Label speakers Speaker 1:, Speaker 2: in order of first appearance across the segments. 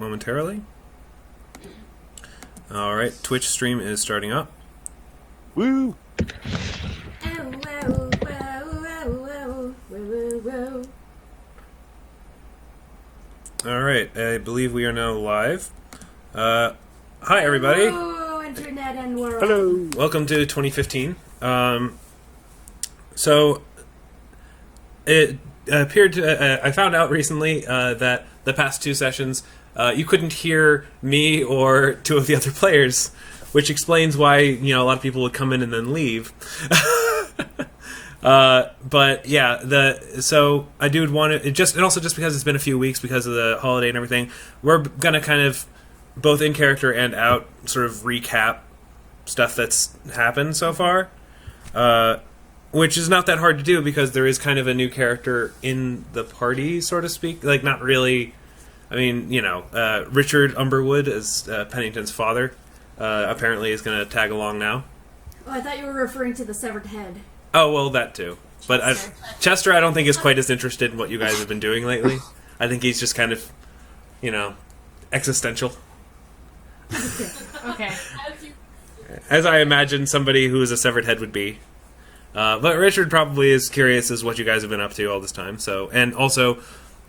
Speaker 1: momentarily. All right, Twitch stream is starting up.
Speaker 2: Woo!
Speaker 1: All right, I believe we are now live. Hi, everybody.
Speaker 3: Hello, Internet and world.
Speaker 2: Hello!
Speaker 1: Welcome to 2015. So, it appeared to... I found out recently that the past two sessions, you couldn't hear me or two of the other players, which explains why, a lot of people would come in and then leave. But yeah, so I do want to and also just because it's been a few weeks because of the holiday and everything, we're gonna kind of both in character and out sort of recap stuff that's happened so far, which is not that hard to do because there is kind of a new character in the party, so to speak. Like, not really. I mean, Richard Umberwood as Pennington's father apparently is going to tag along now.
Speaker 3: Oh, I thought you were referring to the severed head.
Speaker 1: Oh, well, that too. But Chester, I don't think, is quite as interested in what you guys have been doing lately. I think he's just kind of, existential.
Speaker 3: Okay.
Speaker 1: As I imagine somebody who is a severed head would be. But Richard probably is curious as what you guys have been up to all this time. So, and also,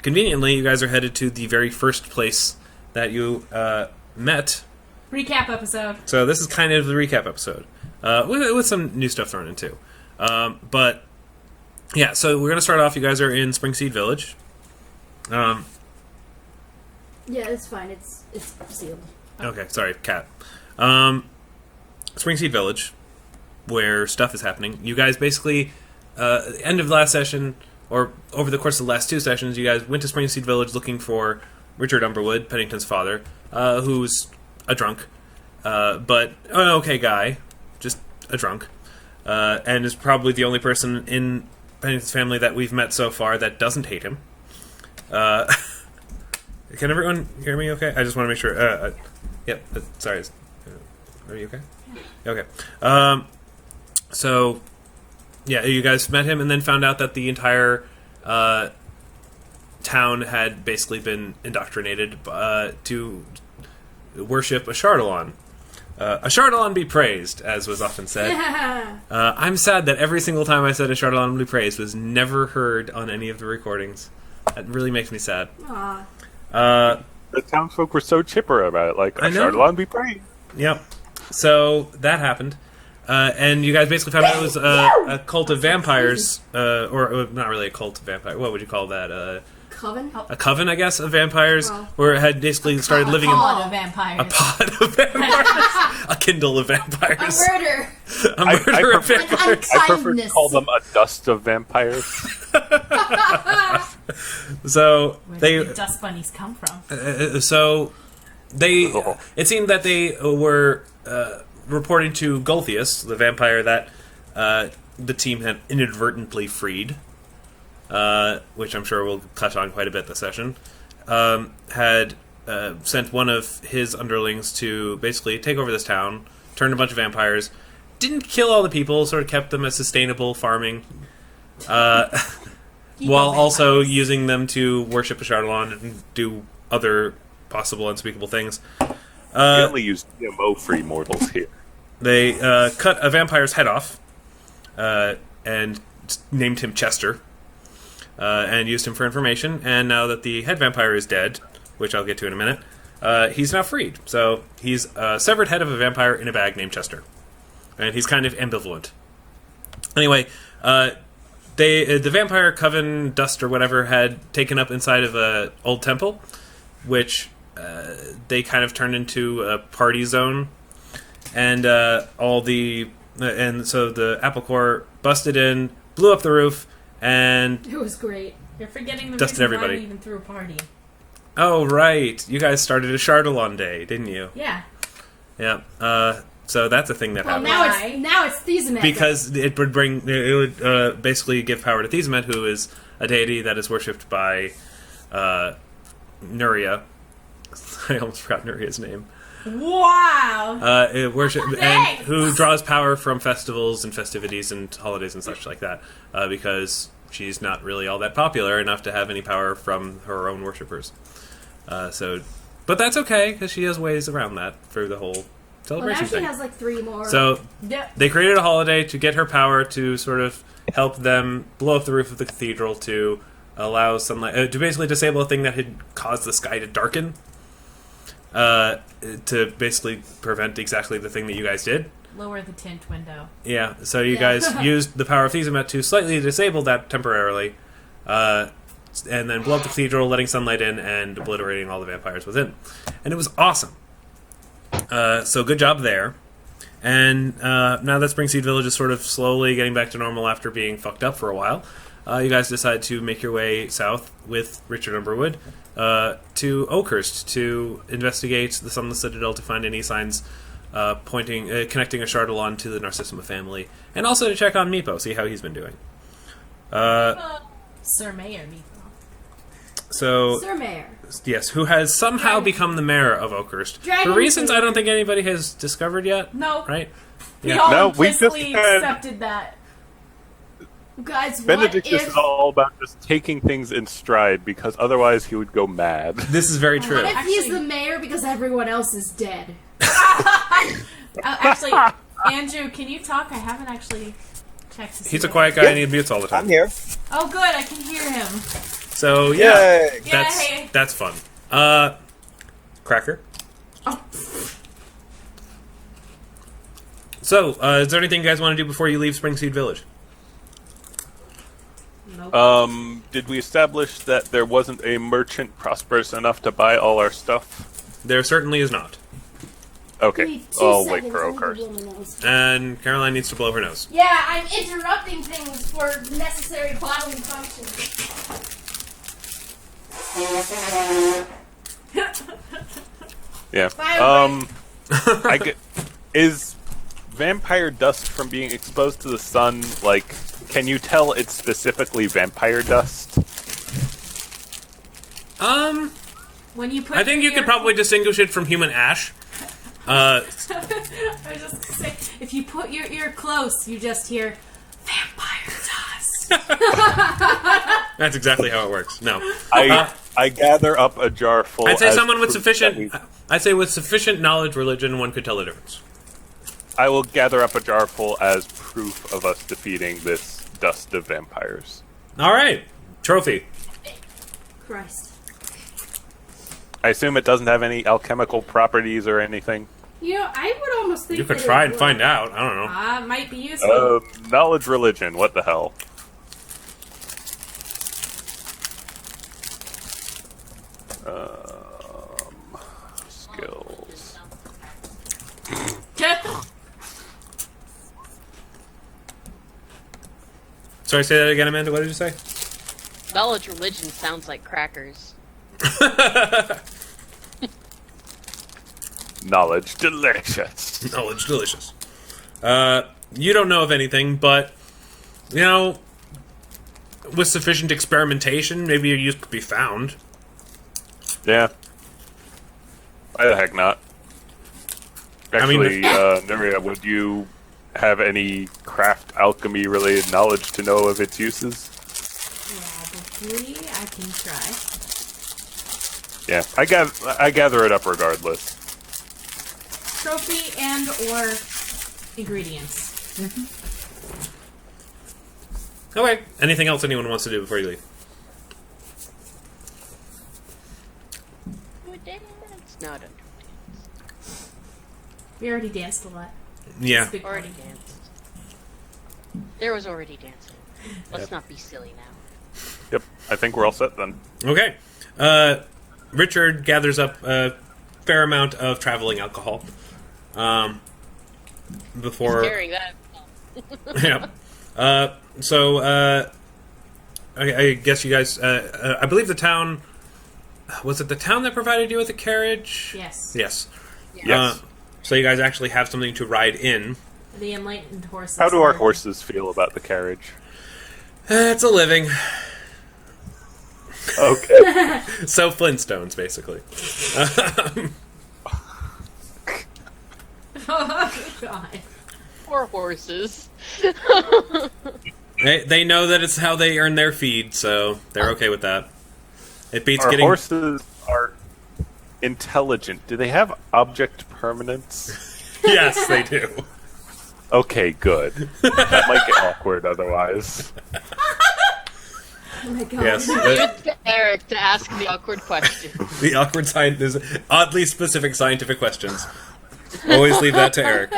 Speaker 1: conveniently, you guys are headed to the very first place that you met.
Speaker 4: Recap episode.
Speaker 1: So this is kind of the recap episode. With some new stuff thrown in too. But yeah, so we're gonna start off. You guys are in Springseed Village.
Speaker 3: Yeah, it's fine. It's sealed.
Speaker 1: Okay, sorry, cat. Springseed Village, where stuff is happening. You guys basically, at the end of the last session, or over the course of the last two sessions, you guys went to Springseed Village looking for Richard Umberwood, Pennington's father, who's a drunk, but an okay guy, just a drunk. And is probably the only person in Pennington's family that we've met so far that doesn't hate him. Can everyone hear me okay? I just want to make sure. Yep, sorry. Are you okay? Okay. So, yeah, you guys met him and then found out that the entire town had basically been indoctrinated to worship Ashardalon. Ashardalon be praised, as was often said. I'm sad that every single time I said Ashardalon be praised was never heard on any of the recordings. That really makes me sad.
Speaker 3: Aw.
Speaker 2: The townsfolk were so chipper about it, like,
Speaker 1: I know.
Speaker 2: Ashardalon be praised.
Speaker 1: Yep. So, that happened. And you guys basically found out it was a cult of vampires, or not really a cult of vampires, what would you call that?
Speaker 3: Coven?
Speaker 1: A coven, I guess, of vampires, where it had basically started living in...
Speaker 4: A pod of vampires.
Speaker 1: A pod of vampires. A kindle of vampires.
Speaker 3: A murder.
Speaker 1: A murder of vampires.
Speaker 2: I prefer to call them a dust of vampires.
Speaker 1: So
Speaker 4: Where
Speaker 1: they...
Speaker 4: did the dust bunnies come from?
Speaker 1: So they... It seemed that they were reporting to Gulthias, the vampire that the team had inadvertently freed, which I'm sure we'll touch on quite a bit this session, had sent one of his underlings to basically take over this town, turn a bunch of vampires, didn't kill all the people, sort of kept them as sustainable farming, while also using them to worship Ashardalon and do other possible unspeakable things.
Speaker 2: We only use GMO-free mortals here.
Speaker 1: They cut a vampire's head off and named him Chester. And used him for information, and now that the head vampire is dead, which I'll get to in a minute, he's now freed. So he's a severed head of a vampire in a bag named Chester. And he's kind of ambivalent. Anyway, the vampire coven dust or whatever had taken up inside of a old temple, which they kind of turned into a party zone. And so the Apple Corps busted in, blew up the roof, and
Speaker 3: It was great.
Speaker 4: You're forgetting the
Speaker 1: Dusted
Speaker 4: reason
Speaker 1: everybody.
Speaker 4: why we even threw a party.
Speaker 1: oh, right, you guys started Ashardalon Day, didn't you?
Speaker 4: Yeah.
Speaker 1: Yeah. So that's a thing that
Speaker 3: Well,
Speaker 1: happened.
Speaker 3: now it's Thiesamet.
Speaker 1: Because it would basically give power to Thiesamet, who is a deity that is worshipped by Nuria. I almost forgot Nuria's name.
Speaker 4: Wow.
Speaker 1: And who draws power from festivals and festivities and holidays and such like that, because she's not really all that popular enough to have any power from her own worshippers. So But that's okay, because she has ways around that for the whole
Speaker 3: Well,
Speaker 1: celebration
Speaker 3: now she
Speaker 1: thing.
Speaker 3: has like 3 more.
Speaker 1: So
Speaker 4: Yeah.
Speaker 1: they created a holiday to get her power to sort of help them blow up the roof of the cathedral to allow sunlight, to basically disable a thing that had caused the sky to darken, to basically prevent exactly the thing that you guys did.
Speaker 4: Lower the tint window.
Speaker 1: Yeah, so you guys used the power of Thesemet to slightly disable that temporarily, and then blow up the cathedral, letting sunlight in and obliterating all the vampires within. And it was awesome. So good job there. And now that Springseed Village is sort of slowly getting back to normal after being fucked up for a while, you guys decide to make your way south with Richard Umberwood to Oakhurst to investigate the Sunless Citadel to find any signs connecting Ashardalon to the Narcissima family, and also to check on Meepo, see how he's been doing.
Speaker 4: Sir Mayor Meepo.
Speaker 1: So,
Speaker 3: Sir Mayor.
Speaker 1: yes, who has somehow become the mayor of Oakhurst.
Speaker 3: Dragon
Speaker 1: For reasons
Speaker 3: King.
Speaker 1: I don't think anybody has discovered yet.
Speaker 4: No.
Speaker 1: Right?
Speaker 4: We
Speaker 1: Yeah.
Speaker 4: all
Speaker 2: No, we just
Speaker 4: implicitly
Speaker 2: had-
Speaker 4: accepted that.
Speaker 3: Guys, what
Speaker 2: Benedictus
Speaker 3: if...
Speaker 2: is all about just taking things in stride, because otherwise he would go mad.
Speaker 1: This is very true.
Speaker 3: What if he's
Speaker 4: Actually-
Speaker 3: the mayor because everyone else is dead?
Speaker 4: Actually, Andrew, can you talk? I haven't actually checked to see.
Speaker 1: He's a
Speaker 4: what-
Speaker 1: quiet guy and he mutes all the time.
Speaker 5: I'm here.
Speaker 4: Oh, good. I can hear him.
Speaker 1: So, yeah.
Speaker 5: Yay!
Speaker 4: Yay.
Speaker 1: That's fun. Cracker.
Speaker 3: Oh.
Speaker 1: So, is there anything you guys want to do before you leave Springseed Village?
Speaker 3: Nope.
Speaker 2: Did we establish that there wasn't a merchant prosperous enough to buy all our stuff?
Speaker 1: There certainly is not.
Speaker 3: Give
Speaker 2: Okay,
Speaker 3: me 2
Speaker 2: I'll wait
Speaker 3: seconds,
Speaker 2: for
Speaker 3: I need to
Speaker 2: Oakhurst.
Speaker 3: blow my nose.
Speaker 1: And Caroline needs to blow her nose.
Speaker 3: Yeah, I'm interrupting things for necessary bodily functions.
Speaker 2: Yeah.
Speaker 3: Bye,
Speaker 2: Is vampire dust from being exposed to the sun, like, can you tell it's specifically vampire dust?
Speaker 4: When you put
Speaker 1: I think you
Speaker 4: your
Speaker 1: could probably distinguish it from human ash.
Speaker 4: I was just gonna say, if you put your ear close, you just hear vampire dust.
Speaker 1: That's exactly how it works. No.
Speaker 2: I gather up a jar full.
Speaker 1: I'd say
Speaker 2: as
Speaker 1: someone with
Speaker 2: proof that
Speaker 1: sufficient... I'd say with sufficient knowledge, religion, one could tell the difference.
Speaker 2: I will gather up a jar full as proof of us defeating this dust of vampires.
Speaker 1: All right. Trophy.
Speaker 3: Christ.
Speaker 2: I assume it doesn't have any alchemical properties or anything.
Speaker 3: You know, I would almost think
Speaker 1: You could
Speaker 3: that
Speaker 1: try
Speaker 3: it
Speaker 1: and
Speaker 3: would.
Speaker 1: find out. I don't know.
Speaker 4: Might be useful.
Speaker 2: Knowledge, religion. What the hell? Skills.
Speaker 1: Sorry, say that again, Amanda. What did you say?
Speaker 6: Knowledge religion sounds like crackers.
Speaker 2: Knowledge, delicious.
Speaker 1: Knowledge, delicious. You don't know of anything, but, you know, with sufficient experimentation, maybe a use could be found.
Speaker 2: Yeah. Why the heck not? Actually,
Speaker 1: I mean,
Speaker 2: Nuria, would you have any craft alchemy related knowledge to know of its uses?
Speaker 4: Probably, I can try.
Speaker 2: Yeah, I gather it up regardless.
Speaker 4: Trophy and or ingredients.
Speaker 1: Okay. Anything else anyone wants to do before you leave?
Speaker 6: It's not a
Speaker 4: We already danced a lot.
Speaker 1: Yeah.
Speaker 4: It's a big
Speaker 6: already
Speaker 4: party.
Speaker 6: danced. There was already dancing. Let's not be silly now.
Speaker 2: Yep, I think we're all set then.
Speaker 1: Okay. Richard gathers up a fair amount of traveling alcohol. Before...
Speaker 6: Carrying that.
Speaker 1: yeah. I guess you guys... I believe the town... Was it the town that provided you with a carriage?
Speaker 4: Yes.
Speaker 1: Yes.
Speaker 2: Yes.
Speaker 1: So you guys actually have something to ride in.
Speaker 4: The enlightened horses.
Speaker 2: How do our
Speaker 4: are-
Speaker 2: horses feel about the carriage?
Speaker 1: It's a living.
Speaker 2: Okay.
Speaker 1: So Flintstones, basically.
Speaker 4: Oh, God.
Speaker 6: Poor horses.
Speaker 1: They know that it's how they earn their feed, so they're okay with that. It beats
Speaker 2: Our
Speaker 1: getting...
Speaker 2: horses are intelligent, do they have object permanence?
Speaker 1: Yes, they do.
Speaker 2: Okay, good. That might get awkward otherwise.
Speaker 3: Oh my god.
Speaker 1: Yes.
Speaker 6: Leave it to Eric to ask the awkward question.
Speaker 1: The awkward there's oddly specific scientific questions. Always leave that to Eric.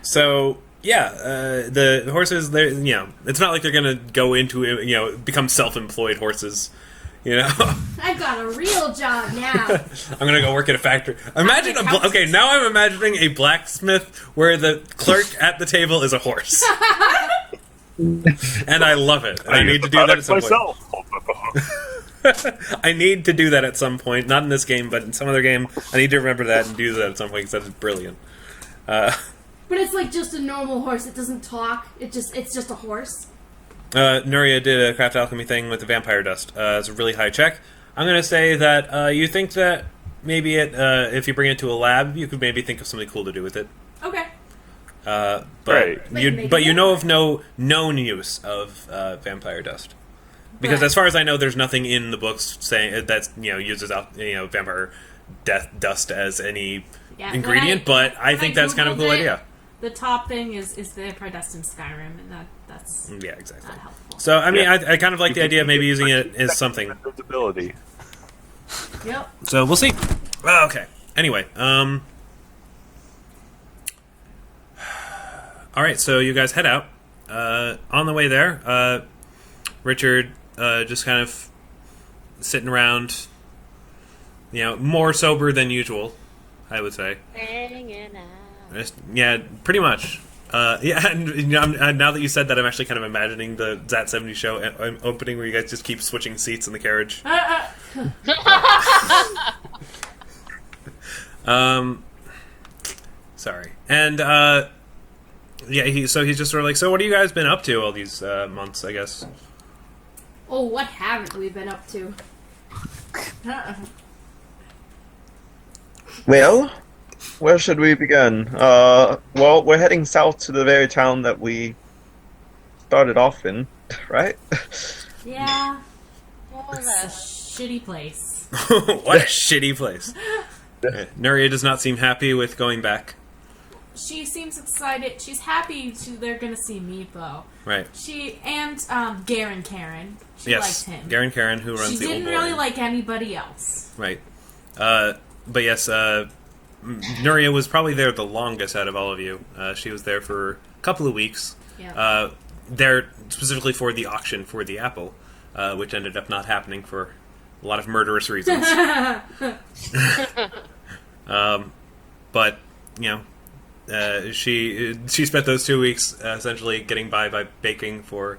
Speaker 1: So, yeah, the horses, they're, you know, it's not like they're going to go into, you know, become self-employed horses. You know,
Speaker 3: I've got a real job now.
Speaker 1: I'm gonna go work at a factory. Imagine okay. Now I'm imagining a blacksmith where the clerk at the table is a horse, and I love it. And I need to do that at some point. I need to do that at some point. Not in this game, but in some other game. I need to remember that and do that at some point because that is brilliant.
Speaker 3: But it's like just a normal horse. It doesn't talk. It's just a horse.
Speaker 1: Nuria did a craft alchemy thing with the vampire dust. It's a really high check. I'm going to say that you think that maybe if you bring it to a lab, you could maybe think of something cool to do with it.
Speaker 4: Okay.
Speaker 1: But
Speaker 2: Right.
Speaker 1: you know of no known use of vampire dust, because
Speaker 3: Right.
Speaker 1: as far as I know, there's nothing in the books saying that's uses vampire death dust as any
Speaker 4: Yeah,
Speaker 1: ingredient. But I think that's kind of a cool idea.
Speaker 4: The top thing is the vampire dust in Skyrim, and that's
Speaker 1: Yeah, exactly.
Speaker 4: not helpful.
Speaker 1: So I mean,
Speaker 2: Yeah.
Speaker 1: I kind of like the idea of maybe using it as something.
Speaker 2: Invisibility.
Speaker 4: Yep.
Speaker 1: So we'll see. Oh, okay. Anyway, all right. So you guys head out. On the way there, Richard just kind of sitting around, more sober than usual, I would say.
Speaker 6: Hanging out.
Speaker 1: Yeah, pretty much. Yeah, and now that you said that, I'm actually kind of imagining the Zat 70 show opening where you guys just keep switching seats in the carriage. Sorry. And, yeah, he's just sort of like, so what have you guys been up to all these months, I guess?
Speaker 3: Oh, what haven't we been up to?
Speaker 5: Well, where should we begin? Well, we're heading south to the very town that we started off in, right?
Speaker 4: Yeah.
Speaker 6: More or
Speaker 4: It's a
Speaker 6: less.
Speaker 4: shitty place.
Speaker 1: What a shitty place. Nuria does not seem happy with going back.
Speaker 4: She seems excited. She's happy they're gonna see Meepo.
Speaker 1: Right.
Speaker 4: She and Garen Karen. She
Speaker 1: Yes.
Speaker 4: liked him.
Speaker 1: Garen Karen, who runs
Speaker 4: She
Speaker 1: the old
Speaker 4: didn't
Speaker 1: boy.
Speaker 4: really like anybody else.
Speaker 1: Right. But yes, Nuria was probably there the longest out of all of you. She was there for a couple of weeks.
Speaker 4: Yeah.
Speaker 1: There specifically for the auction for the apple, which ended up not happening for a lot of murderous reasons. But she spent those 2 weeks essentially getting by baking for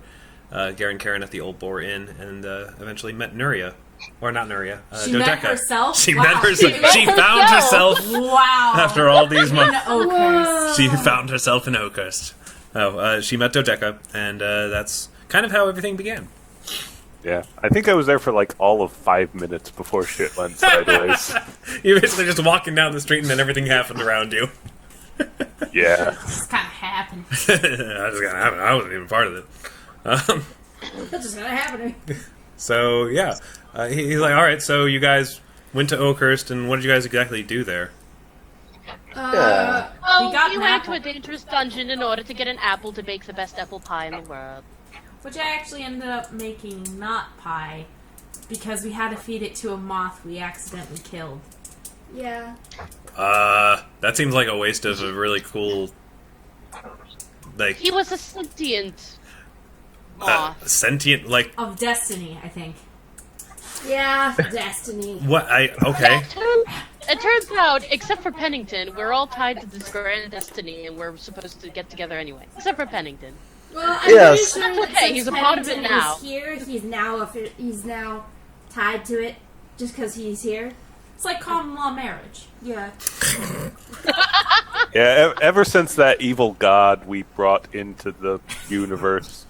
Speaker 1: Garen Karen at the Old Boar Inn, and eventually met Nuria. Or not Nuria.
Speaker 4: She met
Speaker 1: Dodeka.
Speaker 4: herself?
Speaker 1: She
Speaker 4: Wow.
Speaker 1: met herself. She found herself
Speaker 4: Wow.
Speaker 1: after all these months.
Speaker 4: Oakhurst.
Speaker 1: She found herself in Oakhurst. She met Dodeka, and that's kind of how everything began.
Speaker 2: Yeah, I think I was there for like all of 5 minutes before shit went sideways.
Speaker 1: You're basically just walking down the street, and then everything happened around you.
Speaker 2: Yeah.
Speaker 4: This kind of happened.
Speaker 1: That's just gonna happen. I wasn't even part of it.
Speaker 3: That's just gonna happen.
Speaker 1: So yeah, he's like, all right. So you guys went to Oakhurst, and what did you guys exactly do there?
Speaker 5: Yeah.
Speaker 6: Oh,
Speaker 4: We got
Speaker 6: we
Speaker 4: an
Speaker 6: went
Speaker 4: apple.
Speaker 6: to a dangerous dungeon in order to get an apple to bake the best apple pie in the world.
Speaker 4: Which I actually ended up making not pie because we had to feed it to a moth we accidentally killed.
Speaker 3: Yeah.
Speaker 1: That seems like a waste of a really cool, like,
Speaker 6: He was a sentient moth.
Speaker 1: sentient, like,
Speaker 4: Of destiny, I think.
Speaker 3: Yeah. Destiny.
Speaker 1: what? Okay.
Speaker 6: It turns out, except for Pennington, we're all tied to this grand destiny, and we're supposed to get together anyway. Except for Pennington.
Speaker 3: Well, I'm
Speaker 5: Yes.
Speaker 3: pretty sure
Speaker 6: That's
Speaker 3: that
Speaker 6: okay,
Speaker 3: since
Speaker 6: he's a part of it
Speaker 3: Pennington
Speaker 6: now.
Speaker 3: is here, he's now tied to it just because he's here.
Speaker 4: It's like common law marriage.
Speaker 3: Yeah.
Speaker 2: Yeah, ever since that evil god we brought into the universe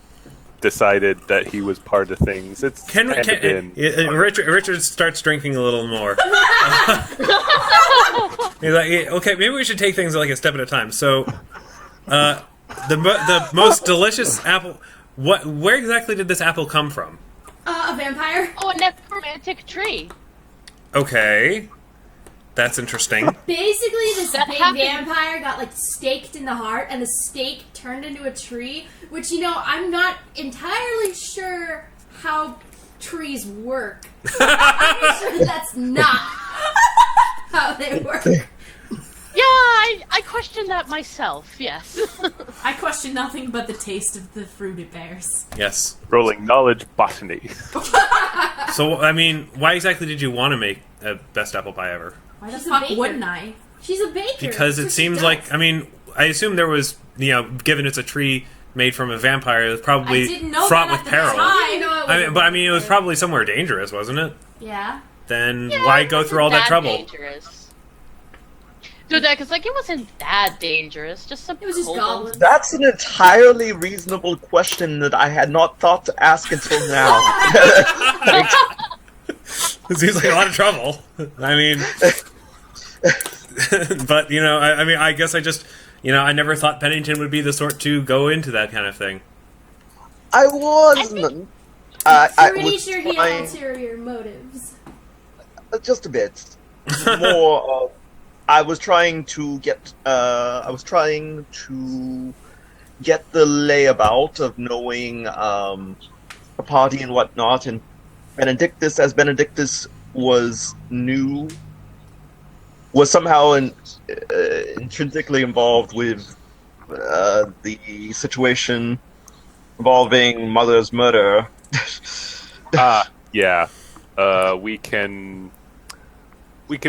Speaker 2: decided that he was part of things, it's
Speaker 1: Richard starts drinking a little more. He's like, yeah, okay, maybe we should take things like a step at a time. So, the most delicious apple. Where exactly did this apple come from?
Speaker 3: A vampire.
Speaker 6: Oh, a necromantic tree.
Speaker 1: Okay. That's interesting.
Speaker 3: Basically, this
Speaker 6: That
Speaker 3: big
Speaker 6: happened.
Speaker 3: vampire got, like, staked in the heart, and the stake turned into a tree, which, I'm not entirely sure how trees work. I'm pretty sure that's not how they work.
Speaker 6: Yeah, I question that myself, yes.
Speaker 4: I question nothing but the taste of the fruit it bears.
Speaker 1: Yes.
Speaker 2: Rolling knowledge botany.
Speaker 1: So, I mean, why exactly did you want to make a best apple pie ever?
Speaker 4: Why the
Speaker 3: She's a
Speaker 4: fuck
Speaker 3: baker.
Speaker 4: wouldn't I?
Speaker 3: She's a baker.
Speaker 1: Because it
Speaker 3: That's what she
Speaker 1: seems
Speaker 3: does.
Speaker 1: like, I mean, I assume there was, given it's a tree made from a vampire, it was probably
Speaker 4: I didn't know
Speaker 1: fraught
Speaker 4: that
Speaker 1: with
Speaker 4: at the
Speaker 1: peril.
Speaker 4: time.
Speaker 3: I didn't know it was
Speaker 1: It was probably somewhere dangerous, wasn't it?
Speaker 3: Yeah.
Speaker 1: Then
Speaker 6: Yeah,
Speaker 1: why
Speaker 6: it
Speaker 1: go
Speaker 6: wasn't
Speaker 1: through all that trouble?
Speaker 6: Dangerous. Dodeka's like, it wasn't that dangerous, just some
Speaker 3: It was just
Speaker 6: kobolds.
Speaker 3: goblins.
Speaker 5: That's an entirely reasonable question that I had not thought to ask until now.
Speaker 1: It seems like a lot of trouble. I mean, but I guess I just, I never thought Pennington would be the sort to go into that kind of thing.
Speaker 5: I wasn't.
Speaker 3: Pretty sure he had
Speaker 5: trying-
Speaker 3: ulterior motives.
Speaker 5: just a bit. More of, I was trying to get the layabout of knowing a party and whatnot, and Benedictus, as Benedictus was new, was somehow intrinsically involved with the situation involving Mother's murder.
Speaker 2: Yeah. We can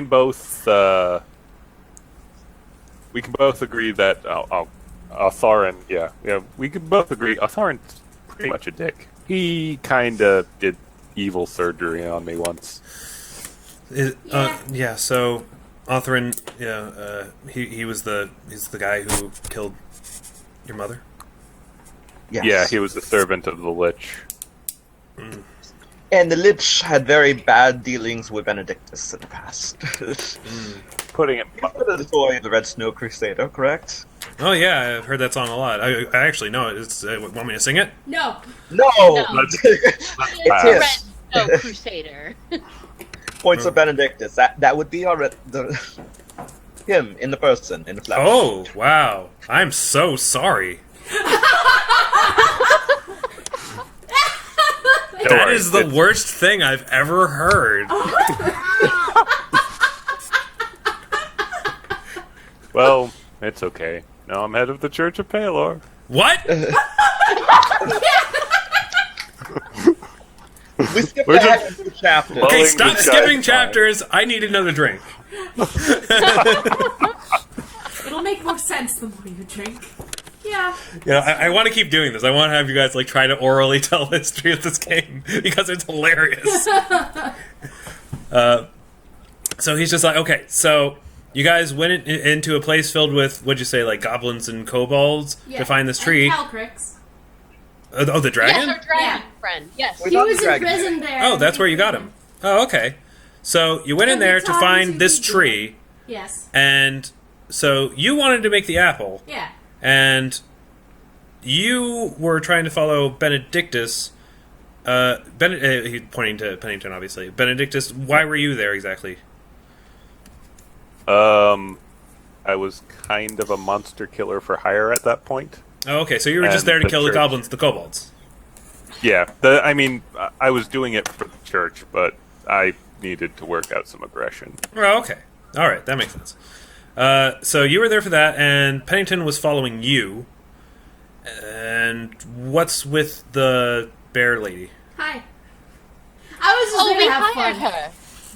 Speaker 2: both agree that Atharin, we can both agree Atharin's pretty much a dick. He kinda did evil surgery on me once.
Speaker 1: So Arthurine, he's the guy who killed your mother.
Speaker 5: Yes.
Speaker 2: Yeah, he was the servant of the Lich.
Speaker 5: And the Lich had very bad dealings with Benedictus in the past.
Speaker 2: Putting it
Speaker 5: The story of the Red Snow Crusader, correct?
Speaker 1: Oh yeah, I've heard that song a lot. I actually know it. It's, want me to sing it?
Speaker 3: No.
Speaker 5: No!
Speaker 2: Let's
Speaker 5: It's his.
Speaker 6: Red Crusader.
Speaker 5: Points of Benedictus. That would be him in the person, in the flesh.
Speaker 1: Oh wow, I'm so sorry. That is the worst thing I've ever heard.
Speaker 2: Well, it's okay. Now I'm head of the Church of Palor.
Speaker 1: What?
Speaker 5: We skipped
Speaker 2: We're
Speaker 5: ahead
Speaker 2: just-
Speaker 5: to the chapter.
Speaker 2: Well,
Speaker 1: Okay,
Speaker 2: Rolling
Speaker 1: stop
Speaker 2: the
Speaker 1: skipping
Speaker 2: dice.
Speaker 1: chapters. I need another drink.
Speaker 4: It'll make more sense the more you drink.
Speaker 3: Yeah.
Speaker 1: I want to keep doing this. I want to have you guys try to orally tell the history of this game because it's hilarious. So he's just like, okay, so you guys went into a place filled with, what'd you say, goblins and kobolds to find this tree.
Speaker 3: And Calcrix.
Speaker 1: Oh, the dragon?
Speaker 6: Yes, our dragon
Speaker 3: Yeah.
Speaker 6: friend. Yes.
Speaker 3: He was imprisoned there.
Speaker 1: Oh, that's where you got him. Oh, okay. So you went in there to find this tree,
Speaker 3: Yes.
Speaker 1: and so you wanted to make the apple,
Speaker 3: Yeah.
Speaker 1: and you were trying to follow Benedictus. He's pointing to Pennington, obviously. Benedictus, why were you there exactly?
Speaker 2: I was kind of a monster killer for hire at that point.
Speaker 1: Oh, okay. So you were just
Speaker 2: And
Speaker 1: there to
Speaker 2: the
Speaker 1: kill the
Speaker 2: church.
Speaker 1: goblins, the kobolds.
Speaker 2: Yeah, I was doing it for the church, but I needed to work out some aggression.
Speaker 1: Oh, okay. All right, that makes sense. So you were there for that, and Pennington was following you. And what's with the bear lady?
Speaker 3: Hi. I was just
Speaker 6: Oh,
Speaker 3: there
Speaker 6: we
Speaker 3: to have
Speaker 6: hired
Speaker 3: fun.
Speaker 6: her.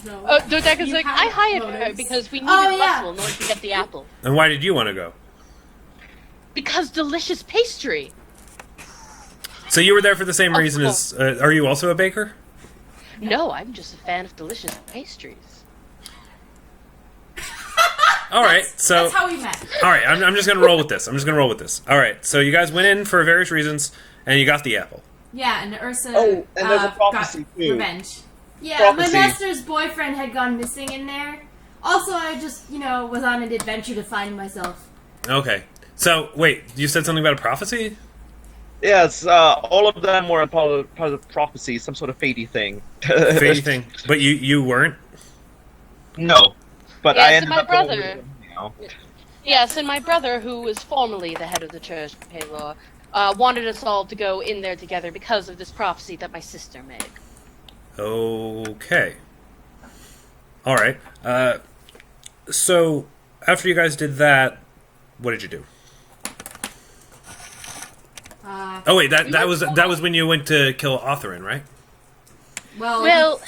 Speaker 3: No.
Speaker 6: Dodeka's
Speaker 3: You
Speaker 6: like,
Speaker 3: had
Speaker 6: I hired her
Speaker 3: motives.
Speaker 6: because we needed
Speaker 3: Oh, yeah.
Speaker 6: muscle in order to get the apple.
Speaker 1: And why did you want to go?
Speaker 6: Because delicious pastry.
Speaker 1: So you were there for the same
Speaker 6: Of
Speaker 1: reason as... are you also a baker?
Speaker 6: No, I'm just a fan of delicious pastries.
Speaker 1: All right, so...
Speaker 4: That's how we met.
Speaker 1: All right, I'm just going to roll with this. All right, so you guys went in for various reasons, and you got the apple.
Speaker 4: Yeah, and Ursa
Speaker 5: Oh, and there's a
Speaker 4: got
Speaker 5: prophecy, too.
Speaker 4: revenge.
Speaker 3: Yeah,
Speaker 5: Prophecy.
Speaker 3: my master's boyfriend had gone missing in there. Also, I just, was on an adventure to find myself.
Speaker 1: Okay. So, wait, you said something about a prophecy?
Speaker 5: Yes, all of them were part of the prophecy, some sort of fatey thing.
Speaker 1: Fady thing. But you weren't?
Speaker 5: No. But
Speaker 6: Yes,
Speaker 5: I
Speaker 6: and
Speaker 5: ended
Speaker 6: my
Speaker 5: up going
Speaker 6: brother.
Speaker 5: with him, you know.
Speaker 6: Yes, and my brother, who was formerly the head of the church of Paylor, wanted us all to go in there together because of this prophecy that my sister made.
Speaker 1: Okay. All right. So after you guys did that, what did you do? Oh wait, that was when you went to kill Otherin, right?
Speaker 6: Well,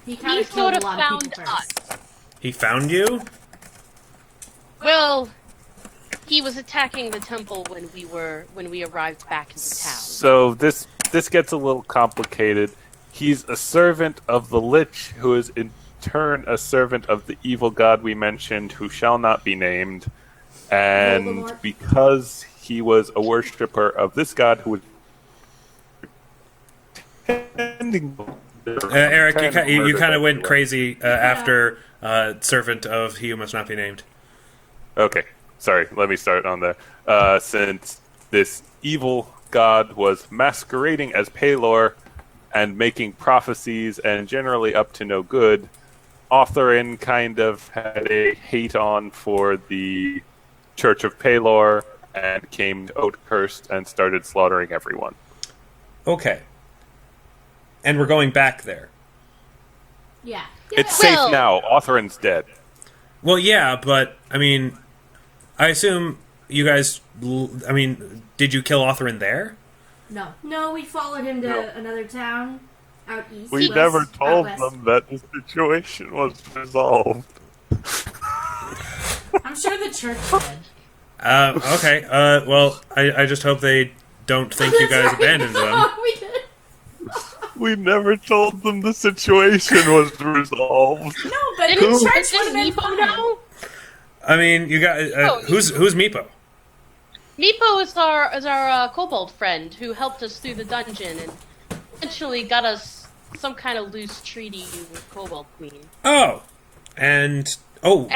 Speaker 3: he kind
Speaker 6: he
Speaker 3: of killed
Speaker 6: sort
Speaker 3: a
Speaker 6: of
Speaker 3: lot of people
Speaker 6: found
Speaker 3: first.
Speaker 6: us.
Speaker 1: He found you?
Speaker 6: Well, he was attacking the temple when we arrived back into town.
Speaker 2: So this gets a little complicated. He's a servant of the Lich, who is in turn a servant of the evil god we mentioned, who shall not be named. And
Speaker 3: Voldemort.
Speaker 2: because he was a worshipper of this god who was pretending
Speaker 1: Eric, you
Speaker 2: murder
Speaker 1: kind of went
Speaker 2: everyone.
Speaker 1: crazy after servant of he who must not be named.
Speaker 2: Okay, sorry, let me start on that. Since this evil god was masquerading as Paylor and making prophecies and generally up to no good, Otherin kind of had a hate-on for the Church of Paylor and came to Oakhurst and started slaughtering everyone.
Speaker 1: Okay. And we're going back there.
Speaker 3: Yeah.
Speaker 2: It's
Speaker 6: Well-
Speaker 2: safe now. Otherin's dead.
Speaker 1: Well, yeah, but I mean, I assume you guys. I mean, did you kill Otherin there?
Speaker 3: No, we followed him to
Speaker 2: No.
Speaker 3: another town out east.
Speaker 2: We
Speaker 3: west,
Speaker 2: never
Speaker 3: out
Speaker 2: told
Speaker 3: west.
Speaker 2: them that the situation was resolved.
Speaker 4: I'm sure the church did.
Speaker 1: Okay. Well, I just hope they don't think you guys abandoned them.
Speaker 3: we did.
Speaker 2: We never told them the situation was resolved.
Speaker 4: No, but the
Speaker 6: Didn't
Speaker 4: church would have been
Speaker 6: Meepo
Speaker 4: fine.
Speaker 6: know?
Speaker 1: I mean, you got who's Meepo?
Speaker 6: Meepo is our kobold friend who helped us through the dungeon and eventually got us some kind of loose treaty with Kobold Queen.
Speaker 1: Oh, and
Speaker 6: Was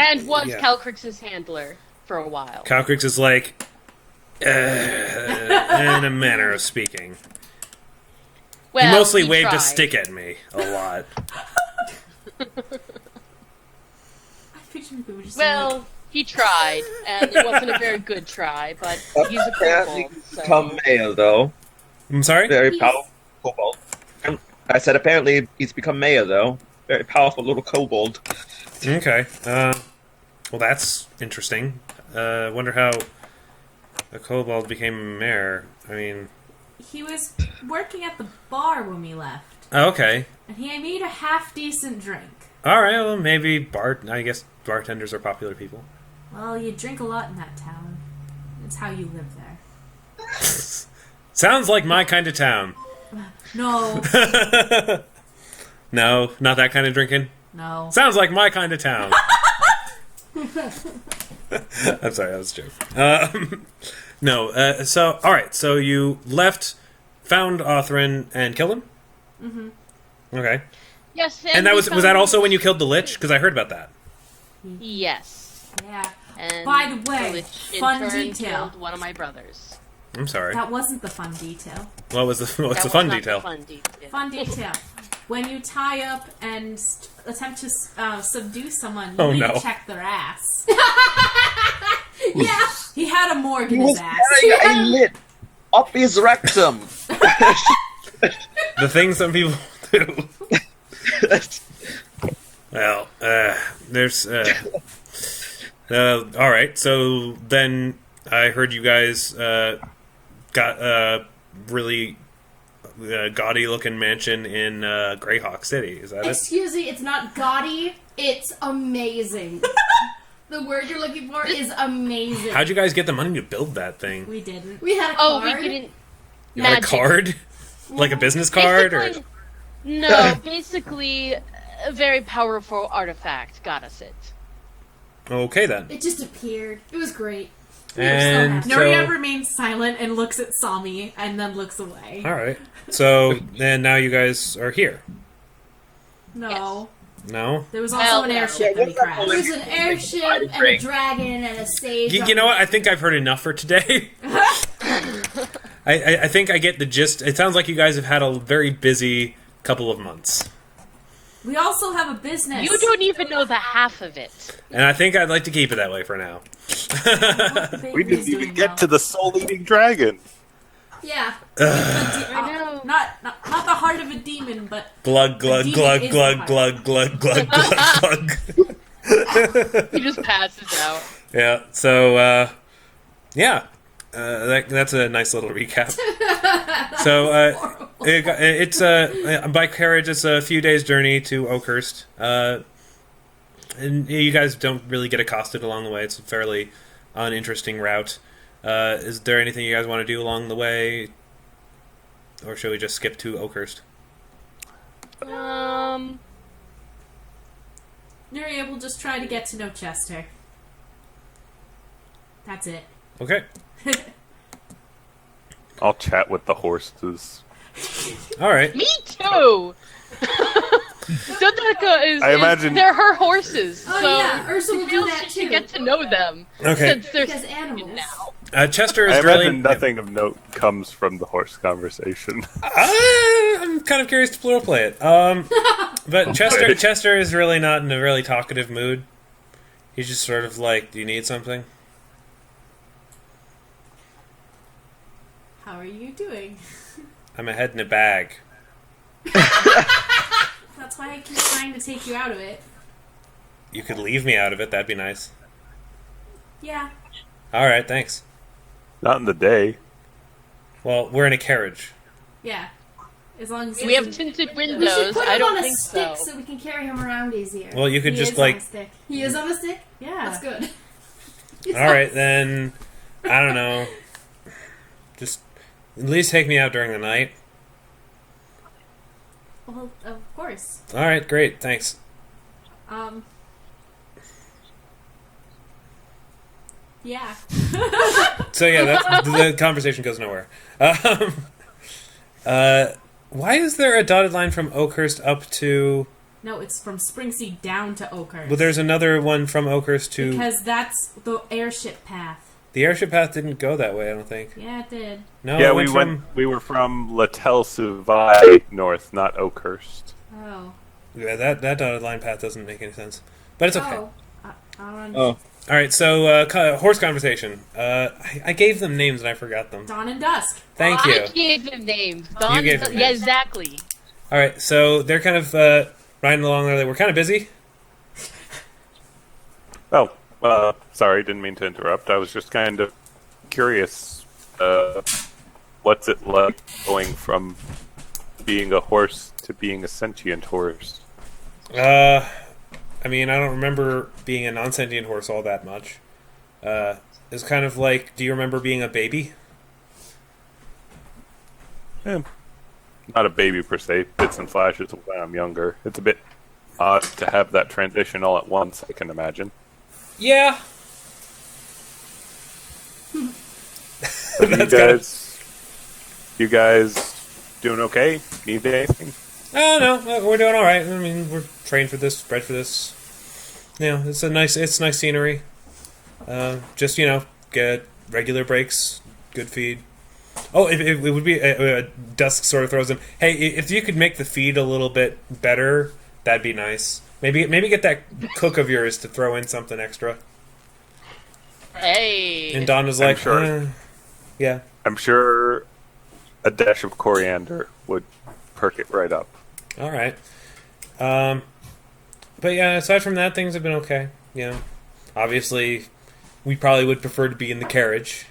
Speaker 1: yeah.
Speaker 6: Calcrix's handler for a while.
Speaker 1: Calcrix is like, in a manner of speaking.
Speaker 6: Well,
Speaker 1: He mostly
Speaker 6: he
Speaker 1: waved
Speaker 6: tried.
Speaker 1: a stick at me a lot.
Speaker 4: I picture people just
Speaker 6: Well, he tried, and it wasn't a very good try, but he's a
Speaker 5: Apparently
Speaker 6: kobold, so...
Speaker 5: become mayor, though.
Speaker 1: I'm sorry?
Speaker 5: Very
Speaker 3: He's-
Speaker 5: powerful kobold. I said apparently he's become mayor, though. Very powerful little kobold.
Speaker 1: Okay. Well, that's interesting. Wonder how a kobold became mayor. I mean,
Speaker 4: he was working at the bar when we left,
Speaker 1: okay.
Speaker 4: and he made a half-decent drink.
Speaker 1: All right. Well, maybe I guess bartenders are popular people.
Speaker 4: Well, you drink a lot in that town. It's how you live there.
Speaker 1: Sounds like my kind of town.
Speaker 4: No,
Speaker 1: No, not that kind of drinking.
Speaker 4: no.
Speaker 1: Sounds like my kind of town. I'm sorry, that was a joke. No, so, alright, so you left, found Otherin, and killed him? Mm-hmm. Okay.
Speaker 6: Yes,
Speaker 1: And that
Speaker 6: we
Speaker 1: was that
Speaker 6: found-
Speaker 1: also when you killed the Lich? Because I heard about that.
Speaker 6: Yes.
Speaker 4: Yeah.
Speaker 6: And
Speaker 4: By the way,
Speaker 6: Lich in
Speaker 4: fun
Speaker 6: turn
Speaker 4: detail.
Speaker 6: killed one of my brothers.
Speaker 1: I'm sorry.
Speaker 4: That wasn't the fun detail.
Speaker 1: What's the
Speaker 6: That
Speaker 1: fun
Speaker 6: was not the
Speaker 1: detail?
Speaker 6: Fun detail.
Speaker 4: Fun detail. When you tie up and attempt to subdue someone, you
Speaker 1: Oh,
Speaker 4: need
Speaker 1: no.
Speaker 4: to check their ass.
Speaker 3: Yeah.
Speaker 4: He had a morgue
Speaker 5: He
Speaker 4: in
Speaker 5: was
Speaker 4: his ass.
Speaker 5: carrying a lid up his rectum.
Speaker 1: The thing some people do. Well, there's... alright, so then I heard you guys got really gaudy-looking mansion in Greyhawk City. Is that it?
Speaker 3: Excuse me, it's not gaudy. It's amazing. The word you're looking for is amazing.
Speaker 1: How'd you guys get the money to build that thing?
Speaker 4: We didn't.
Speaker 3: We had a
Speaker 6: Oh,
Speaker 3: card.
Speaker 6: we didn't...
Speaker 1: You had a
Speaker 6: Magic.
Speaker 1: card? Like a business card? Or
Speaker 6: Basically- No, basically, a very powerful artifact got us it.
Speaker 1: Okay, then.
Speaker 3: It just appeared. It was great. We were
Speaker 1: And
Speaker 3: so happy.
Speaker 4: Nuria
Speaker 1: so...
Speaker 4: remains silent and looks at Sami and then looks away.
Speaker 1: Alright. So, then now you guys are here.
Speaker 4: No.
Speaker 1: No?
Speaker 4: There was also
Speaker 6: Well,
Speaker 4: an
Speaker 6: no.
Speaker 4: airship that we
Speaker 3: There
Speaker 4: crashed.
Speaker 3: was an airship and a dragon and a sage.
Speaker 1: You know what? I think I've heard enough for today. I think I get the gist. It sounds like you guys have had a very busy couple of months.
Speaker 4: We also have a business.
Speaker 6: You don't even know the half of it.
Speaker 1: And I think I'd like to keep it that way for now.
Speaker 2: We didn't even get to the soul-eating dragon.
Speaker 3: Yeah.
Speaker 6: I know.
Speaker 4: Not the heart of a demon, but
Speaker 1: Glug, glug,
Speaker 4: demon
Speaker 1: glug,
Speaker 4: is
Speaker 1: glug,
Speaker 4: the
Speaker 1: glug, glug, glug, glug, glug.
Speaker 6: He just passes out.
Speaker 1: Yeah, so, yeah. That's a nice little recap. So, it's by carriage, it's a few days' journey to Oakhurst. And you guys don't really get accosted along the way. It's a fairly uninteresting route. Is there anything you guys want to do along the way? Or should we just skip to Oakhurst?
Speaker 4: Nuria will just try to get to know Chester. That's it.
Speaker 1: Okay.
Speaker 2: I'll chat with the horses.
Speaker 1: All right.
Speaker 6: Me too! Dodeka is,
Speaker 2: I imagine-
Speaker 6: they're her horses.
Speaker 3: Oh,
Speaker 6: so
Speaker 3: yeah, Ursa will
Speaker 6: she
Speaker 3: do
Speaker 6: feels
Speaker 3: that,
Speaker 6: she should
Speaker 3: too.
Speaker 6: get to know them.
Speaker 1: Okay.
Speaker 6: Since they're
Speaker 3: Because animals.
Speaker 6: now.
Speaker 1: Chester
Speaker 2: I
Speaker 1: is
Speaker 2: imagine
Speaker 1: really...
Speaker 2: nothing of note comes from the horse conversation.
Speaker 1: I'm kind of curious to plural play it. But Chester is really not in a really talkative mood. He's just sort of like, do you need something?
Speaker 4: How are you doing?
Speaker 1: I'm a head in a bag.
Speaker 4: That's why I keep trying to take you out of it.
Speaker 1: You could leave me out of it, that'd be nice.
Speaker 4: Yeah.
Speaker 1: Alright, thanks.
Speaker 2: Not in the day.
Speaker 1: Well, we're in a carriage.
Speaker 4: Yeah. As long as
Speaker 6: We have tinted
Speaker 3: We should
Speaker 6: windows.
Speaker 3: put
Speaker 6: I
Speaker 3: him
Speaker 6: don't
Speaker 3: on a
Speaker 6: think
Speaker 3: stick
Speaker 6: so.
Speaker 3: so we can carry him around easier.
Speaker 1: Well, you could
Speaker 4: He
Speaker 1: just
Speaker 4: is on a
Speaker 1: like...
Speaker 4: stick.
Speaker 3: He is on a stick?
Speaker 4: Yeah.
Speaker 3: That's good.
Speaker 1: Alright, then... I don't know. Just at least take me out during the night.
Speaker 4: Well, of course.
Speaker 1: Alright, great, thanks.
Speaker 4: Yeah.
Speaker 1: So yeah, the conversation goes nowhere. Why is there a dotted line from Oakhurst up to...
Speaker 4: No, it's from Springseed down to Oakhurst.
Speaker 1: Well, there's another one from Oakhurst to...
Speaker 4: Because that's the airship path.
Speaker 1: The airship path didn't go that way, I don't think.
Speaker 4: Yeah, it did.
Speaker 1: No,
Speaker 2: Yeah,
Speaker 1: it
Speaker 2: we
Speaker 1: went from...
Speaker 2: we were from Latel Suvai north, not Oakhurst.
Speaker 4: Oh.
Speaker 1: Yeah, that dotted line path doesn't make any sense. But it's okay.
Speaker 3: Oh.
Speaker 4: I'll run.
Speaker 5: Oh,
Speaker 1: Alright, so, horse conversation. I gave them names and I forgot them.
Speaker 4: Dawn and Dusk.
Speaker 1: Thank
Speaker 6: I
Speaker 1: you.
Speaker 6: gave them names.
Speaker 1: You gave them
Speaker 6: Yeah,
Speaker 1: names.
Speaker 6: exactly.
Speaker 1: Alright, so they're kind of riding along there. We're kind of busy.
Speaker 2: Oh, sorry, didn't mean to interrupt. I was just kind of curious. What's it like going from being a horse to being a sentient horse?
Speaker 1: I mean, I don't remember being a non-sentient horse all that much. It's kind of like, do you remember being a baby?
Speaker 2: Not a baby per se, bits and flashes of when I'm younger. It's a bit odd to have that transition all at once, I can imagine.
Speaker 1: Yeah.
Speaker 2: You guys doing okay? Need anything?
Speaker 1: Oh no, we're doing all right. I mean, we're trained for this, bred for this. Yeah, it's nice scenery. Just get regular breaks, good feed. Oh, it would be Dusk sort of throws in. Hey, if you could make the feed a little bit better, that'd be nice. Maybe get that cook of yours to throw in something extra.
Speaker 6: Hey.
Speaker 1: And Don was
Speaker 2: I'm
Speaker 1: like,
Speaker 2: sure.
Speaker 1: Yeah.
Speaker 2: I'm sure a dash of coriander would perk it right up.
Speaker 1: All right. But yeah, aside from that, things have been okay. Obviously, we probably would prefer to be in the carriage,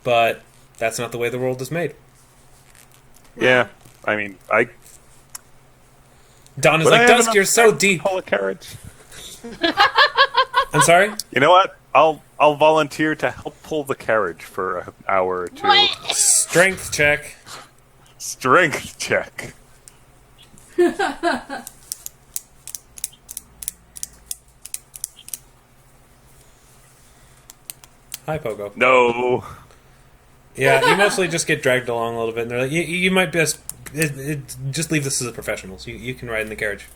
Speaker 1: but that's not the way the world is made.
Speaker 2: Yeah, I mean,
Speaker 1: Don is
Speaker 2: Would I
Speaker 1: like,
Speaker 2: have
Speaker 1: Dusk,
Speaker 2: enough
Speaker 1: you're so deep.
Speaker 2: pull a carriage.
Speaker 1: I'm sorry?
Speaker 2: You know what? I'll volunteer to help pull the carriage for an hour or two.
Speaker 6: What?
Speaker 1: Strength check.
Speaker 2: Strength check.
Speaker 1: Hi, Pogo.
Speaker 2: No.
Speaker 1: Yeah, you mostly just get dragged along a little bit, and they're like, you might best just leave this to the professionals. You can ride in the carriage.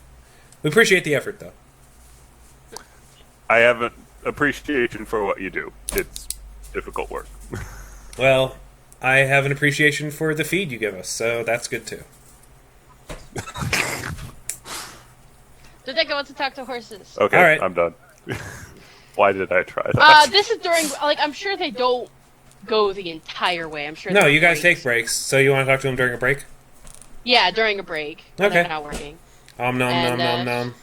Speaker 1: We appreciate the effort, though.
Speaker 2: I have an appreciation for what you do. It's difficult work.
Speaker 1: Well, I have an appreciation for the feed you give us, so that's good too.
Speaker 6: Dodeka wants to talk to horses.
Speaker 2: Okay,
Speaker 1: All right.
Speaker 2: I'm done. Why did I try that?
Speaker 6: This is during, like, I'm sure they don't go the entire way. I'm sure.
Speaker 1: No,
Speaker 6: there are
Speaker 1: you guys
Speaker 6: breaks.
Speaker 1: take breaks. So you want to talk to him during a break?
Speaker 6: Yeah, during a break. When
Speaker 1: Okay.
Speaker 6: they're not working.
Speaker 1: Nom
Speaker 6: And,
Speaker 1: nom nom.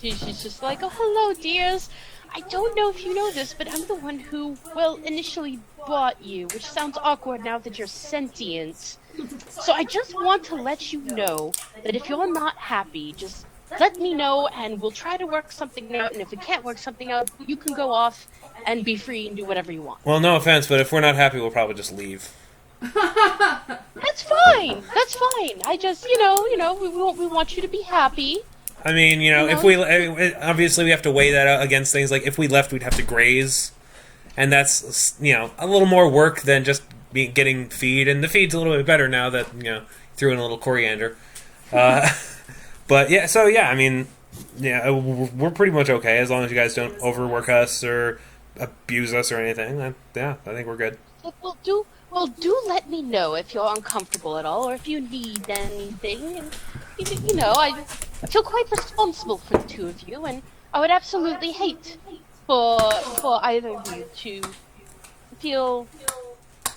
Speaker 6: She's just like, oh, hello, dears. I don't know if you know this, but I'm the one who, well, initially bought you, which sounds awkward now that you're sentient. So I just want to let you know that if you're not happy, just let me know and we'll try to work something out. And if we can't work something out, you can go off and be free and do whatever you want.
Speaker 1: Well, no offense, but if we're not happy, we'll probably just leave.
Speaker 6: That's fine. That's fine. I just, we want you to be happy.
Speaker 1: I mean, if we obviously we have to weigh that out against things like if we left, we'd have to graze, and that's a little more work than just getting feed. And the feed's a little bit better now that threw in a little coriander. But yeah, so yeah, I mean, yeah, we're pretty much okay as long as you guys don't overwork us or abuse us or anything. I think we're good.
Speaker 6: Well, do let me know if you're uncomfortable at all, or if you need anything. And, I feel quite responsible for the two of you, and I would absolutely hate for either of you to feel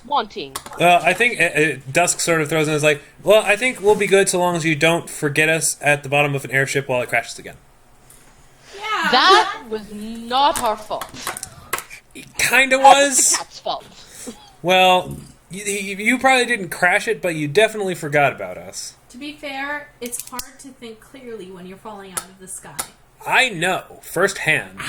Speaker 6: wanting.
Speaker 1: I think Dusk sort of throws in as like, well, I think we'll be good so long as you don't forget us at the bottom of an airship while it crashes again.
Speaker 3: Yeah.
Speaker 6: That was not our fault.
Speaker 1: Kinda
Speaker 6: That was
Speaker 1: was.
Speaker 6: the cat's fault.
Speaker 1: Well, you probably didn't crash it, but you definitely forgot about us.
Speaker 4: To be fair, it's hard to think clearly when you're falling out of the sky.
Speaker 1: I know, firsthand.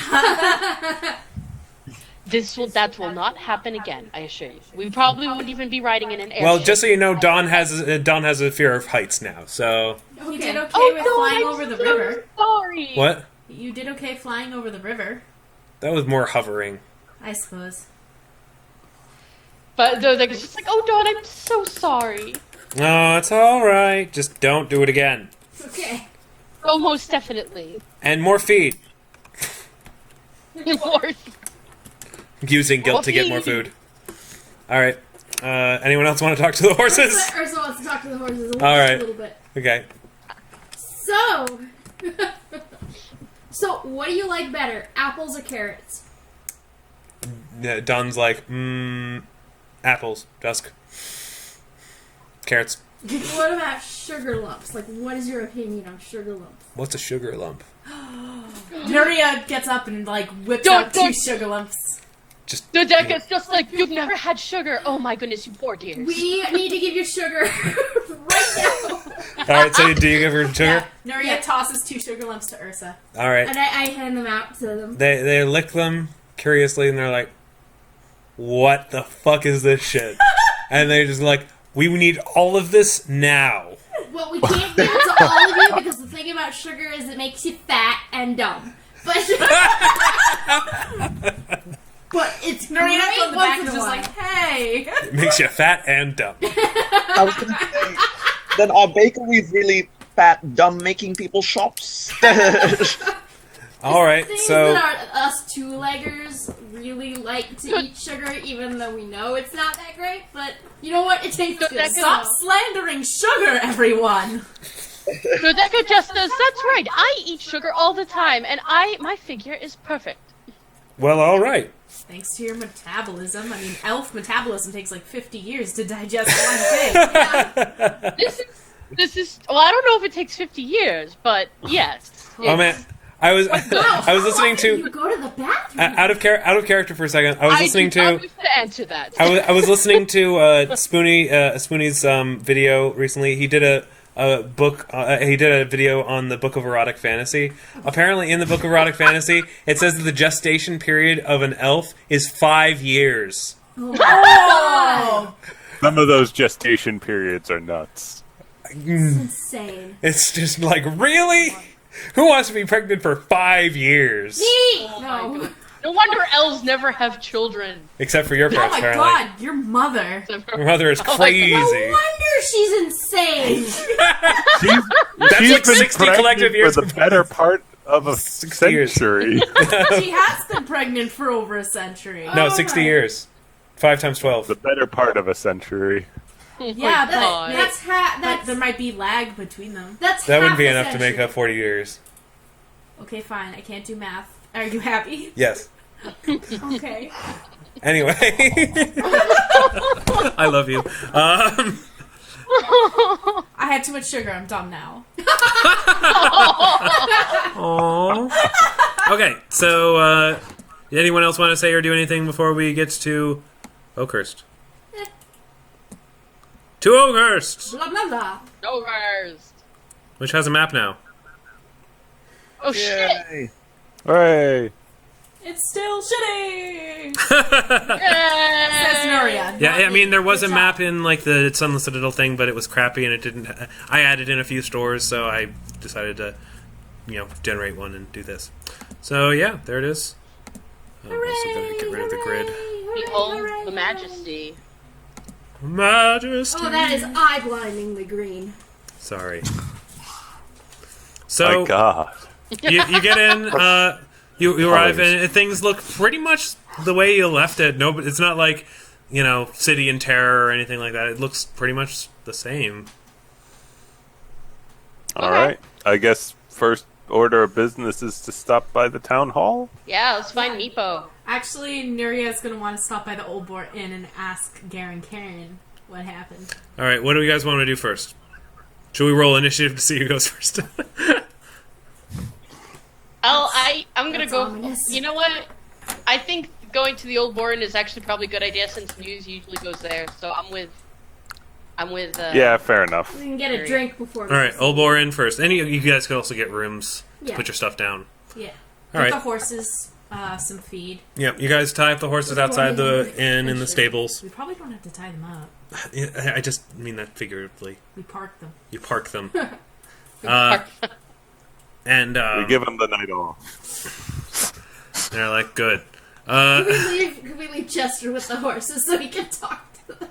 Speaker 6: That will not happen again, I assure you. We probably won't even be riding in an airship.
Speaker 1: Well, just so you know, Dawn has a fear of heights now. So
Speaker 4: You did okay
Speaker 6: Oh
Speaker 4: with
Speaker 6: no,
Speaker 4: flying
Speaker 6: I'm
Speaker 4: over the
Speaker 6: so
Speaker 4: river.
Speaker 6: sorry.
Speaker 1: what?
Speaker 4: You did okay flying over the river,
Speaker 1: That was more hovering.
Speaker 4: I suppose.
Speaker 6: But they're just like, oh, Dawn, I'm so sorry.
Speaker 1: No, it's all right. Just don't do it again.
Speaker 3: Okay.
Speaker 6: Oh, most definitely.
Speaker 1: And more feed.
Speaker 6: More-
Speaker 1: Using guilt to get more food. All right. Anyone else want to talk to the horses?
Speaker 3: Ursa wants to talk to the horses a
Speaker 1: All right.
Speaker 3: little bit.
Speaker 1: Okay.
Speaker 3: So, so what do you like better, apples or carrots?
Speaker 1: Dawn's like, apples. Dusk. Carrots.
Speaker 3: What about sugar lumps? Like, what is your opinion on sugar lumps?
Speaker 1: What's a sugar lump?
Speaker 4: Nuria gets up and whips
Speaker 6: Don't-
Speaker 4: out 2
Speaker 6: don't-
Speaker 4: sugar lumps.
Speaker 1: Just
Speaker 6: Dodeka's just like, you've never had sugar. Oh my goodness, you poor dears.
Speaker 3: We need to give you sugar right now.
Speaker 1: All right. So do you give her sugar?
Speaker 4: Nuria tosses 2 sugar lumps to Ursa.
Speaker 1: All right.
Speaker 3: And I hand them out to them.
Speaker 1: They lick them curiously, and they're like, "What the fuck is this shit?" And they're just like, "We need all of this now."
Speaker 3: Well, we can't give it to all of you because the thing about sugar is it makes you fat and dumb. But it's
Speaker 4: Nuria
Speaker 3: great
Speaker 4: on the
Speaker 3: once
Speaker 4: back
Speaker 3: in
Speaker 4: is
Speaker 3: a
Speaker 4: just
Speaker 3: while.
Speaker 4: like, hey.
Speaker 1: It makes you fat and dumb.
Speaker 5: I was gonna say, then are bakeries really fat, dumb, making people shops?
Speaker 1: All right.
Speaker 3: Things
Speaker 1: So
Speaker 3: that are us two-leggers really like to eat sugar, even though we know it's not that great. But you know what? It tastes good.
Speaker 4: Stop slandering sugar, everyone.
Speaker 6: Dodeka just says, that's right, I eat sugar all the time, and my figure is perfect.
Speaker 1: well, all right.
Speaker 4: Thanks to your metabolism. I mean, elf metabolism takes like 50 years to digest one thing.
Speaker 6: This is, well, I don't know if it takes 50 years, but yes.
Speaker 1: Oh man, I was listening
Speaker 3: You
Speaker 1: to
Speaker 3: go to the bathroom.
Speaker 1: out of character for a second. I was listening
Speaker 6: I
Speaker 1: to.
Speaker 6: was to answer that.
Speaker 1: I was listening to Spoonie's video recently. He did a book. He did a video on the Book of Erotic Fantasy. Apparently, in the Book of Erotic Fantasy, it says that the gestation period of an elf is 5 years.
Speaker 4: Oh!
Speaker 2: Some of those gestation periods are nuts.
Speaker 3: It's insane.
Speaker 1: It's just like, really? Who wants to be pregnant for 5 years?
Speaker 3: No.
Speaker 6: No wonder elves never have children.
Speaker 1: Except for your
Speaker 4: Oh
Speaker 1: parents,
Speaker 4: my
Speaker 1: apparently.
Speaker 4: god, your mother.
Speaker 1: Your mother is
Speaker 6: Oh my
Speaker 1: crazy.
Speaker 3: No wonder she's insane.
Speaker 1: That's like
Speaker 2: been
Speaker 1: 60
Speaker 2: pregnant
Speaker 1: collective years
Speaker 2: for the
Speaker 1: of-
Speaker 2: better part of a
Speaker 1: 60 years.
Speaker 2: century.
Speaker 4: She has been pregnant for over a century.
Speaker 1: No, 60 years. 5 times 12.
Speaker 2: The better part of a century.
Speaker 4: Yeah, but
Speaker 3: That's
Speaker 4: there might be lag between them.
Speaker 3: that's
Speaker 1: That wouldn't
Speaker 3: half
Speaker 1: be
Speaker 3: a
Speaker 1: enough to make
Speaker 3: century.
Speaker 1: up 40 years.
Speaker 4: Okay, fine. I can't do math. Are you happy?
Speaker 1: Yes.
Speaker 4: Okay.
Speaker 1: Anyway. I love you.
Speaker 4: I had too much sugar. I'm dumb now.
Speaker 1: Aww. Okay, so, anyone else want to say or do anything before we get to Oakhurst? To Oakhurst!
Speaker 4: Blah, blah, blah.
Speaker 6: Oakhurst.
Speaker 1: Which has a map now.
Speaker 6: Oh shit!
Speaker 5: Yay.
Speaker 2: Hooray!
Speaker 4: It's still shitty!
Speaker 6: Yay!
Speaker 4: Says Nuria.
Speaker 1: Yeah, I mean, there was a
Speaker 4: Good
Speaker 1: map
Speaker 4: job.
Speaker 1: in, like, the Sunless Citadel thing, but it was crappy and it didn't... I added in a few stores, so I decided to, generate one and do this. So, yeah, there it is. I'm also going to get rid of the grid.
Speaker 6: Behold the majesty.
Speaker 1: Majesty!
Speaker 3: Oh, that is eye-blindingly green.
Speaker 1: Sorry. So,
Speaker 2: My God.
Speaker 1: you get in, you arrive, and things look pretty much the way you left it. No, it's not like, City in Terror or anything like that. It looks pretty much the same.
Speaker 2: All right. I guess first order of business is to stop by the town hall.
Speaker 6: Yeah, let's find Meepo.
Speaker 4: Actually, Nuria is going to want to stop by the Old Boar Inn and ask Garen Karen what happened.
Speaker 1: All right, what do you guys want to do first? Should we roll initiative to see who goes first?
Speaker 6: I'm gonna
Speaker 3: That's
Speaker 6: go.
Speaker 3: ominous.
Speaker 6: You know what? I think going to the Old Bourne is actually probably a good idea since news usually goes there. So I'm with.
Speaker 2: Yeah, fair enough.
Speaker 3: We can get a drink before we
Speaker 1: All right,
Speaker 3: proceed.
Speaker 1: Old Boar in first. And you guys could also get rooms to
Speaker 3: Yeah.
Speaker 1: put your stuff down.
Speaker 4: Yeah.
Speaker 1: All
Speaker 4: Get
Speaker 1: right.
Speaker 4: the horses some feed.
Speaker 1: Yep, you guys tie up the horses outside the inn in the stables.
Speaker 4: We probably don't have to tie them up.
Speaker 1: I just mean that figuratively.
Speaker 4: We park them.
Speaker 1: You park them.
Speaker 6: Uh,
Speaker 1: And
Speaker 2: We give them the night off.
Speaker 1: they're like, good.
Speaker 3: Can we leave Chester with the horses so he can talk to them?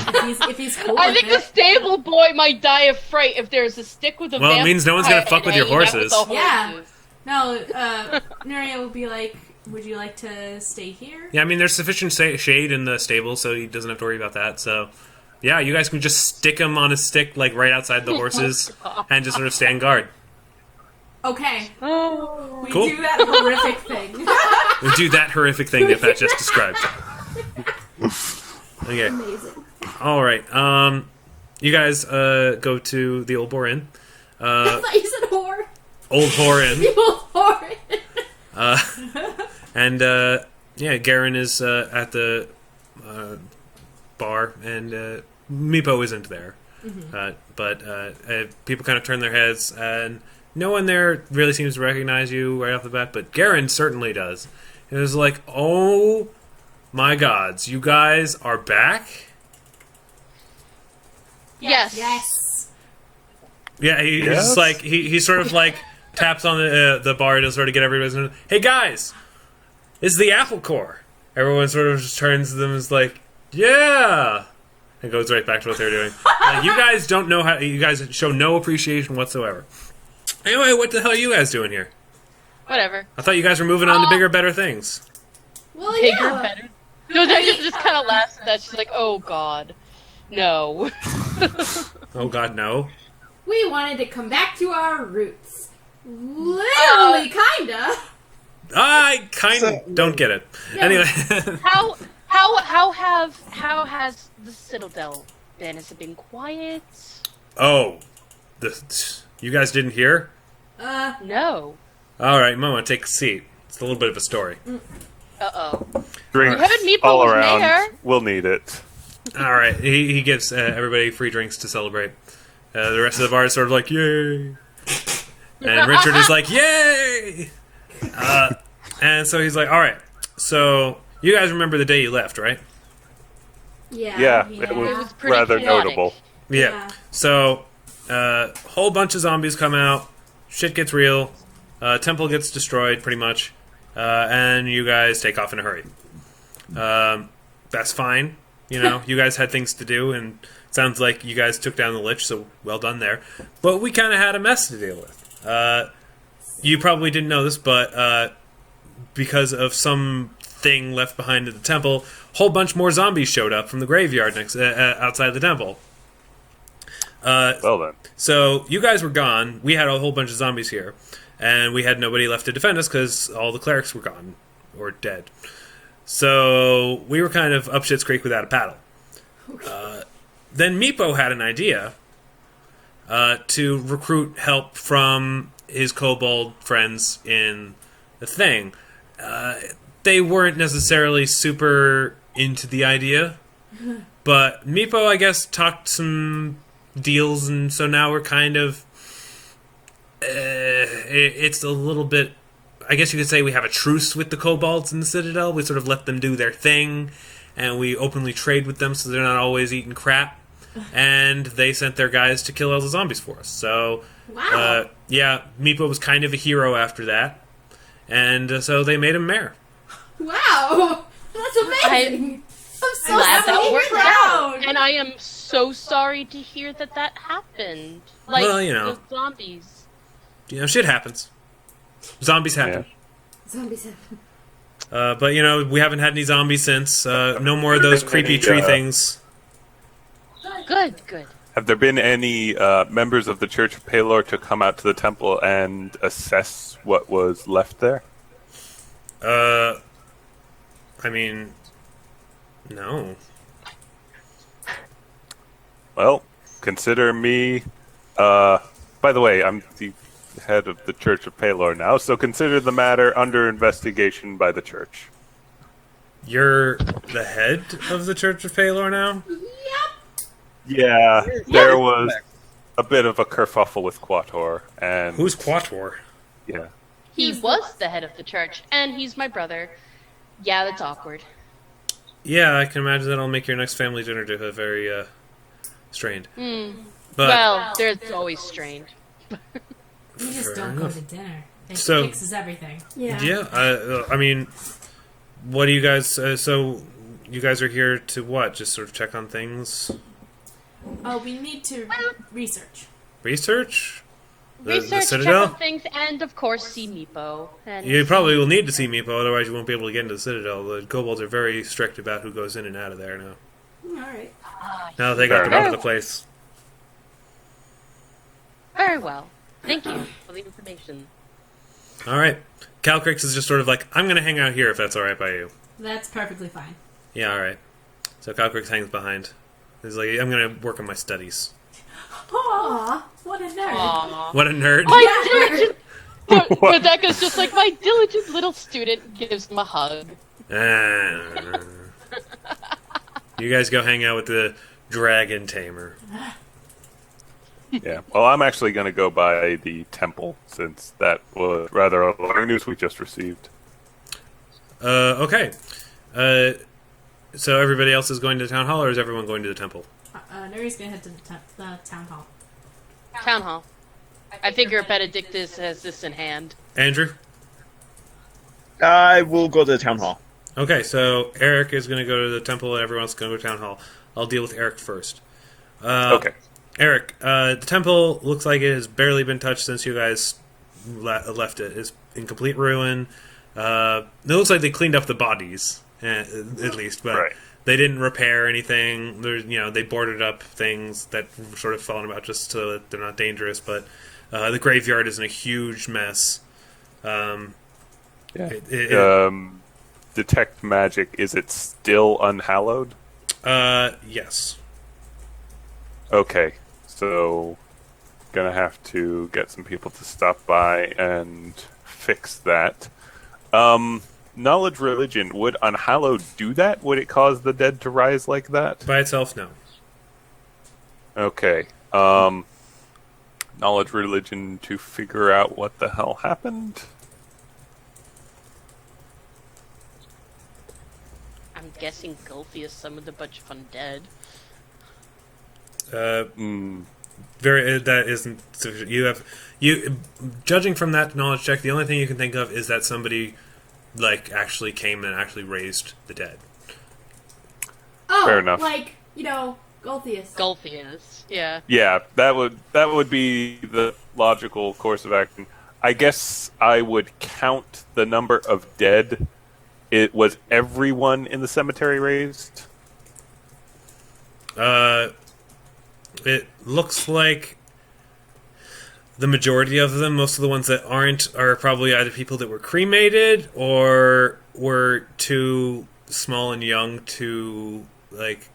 Speaker 4: If he's cool
Speaker 6: I
Speaker 4: with
Speaker 6: think the
Speaker 4: it.
Speaker 6: stable boy might die of fright if there's a stick with a
Speaker 1: Well, it
Speaker 6: vampire
Speaker 1: means no one's gonna fuck with your
Speaker 6: hanging out
Speaker 1: horses.
Speaker 6: with the
Speaker 4: Yeah.
Speaker 6: horses.
Speaker 4: No, Nuria will be like, would you like to stay here?
Speaker 1: Yeah, I mean, there's sufficient shade in the stable, so he doesn't have to worry about that. So, yeah, you guys can just stick him on a stick, like, right outside the horses, and just sort of stand guard.
Speaker 4: Okay.
Speaker 6: Oh.
Speaker 4: We
Speaker 1: Cool.
Speaker 4: do that horrific thing.
Speaker 1: We do that horrific thing that Pat just described. Okay.
Speaker 3: Amazing.
Speaker 1: All right. You guys go to the Old Boar Inn.
Speaker 3: I thought you said whore.
Speaker 1: Old Boar Inn.
Speaker 3: The old whore.
Speaker 1: And, yeah, Garen is at the bar, and Meepo isn't there. But people kind of turn their heads, and no one there really seems to recognize you right off the bat, but Garen certainly does. It was like, oh my gods, you guys are back?
Speaker 6: Yes.
Speaker 4: Yes.
Speaker 1: Yeah, he's
Speaker 2: Yes?
Speaker 1: just like, he sort of like taps on the bar to sort of get everybody's, hey guys, it's the Apple Core. Everyone sort of just turns to them and is like, yeah, and goes right back to what they're doing. Like, you guys don't know how, you guys show no appreciation whatsoever. Anyway, what the hell are you guys doing here?
Speaker 6: Whatever.
Speaker 1: I thought you guys were moving on to bigger, better things.
Speaker 3: Well,
Speaker 6: Bigger,
Speaker 3: yeah.
Speaker 6: better. No, they just kind of laughs at that. She's like, oh god. No.
Speaker 1: Oh god, no.
Speaker 3: We wanted to come back to our roots. Literally, kinda.
Speaker 1: I kind of don't get it.
Speaker 3: Yeah.
Speaker 1: Anyway.
Speaker 6: How has the Citadel been? Has it been quiet?
Speaker 1: Oh. You guys didn't hear?
Speaker 6: No.
Speaker 1: Alright, you might want to take a seat. It's a little bit of a story.
Speaker 6: Uh-oh.
Speaker 2: Drinks
Speaker 6: We heard Meepo
Speaker 2: all
Speaker 6: was
Speaker 2: around.
Speaker 6: there.
Speaker 2: We'll need it.
Speaker 1: Alright, he gives everybody free drinks to celebrate. The rest of the bar is sort of like, yay! And Richard is like, yay! And so he's like, alright, so you guys remember the day you left, right?
Speaker 3: Yeah.
Speaker 2: Yeah,
Speaker 3: yeah.
Speaker 2: it was,
Speaker 6: was pretty
Speaker 2: rather
Speaker 6: chaotic.
Speaker 2: notable.
Speaker 1: Yeah. So, whole bunch of zombies come out, shit gets real, temple gets destroyed, pretty much, and you guys take off in a hurry. That's fine. You know, you guys had things to do, and it sounds like you guys took down the Lich, so well done there. But we kind of had a mess to deal with. You probably didn't know this, but because of some thing left behind at the temple, a whole bunch more zombies showed up from the graveyard next outside the temple.
Speaker 2: Well then.
Speaker 1: So you guys were gone. We had a whole bunch of zombies here, and we had nobody left to defend us because all the clerics were gone or dead. So we were kind of up shit's creek without a paddle. Then Meepo had an idea to recruit help from his kobold friends in the thing. They weren't necessarily super into the idea, but Meepo, I guess, talked some deals, and so now we're kind of... it's a little bit... I guess you could say we have a truce with the kobolds in the Citadel. We sort of let them do their thing, and we openly trade with them so they're not always eating crap. And they sent their guys to kill all the zombies for us. So,
Speaker 3: Wow.
Speaker 1: Meepo was kind of a hero after that. And so they made him mayor.
Speaker 3: Wow. That's amazing. I'm so
Speaker 6: Glad that
Speaker 3: happy
Speaker 6: worked
Speaker 3: for that.
Speaker 6: out. And I am so sorry to hear that happened. Like,
Speaker 1: Well, you know.
Speaker 6: the zombies.
Speaker 1: You know, shit happens. Zombies happen.
Speaker 3: Zombies happen.
Speaker 1: But, you know, we haven't had any zombies since. No more of those creepy tree things.
Speaker 6: Good.
Speaker 2: Have there been any members of the Church of Pelor to come out to the temple and assess what was left there?
Speaker 1: I mean, no.
Speaker 2: Well, consider me... by the way, I'm the head of the Church of Pelor now, so consider the matter under investigation by the Church.
Speaker 1: You're the head of the Church of Pelor now?
Speaker 2: Yeah, there was a bit of a kerfuffle with Quator, and...
Speaker 1: Who's Quator?
Speaker 2: Yeah.
Speaker 6: He was the head of the church, and he's my brother. Yeah, that's awkward.
Speaker 1: Yeah, I can imagine that'll make your next family dinner to very strained. But
Speaker 6: Well, there's always strained.
Speaker 4: You just don't go to dinner. It
Speaker 1: So-
Speaker 4: fixes everything.
Speaker 3: Yeah.
Speaker 1: I mean, what do you guys... so, you guys are here to what? Just sort of check on things?
Speaker 4: Oh, we need to research.
Speaker 1: Research? The
Speaker 6: Research, check
Speaker 1: Citadel?
Speaker 6: on things, and of course see Meepo. And
Speaker 1: You probably will need to see Meepo, otherwise you won't be able to get into the Citadel. The kobolds are very strict about who goes in and out of there now.
Speaker 3: Alright.
Speaker 1: Now that they got the
Speaker 2: Fair
Speaker 1: run of the place.
Speaker 6: Very well. Thank you for the information.
Speaker 1: Alright. Calcrix is just sort of like, I'm going to hang out here if that's alright by you.
Speaker 4: That's perfectly fine.
Speaker 1: Yeah, alright. So Calcrix hangs behind. He's like, I'm going to work on my studies.
Speaker 4: Aw, what a nerd.
Speaker 6: Aww.
Speaker 1: What a nerd.
Speaker 6: My diligent... Dodeka's just like, my diligent little student gives him a hug.
Speaker 1: Ah. You guys go hang out with the dragon tamer.
Speaker 2: Yeah. Well, I'm actually going to go by the temple, since that was rather alarming news we just received.
Speaker 1: Okay. So everybody else is going to the town hall, or is everyone going to the temple?
Speaker 4: Nuri's gonna head to the town hall.
Speaker 6: Town hall. I figure Benedictus has this in hand.
Speaker 1: Andrew?
Speaker 5: I will go to the town hall.
Speaker 1: Okay, so Eric is going to go to the temple, and everyone else is going to go to town hall. I'll deal with Eric first.
Speaker 2: Okay.
Speaker 1: Eric, the temple looks like it has barely been touched since you guys left it. It's in complete ruin. It looks like they cleaned up the bodies, at least, but
Speaker 2: Right.
Speaker 1: they didn't repair anything. They boarded up things that were sort of fallen about just so that they're not dangerous, but the graveyard is in a huge mess.
Speaker 2: Detect magic, is it still unhallowed?
Speaker 1: Yes.
Speaker 2: Okay, so gonna have to get some people to stop by and fix that. Knowledge religion, would unhallowed do that? Would it cause the dead to rise like that?
Speaker 1: By itself, no.
Speaker 2: Okay. Knowledge religion to figure out what the hell happened?
Speaker 6: I'm guessing Gulthias summoned a bunch of undead.
Speaker 1: Very. That isn't sufficient. Judging from that knowledge check, the only thing you can think of is that somebody, actually came and actually raised the dead.
Speaker 3: Oh,
Speaker 2: Fair enough.
Speaker 3: Gulthias.
Speaker 6: Gulthias, yeah.
Speaker 2: Yeah, that would be the logical course of action. I guess I would count the number of dead. It was everyone in the cemetery raised?
Speaker 1: It looks like the majority of them, most of the ones that aren't, are probably either people that were cremated or were too small and young to, like,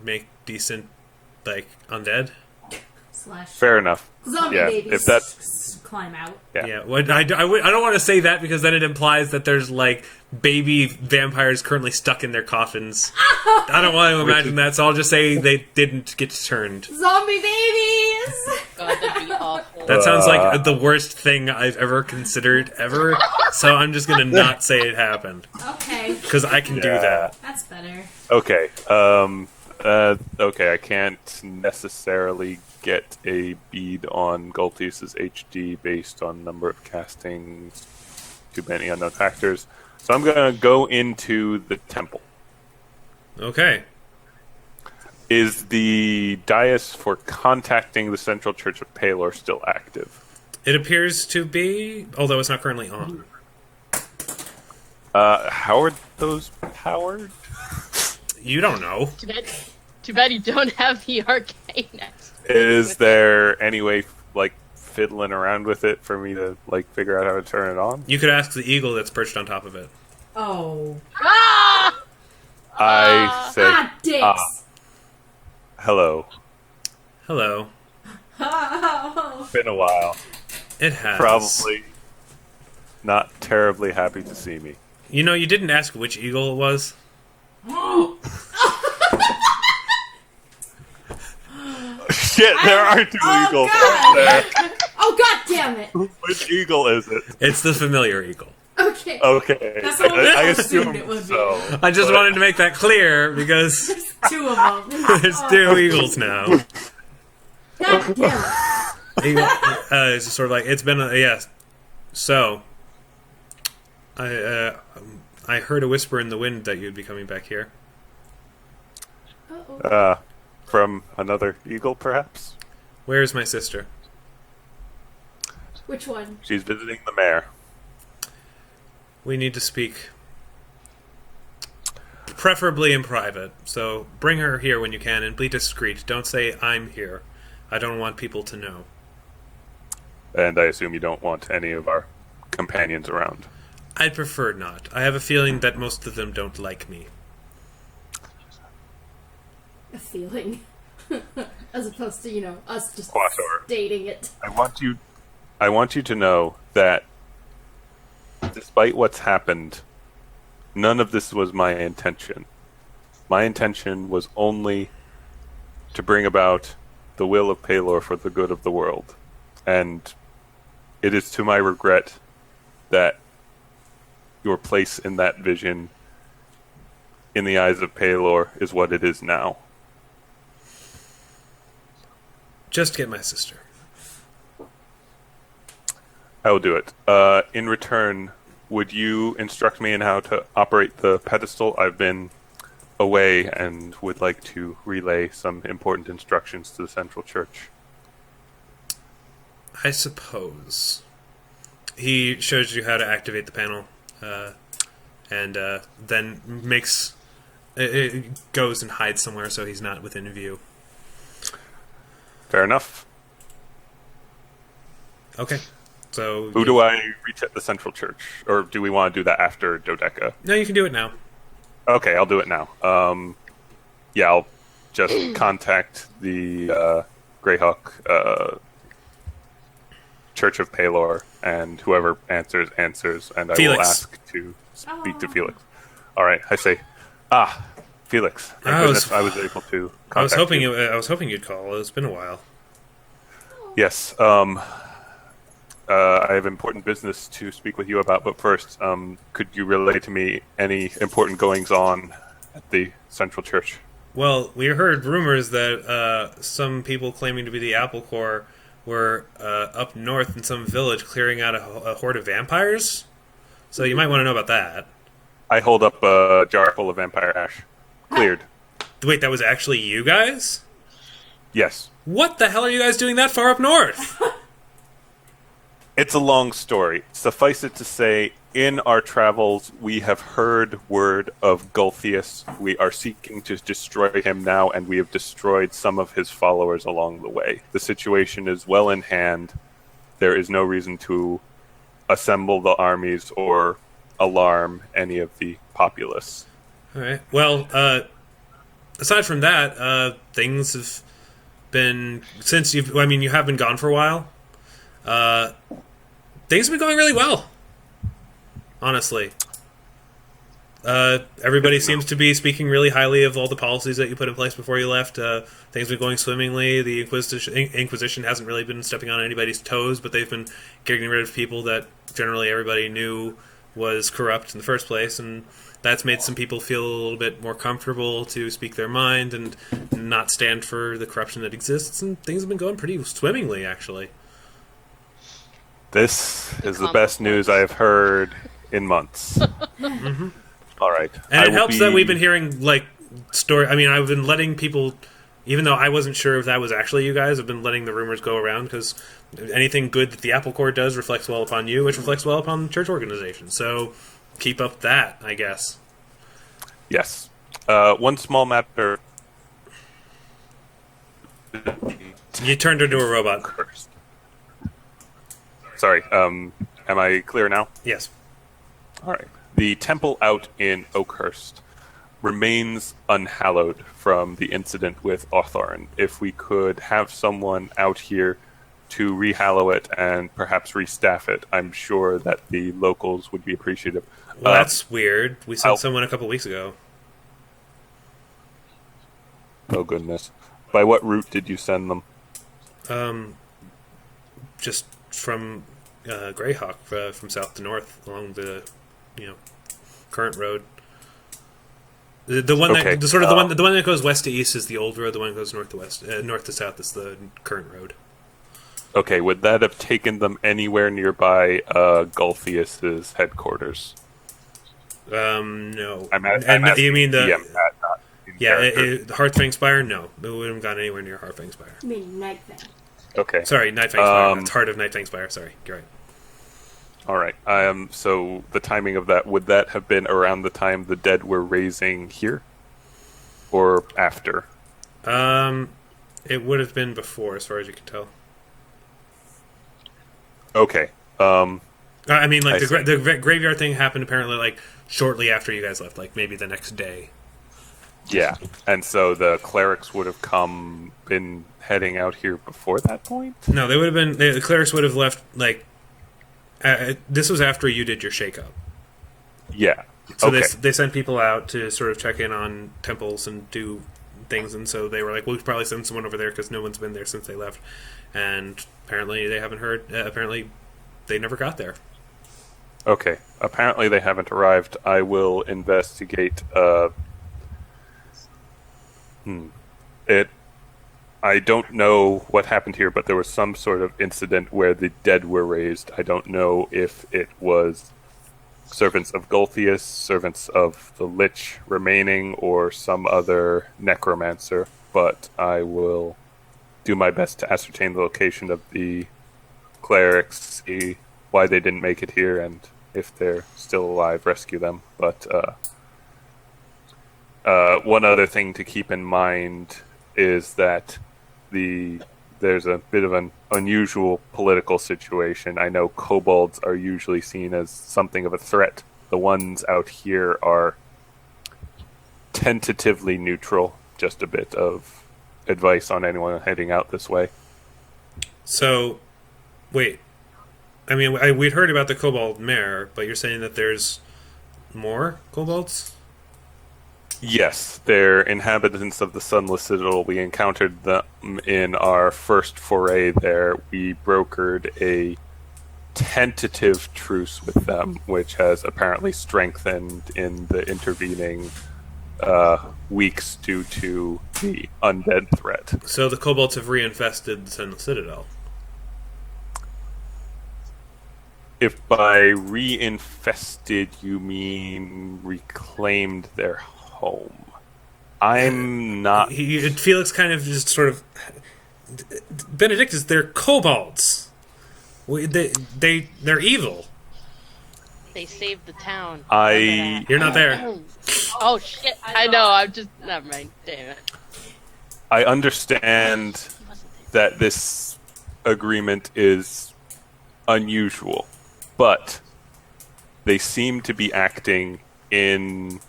Speaker 1: make decent, like, undead.
Speaker 3: Slash
Speaker 2: Fair enough.
Speaker 3: zombie
Speaker 2: Yeah,
Speaker 3: babies
Speaker 2: if that's
Speaker 3: climb out.
Speaker 2: Yeah.
Speaker 1: Well, I don't want to say that because then it implies that there's, like, baby vampires currently stuck in their coffins. I don't want to imagine that, so I'll just say they didn't get turned.
Speaker 3: Zombie babies!
Speaker 6: God, that'd be awful.
Speaker 1: That sounds like the worst thing I've ever considered, ever. So I'm just going to not say it happened.
Speaker 3: Okay,
Speaker 1: Because I can do that.
Speaker 3: that's better.
Speaker 2: Okay. Okay, I can't necessarily get a bead on Gulthias' HD based on number of castings, too many unknown factors. So I'm going to go into the temple.
Speaker 1: Okay.
Speaker 2: Is the dais for contacting the Central Church of Palor still active?
Speaker 1: It appears to be, although it's not currently on.
Speaker 2: How are those powered?
Speaker 1: You don't know.
Speaker 6: Too bad you don't have the arcane.
Speaker 2: Is there any way, like, fiddling around with it for me to, like, figure out how to turn it on?
Speaker 1: You could ask the eagle that's perched on top of it.
Speaker 3: Oh.
Speaker 6: Ah!
Speaker 2: I say,
Speaker 3: Dicks!
Speaker 2: hello.
Speaker 1: Hello.
Speaker 2: Been a while.
Speaker 1: It has.
Speaker 2: Probably not terribly happy to see me.
Speaker 1: You know, you didn't ask which eagle it was.
Speaker 2: Shit, there are two eagles
Speaker 3: God.
Speaker 2: there.
Speaker 3: Oh, god damn it!
Speaker 2: Which eagle is it?
Speaker 1: It's the familiar eagle.
Speaker 3: Okay.
Speaker 2: Okay.
Speaker 4: That's what
Speaker 2: I
Speaker 4: I
Speaker 2: assume
Speaker 4: assumed it would be.
Speaker 2: so.
Speaker 1: I just wanted to make that clear because
Speaker 4: Two of them.
Speaker 1: there's two eagles now.
Speaker 3: God damn it.
Speaker 1: Eagle, it's just sort of like, it's been yes. So, I heard a whisper in the wind that you'd be coming back here.
Speaker 3: Uh-oh.
Speaker 2: From another eagle, perhaps?
Speaker 1: Where is my sister?
Speaker 3: Which one?
Speaker 2: She's visiting the mayor.
Speaker 1: We need to speak. Preferably in private. So bring her here when you can and be discreet. Don't say I'm here. I don't want people to know.
Speaker 2: And I assume you don't want any of our companions around.
Speaker 1: I'd prefer not. I have a feeling that most of them don't like me.
Speaker 3: A feeling. As opposed to, us just
Speaker 2: Quasar.
Speaker 3: stating it.
Speaker 2: I want you to know that despite what's happened, none of this was my intention. My intention was only to bring about the will of Palor for the good of the world. And it is to my regret that your place in that vision in the eyes of Palor is what it is now.
Speaker 1: Just get my sister.
Speaker 2: I will do it. In return, would you instruct me in how to operate the pedestal? I've been away and would like to relay some important instructions to the Central Church.
Speaker 1: I suppose. He shows you how to activate the panel, and then makes... It goes and hides somewhere so he's not within view.
Speaker 2: Fair enough.
Speaker 1: Okay. So
Speaker 2: Who do I reach at the Central Church? Or do we want to do that after Dodeka?
Speaker 1: No, you can do it now.
Speaker 2: Okay, I'll do it now. Yeah, I'll just contact the Greyhawk Church of Palor, and whoever answers, and I
Speaker 1: Felix.
Speaker 2: will ask to speak to Felix. All right, I say, Felix. Thank goodness I was able to contact
Speaker 1: I was hoping
Speaker 2: you.
Speaker 1: I was hoping you'd call. It's been a while.
Speaker 2: Yes. I have important business to speak with you about, but first, could you relay to me any important goings-on at the Central Church?
Speaker 1: Well, we heard rumors that some people claiming to be the Apple Corps were up north in some village clearing out a horde of vampires. So you might want to know about that.
Speaker 2: I hold up a jar full of vampire ash. Cleared.
Speaker 1: Wait, that was actually you guys?
Speaker 2: Yes.
Speaker 1: What the hell are you guys doing that far up north?
Speaker 2: It's a long story. Suffice it to say, in our travels, we have heard word of Gulthias. We are seeking to destroy him now, and we have destroyed some of his followers along the way. The situation is well in hand, there is no reason to assemble the armies or alarm any of the populace.
Speaker 1: All right. Well, aside from that, things have been since you have been gone for a while. Things have been going really well. Honestly, everybody seems to be speaking really highly of all the policies that you put in place before you left. Things have been going swimmingly. The Inquisition hasn't really been stepping on anybody's toes, but they've been getting rid of people that generally everybody knew was corrupt in the first place, and that's made some people feel a little bit more comfortable to speak their mind and not stand for the corruption that exists, and things have been going pretty swimmingly, actually.
Speaker 2: This is the best news I have heard in months.
Speaker 1: Mm-hmm.
Speaker 2: All right.
Speaker 1: And it helps that we've been hearing, story. I mean, I've been letting people, even though I wasn't sure if that was actually you guys, I've been letting the rumors go around, because anything good that the Apple Court does reflects well upon you, which reflects well upon the church organization. So keep up that, I guess.
Speaker 2: Yes. One small matter.
Speaker 1: You turned into a robot.
Speaker 2: Sorry. Am I clear now?
Speaker 1: Yes.
Speaker 2: All right. The temple out in Oakhurst remains unhallowed from the incident with Othorn. If we could have someone out here to rehallow it and perhaps restaff it, I'm sure that the locals would be appreciative.
Speaker 1: Well, that's weird. We sent someone a couple weeks ago.
Speaker 2: Oh, goodness. By what route did you send them?
Speaker 1: Just from Greyhawk, from south to north along the, current road. The one that the one that goes west to east is the old road. The one that goes north to west, north to south is the current road.
Speaker 2: Okay, would that have taken them anywhere nearby Gulthias' headquarters?
Speaker 1: No.
Speaker 2: You mean the
Speaker 1: Heartfang Spire? No, it wouldn't have gone anywhere near Heartfang Spire.
Speaker 3: I mean, Nightfang.
Speaker 2: Okay.
Speaker 1: Sorry, Nightfang Spire. It's Heart of Nightfang Spire. Sorry, you're right.
Speaker 2: All right. So the timing of that, would that have been around the time the dead were raising here, or after?
Speaker 1: It would have been before, as far as you can tell.
Speaker 2: Okay.
Speaker 1: I mean, the graveyard thing happened apparently shortly after you guys left, maybe the next day.
Speaker 2: Yeah, and so the clerics would have been heading out here before that point?
Speaker 1: No, they would have been. The clerics would have left. This was after you did your shakeup.
Speaker 2: Yeah.
Speaker 1: So
Speaker 2: okay.
Speaker 1: they sent people out to sort of check in on temples and do things, and so they were like, "We'll probably send someone over there because no one's been there since they left." And apparently, they haven't heard. Apparently, they never got there.
Speaker 2: Okay. Apparently, they haven't arrived. I will investigate. I don't know what happened here, but there was some sort of incident where the dead were raised. I don't know if it was servants of Gulthias, servants of the Lich remaining, or some other necromancer, but I will do my best to ascertain the location of the clerics, see why they didn't make it here, and if they're still alive, rescue them. But one other thing to keep in mind is that there's a bit of an unusual political situation. I know kobolds are usually seen as something of a threat. The ones out here are tentatively neutral. Just a bit of advice on anyone heading out this way.
Speaker 1: So, wait. I mean, we'd heard about the kobold mare, but you're saying that there's more kobolds?
Speaker 2: Yes, they're inhabitants of the Sunless Citadel. We encountered them in our first foray there. We brokered a tentative truce with them, which has apparently strengthened in the intervening weeks due to the undead threat.
Speaker 1: So the kobolds have reinfested the Sunless Citadel.
Speaker 2: If by reinfested you mean reclaimed their home, I'm not.
Speaker 1: Felix kind of just sort of. Benedictus, they're kobolds. They're evil.
Speaker 6: They saved the town.
Speaker 1: You're not there.
Speaker 6: Oh shit! I know. I'm just never mind. Damn it.
Speaker 2: I understand that this agreement is unusual, but they seem to be acting in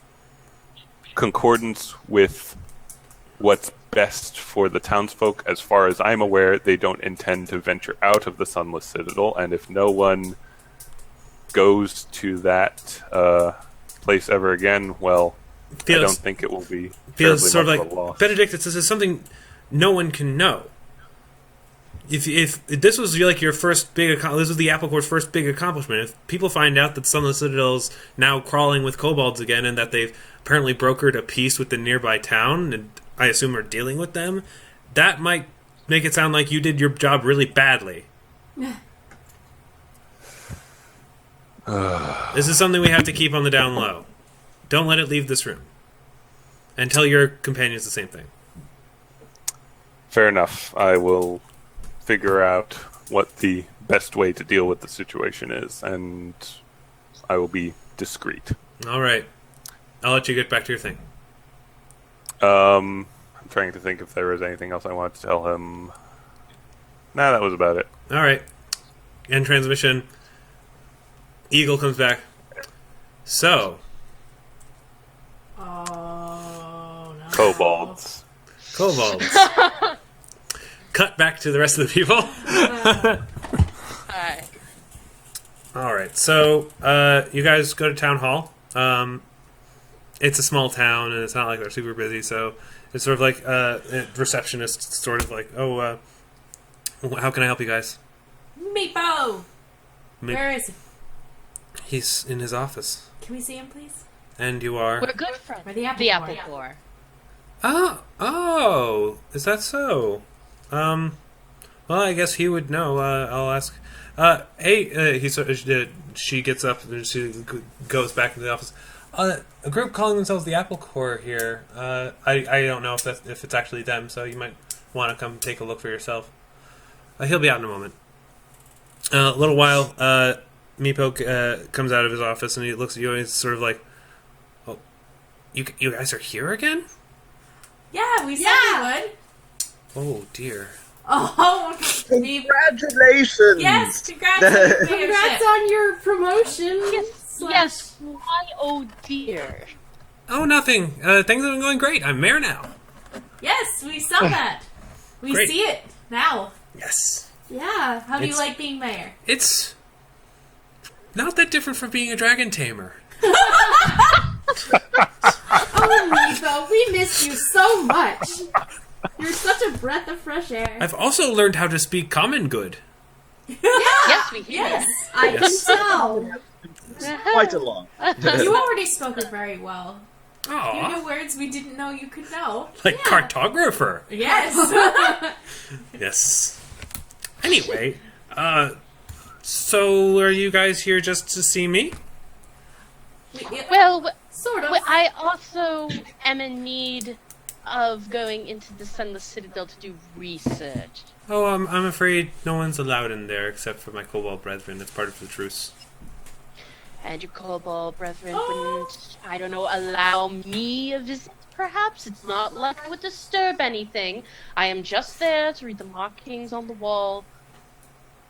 Speaker 2: concordance with what's best for the townsfolk. As far as I'm aware, they don't intend to venture out of the Sunless Citadel, and if no one goes to that place ever again, well, I don't think it will be
Speaker 1: feels sort of
Speaker 2: much
Speaker 1: like
Speaker 2: of a loss.
Speaker 1: Benedictus. This is something no one can know. If this was like your first big, this was the Apple Core's first big accomplishment. If people find out that Sunless Citadel's now crawling with kobolds again, and that they've apparently brokered a peace with the nearby town, and I assume are dealing with them, that might make it sound like you did your job really badly. This is something we have to keep on the down low. Don't let it leave this room. And tell your companions the same thing.
Speaker 2: Fair enough. I will figure out what the best way to deal with the situation is, and I will be discreet.
Speaker 1: All right. I'll let you get back to your thing.
Speaker 2: I'm trying to think if there was anything else I wanted to tell him. Nah, that was about it.
Speaker 1: All right. End transmission. Eagle comes back. So,
Speaker 3: Oh no.
Speaker 2: Kobolds.
Speaker 1: kobolds. Cut back to the rest of the people.
Speaker 6: Alright.
Speaker 1: All right. So, you guys go to town hall. It's a small town, and it's not like they're super busy. So, it's sort of like a receptionist, sort of like, oh, how can I help you guys?
Speaker 3: Meepo!
Speaker 1: Me-
Speaker 3: Where is he?
Speaker 1: He's in his office,
Speaker 3: Can we see him, please?
Speaker 1: and you are.
Speaker 6: We're good friends.
Speaker 3: We're the Apple
Speaker 6: The
Speaker 3: Core.
Speaker 6: Apple Core.
Speaker 1: Oh, is that so? Well, I guess he would know. I'll ask. Hey, she gets up and she goes back into the office. A group calling themselves the Apple Core here. I don't know if it's actually them, so you might want to come take a look for yourself. He'll be out in a moment. A little while, Meepo comes out of his office and he looks at you and he's sort of like, "Oh, you guys are here again?
Speaker 3: Yeah, we said we would.
Speaker 1: Oh dear."
Speaker 3: Oh, Meep.
Speaker 5: Congratulations!
Speaker 3: Yes, congrats.
Speaker 4: Congrats on your promotion.
Speaker 6: Yes, why oh dear.
Speaker 1: Oh, nothing. Things have been going great. I'm mayor now.
Speaker 3: Yes, we saw that. We
Speaker 1: Great.
Speaker 3: see it now.
Speaker 1: Yes.
Speaker 3: Yeah. How do you
Speaker 1: It's-
Speaker 3: like being mayor?
Speaker 1: It's not that different from being a dragon tamer.
Speaker 4: Oh, Meepo, we missed you so much. You're such a breath of fresh air.
Speaker 1: I've also learned how to speak common good.
Speaker 6: Yes, we hear.
Speaker 3: Yes.
Speaker 4: I
Speaker 1: Yes.
Speaker 4: can tell.
Speaker 5: Quite a lot.
Speaker 3: You already spoke it very well. You
Speaker 1: Aw,
Speaker 3: knew words we didn't know you could know.
Speaker 1: like
Speaker 3: Yeah.
Speaker 1: cartographer.
Speaker 3: Yes.
Speaker 1: Yes. Anyway, so are you guys here just to see me?
Speaker 6: Well,
Speaker 3: Sort of.
Speaker 6: I also am in need of going into the Sunless Citadel to do research.
Speaker 1: Oh, I'm afraid no one's allowed in there except for my kobold brethren. It's part of the truce.
Speaker 6: And your kobold brethren wouldn't, I don't know, allow me a visit, perhaps? It's not like I would disturb anything. I am just there to read the markings on the wall.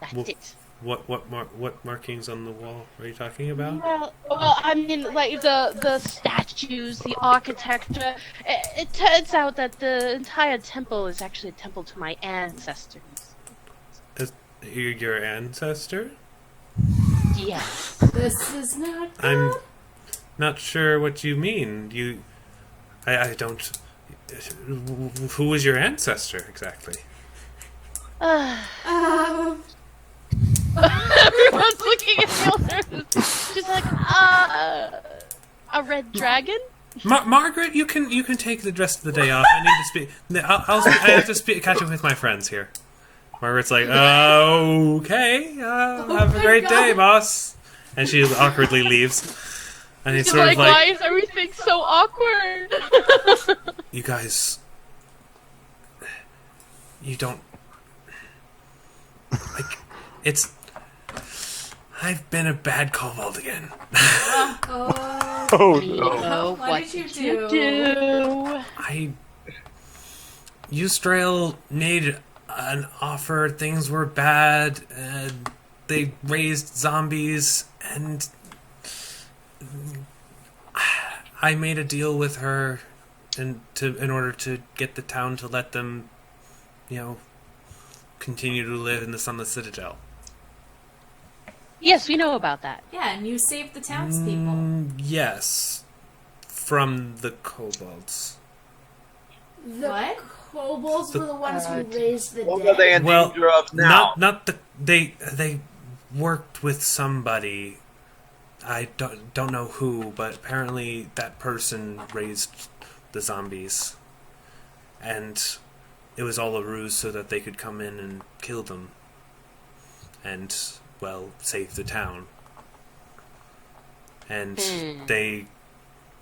Speaker 6: That's
Speaker 1: Well-
Speaker 6: it.
Speaker 1: What markings on the wall are you talking about?
Speaker 6: Well, I mean, like, the statues, the architecture. It turns out that the entire temple is actually a temple to my ancestors.
Speaker 1: Is your ancestor?
Speaker 6: Yes.
Speaker 4: This is not good.
Speaker 1: I'm not sure what you mean. I don't. Who was your ancestor exactly?
Speaker 6: Everyone's looking at the others. She's like, a red dragon?
Speaker 1: Margaret, you can take the rest of the day off. I need to speak. I have to catch up with my friends here. Margaret's like, okay, have a great day, boss. And she awkwardly leaves. And it's
Speaker 6: She's
Speaker 1: sort
Speaker 6: like,
Speaker 1: of like,
Speaker 6: why is everything so awkward?
Speaker 1: you guys, you don't. Like, it's. I've been a bad kobold again.
Speaker 3: Oh.
Speaker 2: Oh no.
Speaker 6: Meepo,
Speaker 3: What
Speaker 6: what
Speaker 3: did
Speaker 6: did
Speaker 3: you
Speaker 6: you do?
Speaker 1: Eustrail made an offer, things were bad, and they raised zombies, and I made a deal with her in order to get the town to let them, continue to live in the Sunless Citadel.
Speaker 6: Yes, we know about that.
Speaker 4: Yeah, and you saved the townspeople.
Speaker 1: Yes. From the kobolds.
Speaker 3: The
Speaker 4: What?
Speaker 3: kobolds were the ones who raised the
Speaker 5: What
Speaker 3: dead.
Speaker 5: are they in danger of now?
Speaker 1: They worked with somebody. I don't know who, but apparently that person raised the zombies. And it was all a ruse so that they could come in and kill them. And, well, save the town. And they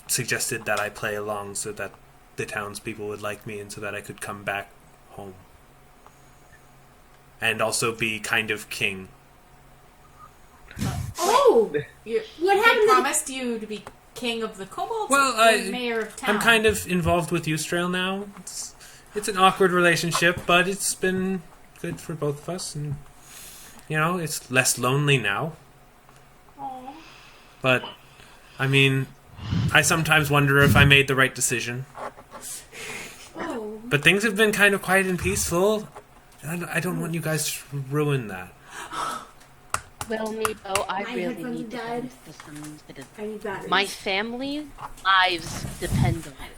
Speaker 1: suggested that I play along so that the townspeople would like me and so that I could come back home. And also be kind of king.
Speaker 3: Oh!
Speaker 4: What
Speaker 3: What happened to
Speaker 4: promised you to be king of the kobolds?
Speaker 1: Well,
Speaker 4: or mayor of town?
Speaker 1: I'm kind of involved with Eustrail now. It's an awkward relationship, but it's been good for both of us. And, it's less lonely now.
Speaker 3: Aw.
Speaker 1: But, I mean, I sometimes wonder if I made the right decision.
Speaker 3: Oh.
Speaker 1: But things have been kind of quiet and peaceful. And I don't want you guys to ruin that.
Speaker 6: Well, Meepo, I
Speaker 3: My
Speaker 6: really
Speaker 3: headphones
Speaker 6: need to
Speaker 3: died.
Speaker 6: end this one.
Speaker 3: I need batteries.
Speaker 6: My family lives depend on it.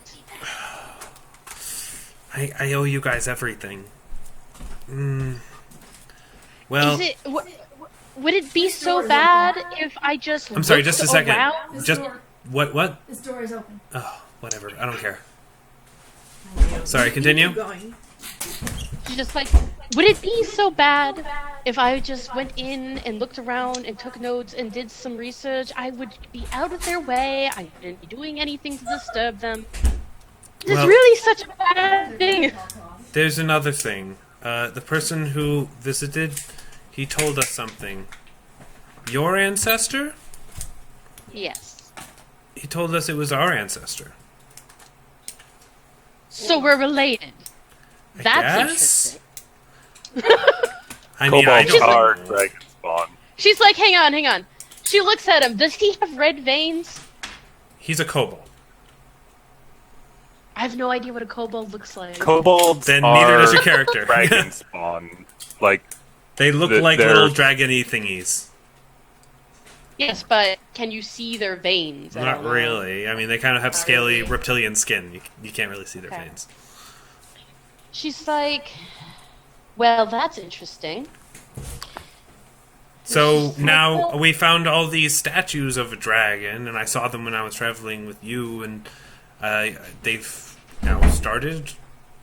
Speaker 1: I owe you guys everything. Well,
Speaker 6: Would it be
Speaker 3: This door
Speaker 6: so
Speaker 3: is
Speaker 6: bad if I just
Speaker 1: I'm sorry, just a
Speaker 6: looked
Speaker 1: second.
Speaker 6: around?
Speaker 3: This
Speaker 1: Just
Speaker 3: door,
Speaker 1: what?
Speaker 3: this door is open.
Speaker 1: Oh, whatever. I don't care. Sorry, continue.
Speaker 3: Keep going.
Speaker 6: Just like, would it be so bad if I just went in and looked around and took notes and did some research? I would be out of their way. I wouldn't be doing anything to disturb them. It's
Speaker 1: Well-
Speaker 6: really such a bad thing.
Speaker 1: There's another thing. The person who visited, he told us something. Your ancestor?
Speaker 6: Yes.
Speaker 1: He told us it was our ancestor.
Speaker 6: So we're related.
Speaker 1: I
Speaker 6: That's
Speaker 1: guess?
Speaker 6: interesting.
Speaker 1: I mean, I
Speaker 2: Kobolds
Speaker 1: don't
Speaker 2: are
Speaker 1: know.
Speaker 2: dragon spawn.
Speaker 6: She's like, hang on. She looks at him. Does he have red veins?
Speaker 1: He's a kobold.
Speaker 6: I have no idea what a kobold looks like.
Speaker 2: Kobolds
Speaker 1: Then
Speaker 2: are
Speaker 1: neither does your character.
Speaker 2: dragon spawn. Like,
Speaker 1: They look
Speaker 2: They're-
Speaker 1: like little dragony thingies.
Speaker 6: Yes, but can you see their veins? I
Speaker 1: Not
Speaker 6: don't know.
Speaker 1: really. I mean, they kind of have
Speaker 6: Not
Speaker 1: scaly
Speaker 6: really.
Speaker 1: reptilian skin. You can't really see their
Speaker 6: Okay.
Speaker 1: veins.
Speaker 6: She's like, well, that's interesting.
Speaker 1: So now we found all these statues of a dragon, and I saw them when I was traveling with you, and they've now started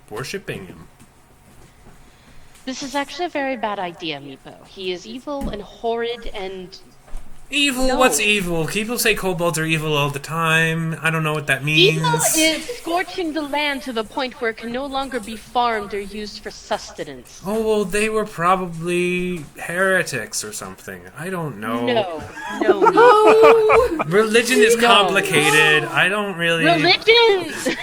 Speaker 1: worshipping him.
Speaker 6: This is actually a very bad idea, Meepo. He is evil and horrid and...
Speaker 1: Evil?
Speaker 6: No.
Speaker 1: What's evil? People say kobolds are evil all the time. I don't know what that means.
Speaker 6: Evil is scorching the land to the point where it can no longer be farmed or used for sustenance.
Speaker 1: Oh, well, they were probably heretics or something. I don't know.
Speaker 6: No, Meepo.
Speaker 1: Religion is
Speaker 6: No.
Speaker 1: complicated. I don't really...
Speaker 6: Religion!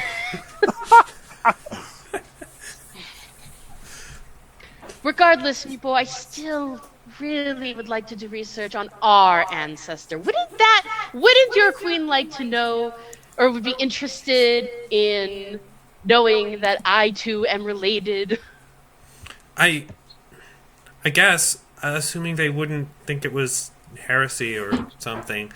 Speaker 6: Regardless, Meepo, I still really would like to do research on our ancestor. Wouldn't your queen like to know, or would be interested in knowing that I too am related?
Speaker 1: I guess, assuming they wouldn't think it was heresy or something.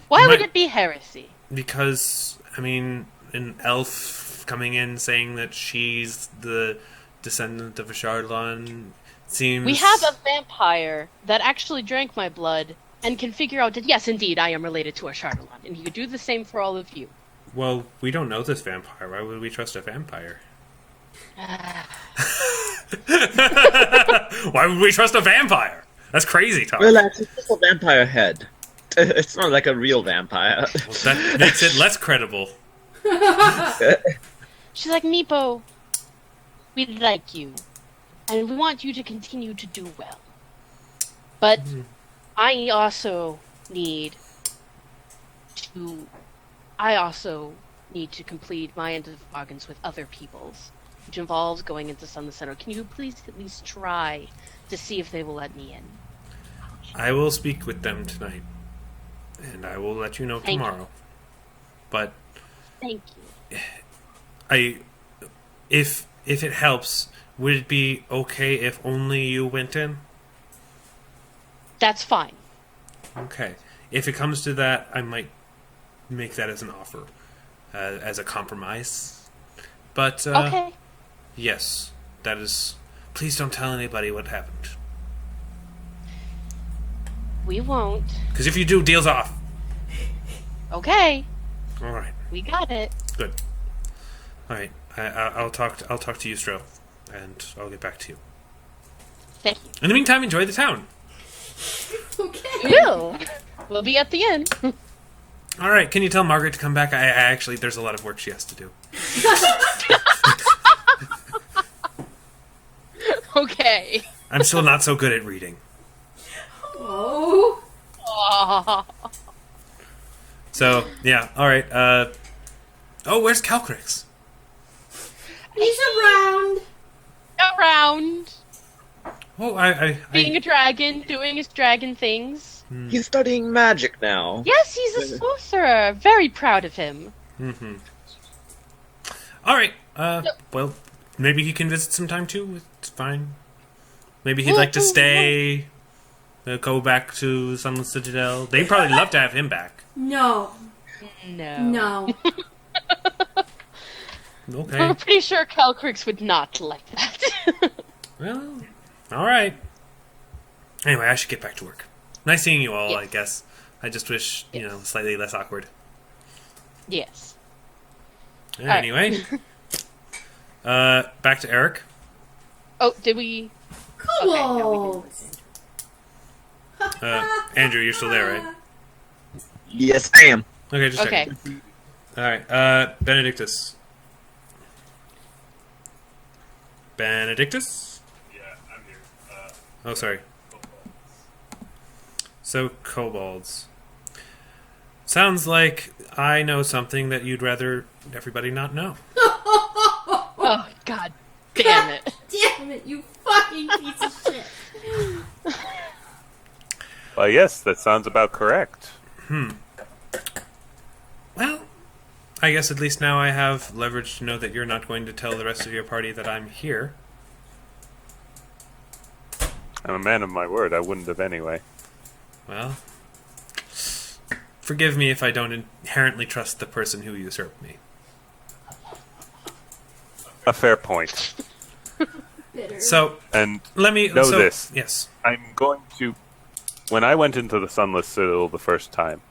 Speaker 6: Why would it be heresy?
Speaker 1: Because, I mean, an elf coming in saying that she's the descendant of Ashardalon seems...
Speaker 6: We have a vampire that actually drank my blood and can figure out that, yes, indeed, I am related to Ashardalon, and he could do the same for all of you.
Speaker 1: Well, we don't know this vampire. Why would we trust a vampire? Why would we trust a vampire? That's crazy talk.
Speaker 5: Relax, it's just a vampire head. It's not like a real vampire.
Speaker 1: Well, that makes it less credible.
Speaker 6: She's like, Meepo, we like you, and we want you to continue to do well. But I also need to complete my end of the bargains with other peoples, which involves going into Sunless Center. Can you please at least try to see if they will let me in?
Speaker 1: I will speak with them tonight, and I will let you know
Speaker 6: Thank you.
Speaker 1: tomorrow. But
Speaker 6: Thank you.
Speaker 1: if it helps, would it be okay if only you went in?
Speaker 6: That's fine.
Speaker 1: Okay. If it comes to that, I might make that as an offer, as a compromise. But
Speaker 6: Okay.
Speaker 1: yes, that is. Please don't tell anybody what happened,
Speaker 6: We won't.
Speaker 1: because if you do, deal's off.
Speaker 6: Okay.
Speaker 1: All right.
Speaker 6: We got it.
Speaker 1: Good. All right. I'll talk to you, Stro, and I'll get back to you.
Speaker 6: Thank you.
Speaker 1: In the meantime, enjoy the town.
Speaker 3: Okay.
Speaker 6: We'll be at the end.
Speaker 1: All right. Can you tell Margaret to come back? I actually, there's a lot of work she has to do.
Speaker 6: Okay.
Speaker 1: I'm still not so good at reading.
Speaker 3: Oh.
Speaker 6: Aw.
Speaker 1: So yeah. All right. Where's Calcrix?
Speaker 3: He's around.
Speaker 6: Around.
Speaker 1: Oh, I
Speaker 6: Being a dragon, doing his dragon things.
Speaker 5: He's studying magic now.
Speaker 6: Yes, he's a sorcerer. Very proud of him.
Speaker 1: Mm-hmm. All right. Well, maybe he can visit sometime too. It's fine. Maybe he'd like to stay. Go back to Sunless Citadel. They'd probably love to have him back.
Speaker 3: No.
Speaker 6: No.
Speaker 3: No.
Speaker 1: Okay.
Speaker 6: I'm pretty sure Calcrix would not like that.
Speaker 1: Well, all right. Anyway, I should get back to work. Nice seeing you all,
Speaker 6: Yes.
Speaker 1: I guess. I just wish, slightly less awkward.
Speaker 6: Yes.
Speaker 1: Anyway. Back to Eric.
Speaker 6: Oh, did we...
Speaker 3: Cool.
Speaker 1: Andrew, you're still there, right?
Speaker 5: Yes, I am.
Speaker 1: Okay, just
Speaker 6: Okay.
Speaker 1: checking. All right. Benedictus. Benedictus?
Speaker 2: Yeah, I'm here.
Speaker 1: Oh, sorry. So, kobolds. Sounds like I know something that you'd rather everybody not know.
Speaker 6: Oh, god damn it.
Speaker 3: Damn it, you fucking piece of shit.
Speaker 2: Well, yes, that sounds about correct.
Speaker 1: Well, I guess at least now I have leverage to know that you're not going to tell the rest of your party that I'm here.
Speaker 2: I'm a man of my word. I wouldn't have anyway.
Speaker 1: Well, forgive me if I don't inherently trust the person who usurped me.
Speaker 2: A fair point.
Speaker 3: Bitter.
Speaker 1: So,
Speaker 2: And
Speaker 1: let me
Speaker 2: know this.
Speaker 1: Yes.
Speaker 2: I'm going to... When I went into the Sunless Citadel the first time,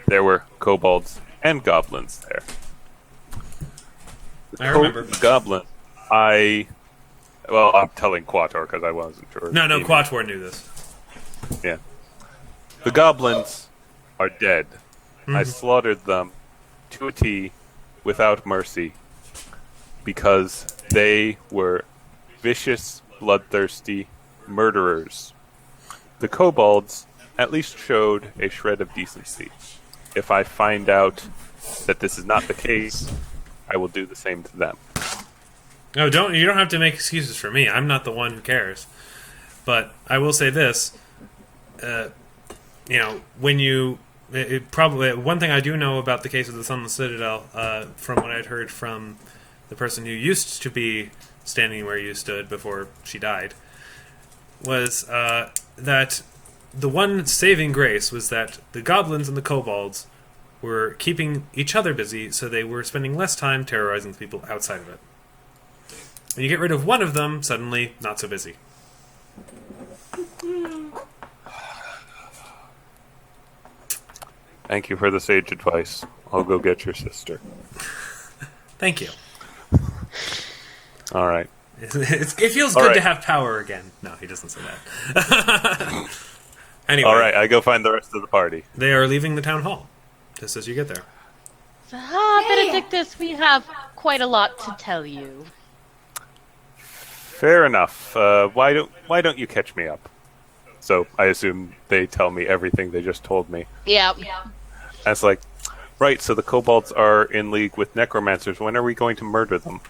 Speaker 2: there were kobolds and goblins there.
Speaker 1: I remember.
Speaker 2: Goblin, well, I'm telling Quator because I wasn't sure.
Speaker 1: No,
Speaker 2: Even-
Speaker 1: Quator knew this.
Speaker 2: Yeah. The goblins are dead. I
Speaker 1: Mhm.
Speaker 2: slaughtered them to a T without mercy because they were vicious, bloodthirsty murderers. The kobolds at least showed a shred of decency. If I find out that this is not the case, I will do the same to them.
Speaker 1: No, you don't have to make excuses for me. I'm not the one who cares. But I will say this. When you... probably one thing I do know about the case of the Sunless Citadel, from what I'd heard from the person who used to be standing where you stood before she died, was that the one saving grace was that the goblins and the kobolds were keeping each other busy, so they were spending less time terrorizing the people outside of it. When you get rid of one of them, suddenly not so busy.
Speaker 2: Thank you for the sage advice. I'll go get your sister.
Speaker 1: Thank you.
Speaker 2: All right.
Speaker 1: It feels
Speaker 2: All
Speaker 1: good
Speaker 2: right.
Speaker 1: to have power again. No, he doesn't say that. Anyway,
Speaker 2: All right, I go find the rest of the party.
Speaker 1: they are leaving the town hall just as you get there.
Speaker 6: Benedictus, we have quite a lot to tell you.
Speaker 2: Fair enough. Why don't you catch me up? So I assume they tell me everything they just told me.
Speaker 6: Yeah.
Speaker 2: And it's like, right, so the kobolds are in league with necromancers. When are we going to murder them?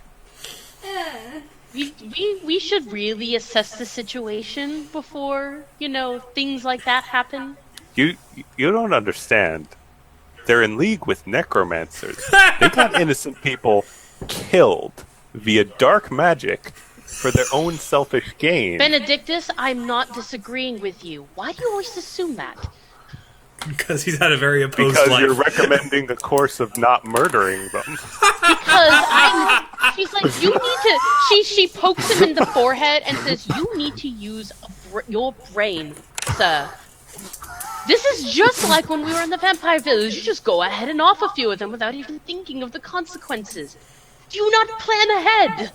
Speaker 6: we should really assess the situation before, things like that happen.
Speaker 2: You don't understand. They're in league with necromancers. They got innocent people killed via dark magic for their own selfish gain.
Speaker 6: Benedictus, I'm not disagreeing with you. Why do you always assume that?
Speaker 1: Because he's had a very opposed
Speaker 2: Because
Speaker 1: life.
Speaker 2: you're recommending the course of not murdering them.
Speaker 6: She's like, you need to. She pokes him in the forehead and says, "You need to use your brain, sir. This is just like when we were in the vampire village. You just go ahead and off a few of them without even thinking of the consequences. Do not plan ahead."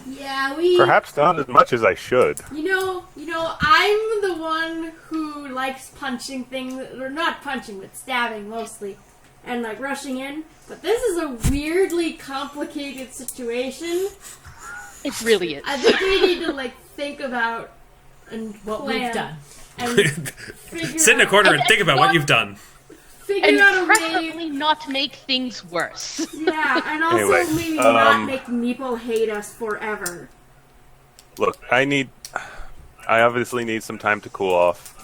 Speaker 3: Yeah,
Speaker 2: Perhaps not as much as I should.
Speaker 3: You know, I'm the one who likes punching things, or not punching, but stabbing mostly, and like rushing in. But this is a weirdly complicated situation.
Speaker 6: It really is.
Speaker 3: I think we need to think about and
Speaker 4: What
Speaker 3: plan
Speaker 4: we've done.
Speaker 3: and
Speaker 1: Sit in a corner and think about what you've done.
Speaker 3: figure out a
Speaker 6: And
Speaker 3: way.
Speaker 6: preferably not make things worse.
Speaker 3: Yeah, and also
Speaker 2: Anyway,
Speaker 3: maybe not make Meepo hate us forever.
Speaker 2: Look, I obviously need some time to cool off.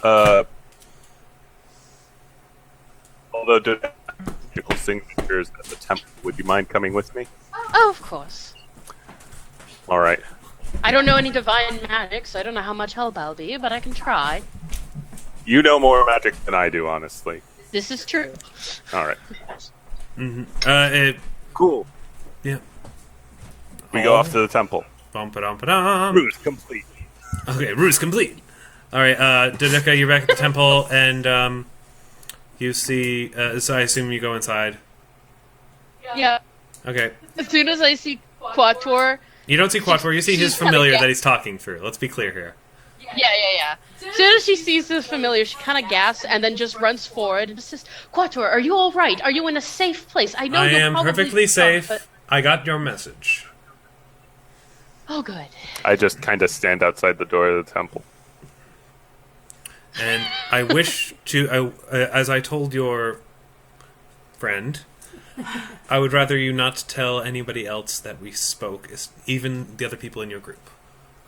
Speaker 2: Although magical signatures at the temple, would you mind coming with me?
Speaker 6: Oh, of course.
Speaker 2: All right.
Speaker 6: I don't know any divine magic, so I don't know how much help I'll be, but I can try.
Speaker 2: You know more magic than I do, honestly.
Speaker 6: This is true.
Speaker 2: All right. Cool.
Speaker 1: Yeah.
Speaker 2: We go off to the temple.
Speaker 1: Bum-ba-dum-ba-dum.
Speaker 2: Ruse complete.
Speaker 1: Okay, ruse complete. All right, Dodeka, you're back at the temple, and you see. So I assume you go inside.
Speaker 6: Yeah.
Speaker 1: Okay.
Speaker 6: As soon as I see Quator,
Speaker 1: You don't see Quattro. You see his
Speaker 6: she's kinda
Speaker 1: familiar
Speaker 6: ga-
Speaker 1: that he's talking through. Let's be clear here.
Speaker 6: yeah. As soon as she sees this familiar, she kind of gasps and then just runs forward and says, "Quator, are you all right? Are you in a safe place? I know
Speaker 1: I
Speaker 6: you'll
Speaker 1: am
Speaker 6: probably
Speaker 1: perfectly
Speaker 6: be
Speaker 1: safe.
Speaker 6: but...
Speaker 1: I got your message.
Speaker 6: Oh, good.
Speaker 2: I just kind of stand outside the door of the temple.
Speaker 1: And I wish to, as I told your friend, I would rather you not tell anybody else that we spoke, even the other people in your group.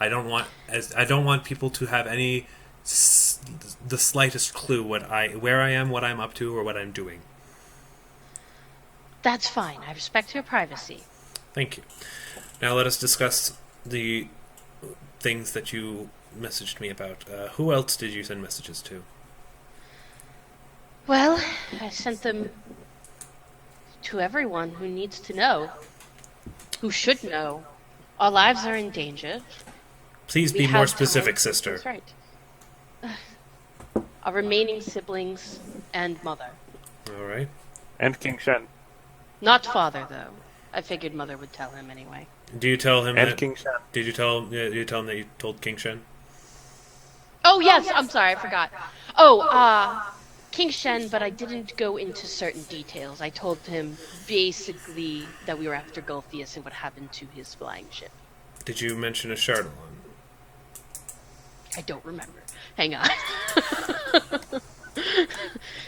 Speaker 1: I don't want people to have any the slightest clue where I am, what I'm up to, or what I'm doing.
Speaker 6: That's fine. I respect your privacy.
Speaker 1: Thank you. Now let us discuss the things that you messaged me about. Who else did you send messages to?
Speaker 6: Well, I sent them to everyone who needs to know, who should know. Our lives are in danger.
Speaker 1: Please
Speaker 6: We
Speaker 1: be more
Speaker 6: have
Speaker 1: specific,
Speaker 6: time.
Speaker 1: sister.
Speaker 6: That's right. Our remaining siblings and mother.
Speaker 1: All right.
Speaker 2: And King Shen.
Speaker 6: Not father, though. I figured mother would tell him anyway.
Speaker 1: Do you tell him
Speaker 2: And
Speaker 1: that?
Speaker 2: King Shen.
Speaker 1: Did you tell him that you told King Shen?
Speaker 6: Oh, yes, I'm sorry, I forgot. King Shen, but I didn't go into certain details. I told him basically that we were after Gulthias and what happened to his flying ship.
Speaker 1: Did you mention Ashardalon?
Speaker 6: I don't remember. Hang on.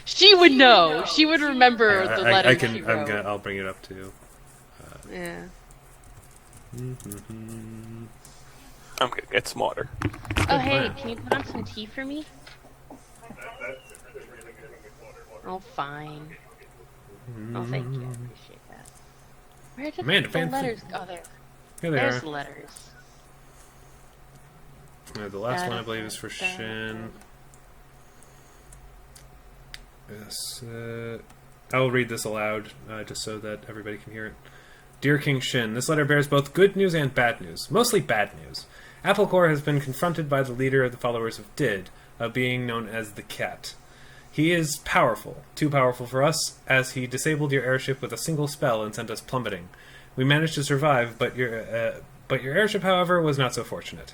Speaker 6: She would know. She would remember the letter she wrote.
Speaker 1: I'll bring it up too.
Speaker 6: Yeah.
Speaker 2: I'm gonna get smarter.
Speaker 6: Oh, hey,
Speaker 1: plan.
Speaker 6: can you put on some tea for me? Oh, fine. Oh, thank you. I appreciate that. Where did
Speaker 1: Amanda,
Speaker 6: the
Speaker 1: fan
Speaker 6: letters go? Oh, there.
Speaker 1: Here they
Speaker 6: There's
Speaker 1: are.
Speaker 6: the letters.
Speaker 1: The last one I believe is for Shin. Yes. I will read this aloud, just so that everybody can hear it. Dear King Shin, this letter bears both good news and bad news. Mostly bad news. Applecore has been confronted by the leader of the followers of Did, a being known as the Cat. He is powerful, too powerful for us, as he disabled your airship with a single spell and sent us plummeting. We managed to survive, but your airship, however, was not so fortunate.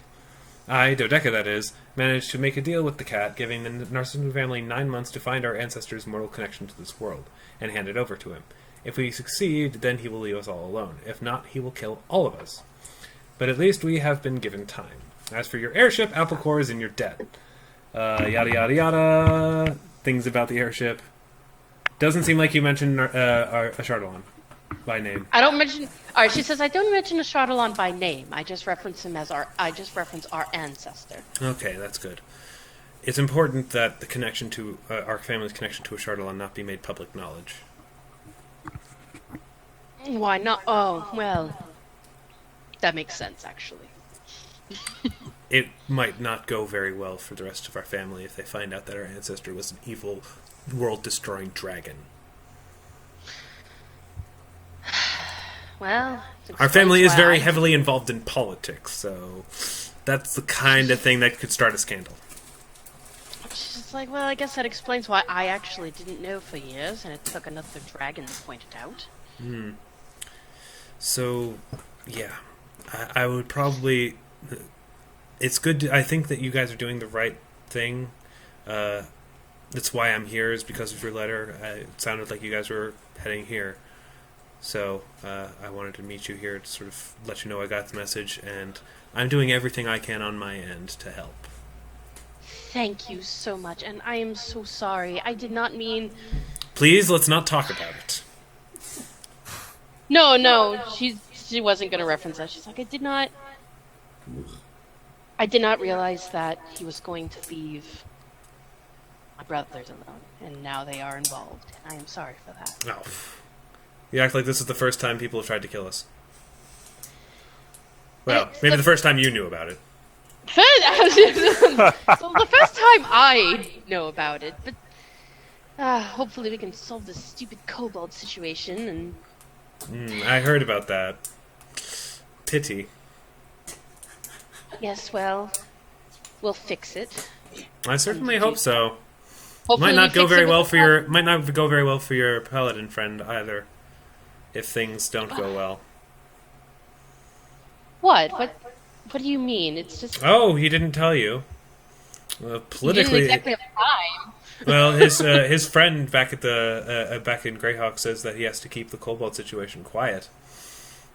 Speaker 1: I, Dodeka that is, managed to make a deal with the Cat, giving the Narcissima family 9 months to find our ancestors' mortal connection to this world, and hand it over to him. If we succeed, then he will leave us all alone. If not, he will kill all of us. But at least we have been given time. As for your airship, Applecore is in your debt. Yada yada yada. Things about the airship. Doesn't seem like you mentioned Ashardalon. by name.
Speaker 6: I don't mention. All right, she says I don't mention Ashardalon by name. I just reference him as I just reference our ancestor.
Speaker 1: Okay, that's good. It's important that the connection to our family's connection to Ashardalon not be made public knowledge.
Speaker 6: Why not? Oh, well, that makes sense, actually.
Speaker 1: It might not go very well for the rest of our family if they find out that our ancestor was an evil, world-destroying dragon.
Speaker 6: Well,
Speaker 1: Our family is
Speaker 6: why
Speaker 1: very
Speaker 6: I-
Speaker 1: heavily involved in politics, so that's the kind of thing that could start a scandal.
Speaker 6: She's like, well, I guess that explains why I actually didn't know for years, and it took another dragon to point it out.
Speaker 1: So, yeah, I would probably... It's good to, I think that you guys are doing the right thing. That's why I'm here, is because of your letter. It sounded like you guys were heading here. So, I wanted to meet you here to sort of let you know I got the message, and I'm doing everything I can on my end to help.
Speaker 6: Thank you so much, and I am so sorry. I did not mean...
Speaker 1: Please, let's not talk about it.
Speaker 6: No, she wasn't going to reference that. She's like, I did not realize that he was going to leave my brothers alone, and now they are involved. I am sorry for that.
Speaker 1: No. You act like this is the first time people have tried to kill us. Well, maybe the first time you knew about it.
Speaker 6: So the first time I know about it, but hopefully we can solve this stupid kobold situation. And
Speaker 1: I heard about that. Pity.
Speaker 6: yes, well, we'll fix it.
Speaker 1: I certainly hope so.
Speaker 6: Hopefully
Speaker 1: Might not
Speaker 6: we
Speaker 1: go
Speaker 6: fix
Speaker 1: very
Speaker 6: it
Speaker 1: well
Speaker 6: with
Speaker 1: for your might not go very well for your paladin friend either, if things don't go well.
Speaker 6: What do you mean? It's just
Speaker 1: Oh, he didn't tell you.
Speaker 6: you
Speaker 1: Politically,
Speaker 6: didn't exactly have time.
Speaker 1: well, his friend back at the back in Greyhawk says that he has to keep the kobold situation quiet.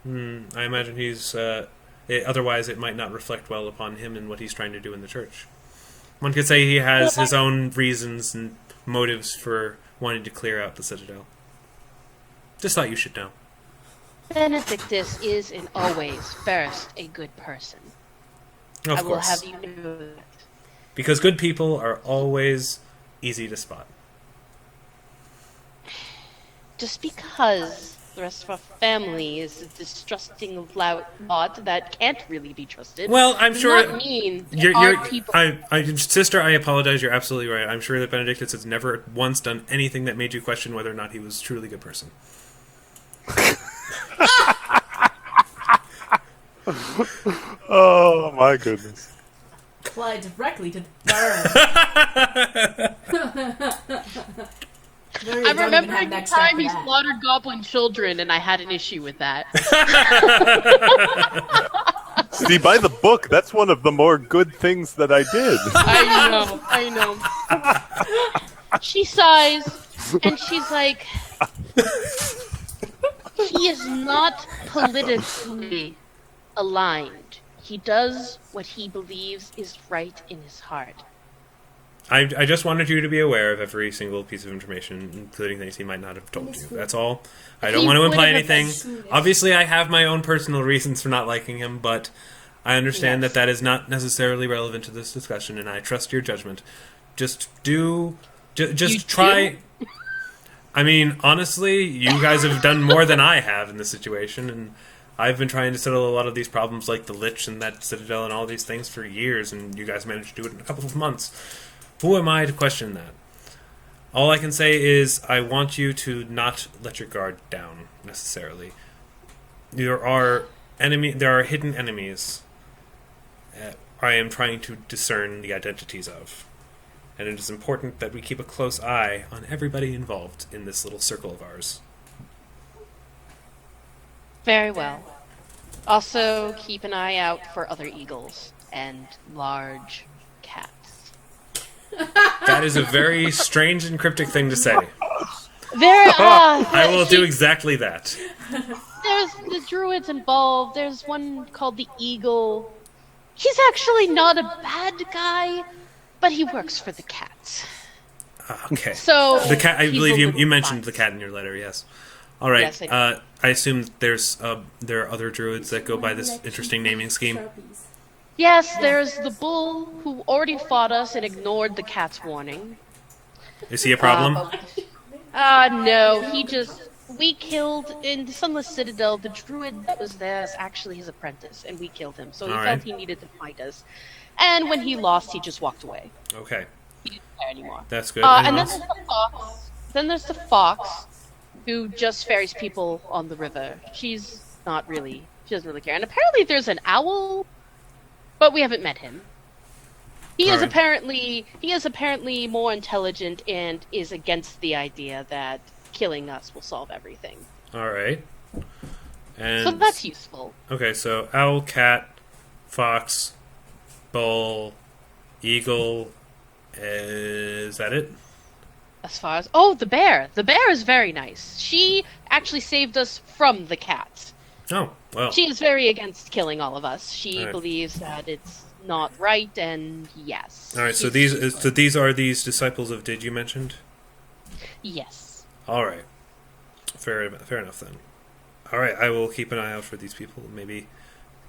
Speaker 1: I imagine he's otherwise it might not reflect well upon him and what he's trying to do in the church. One could say he has his own reasons and motives for wanting to clear out the Citadel. Just thought you should know.
Speaker 6: Benedictus is and always first a good person.
Speaker 1: Of
Speaker 6: I will
Speaker 1: course.
Speaker 6: have you know that.
Speaker 1: Because good people are always easy to spot.
Speaker 6: Just because the rest of our family is a distrusting lot that can't really be trusted.
Speaker 1: Well, I'm
Speaker 6: does
Speaker 1: sure
Speaker 6: not mean that
Speaker 1: you're,
Speaker 6: our people.
Speaker 1: sister, I apologize. You're absolutely right. I'm sure that Benedictus has never once done anything that made you question whether or not he was truly a good person.
Speaker 2: Oh my goodness.
Speaker 4: Apply directly to the burn.
Speaker 6: I'm remembering the time he slaughtered goblin children, and I had an issue with that.
Speaker 2: See, by the book, that's one of the more good things that I did.
Speaker 6: I know. She sighs, and she's like, he is not politically aligned. He does what he believes is right in his heart.
Speaker 1: I just wanted you to be aware of every single piece of information, including things he might not have told you. That's all. I don't
Speaker 6: He
Speaker 1: want to imply
Speaker 6: wouldn't have
Speaker 1: anything. Obviously, I have my own personal reasons for not liking him, but I understand
Speaker 6: Yes.
Speaker 1: that is not necessarily relevant to this discussion, and I trust your judgment. Just try. I mean, honestly, you guys have done more than I have in this situation, and I've been trying to settle a lot of these problems, like the Lich and that Citadel and all these things, for years, and you guys managed to do it in a couple of months. Who am I to question that? All I can say is I want you to not let your guard down, necessarily. There are hidden enemies I am trying to discern the identities of. And it is important that we keep a close eye on everybody involved in this little circle of ours.
Speaker 6: Very well. Also, keep an eye out for other eagles and large cats.
Speaker 1: That is a very strange and cryptic thing to say.
Speaker 6: I
Speaker 1: will do exactly that.
Speaker 6: There's the druids involved. There's one called the Eagle. He's actually not a bad guy, but he works for the cats.
Speaker 1: Okay.
Speaker 6: So
Speaker 1: The cat. I
Speaker 6: he's
Speaker 1: believe
Speaker 6: a
Speaker 1: you
Speaker 6: little
Speaker 1: mentioned the
Speaker 6: biased.
Speaker 1: cat in your letter. Yes. All right.
Speaker 6: Yes, I
Speaker 1: I assume there are other druids that go by this interesting naming scheme.
Speaker 6: Yes, there's the bull who already fought us and ignored the cat's warning.
Speaker 1: Is he a problem?
Speaker 6: No, we killed, in the Sunless Citadel, the druid that was there is actually his apprentice, and we killed him, so he felt he needed to fight us. And when he lost, he just walked away.
Speaker 1: Okay.
Speaker 6: He didn't care anymore.
Speaker 1: That's good.
Speaker 6: And then there's the fox. Who just ferries people on the river. She doesn't really care. And apparently there's an owl, but we haven't met him. He is apparently more intelligent and is against the idea that killing us will solve everything.
Speaker 1: All right. And
Speaker 6: So that's useful.
Speaker 1: okay, so owl, cat, fox, bull, eagle. Is that it?
Speaker 6: As far as the bear. The bear is very nice. She actually saved us from the cat.
Speaker 1: Oh, well.
Speaker 6: She is very against killing all of us. She
Speaker 1: Alright.
Speaker 6: believes that it's not right, and yes.
Speaker 1: All right, so these are these disciples of Did you mentioned?
Speaker 6: Yes.
Speaker 1: All right. Fair enough then. All right, I will keep an eye out for these people. Maybe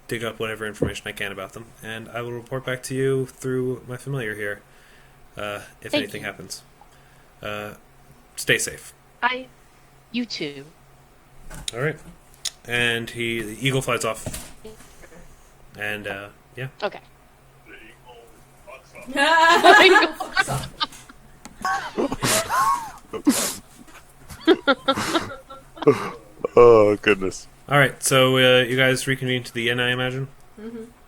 Speaker 1: dig up whatever information I can about them, and I will report back to you through my familiar here if anything happens. Stay safe.
Speaker 6: You too.
Speaker 1: All right. And the eagle flies off. And yeah.
Speaker 6: Okay.
Speaker 2: Oh, goodness.
Speaker 1: All right. So you guys reconvene to the inn, I imagine.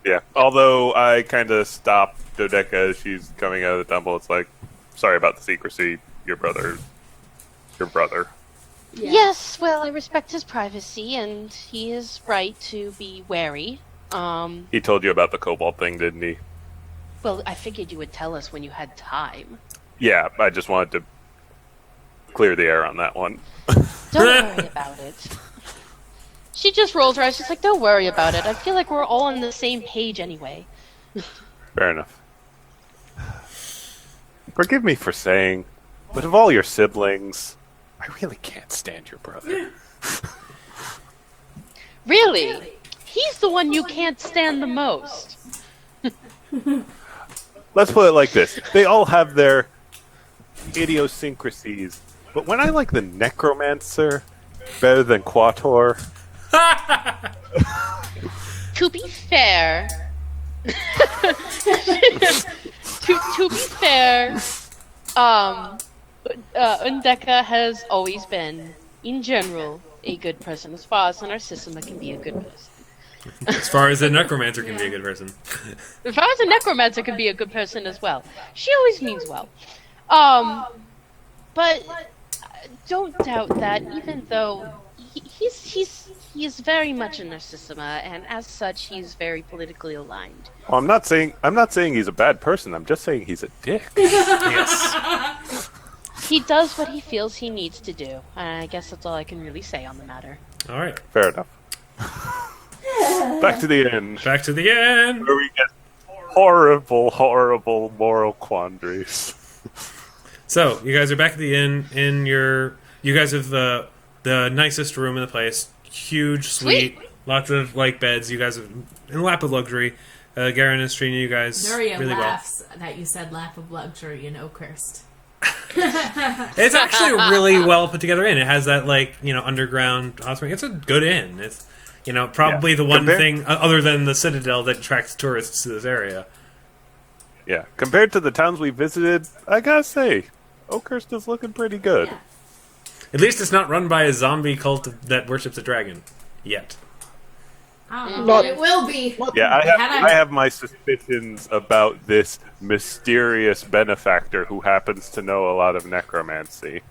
Speaker 2: Yeah. Although I kind of stopped Dodeka as she's coming out of the temple. It's like, sorry about the secrecy. Your brother.
Speaker 3: Yeah.
Speaker 6: Yes, well, I respect his privacy, and he is right to be wary.
Speaker 2: He told you about the kobold thing, didn't he?
Speaker 6: Well, I figured you would tell us when you had time.
Speaker 2: Yeah, I just wanted to clear the air on that one.
Speaker 6: Don't worry about it. She just rolls her eyes. She's like, don't worry about it. I feel like we're all on the same page anyway.
Speaker 2: Fair enough. Forgive me for saying, but of all your siblings, I really can't stand your brother.
Speaker 6: Really? He's the one you can't stand the most.
Speaker 2: Let's put it like this. They all have their idiosyncrasies, but when I like the Necromancer better than Quator...
Speaker 6: To be fair... to be fair, Undeka has always been, in general, a good person, as far as Narcissima can be a good person.
Speaker 1: As far as a necromancer can be a good person.
Speaker 6: As far as a necromancer can be a good person as well. She always means well. But don't doubt that, even though he is very much a Narcissima, and as such, he's very politically aligned.
Speaker 2: Well, I'm not saying he's a bad person. I'm just saying he's a dick.
Speaker 1: Yes.
Speaker 6: He does what he feels he needs to do. I guess that's all I can really say on the matter.
Speaker 1: All right.
Speaker 2: Fair enough. Back to the inn.
Speaker 1: Back to the end.
Speaker 2: Where we get horrible, horrible moral quandaries.
Speaker 1: So you guys are back at the inn. You guys have the nicest room in the place. Huge suite. Lots of beds. You guys are in a lap of luxury. Garen is treating you guys
Speaker 4: Nuria
Speaker 1: really
Speaker 4: laughs that you said lap of luxury in Oakhurst.
Speaker 1: It's actually a really well put together inn. It has that underground hot spring. It's a good inn. It's probably the one thing other than the Citadel that attracts tourists to this area.
Speaker 2: Yeah, compared to the towns we visited, I gotta say, Oakhurst is looking pretty good.
Speaker 3: Yeah.
Speaker 1: At least it's not run by a zombie cult that worships a dragon. Yet.
Speaker 4: I don't know.
Speaker 5: Not-
Speaker 3: It will be.
Speaker 2: Yeah, I have my suspicions about this mysterious benefactor who happens to know a lot of necromancy.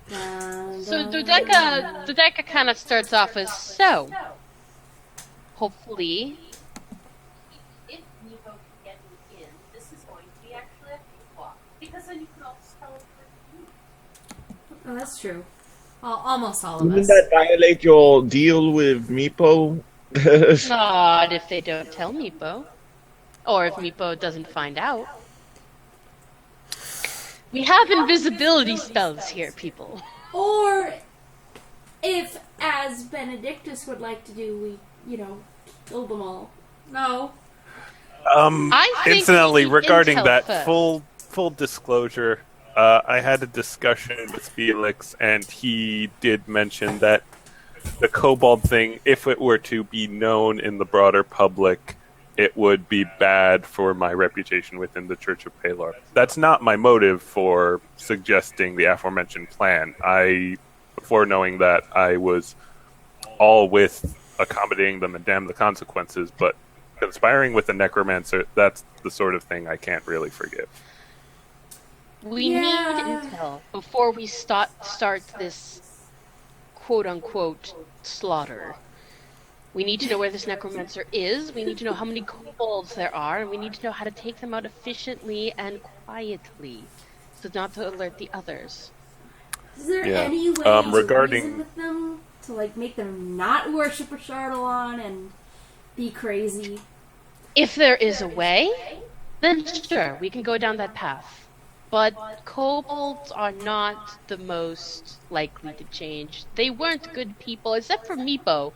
Speaker 6: So Dodeka kind of starts off as, so, hopefully, if Meepo can get me in, this is going to be actually a cakewalk, because then you can all spell it for you.
Speaker 3: Oh, that's true.
Speaker 4: Almost all of
Speaker 5: Doesn't
Speaker 4: us.
Speaker 5: that violate your deal with Meepo?
Speaker 6: Not if they don't tell Meepo. Or if Meepo doesn't find out. We have invisibility spells here, people.
Speaker 3: Or as Benedictus would like to do, we, kill them all.
Speaker 4: No.
Speaker 6: I think
Speaker 2: Incidentally,
Speaker 6: we need
Speaker 2: regarding
Speaker 6: intel
Speaker 2: that,
Speaker 6: first.
Speaker 2: full disclosure, I had a discussion with Felix, and he did mention that the kobold thing, if it were to be known in the broader public, it would be bad for my reputation within the Church of Pelor. That's not my motive for suggesting the aforementioned plan. Before knowing that, I was all with accommodating them and damn the consequences, but conspiring with a necromancer, that's the sort of thing I can't really forgive.
Speaker 6: We need intel before we start this quote-unquote slaughter. We need to know where this necromancer is, we need to know how many kobolds there are, and we need to know how to take them out efficiently and quietly, so not to alert the others.
Speaker 3: Is there
Speaker 2: Yeah.
Speaker 3: any way
Speaker 2: regarding-
Speaker 3: to reason with them? To, make them not worship Ashardalon and be crazy?
Speaker 6: If there is a way, then sure, we can go down that path. But kobolds are not the most likely to change. They weren't good people, except for Meepo.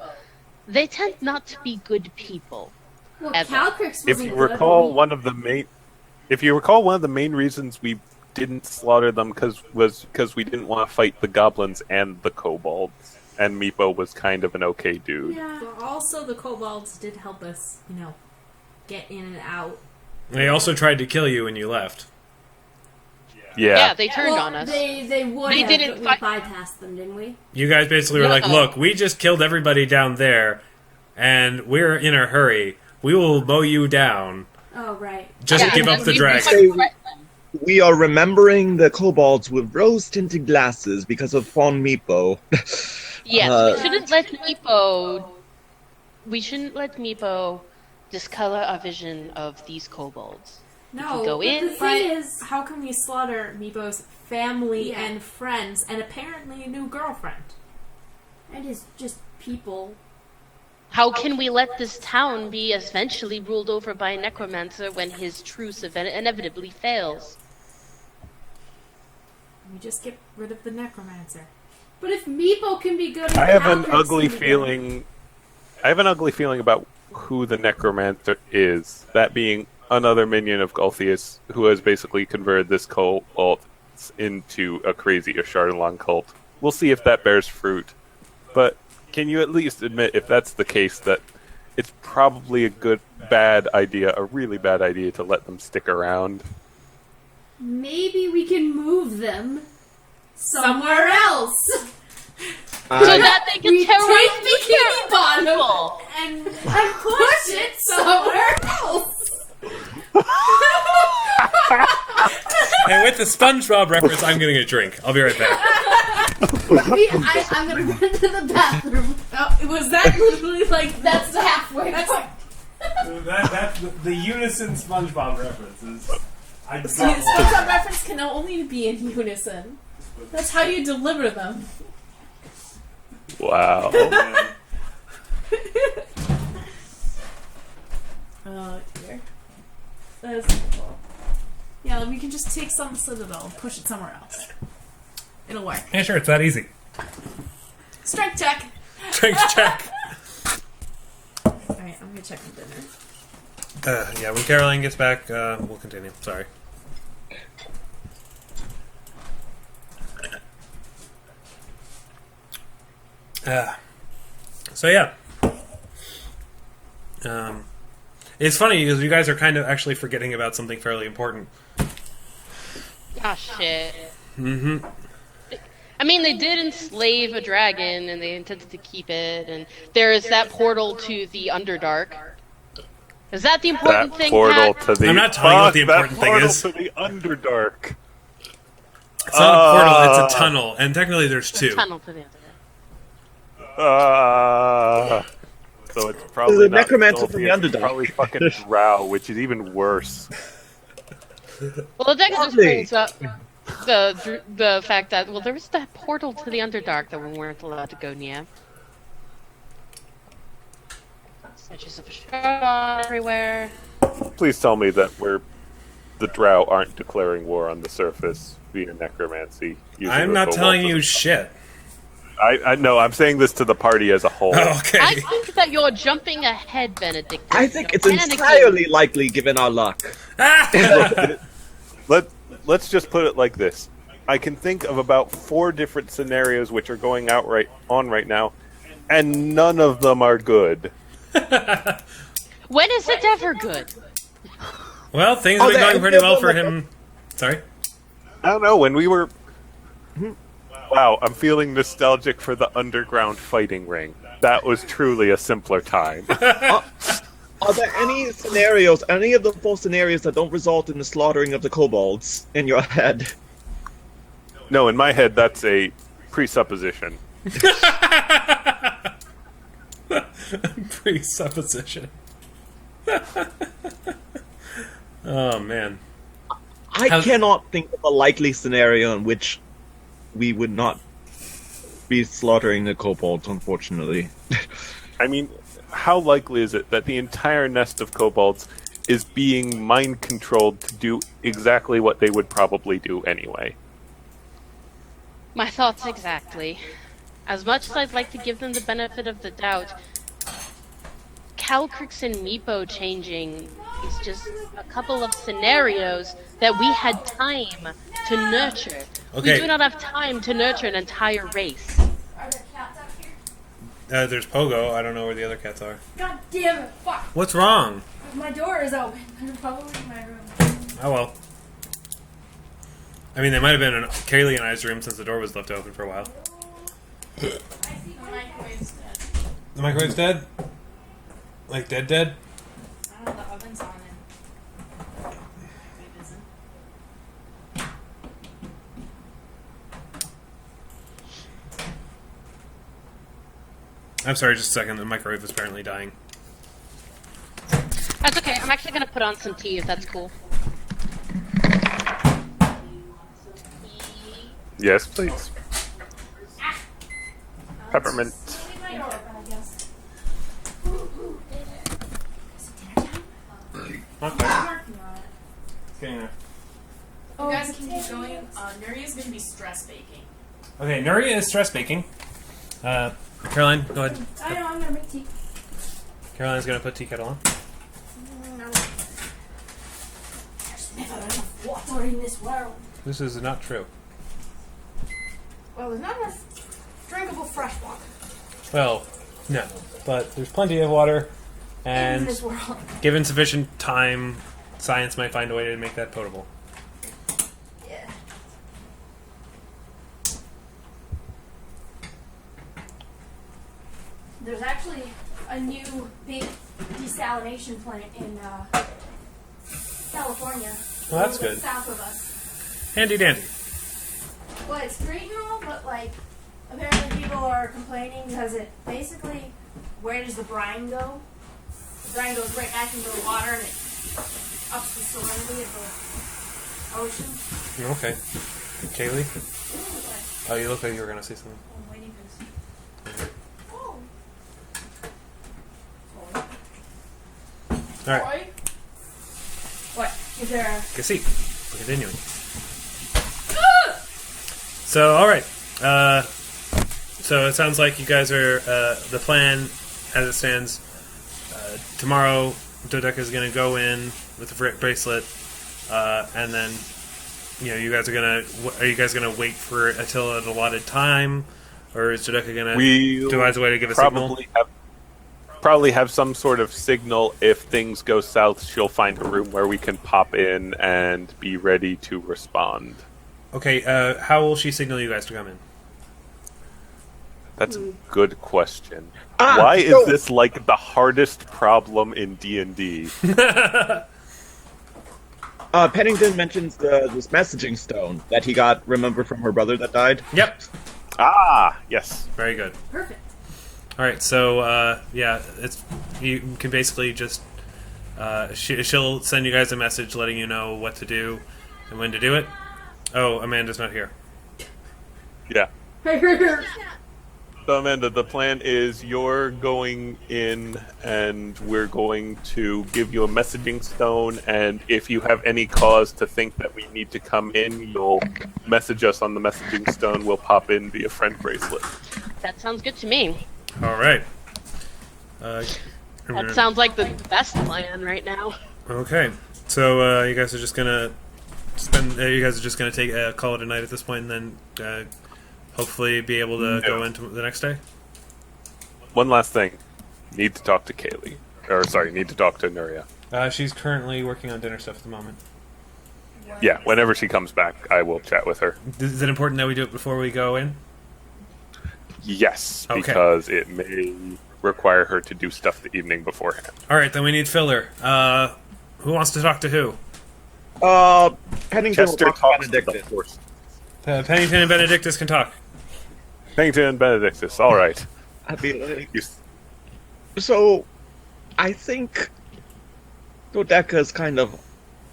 Speaker 6: They tend not to be good people.
Speaker 3: Well,
Speaker 6: Ever.
Speaker 3: Calcrix wasn't
Speaker 2: If you
Speaker 3: good,
Speaker 2: recall,
Speaker 3: but
Speaker 2: one of the main reasons we didn't slaughter them was because we didn't want to fight the goblins and the kobolds, and Meepo was kind of an okay dude.
Speaker 3: Yeah.
Speaker 4: But also, the kobolds did help us, get in and out.
Speaker 1: They also tried to kill you when you left.
Speaker 2: Yeah.
Speaker 6: They turned
Speaker 3: Well,
Speaker 6: on us.
Speaker 3: They would
Speaker 6: They
Speaker 3: have,
Speaker 6: didn't
Speaker 3: but we
Speaker 6: fight-
Speaker 3: bypassed them, didn't we?
Speaker 1: You guys basically were like,
Speaker 6: No.
Speaker 1: look, we just killed everybody down there, and we're in a hurry. We will mow you down.
Speaker 3: Oh, right.
Speaker 1: Just
Speaker 6: Yeah,
Speaker 1: give
Speaker 6: and
Speaker 1: up the
Speaker 6: we
Speaker 1: dragon.
Speaker 6: were-
Speaker 5: We are remembering the kobolds with rose-tinted glasses because of Fawn Meepo.
Speaker 6: Yes, we shouldn't let Meepo. We shouldn't let Meepo discolor our vision of these kobolds.
Speaker 4: No,
Speaker 6: go
Speaker 4: but
Speaker 6: in,
Speaker 4: the
Speaker 3: but-
Speaker 4: thing is, how can we slaughter Meepo's family
Speaker 3: Yeah.
Speaker 4: and friends, and apparently a new girlfriend?
Speaker 3: It is just people.
Speaker 6: How can we let this town be eventually ruled over by a necromancer when his truce inevitably fails?
Speaker 4: We just get rid of the necromancer.
Speaker 3: But if Meepo can be good,
Speaker 2: I have an
Speaker 3: Calcrix
Speaker 2: ugly
Speaker 3: can be good.
Speaker 2: feeling. I have an ugly feeling about who the necromancer is. That being another minion of Gulthias, who has basically converted this cult into a crazy Ashardalon cult. We'll see if that bears fruit. But can you at least admit, if that's the case, that it's probably a really bad idea to let them stick around?
Speaker 3: Maybe we can move them somewhere else.
Speaker 6: So that they can
Speaker 3: We
Speaker 6: terrorize
Speaker 3: take Bikini Bottom
Speaker 6: people.
Speaker 3: and push it somewhere else.
Speaker 1: And with the SpongeBob reference, I'm getting a drink. I'll be right back.
Speaker 3: I'm gonna run to the bathroom.
Speaker 4: Was that literally
Speaker 3: That's the halfway
Speaker 4: That's
Speaker 3: point.
Speaker 1: That's the unison SpongeBob references.
Speaker 4: See, SpongeBob reference can only be in unison. That's how you deliver them.
Speaker 2: Wow.
Speaker 4: Oh dear. That's cool. Yeah, we can just take some Citadel and push it somewhere else. It'll work.
Speaker 1: Yeah, sure, it's that easy.
Speaker 4: Strength check.
Speaker 1: Strength check.
Speaker 4: Alright, I'm gonna check the dinner.
Speaker 1: Yeah, when Caroline gets back, we'll continue. Sorry. So yeah. It's funny because you guys are kind of actually forgetting about something fairly important.
Speaker 6: Ah, shit.
Speaker 1: Mm-hmm.
Speaker 6: I mean, they did enslave a dragon, and they intended to keep it, and there is that portal to the Underdark. Is that the important
Speaker 2: That
Speaker 6: thing,
Speaker 2: portal
Speaker 6: Pat?
Speaker 2: to the...
Speaker 1: I'm not telling you what the
Speaker 2: Fuck, that
Speaker 1: important thing
Speaker 2: portal
Speaker 1: is.
Speaker 2: to the Underdark.
Speaker 1: It's not a portal, it's a tunnel, and technically there's two.
Speaker 6: Tunnel to the Underdark.
Speaker 2: So it's probably
Speaker 5: The
Speaker 2: not
Speaker 5: necromancer from the
Speaker 2: Gulthias, it's
Speaker 5: Underdark.
Speaker 2: probably fucking Drow, which is even worse.
Speaker 6: Well, that just
Speaker 5: Lovely.
Speaker 6: brings up the fact that, well, there was that portal to the Underdark that we weren't allowed to go near. Statues of Ashardalon everywhere.
Speaker 2: Please tell me that the Drow aren't declaring war on the surface via necromancy. using
Speaker 1: I'm
Speaker 2: the
Speaker 1: not
Speaker 2: kobolds
Speaker 1: telling
Speaker 2: as-
Speaker 1: you shit.
Speaker 2: I know. I'm saying this to the party as a whole.
Speaker 1: Okay.
Speaker 6: I think that you're jumping ahead, Benedictus.
Speaker 5: I think it's
Speaker 6: You're panicking.
Speaker 5: entirely likely given our luck.
Speaker 2: Let's just put it like this. I can think of about 4 different scenarios which are going out right now, and none of them are good.
Speaker 6: When is it ever good?
Speaker 1: Well, things have been going pretty well for him. Sorry?
Speaker 2: I don't know, when we were... Wow, I'm feeling nostalgic for the underground fighting ring. That was truly a simpler time.
Speaker 5: Are there any of the 4 scenarios that don't result in the slaughtering of the kobolds in your head?
Speaker 2: No, in my head, that's a presupposition.
Speaker 1: Presupposition. Oh, man.
Speaker 5: I cannot think of a likely scenario in which we would not be slaughtering the kobolds, unfortunately.
Speaker 2: I mean, how likely is it that the entire nest of kobolds is being mind-controlled to do exactly what they would probably do anyway?
Speaker 6: My thoughts exactly. As much as I'd like to give them the benefit of the doubt, Calcrix and Meepo changing is just a couple of scenarios that we had time to nurture.
Speaker 1: Okay.
Speaker 6: We do not have time to nurture an entire race.
Speaker 3: Are there cats out here?
Speaker 1: There's Pogo. I don't know where the other cats are.
Speaker 3: God damn it! Fuck!
Speaker 1: What's wrong?
Speaker 3: My door is open. They're probably in my room.
Speaker 1: Oh, well. I mean, they might have been in Kaylie and I's room since the door was left open for a while.
Speaker 3: The microwave's dead.
Speaker 1: The microwave's dead? Like dead?
Speaker 4: I don't know, the oven's on and it isn't.
Speaker 1: I'm sorry, just a second. The microwave is apparently dying.
Speaker 6: That's okay. I'm actually going to put on some tea if that's cool.
Speaker 2: Yes, please. Peppermint.
Speaker 3: Leave my door open, I guess.
Speaker 1: Not quite.
Speaker 3: I'm working on it.
Speaker 1: It's getting there.
Speaker 4: You guys can keep going. Nuria's gonna be stress baking.
Speaker 1: Okay, Nuria is stress baking. Caroline, go ahead.
Speaker 3: I know, I'm gonna make tea.
Speaker 1: Caroline's gonna put tea kettle on.
Speaker 3: There's never enough water in this world.
Speaker 1: This is not true.
Speaker 3: Well, there's not enough drinkable fresh water
Speaker 1: Well, no. But there's plenty of water,
Speaker 3: in
Speaker 1: and
Speaker 3: this world.
Speaker 1: given sufficient time, science might find a way to make that potable.
Speaker 3: Yeah. There's actually a new big desalination plant in California.
Speaker 1: Well, that's
Speaker 3: a little
Speaker 1: good.
Speaker 3: bit south of us.
Speaker 1: Handy dandy.
Speaker 3: Well, it's great and all, but like, apparently people are complaining because it basically, where does the brine go? The brine goes right back into the water and it ups the salinity of the ocean.
Speaker 1: Okay. Kaylie? Oh, you look like you were gonna say something.
Speaker 4: I'm waiting for this.
Speaker 3: Oh.
Speaker 1: Alright.
Speaker 3: Boy? What? Is there a...
Speaker 1: Que sí. We're continuing. So, alright. So it sounds like you guys are, the plan, as it stands, tomorrow, Dodeka is going to go in with the bracelet, and then, you know, you guys are you guys going to wait for until an allotted time, or is Dodeka going to devise a way to give a signal?
Speaker 2: Probably have some sort of signal. If things go south, she'll find a room where we can pop in and be ready to respond.
Speaker 1: Okay, how will she signal you guys to come in?
Speaker 2: That's a good question. Why is this like the hardest problem in D&D?
Speaker 5: Pennington mentions this messaging stone that he got, remember, from her brother that died?
Speaker 1: Yep.
Speaker 2: Yes.
Speaker 1: Very good.
Speaker 3: Perfect.
Speaker 1: Alright, so, yeah, you can basically just, she'll send you guys a message letting you know what to do and when to do it. Oh, Amanda's not here.
Speaker 2: Yeah. So, Amanda, the plan is you're going in and we're going to give you a messaging stone, and if you have any cause to think that we need to come in, you'll message us on the messaging stone. We'll pop in via friend bracelet.
Speaker 6: That sounds good to me.
Speaker 1: All right.
Speaker 6: That sounds like the best plan right now.
Speaker 1: Okay. So you guys are just gonna call it a night at this point, and then hopefully be able to go into the next day.
Speaker 2: One last thing. Need to talk to Kaylie. Need to talk to Nuria.
Speaker 1: She's currently working on dinner stuff at the moment.
Speaker 2: Yeah, whenever she comes back, I will chat with her.
Speaker 1: Is it important that we do it before we go in?
Speaker 2: Yes,
Speaker 1: Okay.
Speaker 2: because it may require her to do stuff the evening beforehand.
Speaker 1: All right, then we need filler. Who wants to talk to who?
Speaker 5: Pennington will
Speaker 2: Chester
Speaker 5: talk to
Speaker 2: talks to the
Speaker 5: Benedictus.
Speaker 2: horse.
Speaker 1: Pennington and Benedictus can talk.
Speaker 2: Pennington and Benedictus, all right.
Speaker 5: I'd be like,
Speaker 2: You-
Speaker 5: so, I think Dodeka is kind of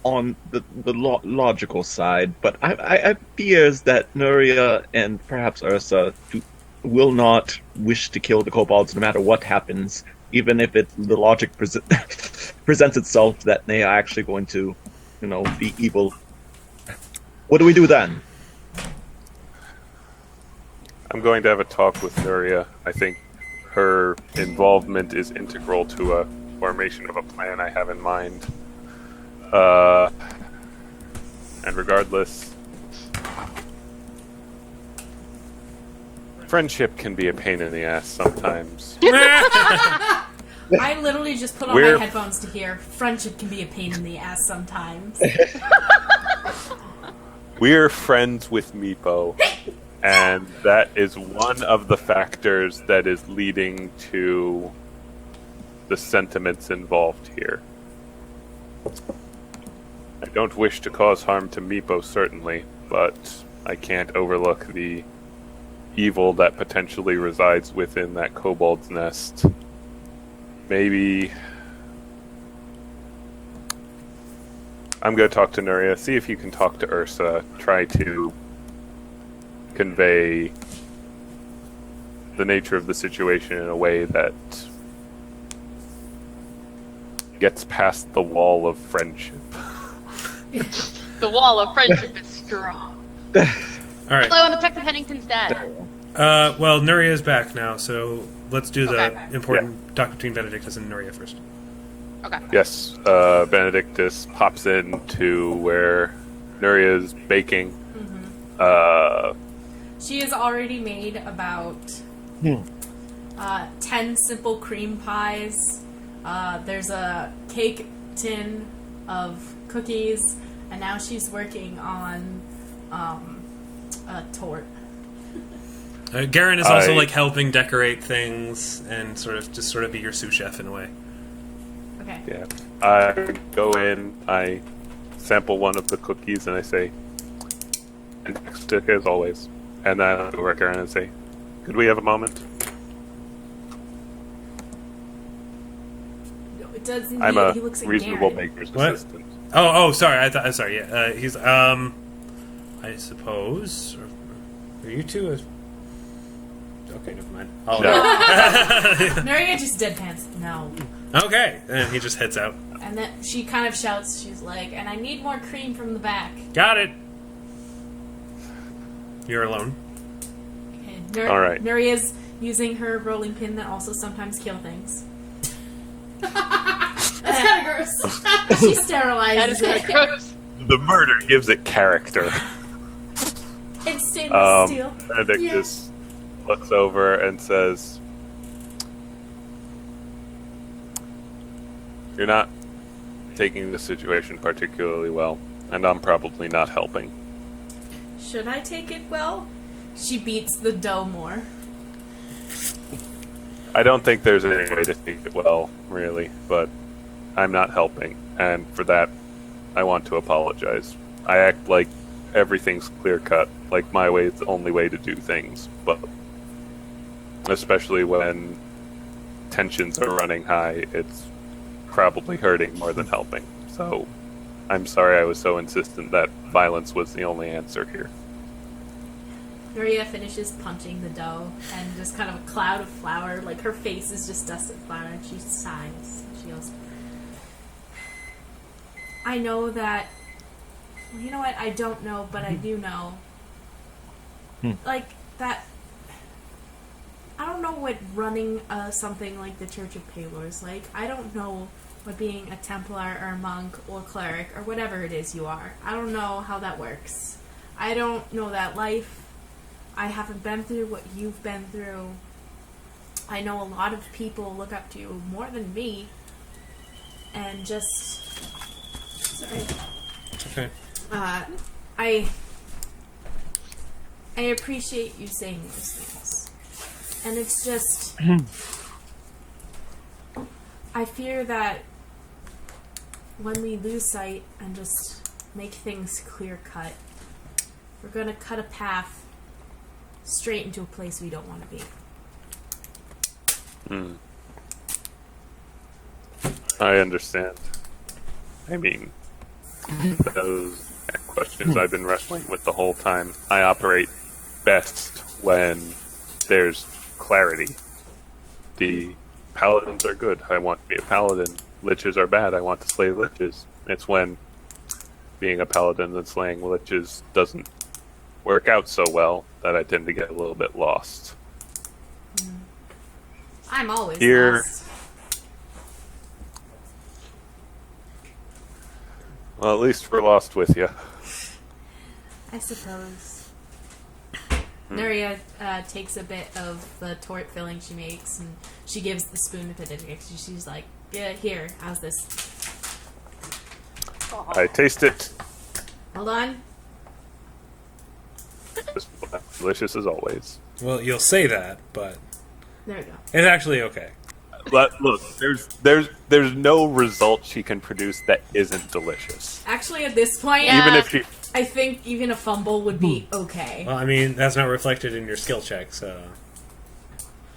Speaker 5: on the logical side, but I fears that Nuria and perhaps Ursa will not wish to kill the kobolds no matter what happens, even if the logic presents itself that they are actually going to, be evil. What do we do then?
Speaker 2: I'm going to have a talk with Nuria. I think her involvement is integral to a formation of a plan I have in mind. And regardless, friendship can be a pain in the ass sometimes.
Speaker 4: I literally just put on
Speaker 2: We're-
Speaker 4: my headphones to hear friendship can be a pain in the ass sometimes.
Speaker 2: We're friends with Meepo, and that is one of the factors that is leading to the sentiments involved here. I don't wish to cause harm to Meepo, certainly, but I can't overlook the evil that potentially resides within that kobold's nest. Maybe I'm going to talk to Nuria, see if you can talk to Ursa, try to convey the nature of the situation in a way that gets past the wall of friendship.
Speaker 6: The wall of friendship is strong.
Speaker 1: All right.
Speaker 6: Hello, I'm Detective Pennington's dad.
Speaker 1: Well, Nuria is back now, so let's do the
Speaker 6: Okay.
Speaker 1: important talk between Benedictus and Nuria first.
Speaker 6: Okay.
Speaker 2: Yes, Benedictus pops into where Nuria is baking.
Speaker 4: She has already made about 10 simple cream pies. There's a cake tin of cookies, and now she's working on a tort.
Speaker 1: Garen is also helping decorate things and sort of be your sous chef in a way.
Speaker 4: Okay.
Speaker 2: Yeah. I go in, I sample one of the cookies, and I say, fantastic as always. And then I go back around and say, could we have a moment?
Speaker 4: No, it doesn't.
Speaker 2: I'm
Speaker 4: He looks
Speaker 2: a
Speaker 4: like
Speaker 2: reasonable
Speaker 4: Garen.
Speaker 2: baker's
Speaker 1: What?
Speaker 2: assistant.
Speaker 1: Oh, sorry. Sorry. Yeah, he's I suppose. Are you two? Okay, never mind.
Speaker 2: No.
Speaker 4: Nuria just deadpans. No.
Speaker 1: Okay, and he just heads out.
Speaker 4: And then she kind of shouts, she's like, and I need more cream from the back.
Speaker 1: Got it. You're alone.
Speaker 4: And
Speaker 2: All right.
Speaker 4: Nuria's using her rolling pin that also sometimes kill things.
Speaker 3: That's kind of gross.
Speaker 4: She
Speaker 6: That is
Speaker 4: sterilizes
Speaker 6: kind of
Speaker 4: it.
Speaker 6: gross.
Speaker 2: The murder gives it character.
Speaker 4: It's stainless steel.
Speaker 2: Benedictus looks over and says, you're not taking the situation particularly well, and I'm probably not helping.
Speaker 4: Should I take it well? She beats the dough more.
Speaker 2: I don't think there's any way to take it well, really, but I'm not helping, and for that, I want to apologize. I act like everything's clear-cut, like my way is the only way to do things, but especially when tensions are running high, it's probably hurting more than helping. So, I'm sorry I was so insistent that violence was the only answer here.
Speaker 4: Nuria finishes punching the dough, and just kind of a cloud of flour, like her face is just dusted flour, and she sighs. She goes, I know that. Well, you know what? I don't know, but I do know. Like, that. know what running something like the Church of Palor is like. I don't know what being a Templar or a monk or cleric or whatever it is you are. I don't know how that works. I don't know that life. I haven't been through what you've been through. I know a lot of people look up to you more than me. And just... Sorry.
Speaker 1: Okay.
Speaker 4: I appreciate you saying those things. And it's just... I fear that when we lose sight and just make things clear-cut, we're going to cut a path straight into a place we don't want to be.
Speaker 2: I understand. I mean, those questions I've been wrestling with the whole time. I operate best when there's clarity. The paladins are good. I want to be a paladin. Liches are bad. I want to slay liches. It's when being a paladin and slaying liches doesn't work out so well that I tend to get a little bit lost.
Speaker 4: I'm always
Speaker 2: Here-
Speaker 4: lost.
Speaker 2: Well, at least we're lost with you.
Speaker 4: I suppose. Nuria takes a bit of the tort filling she makes, and she gives the spoon to Benedictus. She's like, "Yeah, here, how's this?
Speaker 2: I taste it.
Speaker 4: Hold on."
Speaker 2: Just delicious as always.
Speaker 1: Well, you'll say that, but
Speaker 4: There we go.
Speaker 1: it's actually okay.
Speaker 2: But look, there's no result she can produce that isn't delicious.
Speaker 4: Actually, at this point,
Speaker 2: Even if she,
Speaker 4: I think even a fumble would be okay.
Speaker 1: Well, I mean, that's not reflected in your skill check, so...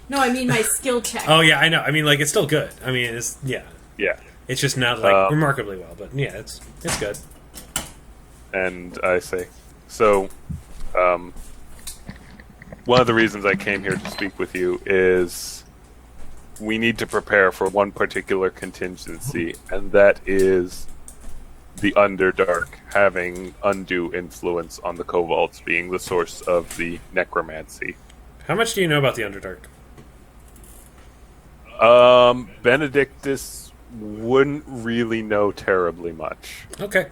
Speaker 4: No, I mean my skill check.
Speaker 1: Oh, yeah, I know. I mean, like, it's still good. I mean, it's... Yeah.
Speaker 2: yeah.
Speaker 1: It's just not, like, remarkably well, but yeah, it's good.
Speaker 2: And I say, so, one of the reasons I came here to speak with you is we need to prepare for one particular contingency, and that is the Underdark having undue influence on the Kobolds, being the source of the necromancy.
Speaker 1: How much do you know about the Underdark?
Speaker 2: Benedictus wouldn't really know terribly much.
Speaker 1: Okay.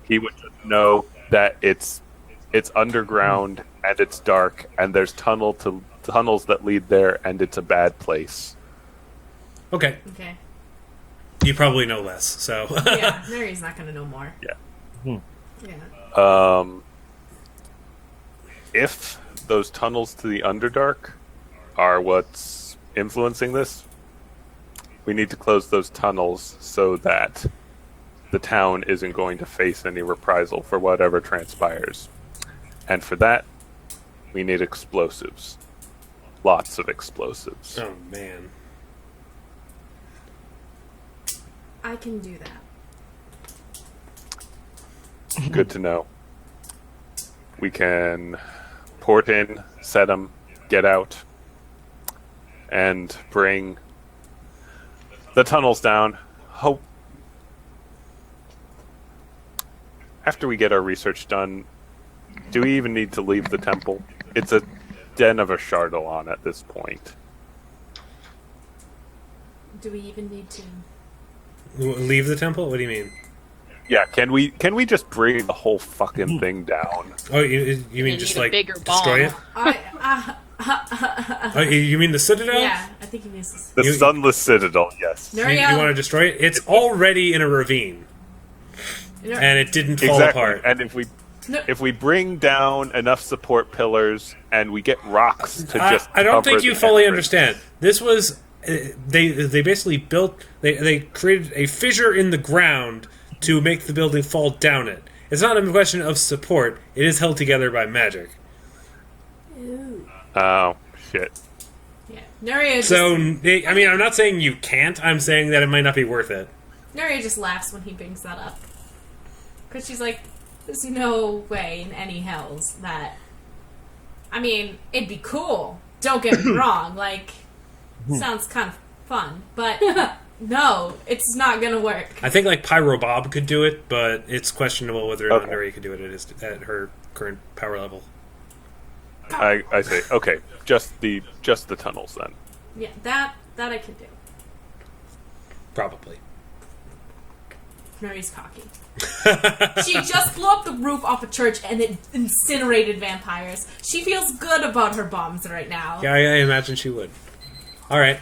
Speaker 2: He would just know that it's underground and it's dark and there's tunnels that lead there and it's a bad place.
Speaker 1: Okay.
Speaker 4: Okay.
Speaker 1: You probably know less, so...
Speaker 4: Yeah, Nuria's not going to know more.
Speaker 2: Yeah.
Speaker 4: Yeah.
Speaker 2: If those tunnels to the Underdark are what's influencing this, we need to close those tunnels so that the town isn't going to face any reprisal for whatever transpires. And for that, we need explosives. Lots of explosives.
Speaker 1: Oh, man.
Speaker 4: I can do that.
Speaker 2: Good to know. We can port in, set them, get out, and bring the tunnels down. Hope after we get our research done, do we even need to leave the temple? It's a den of Ashardalon at this point.
Speaker 4: Do we even need to?
Speaker 1: Leave the temple? What do you mean?
Speaker 2: Yeah, can we just bring the whole fucking thing down?
Speaker 1: Oh, you mean just,
Speaker 6: need a
Speaker 1: like,
Speaker 6: bigger
Speaker 1: destroy
Speaker 6: bomb.
Speaker 1: it? Oh, you mean the Citadel?
Speaker 4: Yeah, I think he means this.
Speaker 2: The Sunless Citadel, yes.
Speaker 1: You
Speaker 4: Nuria,
Speaker 1: want to destroy it? It's already in a ravine, and it didn't fall
Speaker 2: Exactly.
Speaker 1: apart.
Speaker 2: And if we bring down enough support pillars and we get rocks to just
Speaker 1: I don't think
Speaker 2: cover
Speaker 1: you
Speaker 2: the
Speaker 1: fully
Speaker 2: entrance.
Speaker 1: understand. This was they basically built they created a fissure in the ground to make the building fall down it. It's not a question of support. It is held together by magic.
Speaker 4: Ooh.
Speaker 2: Oh shit!
Speaker 4: Yeah, Nuria just,
Speaker 1: So I mean, I'm not saying you can't. I'm saying that it might not be worth it.
Speaker 4: Nuria just laughs when he brings that up. Because she's like, there's no way in any hells that... I mean, it'd be cool. Don't get me wrong. Like, sounds kind of fun. But no, it's not going to work.
Speaker 1: I think like Pyro Bob could do it, but it's questionable whether or not
Speaker 2: Okay.
Speaker 1: Nuria could do it at her current power level.
Speaker 2: I say okay. Just the tunnels then.
Speaker 4: Yeah, that I can do.
Speaker 1: Probably.
Speaker 4: Nuri's cocky. She just blew up the roof off a church and it incinerated vampires. She feels good about her bombs right now.
Speaker 1: Yeah, I imagine she would. All right.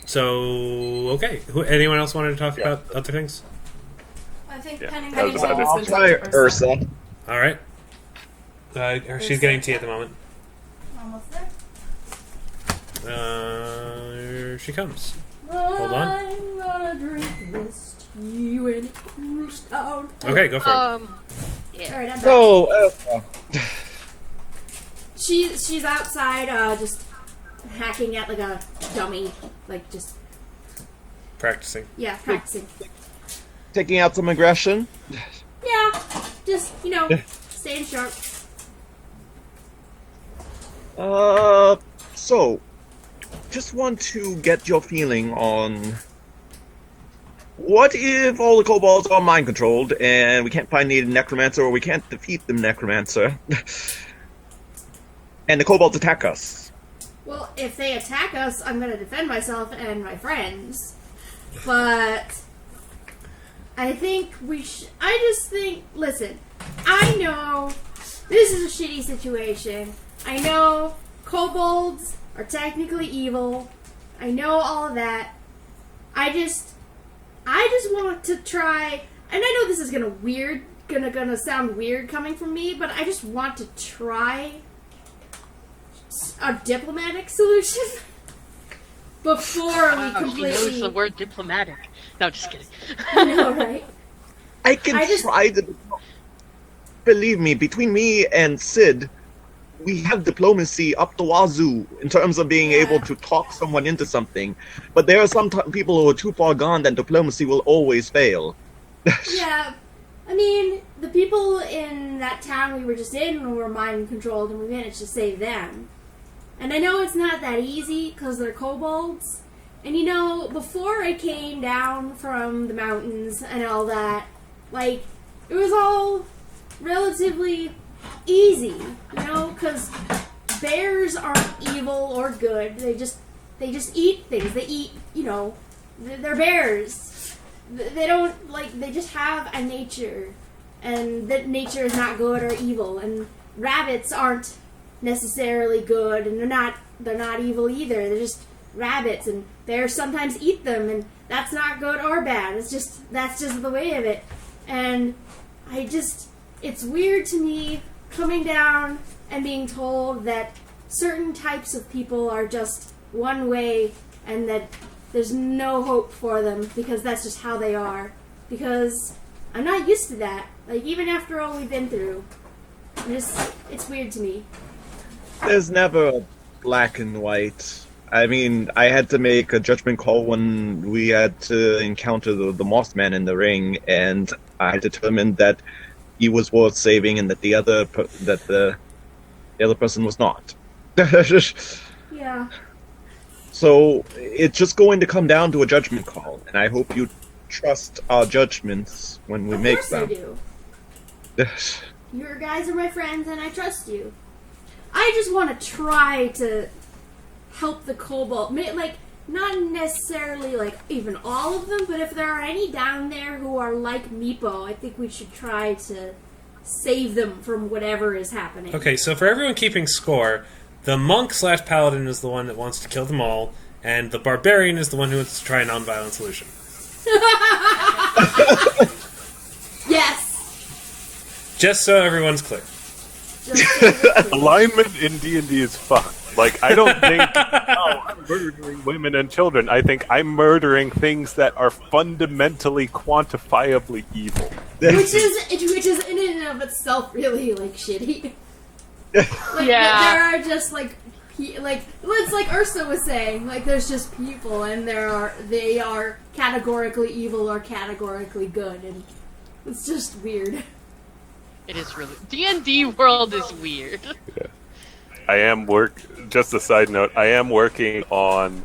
Speaker 1: So, okay. Anyone else wanted to talk about other things?
Speaker 3: I think
Speaker 2: Yeah.
Speaker 3: Pennington
Speaker 2: I was about to
Speaker 5: I'll try Ursa.
Speaker 1: All right. She's getting tea at the moment.
Speaker 3: Almost there.
Speaker 1: Here she comes. Hold on.
Speaker 3: I'm gonna drink this tea when it cools down.
Speaker 1: Okay, go for it.
Speaker 6: Yeah.
Speaker 3: Alright, I'm back.
Speaker 5: So,
Speaker 3: She's outside, just hacking at like a dummy, like just
Speaker 1: Practicing.
Speaker 3: practicing.
Speaker 5: taking out some aggression.
Speaker 3: Yeah, just staying sharp.
Speaker 5: So, just want to get your feeling on what if all the kobolds are mind controlled and we can't find the necromancer or we can't defeat the necromancer and the kobolds attack us?
Speaker 3: Well, if they attack us, I'm gonna defend myself and my friends. But I think I just think, listen, I know this is a shitty situation. I know kobolds are technically evil. I know all of that. I just want to try, and I know this is gonna sound weird coming from me, but I just want to try a diplomatic solution before we
Speaker 6: She knows
Speaker 3: completely.
Speaker 6: the word diplomatic. No, just kidding.
Speaker 3: I know, right?
Speaker 5: I can try to. Believe me, between me and Sid, we have diplomacy up the wazoo in terms of being able to talk someone into something. But there are some people who are too far gone that diplomacy will always fail.
Speaker 3: Yeah, I mean, the people in that town we were just in were mind controlled, and we managed to save them. And I know it's not that easy because they're kobolds. And before I came down from the mountains and all that, it was all relatively easy, because bears aren't evil or good. They just eat things. They eat, they're bears. They don't, they just have a nature. And that nature is not good or evil. And rabbits aren't necessarily good, and they're not evil either. They're just rabbits, and bears sometimes eat them, and that's not good or bad. That's just the way of it. And it's weird to me coming down and being told that certain types of people are just one way and that there's no hope for them because that's just how they are. Because I'm not used to that. Even after all we've been through. It's weird to me.
Speaker 5: There's never a black and white. I mean, I had to make a judgment call when we had to encounter the Mothman in the ring, and I determined that he was worth saving, and that the other person was not.
Speaker 3: Yeah.
Speaker 5: So it's just going to come down to a judgment call, and I hope you trust our judgments when we make them.
Speaker 3: Of course I do. Your guys are my friends, and I trust you. I just want to try to help the kobold. Not necessarily, even all of them, but if there are any down there who are like Meepo, I think we should try to save them from whatever is happening.
Speaker 1: Okay, so for everyone keeping score, the monk/paladin is the one that wants to kill them all, and the barbarian is the one who wants to try a non-violent solution.
Speaker 3: Yes!
Speaker 1: Just so everyone's clear.
Speaker 2: Alignment in D&D is fucked. I don't think, I'm murdering women and children. I think I'm murdering things that are fundamentally, quantifiably evil.
Speaker 3: Which is in and of itself really,
Speaker 6: Yeah.
Speaker 3: shitty. There are just, it's like Ursa was saying, there's just people, and they are categorically evil or categorically good, and it's just weird.
Speaker 6: It is really... D&D world is weird.
Speaker 2: Yeah. Just a side note, I am working on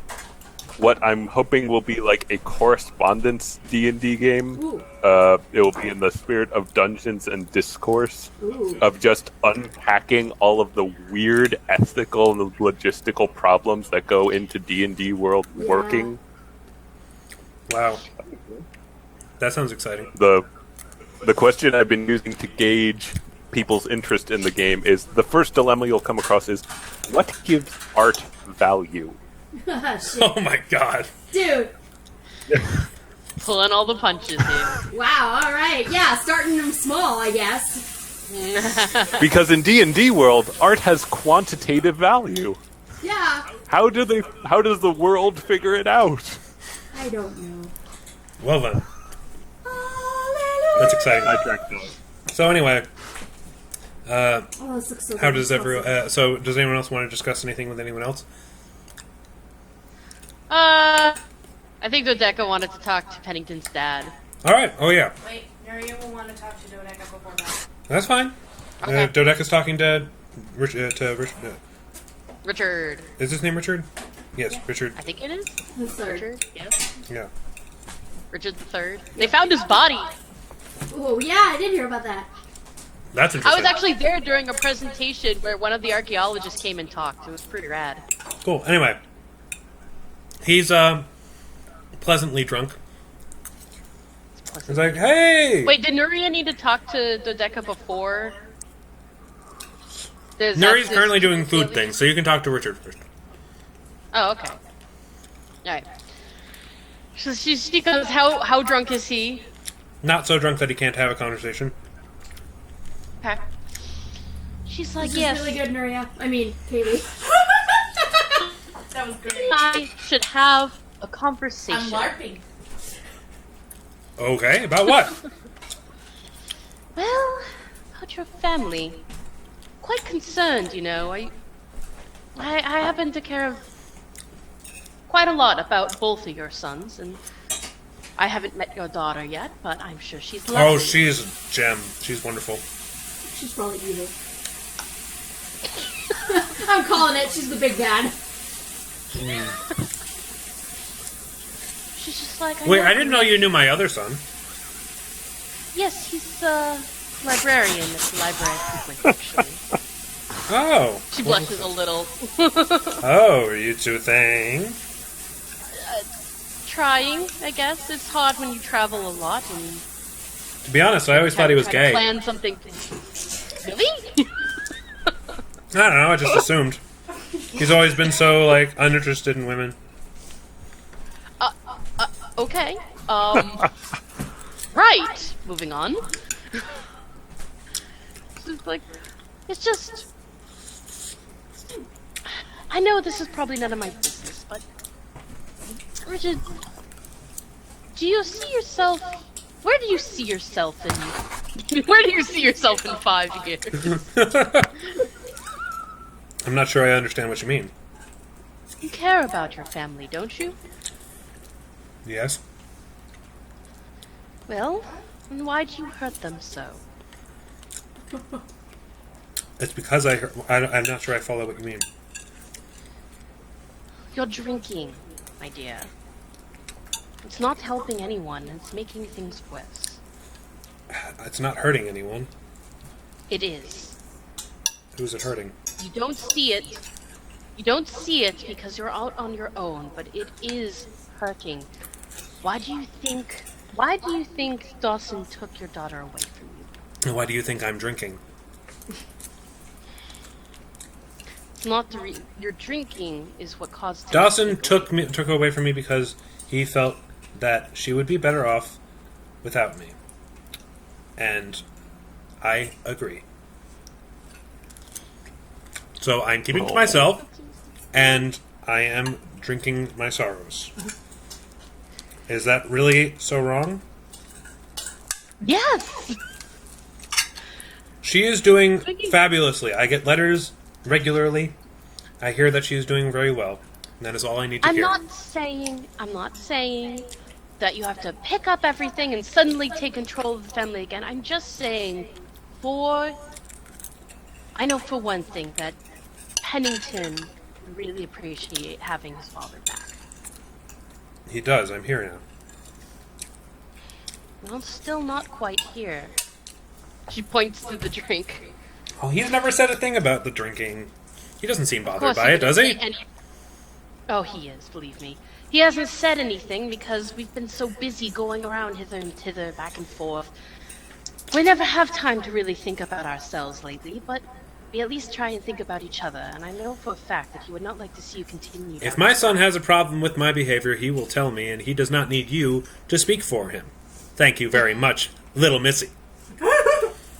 Speaker 2: what I'm hoping will be like a correspondence D&D game.
Speaker 3: Ooh.
Speaker 2: It will be in the spirit of Dungeons and Discourse,
Speaker 3: Ooh.
Speaker 2: of just unpacking all of the weird ethical and logistical problems that go into D&D world working.
Speaker 1: Wow. That sounds exciting.
Speaker 2: The question I've been using to gauge people's interest in the game is, the first dilemma you'll come across is, what gives art value?
Speaker 3: Shit.
Speaker 1: Oh my god.
Speaker 3: Dude.
Speaker 6: Pulling all the punches here.
Speaker 3: Wow, alright. Yeah, starting them small, I guess.
Speaker 2: Because in D&D world, art has quantitative value.
Speaker 3: Yeah.
Speaker 2: How does the world figure it out?
Speaker 3: I don't know.
Speaker 1: Well then.
Speaker 3: Hallelujah.
Speaker 1: That's exciting.
Speaker 2: I tracked that.
Speaker 1: So anyway,
Speaker 3: Oh, this looks so
Speaker 1: how
Speaker 3: good.
Speaker 1: does everyone... so does anyone else want to discuss anything with anyone else?
Speaker 6: I think Dodeka wanted to talk to Pennington's dad.
Speaker 1: Alright. Oh yeah.
Speaker 4: Wait, Nuria will want to talk to Dodeka before that.
Speaker 1: That's fine.
Speaker 6: Okay.
Speaker 1: Dodeka's talking to
Speaker 6: Richard.
Speaker 1: is his name Richard? Yes, Richard.
Speaker 6: I think it is.
Speaker 3: The third.
Speaker 6: Richard, yes.
Speaker 1: Yeah.
Speaker 6: Richard the Third. They found his body.
Speaker 3: Oh, yeah, I did hear about that.
Speaker 1: That's
Speaker 6: I
Speaker 1: interesting.
Speaker 6: was actually there during a presentation where one of the archaeologists came and talked. It was pretty rad.
Speaker 1: Cool. Anyway. He's pleasantly drunk. He's like, hey!
Speaker 6: Wait, did Nuria need to talk to Dodeka before?
Speaker 1: Nuri's currently doing food things, so you can talk to Richard first.
Speaker 6: Oh, okay. Alright. So she goes, how drunk is he?
Speaker 1: Not so drunk that he can't have a conversation.
Speaker 6: Okay. She's like,
Speaker 3: This
Speaker 6: yes,
Speaker 3: is really good, Nuria. I mean, Kaylie.
Speaker 4: That was great.
Speaker 6: I should have a conversation.
Speaker 4: I'm LARPing.
Speaker 1: Okay, about what?
Speaker 6: Well, about your family. Quite concerned, you know. I happen to care of quite a lot about both of your sons, and I haven't met your daughter yet, but I'm sure she's lovely.
Speaker 1: Oh, she's a gem. She's wonderful.
Speaker 3: She's probably evil. I'm calling it. She's the big bad.
Speaker 6: She's just like,
Speaker 1: Wait, I didn't know you knew my other son.
Speaker 6: Yes, he's a librarian at the library frequently, actually.
Speaker 1: Oh.
Speaker 6: She blushes a little.
Speaker 1: Oh, you two thing?
Speaker 6: Trying, I guess. It's hard when you travel a lot and
Speaker 1: To be honest, I always thought he was
Speaker 6: try to
Speaker 1: gay.
Speaker 6: plan something. Really?
Speaker 1: I don't know, I just assumed. He's always been so, like, uninterested in women.
Speaker 6: Okay. Right. Moving on. It's just. I know this is probably none of my business, but Richard, do you see yourself? Where do you see yourself in? Where do you see yourself in 5 years?
Speaker 1: I'm not sure I understand what you mean.
Speaker 6: You care about your family, don't you?
Speaker 1: Yes?
Speaker 6: Well, then why do you hurt them so?
Speaker 1: It's because I'm not sure I follow what you mean.
Speaker 6: You're drinking, my dear. It's not helping anyone, and it's making things worse.
Speaker 1: It's not hurting anyone.
Speaker 6: It is.
Speaker 1: Who's it hurting?
Speaker 6: You don't see it. You don't see it because you're out on your own, but it is hurting. Why do you think Dawson took your daughter away from you?
Speaker 1: And why do you think I'm drinking?
Speaker 6: It's not your drinking is what caused him
Speaker 1: Dawson
Speaker 6: to
Speaker 1: took her away from me because he felt that she would be better off without me. And I agree. So I'm keeping it to myself, and I am drinking my sorrows. Is that really so wrong?
Speaker 6: Yes.
Speaker 1: She is doing fabulously. I get letters regularly. I hear that she is doing very well. And that is all I need to
Speaker 6: I'm
Speaker 1: hear.
Speaker 6: not saying that you have to pick up everything and suddenly take control of the family again. I'm just saying I know for one thing that Pennington really appreciate having his father back.
Speaker 1: He does. I'm here now.
Speaker 6: Well, still not quite here. She points to the drink.
Speaker 1: Oh, he's never said a thing about the drinking. He doesn't seem
Speaker 6: Of
Speaker 1: bothered
Speaker 6: course
Speaker 1: by it, does he?
Speaker 6: Oh, he is, believe me. He hasn't said anything because we've been so busy going around hither and thither, back and forth. We never have time to really think about ourselves lately, but we at least try and think about each other, and I know for a fact that he would not like to see you continue.
Speaker 1: If my son has a problem with my behavior, he will tell me, and he does not need you to speak for him. Thank you very much, little missy.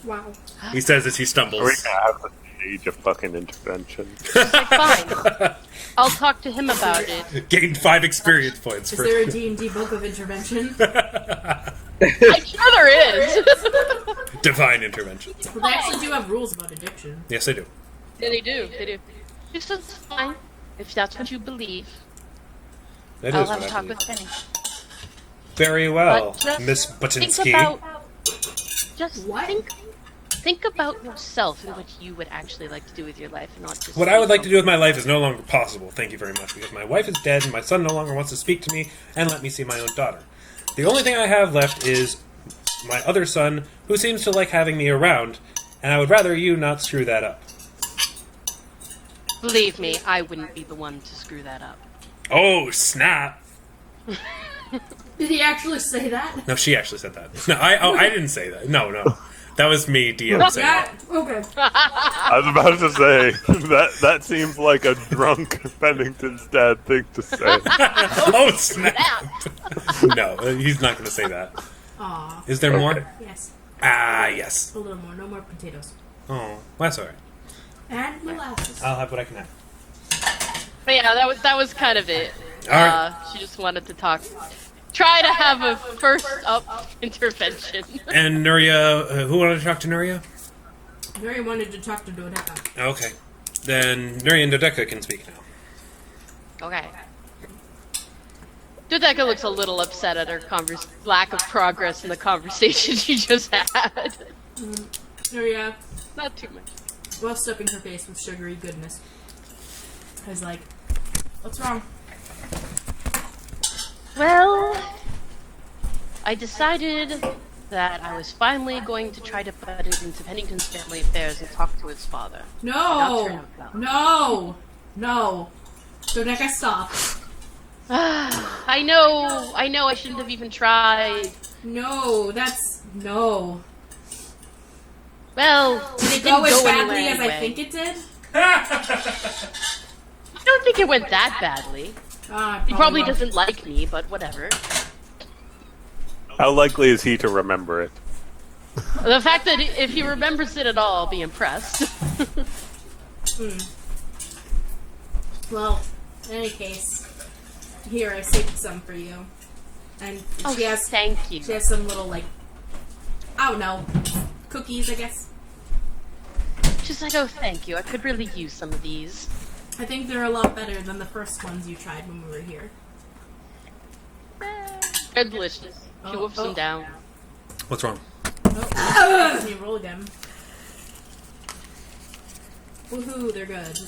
Speaker 3: Wow.
Speaker 1: He says as he
Speaker 2: Are we
Speaker 1: stumbles.
Speaker 2: gonna have to stage a fucking intervention?
Speaker 6: Like, fine. I'll talk to him about it.
Speaker 1: Gained 5 experience points.
Speaker 4: Is
Speaker 1: For...
Speaker 4: there a D&D book of intervention?
Speaker 6: I'm sure there is.
Speaker 1: Divine intervention.
Speaker 4: Well, they actually do have rules about addiction.
Speaker 1: Yes, I do.
Speaker 6: Yeah, they do. They do. She says it's fine if that's what you believe.
Speaker 1: That
Speaker 6: I'll
Speaker 1: is
Speaker 6: have
Speaker 1: what
Speaker 6: a
Speaker 1: I
Speaker 6: talk
Speaker 1: believe.
Speaker 6: with Penny.
Speaker 1: Very well,
Speaker 6: But just
Speaker 1: Miss
Speaker 6: think
Speaker 1: Butinsky.
Speaker 6: about. Just
Speaker 4: What?
Speaker 6: think about yourself and what you would actually like to do with your life, and not just.
Speaker 1: What I would like to do with my life is no longer possible, thank you very much, because my wife is dead and my son no longer wants to speak to me and let me see my own daughter. The only thing I have left is my other son, who seems to like having me around, and I would rather you not screw that up.
Speaker 6: Believe me, I wouldn't be the one to screw that up.
Speaker 1: Oh, snap!
Speaker 3: Did he actually say that?
Speaker 1: No, she actually said that. No, I didn't say that. No. That was me, DM, saying
Speaker 3: Yeah.
Speaker 1: that.
Speaker 3: Okay.
Speaker 2: I was about to say that seems like a drunk Pennington's dad thing to say.
Speaker 1: Oh, snap! No, he's not going to say that.
Speaker 4: Aw.
Speaker 1: Is there more?
Speaker 4: Yes.
Speaker 1: Ah, yes.
Speaker 4: A little more. No more potatoes.
Speaker 1: Oh, well, that's alright.
Speaker 3: And molasses.
Speaker 1: I'll have what I can have.
Speaker 6: But yeah, that was kind of it.
Speaker 1: Alright.
Speaker 6: She just wanted to talk. Try to have a first up intervention.
Speaker 1: And Nuria, who wanted to talk to Nuria?
Speaker 4: Mary wanted to talk to Dodeka.
Speaker 1: Okay. Then Nuria and Dodeka can speak now.
Speaker 6: Okay. Dodeka looks a little upset at her lack of progress in the conversation she just had.
Speaker 4: Nuria,
Speaker 6: Not too much.
Speaker 4: well, stuffing her face with sugary goodness. I was like, what's wrong?
Speaker 6: Well, I decided that I was finally going to try to put it into Pennington's family affairs and talk to his father. Not turn out well.
Speaker 4: No. Dodeka, stop.
Speaker 6: I know I shouldn't have even tried.
Speaker 4: No.
Speaker 6: Well,
Speaker 4: Did it
Speaker 6: didn't
Speaker 4: go as
Speaker 6: go
Speaker 4: badly
Speaker 6: anywhere
Speaker 4: as I
Speaker 6: anyway.
Speaker 4: think it did?
Speaker 6: I don't think it went that badly. He probably doesn't like me, but whatever.
Speaker 2: How likely is he to remember it?
Speaker 6: The fact that if he remembers it at all, I'll be impressed.
Speaker 4: Well, in any case, here, I saved some for you. And
Speaker 6: Oh,
Speaker 4: she has
Speaker 6: thank you.
Speaker 4: She has some little, like, I don't know, cookies, I guess.
Speaker 6: She's like, oh, thank you. I could really use some of these.
Speaker 4: I think they're a lot better than the first ones you tried when we were here.
Speaker 6: They're delicious. She wolfs them down.
Speaker 1: What's wrong?
Speaker 4: Can you roll again? Woohoo, they're good.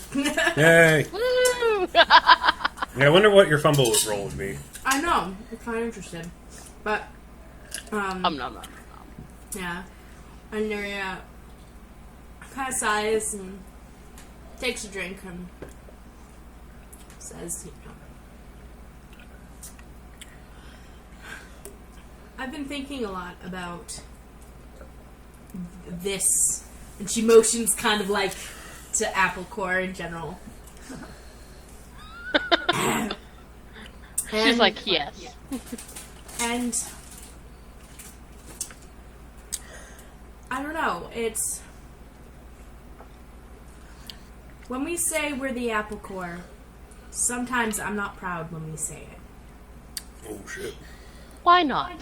Speaker 1: Yay!
Speaker 6: Woo!
Speaker 1: Yeah, I wonder what your fumble roll would be.
Speaker 4: I know, I'm kind of interested. But,
Speaker 6: No.
Speaker 4: yeah. And Nuria kind of sighs and takes a drink and says, I've been thinking a lot about this. And she motions kind of like to apple core in general.
Speaker 6: She's like, yes.
Speaker 4: And I don't know, it's when we say we're the apple core, sometimes I'm not proud when we say it.
Speaker 1: Oh, shit.
Speaker 6: Why not?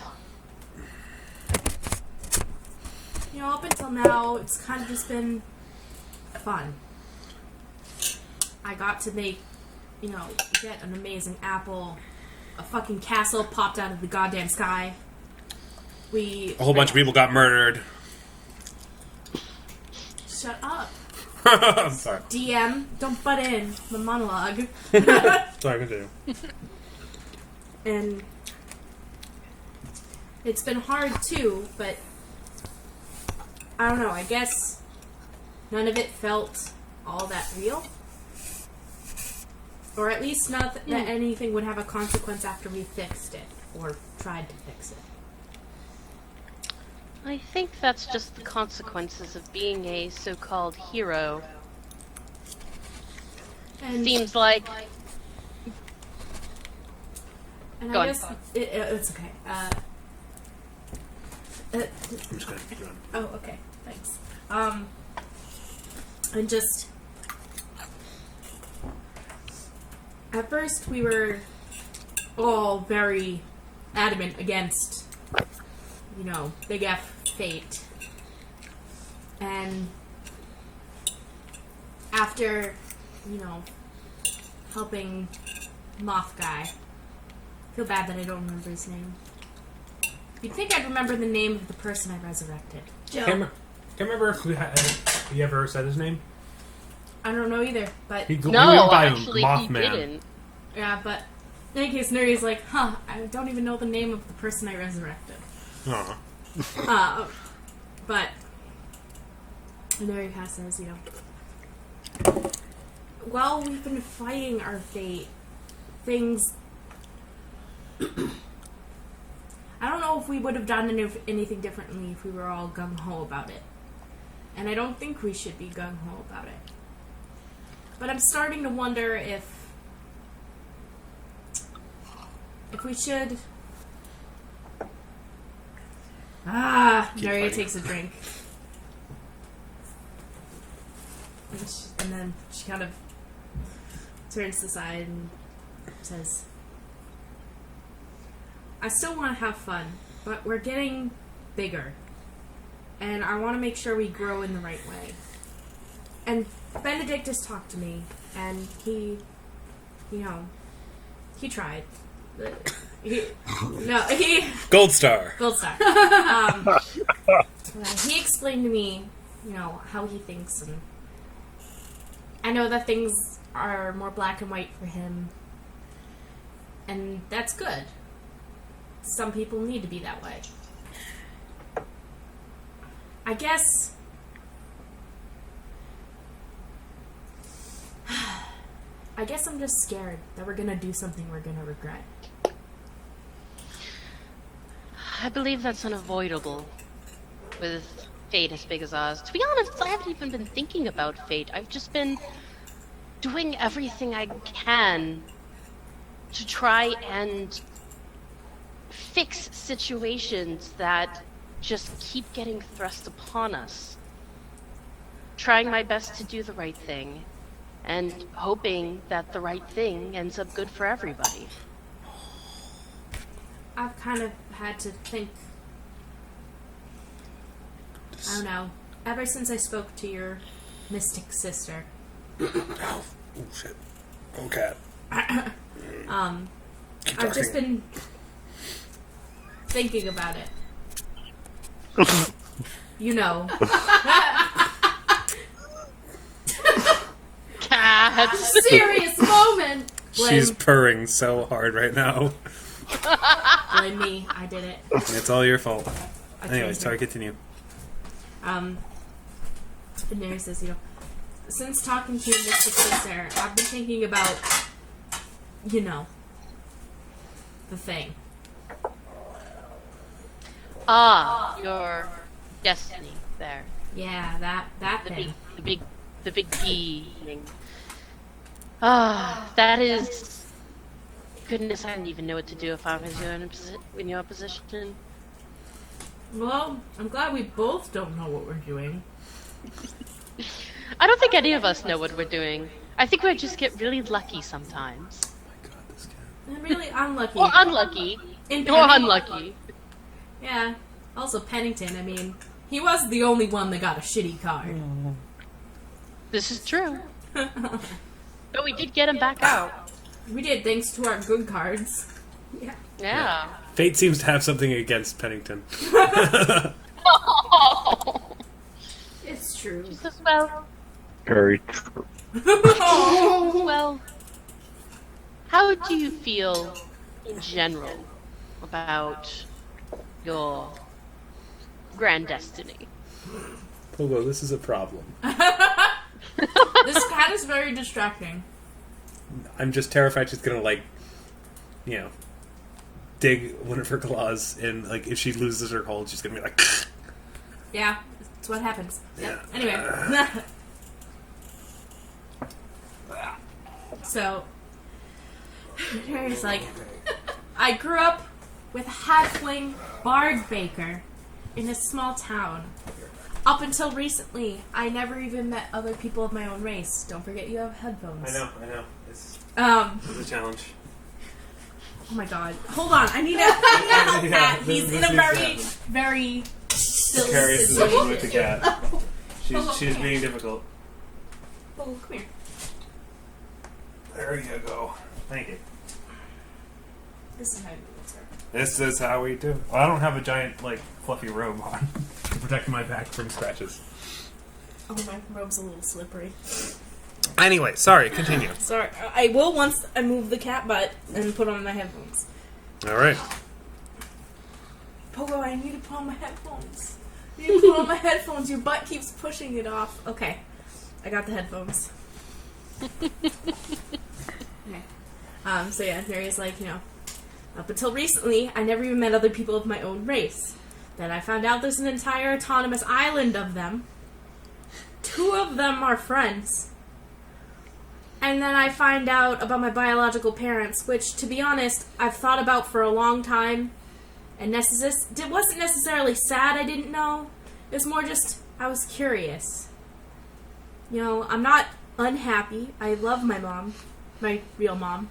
Speaker 4: You know, up until now, it's kind of just been fun. I got to make, get an amazing apple. A fucking castle popped out of the goddamn sky.
Speaker 1: A whole bunch of people got murdered.
Speaker 4: Shut up.
Speaker 1: I'm sorry.
Speaker 4: DM, don't butt in the monologue.
Speaker 1: Sorry, continue.
Speaker 4: And it's been hard too, but I don't know, I guess none of it felt all that real. Or at least not that anything would have a consequence after we fixed it, or tried to fix it.
Speaker 6: I think that's just the consequences of being a so-called hero.
Speaker 4: And
Speaker 6: Seems like...
Speaker 4: And
Speaker 6: Go
Speaker 4: I
Speaker 6: on.
Speaker 4: guess it's okay.
Speaker 1: I'm just gonna keep going.
Speaker 4: Oh, okay. Thanks. And just at first we were all very adamant against, Big F fate, and after, helping Moth Guy. I feel bad that I don't remember his name. You'd think I'd remember the name of the person I resurrected.
Speaker 3: Joe.
Speaker 7: Can't remember if he ever said his name.
Speaker 4: I don't know either, but
Speaker 7: We went
Speaker 6: No,
Speaker 7: by
Speaker 6: actually, he
Speaker 7: Mothman.
Speaker 6: didn't.
Speaker 4: yeah, but in any case, Nuri's like, I don't even know the name of the person I resurrected.
Speaker 7: Aw.
Speaker 4: But Nuri says, while we've been fighting our fate, things. I don't know if we would have done anything differently if we were all gung-ho about it. And I don't think we should be gung-ho about it. But I'm starting to wonder if we should... Nuria takes a drink. And then she kind of turns to the side and says... I still want to have fun, but we're getting bigger. And I want to make sure we grow in the right way. And Benedictus talked to me, and he tried.
Speaker 1: Gold star.
Speaker 4: Gold star. He explained to me, how he thinks, and I know that things are more black and white for him, and that's good. Some people need to be that way. I guess... I'm just scared that we're gonna do something we're gonna regret.
Speaker 6: I believe that's unavoidable with fate as big as ours. To be honest, I haven't even been thinking about fate. I've just been doing everything I can to try and fix situations that just keep getting thrust upon us. Trying my best to do the right thing, and hoping that the right thing ends up good for everybody.
Speaker 4: I've kind of had to think... I don't know. Ever since I spoke to your mystic sister...
Speaker 1: Oh shit. Oh, cat.
Speaker 4: I've just been thinking about it.
Speaker 6: Cats!
Speaker 3: Serious moment.
Speaker 1: She's purring so hard right now.
Speaker 4: Blame me. I did it.
Speaker 1: It's all your fault.
Speaker 4: I
Speaker 1: Anyways,
Speaker 4: changed
Speaker 1: sorry,
Speaker 4: it.
Speaker 1: continue.
Speaker 4: And Nuri says, since talking to your mystic sister, I've been thinking about, the thing.
Speaker 6: Your destiny there.
Speaker 4: Yeah, that thing.
Speaker 6: The big being. That is... Goodness, I didn't even know what to do if I was in your position.
Speaker 4: Well, I'm glad we both don't know what we're doing.
Speaker 6: I don't think any of us know what we're doing. I think we just get really lucky sometimes.
Speaker 1: Oh my god, this cat.
Speaker 4: And really unlucky.
Speaker 6: Or unlucky. Or unlucky.
Speaker 4: Yeah. Also, Pennington, he was the only one that got a shitty card.
Speaker 6: This is true. But we did get him back out.
Speaker 4: We did, thanks to our good cards. Yeah.
Speaker 6: Yeah.
Speaker 1: Fate seems to have something against Pennington.
Speaker 3: It's true.
Speaker 6: Well,
Speaker 5: Very true.
Speaker 6: well, how do you feel in general about your grand destiny.
Speaker 1: Pogo, this is a problem.
Speaker 4: This cat is very distracting.
Speaker 1: I'm just terrified she's gonna, like, you know, dig one of her claws, and, like, if she loses her hold, she's gonna be like...
Speaker 4: Yeah, that's what happens.
Speaker 1: Yeah.
Speaker 4: Anyway. So, Harry's like, I grew up with a halfling bard baker in a small town. Up until recently, I never even met other people of my own race. Don't forget you have headphones.
Speaker 1: I know. It's a challenge.
Speaker 4: Oh my god. Hold on, I need to help Pat. He's in a very still
Speaker 1: Carries the
Speaker 4: situation.
Speaker 1: with the cat. She's being difficult.
Speaker 4: Oh, come here.
Speaker 1: There you go. Thank you.
Speaker 4: This is how you do it, sir.
Speaker 1: This is how we do it. Well, I don't have a giant, like, fluffy robe on to protect my back from scratches.
Speaker 4: Oh, my robe's a little slippery.
Speaker 1: Anyway, sorry, continue.
Speaker 4: Sorry, I will once I move the cat butt and put on my headphones.
Speaker 1: Alright.
Speaker 4: Pogo, I need to put on my headphones. I need to put on my headphones. Your butt keeps pushing it off. Okay, I got the headphones. Okay. So yeah, Maria's like, up until recently, I never even met other people of my own race. Then I found out there's an entire autonomous island of them. 2 of them are friends. And then I find out about my biological parents, which, to be honest, I've thought about for a long time. And it wasn't necessarily sad I didn't know. It was more just, I was curious. I'm not unhappy. I love my mom. My real mom.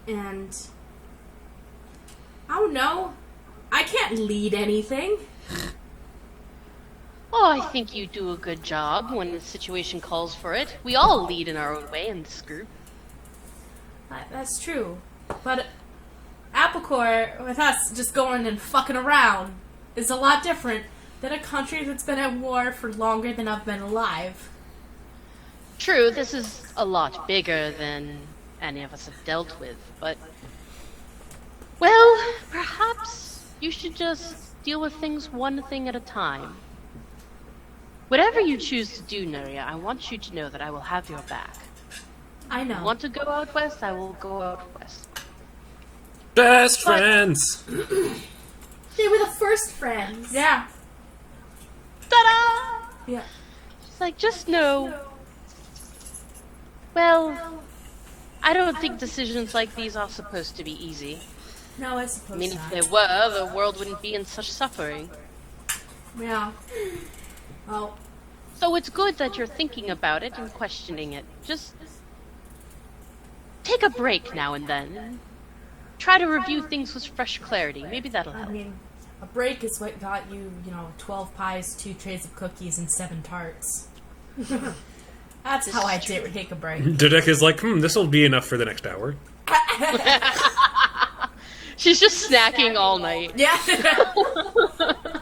Speaker 4: And I don't know. I can't lead anything.
Speaker 6: Oh, I think you do a good job when the situation calls for it. We all lead in our own way in this group.
Speaker 4: That's true. But Applecore, with us just going and fucking around, is a lot different than a country that's been at war for longer than I've been alive.
Speaker 6: True, this is a lot bigger than any of us have dealt with, but... Well, perhaps you should just deal with things one thing at a time. Whatever you choose to do, Nuria, I want you to know that I will have your back.
Speaker 4: I know.
Speaker 6: Want to go out west? I will go out west.
Speaker 1: Best friends!
Speaker 3: They were the first friends.
Speaker 4: Yeah.
Speaker 6: Ta-da!
Speaker 4: Yeah.
Speaker 6: It's like, just know... Well, I don't think decisions like these are supposed to be easy.
Speaker 4: No, I suppose
Speaker 6: I mean,
Speaker 4: not.
Speaker 6: if they were, the world wouldn't be in such suffering.
Speaker 4: Yeah. Well,
Speaker 6: So it's good that you're thinking about it and questioning it. Just take a break now and then. Try to review things with fresh clarity. Maybe that'll
Speaker 4: I
Speaker 6: help.
Speaker 4: mean, a break is what got you, 12 pies, 2 trays of cookies, and 7 tarts. That's how I did take a break.
Speaker 1: Dodeka's like, this'll be enough for the next hour.
Speaker 6: She's just snacking all night.
Speaker 4: Yeah.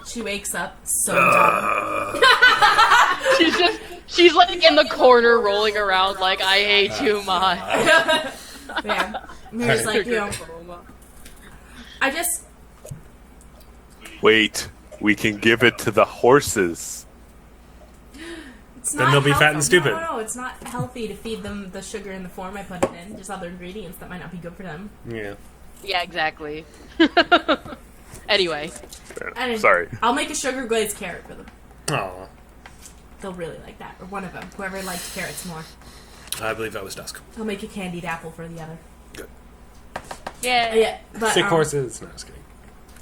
Speaker 4: She wakes up so dumb.
Speaker 6: She's like in the corner rolling around like, I hate you, Ma.
Speaker 4: Yeah. Mary's like, I just...
Speaker 2: Wait, we can give it to the horses.
Speaker 4: It's
Speaker 1: Then
Speaker 4: not
Speaker 1: they'll be fat and
Speaker 4: healthy.
Speaker 1: stupid.
Speaker 4: No, it's not healthy to feed them the sugar in the form I put it in. There's other ingredients that might not be good for them.
Speaker 1: Yeah.
Speaker 6: Yeah, exactly. Anyway.
Speaker 4: And
Speaker 2: Sorry.
Speaker 4: I'll make a sugar glazed carrot for them.
Speaker 1: Aw.
Speaker 4: They'll really like that. Or one of them. Whoever liked carrots more.
Speaker 1: I believe that was Dusk.
Speaker 4: I'll make a candied apple for the other.
Speaker 1: Good.
Speaker 6: Yeah.
Speaker 4: Yeah, but
Speaker 1: Sick horses. No, I was kidding.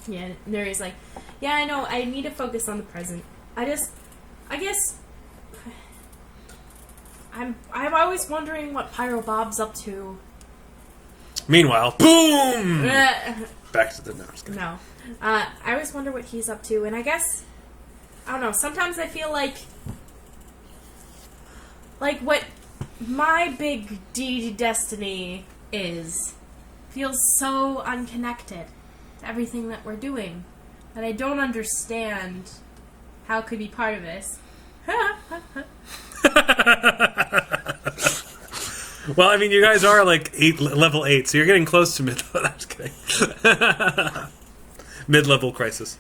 Speaker 4: yeah, Nuri's like, yeah, I know. I need to focus on the present. I guess, I'm always wondering what Pyro Bob's up to.
Speaker 1: Meanwhile, boom! Back to the... No, I was kidding.
Speaker 4: No, I always wonder what he's up to, and I guess I don't know. Sometimes I feel like what my big D destiny feels so unconnected to everything that we're doing that I don't understand how it could be part of this.
Speaker 1: Well, I mean, you guys are like level 8, so you're getting close to mid. I'm just kidding. Mid-level crisis.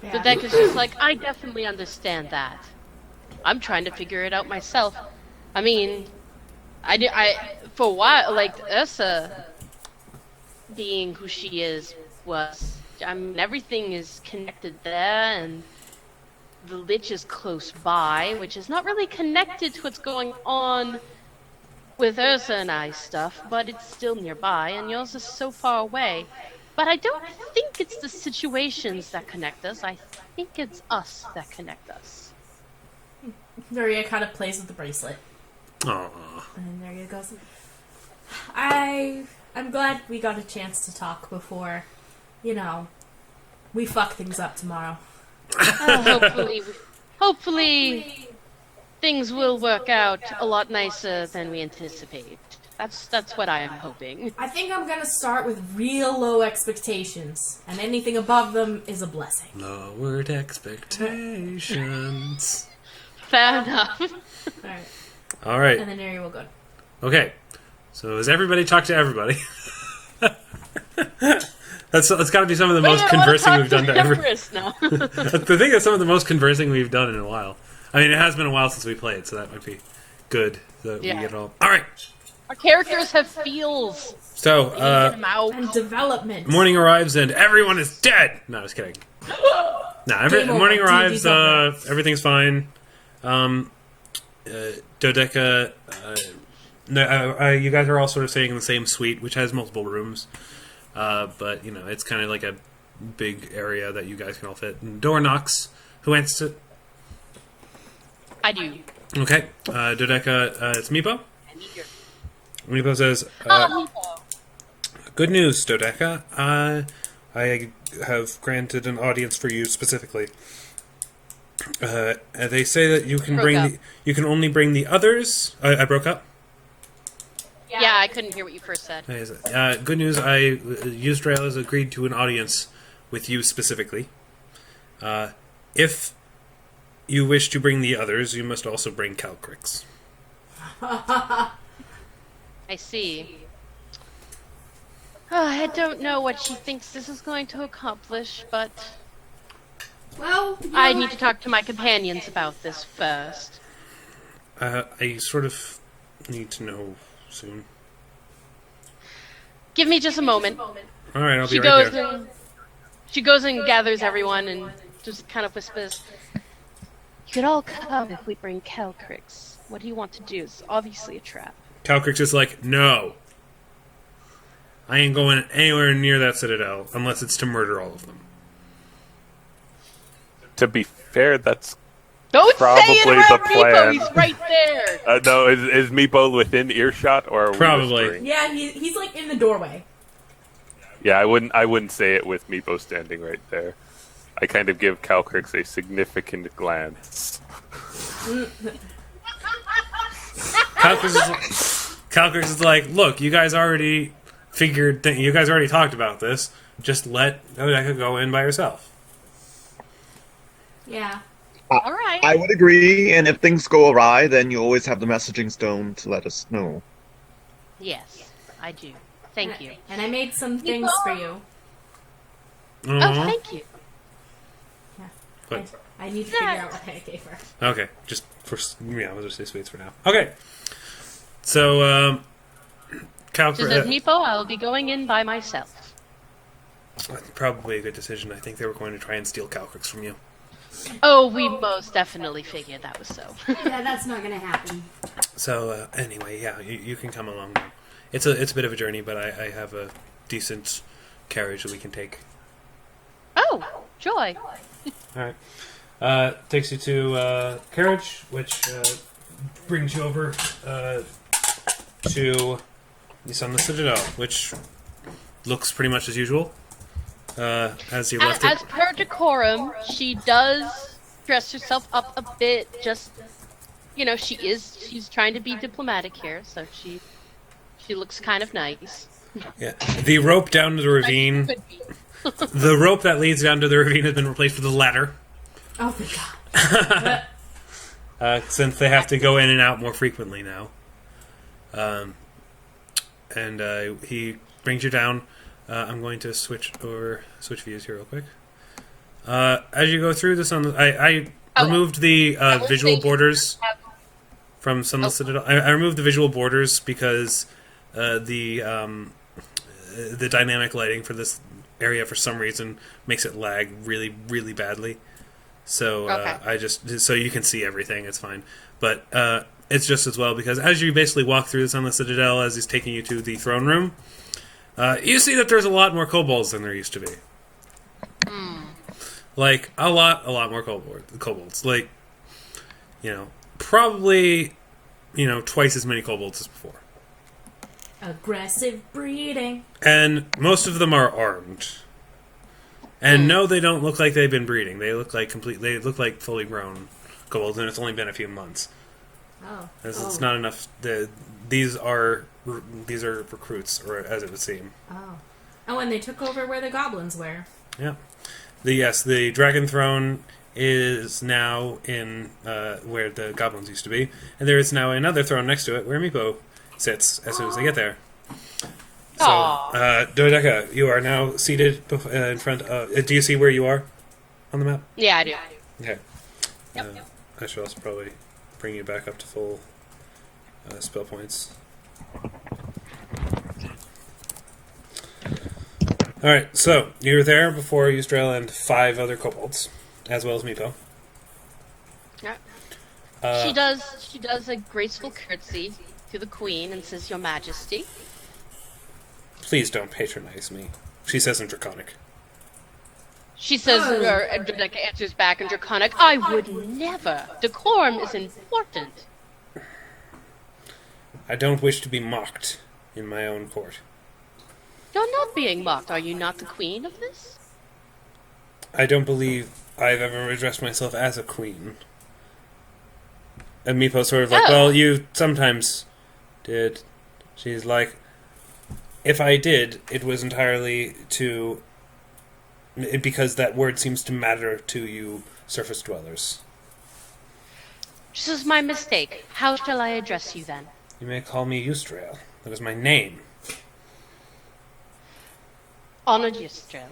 Speaker 6: Dodeka's just like, I definitely understand that. I'm trying to figure it out myself. I mean, I for a while, like, Ursa being who she is was, I mean, everything is connected there, and the Lich is close by, which is not really connected to what's going on with Ursa and I stuff, but it's still nearby, and yours is so far away. But I don't think it's the situations that connect us. I think it's us that connect us.
Speaker 4: Nuria kind of plays with the bracelet.
Speaker 1: Aww.
Speaker 4: And there you goes. I'm glad we got a chance to talk before, we fuck things up tomorrow.
Speaker 6: Hopefully, things will work out a lot nicer than we anticipate. That's what I am hoping.
Speaker 4: I think I'm gonna start with real low expectations, and anything above them is a blessing.
Speaker 1: Lowered expectations.
Speaker 6: Fair enough.
Speaker 4: Alright.
Speaker 1: All right.
Speaker 4: And then Nuria will go.
Speaker 1: Okay. So has everybody talked to everybody? That's got to be some of the most conversing we've done to everybody.
Speaker 6: No.
Speaker 1: The thing is, some of the most conversing we've done in a while. I mean, it has been a while since we played, so that might be good. That we get it all right.
Speaker 6: Our characters have feels.
Speaker 1: So,
Speaker 6: Get them out.
Speaker 4: And development.
Speaker 1: morning arrives and everyone is dead. No, just kidding. Morning arrives. Everything's fine. Dodeka. You guys are all sort of staying in the same suite, which has multiple rooms. But it's kind of like a big area that you guys can all fit. And door knocks. Who answers it?
Speaker 6: I do.
Speaker 1: Okay. Dodeka. It's Meepo. Meepo says,
Speaker 6: Meepo.
Speaker 1: "Good news, Dodeka. I have granted an audience for you specifically. They say that you can you can only bring the others." I broke up.
Speaker 6: Yeah, I couldn't hear what you first said.
Speaker 1: Good news. Yusdrael has agreed to an audience with you specifically. If you wish to bring the others, you must also bring Calcrix.
Speaker 6: I see. I don't know what she thinks this is going to accomplish, but
Speaker 3: Well,
Speaker 6: I need to talk to my companions about this first.
Speaker 1: I sort of need to know soon.
Speaker 6: Give me just a moment.
Speaker 1: All right, I'll be right there.
Speaker 6: She goes and gathers everyone and just kind of whispers, "You could all come if we bring Calcrix. What do you want to do? It's obviously a trap."
Speaker 1: Calcrix is like, "No. I ain't going anywhere near that citadel unless it's to murder all of them."
Speaker 2: To be fair, that's
Speaker 6: Don't
Speaker 2: probably
Speaker 6: say it
Speaker 2: the
Speaker 6: around
Speaker 2: plan.
Speaker 6: Meepo, he's right there!
Speaker 2: No, is Meepo within earshot or are we
Speaker 1: Probably.
Speaker 2: whispering?
Speaker 4: Yeah, he's like in the doorway.
Speaker 2: Yeah, I wouldn't say it with Meepo standing right there. I kind of give Calcrix a significant glance.
Speaker 1: Calcrix is like, "Look, you guys already figured that you guys already talked about this. Just let Dodeka go in by herself."
Speaker 4: Yeah.
Speaker 6: All right.
Speaker 5: I would agree, and if things go awry, then you always have the messaging stone to let us know.
Speaker 6: Yes, I do. Thank you.
Speaker 4: And I made some things for you.
Speaker 6: Oh, thank you.
Speaker 1: But,
Speaker 4: I need to figure out what I gave her.
Speaker 1: okay, just we'll just say sweets for now. Okay, so
Speaker 6: She
Speaker 1: Calcrix,
Speaker 6: says, Meepo, I'll be going in by myself.
Speaker 1: probably a good decision. I think they were going to try and steal Calcrix from you.
Speaker 6: Oh, we most definitely figured that was so.
Speaker 3: Yeah, that's not gonna happen.
Speaker 1: So anyway, yeah, you can come along now. It's a bit of a journey, but I have a decent carriage that we can take.
Speaker 6: Oh, joy.
Speaker 1: All right. Takes you to carriage, which brings you over to the Sunless Citadel, which looks pretty much as usual as you left
Speaker 6: As
Speaker 1: it.
Speaker 6: per decorum, she does dress herself up a bit. Just, she's trying to be diplomatic here, so she looks kind of nice.
Speaker 1: Yeah. The rope down to the ravine.
Speaker 6: Could be.
Speaker 1: The rope that leads down to the ravine has been replaced with a ladder.
Speaker 4: Oh my god.
Speaker 1: since they have to go in and out more frequently now. And he brings you down. I'm going to switch views here real quick. As you go through this, I removed the visual borders from some of the Citadel. I removed the visual borders because the dynamic lighting for this area for some reason makes it lag really, really badly. So I just so you can see everything. It's fine, but it's just as well because as you basically walk through this on the Citadel, as he's taking you to the throne room, you see that there's a lot more kobolds than there used to be. Like a lot more kobolds. Like, probably, twice as many kobolds as before.
Speaker 4: Aggressive breeding.
Speaker 1: And most of them are armed. And no, they don't look like they've been breeding. They look like fully grown kobolds, and it's only been a few months.
Speaker 4: Oh.
Speaker 1: It's not enough. These are recruits, or as it would seem.
Speaker 4: Oh, and they took over where the goblins were.
Speaker 1: Yeah. The Dragon Throne is now in where the goblins used to be, and there is now another throne next to it where Meepo sits as soon as they get there. So, Dodeka, you are now seated in front of... do you see where you are on the map?
Speaker 6: Yeah, I do.
Speaker 1: Okay. I should also probably bring you back up to full spell points. Alright, so you were there before Yusdrael and 5 other kobolds, as well as Meepo.
Speaker 6: Yeah. She does a graceful curtsy to the Queen and says, "Your Majesty."
Speaker 1: Please don't patronize me. She says in Draconic.
Speaker 6: She says, Dodeka answers back in Draconic, "I would never. Decorum is important."
Speaker 1: I don't wish to be mocked in my own court.
Speaker 6: You're not being mocked. Are you not the queen of this?
Speaker 1: I don't believe I've ever addressed myself as a queen. And Meepo's sort of like, well, you sometimes did. She's like, if I did, it was entirely because that word seems to matter to you surface dwellers.
Speaker 6: This is my mistake. How shall I address you then?
Speaker 1: You may call me Yusdrael. That is my name.
Speaker 6: Honored Yusdrael.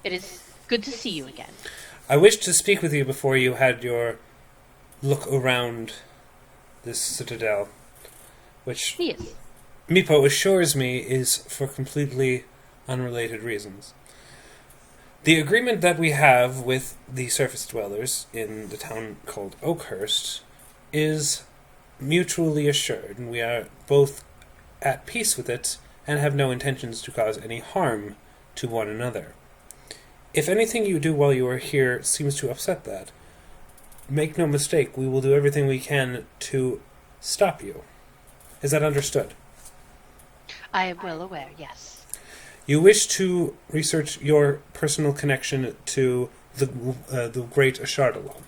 Speaker 6: It is good to see you again.
Speaker 1: I wished to speak with you before you had your look around this citadel, which
Speaker 6: Yes.
Speaker 1: Meepo assures me is for completely unrelated reasons. The agreement that we have with the surface dwellers in the town called Oakhurst is mutually assured, and we are both at peace with it and have no intentions to cause any harm to one another. If anything you do while you are here seems to upset that, make no mistake, we will do everything we can to stop you. Is that understood?
Speaker 6: I am well aware, yes.
Speaker 1: You wish to research your personal connection to the great Ashardalon.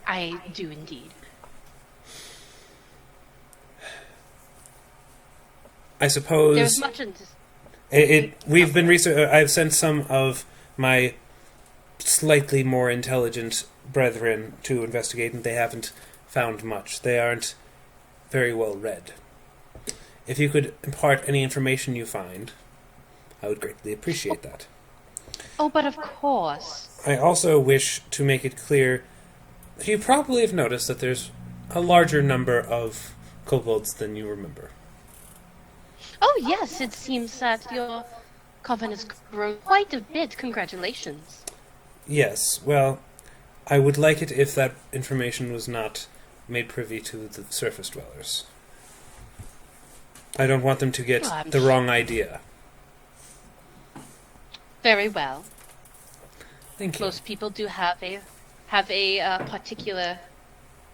Speaker 6: I do indeed.
Speaker 1: I suppose
Speaker 6: There's much in this.
Speaker 1: We've been I've sent some of my slightly more intelligent brethren to investigate, and they haven't found much. They aren't very well read. If you could impart any information you find, I would greatly appreciate that.
Speaker 6: Oh, but of course.
Speaker 1: I also wish to make it clear, you probably have noticed that there's a larger number of kobolds than you remember.
Speaker 6: Oh, yes, it seems that your coven has grown quite a bit. Congratulations.
Speaker 1: Yes, well, I would like it if that information was not made privy to the surface dwellers. I don't want them to get the wrong idea.
Speaker 6: Very well.
Speaker 1: Thank you.
Speaker 6: Most people do have a particular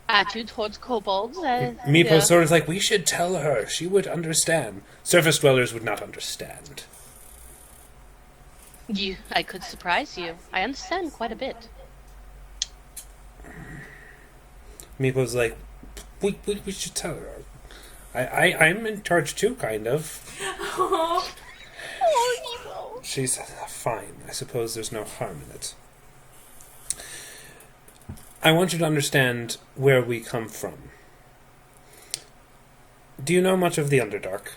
Speaker 6: attitude towards kobolds.
Speaker 1: Meepo's sort of like, we should tell her. She would understand. Surface dwellers would not understand.
Speaker 6: I could surprise you. I understand quite a bit.
Speaker 1: Meepo's like, we should tell her. I'm in charge too, kind of.
Speaker 4: Oh, Meepo.
Speaker 1: She's fine. I suppose there's no harm in it. I want you to understand where we come from. Do you know much of the Underdark?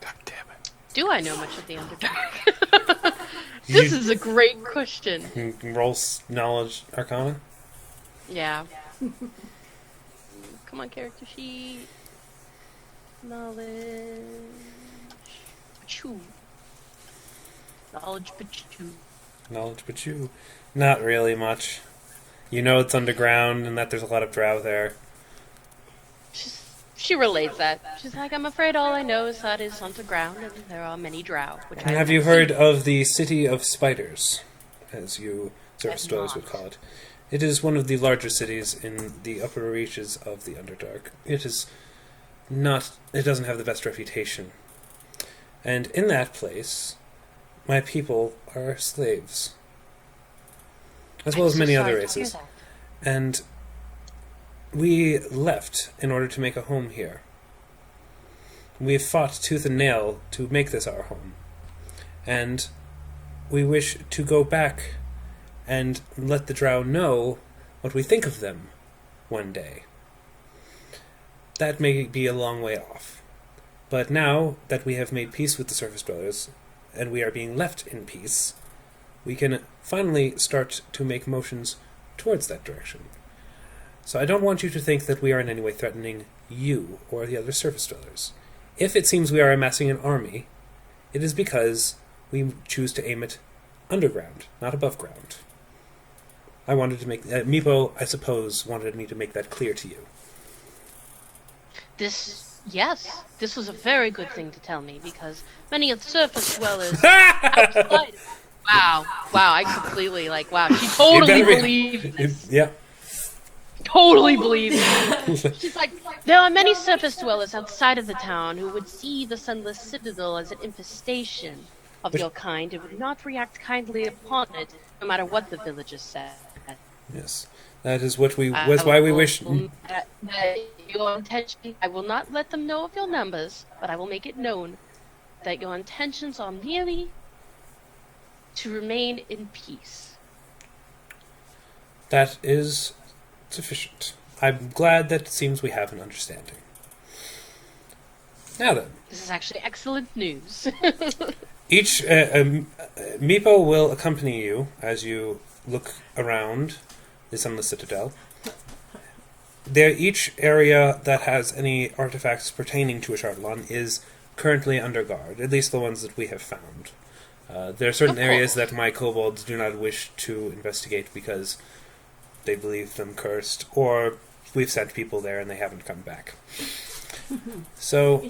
Speaker 2: God damn it.
Speaker 6: Do I know much of the Underdark? This is a great question.
Speaker 1: Roll knowledge arcana?
Speaker 6: Yeah. Come on, character sheet. Knowledge. Pachoo. Knowledge pachoo.
Speaker 1: Knowledge, but you... Not really much. You know it's underground and that there's a lot of drow there.
Speaker 6: She relates that. She's like, I'm afraid all I know is that it's underground and there are many drow. Which I
Speaker 1: Have you heard of the City of Spiders, as you surface dwellers would call it? It is one of the larger cities in the upper reaches of the Underdark. It doesn't have the best reputation. And in that place, my people are slaves. As well as many other races. And we left in order to make a home here. We have fought tooth and nail to make this our home. And we wish to go back and let the drow know what we think of them one day. That may be a long way off. But now that we have made peace with the surface dwellers, and we are being left in peace, we can finally start to make motions towards that direction. So I don't want you to think that we are in any way threatening you or the other surface dwellers. If it seems we are amassing an army, it is because we choose to aim it underground, not above ground. I wanted to make... Meepo, I suppose, wanted me to make that clear to you.
Speaker 6: This was a very good thing to tell me, because many of the surface dwellers outside... Wow, I completely, she totally believed this.
Speaker 1: Yeah.
Speaker 6: Totally believe it. She's like, there are many surface dwellers outside of the town who would see the Sunless Citadel as an infestation of your kind and would not react kindly upon it, no matter what the villagers said.
Speaker 1: Yes, that is what we. Was why we wish.
Speaker 6: Your intention. I will not let them know of your numbers, but I will make it known that your intentions are merely to remain in peace.
Speaker 1: That is sufficient. I'm glad that it seems we have an understanding. Now then.
Speaker 6: This is actually excellent news.
Speaker 1: Meepo will accompany you as you look around the Sunless Citadel. Each area that has any artifacts pertaining to Ashardalon is currently under guard, at least the ones that we have found. There are certain areas that my kobolds do not wish to investigate because they believe them cursed, or we've sent people there and they haven't come back. So,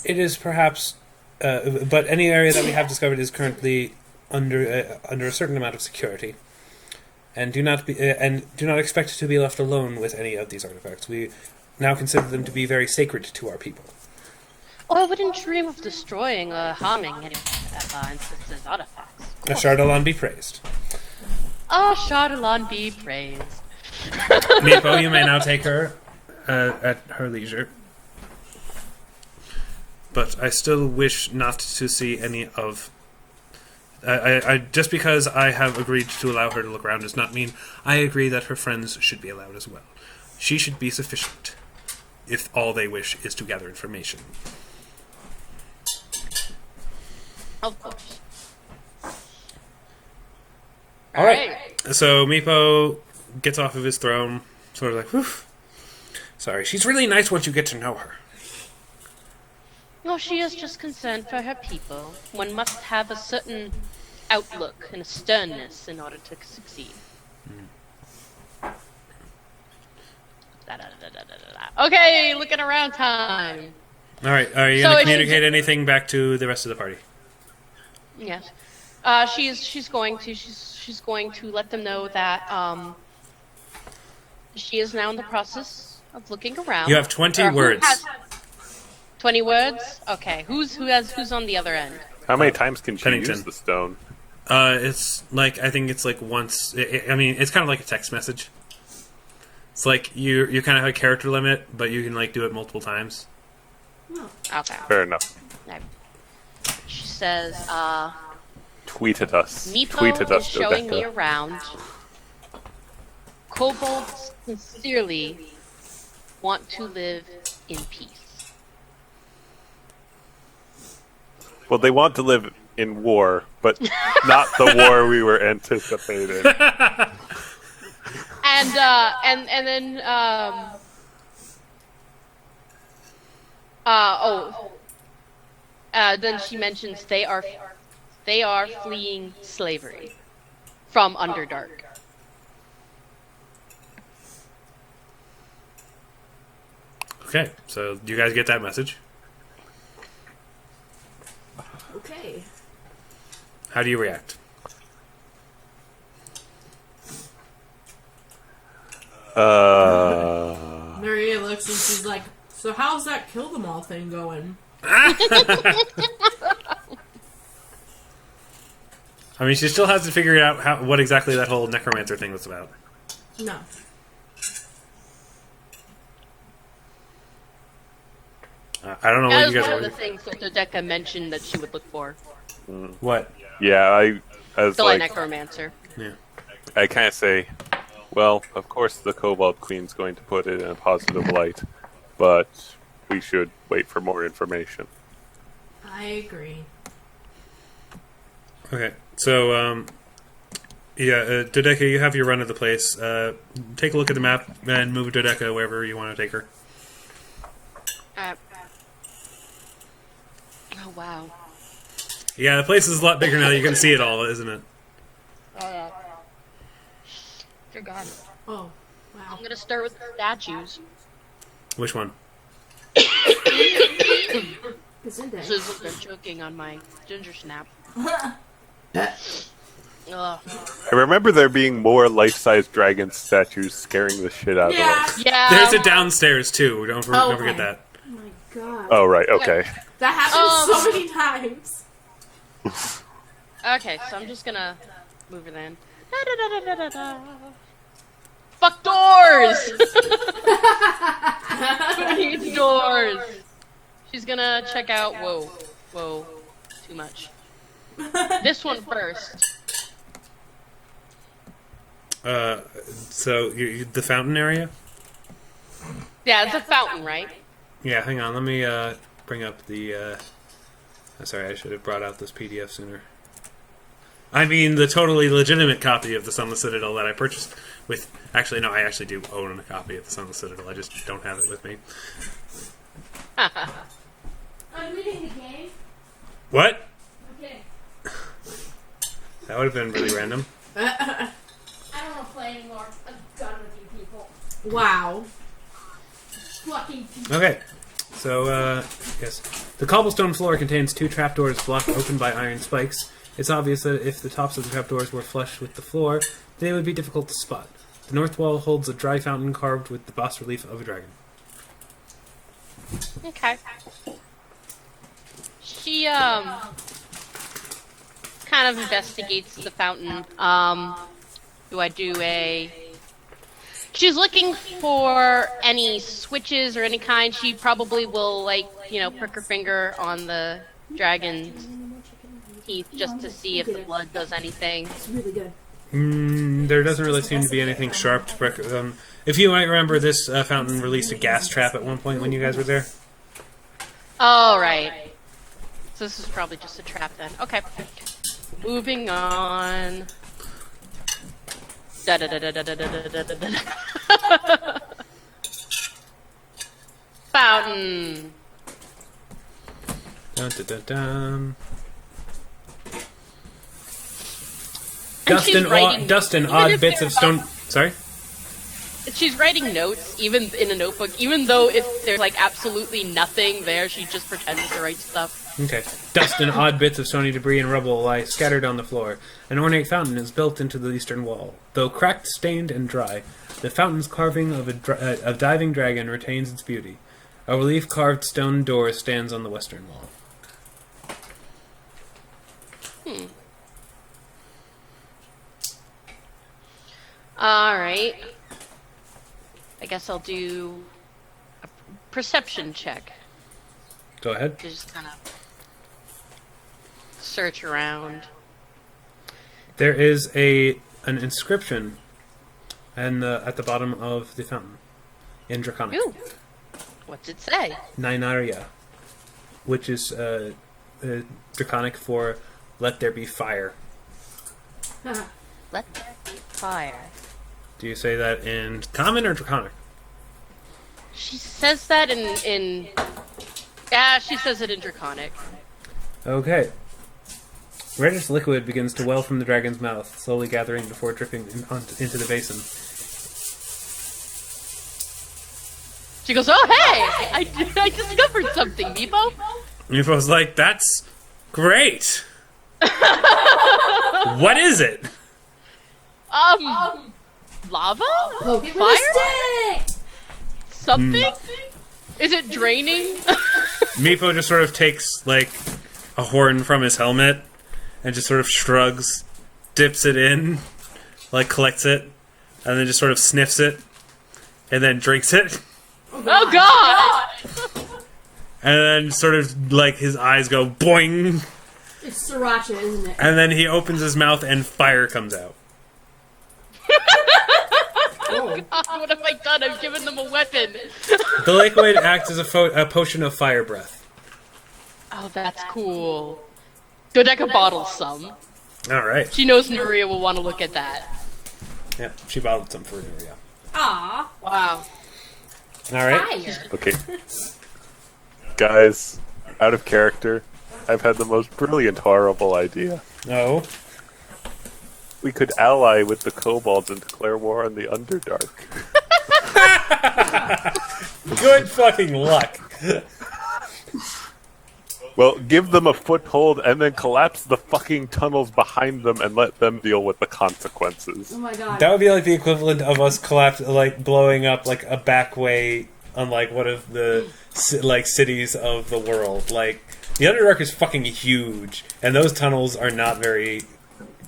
Speaker 1: it is perhaps... but any area that we have discovered is currently under a certain amount of security, and do not expect to be left alone with any of these artifacts. We now consider them to be very sacred to our people.
Speaker 6: Oh, I wouldn't dream of destroying or harming any instances artifacts.
Speaker 1: Ashardalon be praised.
Speaker 6: Ashardalon be praised.
Speaker 1: Meepo, you may now take her at her leisure. But I still wish not to see any of... I just because I have agreed to allow her to look around does not mean I agree that her friends should be allowed as well. She should be sufficient if all they wish is to gather information.
Speaker 6: Of course.
Speaker 1: All right. So Meepo gets off of his throne, sort of like, whew. Sorry, she's really nice once you get to know her.
Speaker 6: No, she is just concerned for her people. One must have a certain outlook and a sternness in order to succeed. Okay, looking around time.
Speaker 1: All right, are you going to communicate anything back to the rest of the party?
Speaker 6: Yes. She's going to let them know that she is now in the process of looking around.
Speaker 1: You have 20 words.
Speaker 6: 20 words? Okay. Who's on the other end?
Speaker 2: How many times can she
Speaker 1: Pennington.
Speaker 2: use the stone?
Speaker 1: It's like, I think it's like once. It's kind of like a text message. It's like you kind of have a character limit, but you can like do it multiple times.
Speaker 6: Okay.
Speaker 2: Fair enough.
Speaker 6: She says,
Speaker 2: Tweet at us.
Speaker 6: Meepo
Speaker 2: Tweet at us,
Speaker 6: is showing
Speaker 2: Dodeka.
Speaker 6: me around. Kobolds sincerely want to live in peace.
Speaker 2: Well, they want to live in war, but not the war we were anticipating.
Speaker 6: And then then she mentions they are fleeing slavery from Underdark.
Speaker 1: Okay, so you guys get that message.
Speaker 4: Okay.
Speaker 1: How do you react?
Speaker 4: Nuria looks and she's like, so how's that kill them all thing going?
Speaker 1: I mean, she still has to figure out what exactly that whole necromancer thing was about.
Speaker 4: No.
Speaker 1: I don't know
Speaker 6: That
Speaker 1: what
Speaker 6: was
Speaker 1: you guys
Speaker 6: one of
Speaker 1: are.
Speaker 6: the things that Dodeka mentioned that she would look for.
Speaker 1: What?
Speaker 2: Yeah, I was
Speaker 6: Still a
Speaker 2: like,
Speaker 6: necromancer.
Speaker 1: Yeah.
Speaker 2: I kind of say, well, of course the Kobold Queen's going to put it in a positive light, but we should wait for more information.
Speaker 4: I agree.
Speaker 1: Okay, so Dodeka, you have your run of the place. Take a look at the map and move Dodeka wherever you want to take her.
Speaker 6: Oh wow.
Speaker 1: Yeah, the place is a lot bigger now. You can see it all, isn't it?
Speaker 6: Oh yeah. Dear God.
Speaker 4: Oh, wow.
Speaker 6: I'm gonna start with the statues.
Speaker 1: Which one?
Speaker 4: It's in there.
Speaker 6: This is been choking on my ginger snap. Ugh.
Speaker 2: I remember there being more life-size dragon statues scaring the shit out of us.
Speaker 6: Yeah.
Speaker 1: There's it downstairs too. Don't forget
Speaker 4: Okay.
Speaker 1: that.
Speaker 4: Oh my god.
Speaker 2: Oh, right, okay.
Speaker 4: That happens so many times.
Speaker 6: Okay, so I'm just gonna move her then. Da-da-da-da-da-da. Fuck doors! Who needs doors? She's gonna check out. Whoa, too much. This one first.
Speaker 1: So the fountain area?
Speaker 6: Yeah, it's a fountain, right?
Speaker 1: Yeah, hang on. Let me bring up the. Sorry, I should have brought out this PDF sooner. I mean, the totally legitimate copy of the Sunless Citadel that I purchased with. Actually, no, I actually do own a copy of the Sunless Citadel. I just don't have it with me.
Speaker 3: I'm reading the game.
Speaker 1: What?
Speaker 3: Okay.
Speaker 1: That would have been really random.
Speaker 3: I don't want to play anymore. I'm done with you people.
Speaker 4: Wow.
Speaker 3: Fucking people.
Speaker 1: Okay. So, yes. The cobblestone floor contains 2 trapdoors blocked open by iron spikes. It's obvious that if the tops of the trapdoors were flush with the floor, they would be difficult to spot. The north wall holds a dry fountain carved with the bas-relief of a dragon.
Speaker 6: Okay. She kind of investigates the fountain. Do I do a... She's looking for any switches or any kind. She probably will, like, prick her finger on the dragon's teeth just to see if the blood does anything.
Speaker 4: It's really good.
Speaker 1: There doesn't really seem to be anything sharp to prick. If you might remember, this fountain released a gas trap at one point when you guys were there.
Speaker 6: Oh, right. So this is probably just a trap then. Okay. Moving on. Fountain.
Speaker 1: Dun, dun, dun, dun. Dust and odd bits of stone. Sorry?
Speaker 6: She's writing notes, even in a notebook, even though if there's like absolutely nothing there, she just pretends to write stuff.
Speaker 1: Okay. Dust and odd bits of stony debris and rubble lie scattered on the floor. An ornate fountain is built into the eastern wall. Though cracked, stained, and dry, the fountain's carving of a diving dragon retains its beauty. A relief-carved stone door stands on the western wall.
Speaker 6: Alright. I guess I'll do a perception check.
Speaker 1: Go ahead.
Speaker 6: To just kind of search around.
Speaker 1: There is an inscription and at the bottom of the fountain, in Draconic.
Speaker 6: Ooh. What's it say?
Speaker 1: Nynaria, which is Draconic for "Let there be fire."
Speaker 6: Let there be fire.
Speaker 1: Do you say that in Common or Draconic?
Speaker 6: She says that in yeah, she says it in Draconic.
Speaker 1: Okay. Reddish liquid begins to well from the dragon's mouth, slowly gathering before dripping into the basin.
Speaker 6: She goes, "Oh hey, I discovered something, Meepo."
Speaker 1: Meepo's like, "That's great. What is it?"
Speaker 6: Lava?
Speaker 3: Poke it with
Speaker 6: Fire?
Speaker 3: a stick!
Speaker 6: Something? Is it draining?
Speaker 1: Meepo just sort of takes, like, a horn from his helmet and just sort of shrugs, dips it in, like, collects it, and then just sort of sniffs it, and then drinks it.
Speaker 6: Oh god!
Speaker 1: And then sort of, like, his eyes go boing,
Speaker 3: It's sriracha, isn't it?
Speaker 1: and then he opens his mouth and fire comes out.
Speaker 6: God, what have I done? I've given them a weapon.
Speaker 1: The liquid acts as a potion of fire breath.
Speaker 6: Oh, that's cool. Dodeka bottles some.
Speaker 1: Alright.
Speaker 6: She knows Nuria will want to look at that.
Speaker 1: Yeah, she bottled some for Nuria.
Speaker 3: Aw.
Speaker 6: Wow.
Speaker 1: Alright.
Speaker 3: Fire.
Speaker 2: Okay. Guys, out of character, I've had the most brilliant, horrible idea.
Speaker 1: No.
Speaker 2: We could ally with the kobolds and declare war on the Underdark.
Speaker 1: Good fucking luck.
Speaker 2: Well, give them a foothold and then collapse the fucking tunnels behind them and let them deal with the consequences.
Speaker 3: Oh my god.
Speaker 1: That would be like the equivalent of us blowing up like a back way on like one of the cities of the world. Like the Underdark is fucking huge, and those tunnels are not very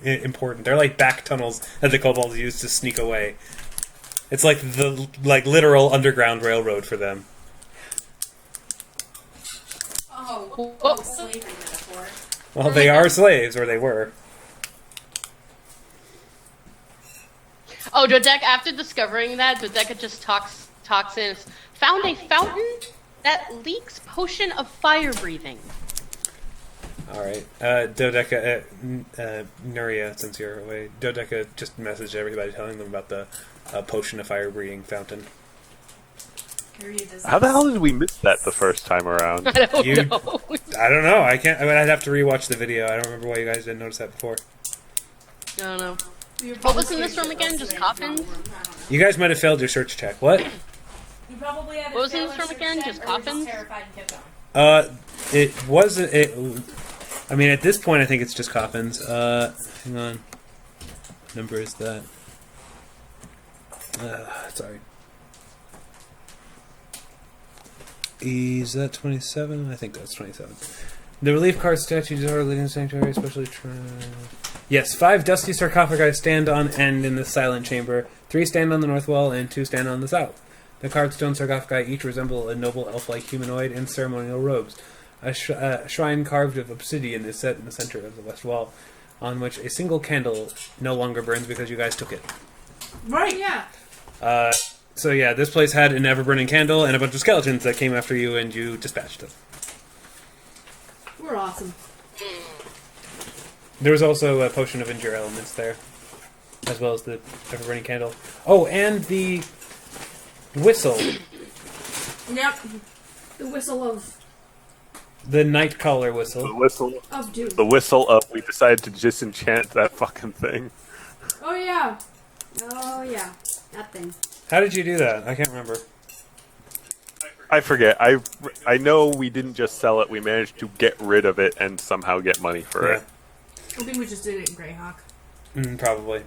Speaker 1: important. They're like back tunnels that the kobolds use to sneak away. It's like the literal underground railroad for them.
Speaker 3: Oh, slavery metaphor.
Speaker 1: Well, they are slaves, or they were.
Speaker 6: Oh, Dodeka, after discovering that, Dodeka just talks in. Found a fountain that leaks potion of fire breathing.
Speaker 1: Alright. Dodeka, Nuria, since you're away, Dodeka just messaged everybody telling them about the potion of fire breathing fountain.
Speaker 2: How the hell did we miss that the first time around?
Speaker 6: I don't know.
Speaker 1: I don't know. I can't. I mean, I'd have to rewatch the video. I don't remember why you guys didn't notice that before.
Speaker 6: I don't know. What was in this room again? Just coffins?
Speaker 1: You guys might have failed your search check. What?
Speaker 4: You probably had
Speaker 6: What was in this room again? Just coffins?
Speaker 1: It wasn't. I mean, at this point, I think it's just coffins. Hang on. What number is that? Sorry. Is that 27? I think that's 27. The relief card statues are leading sanctuary, especially. Yes, 5 dusty sarcophagi stand on end in the silent chamber. 3 stand on the north wall, and 2 stand on the south. The carved stone sarcophagi each resemble a noble elf-like humanoid in ceremonial robes. A shrine carved of obsidian is set in the center of the west wall, on which a single candle no longer burns because you guys took it.
Speaker 4: Right, yeah.
Speaker 1: So yeah, this place had an ever-burning candle and a bunch of skeletons that came after you, and you dispatched them.
Speaker 3: We're awesome.
Speaker 1: There was also a potion of endure elements there, as well as the ever-burning candle. Oh, and the whistle.
Speaker 4: Yep.
Speaker 3: The whistle of
Speaker 1: The night caller whistle.
Speaker 2: The whistle.
Speaker 3: doom.
Speaker 2: The whistle of we decided to disenchant that fucking thing.
Speaker 3: Oh yeah. Oh yeah. That thing.
Speaker 1: How did you do that? I can't remember.
Speaker 2: I forget. I know we didn't just sell it. We managed to get rid of it and somehow get money for it.
Speaker 4: I think we just did it in Greyhawk.
Speaker 1: Probably.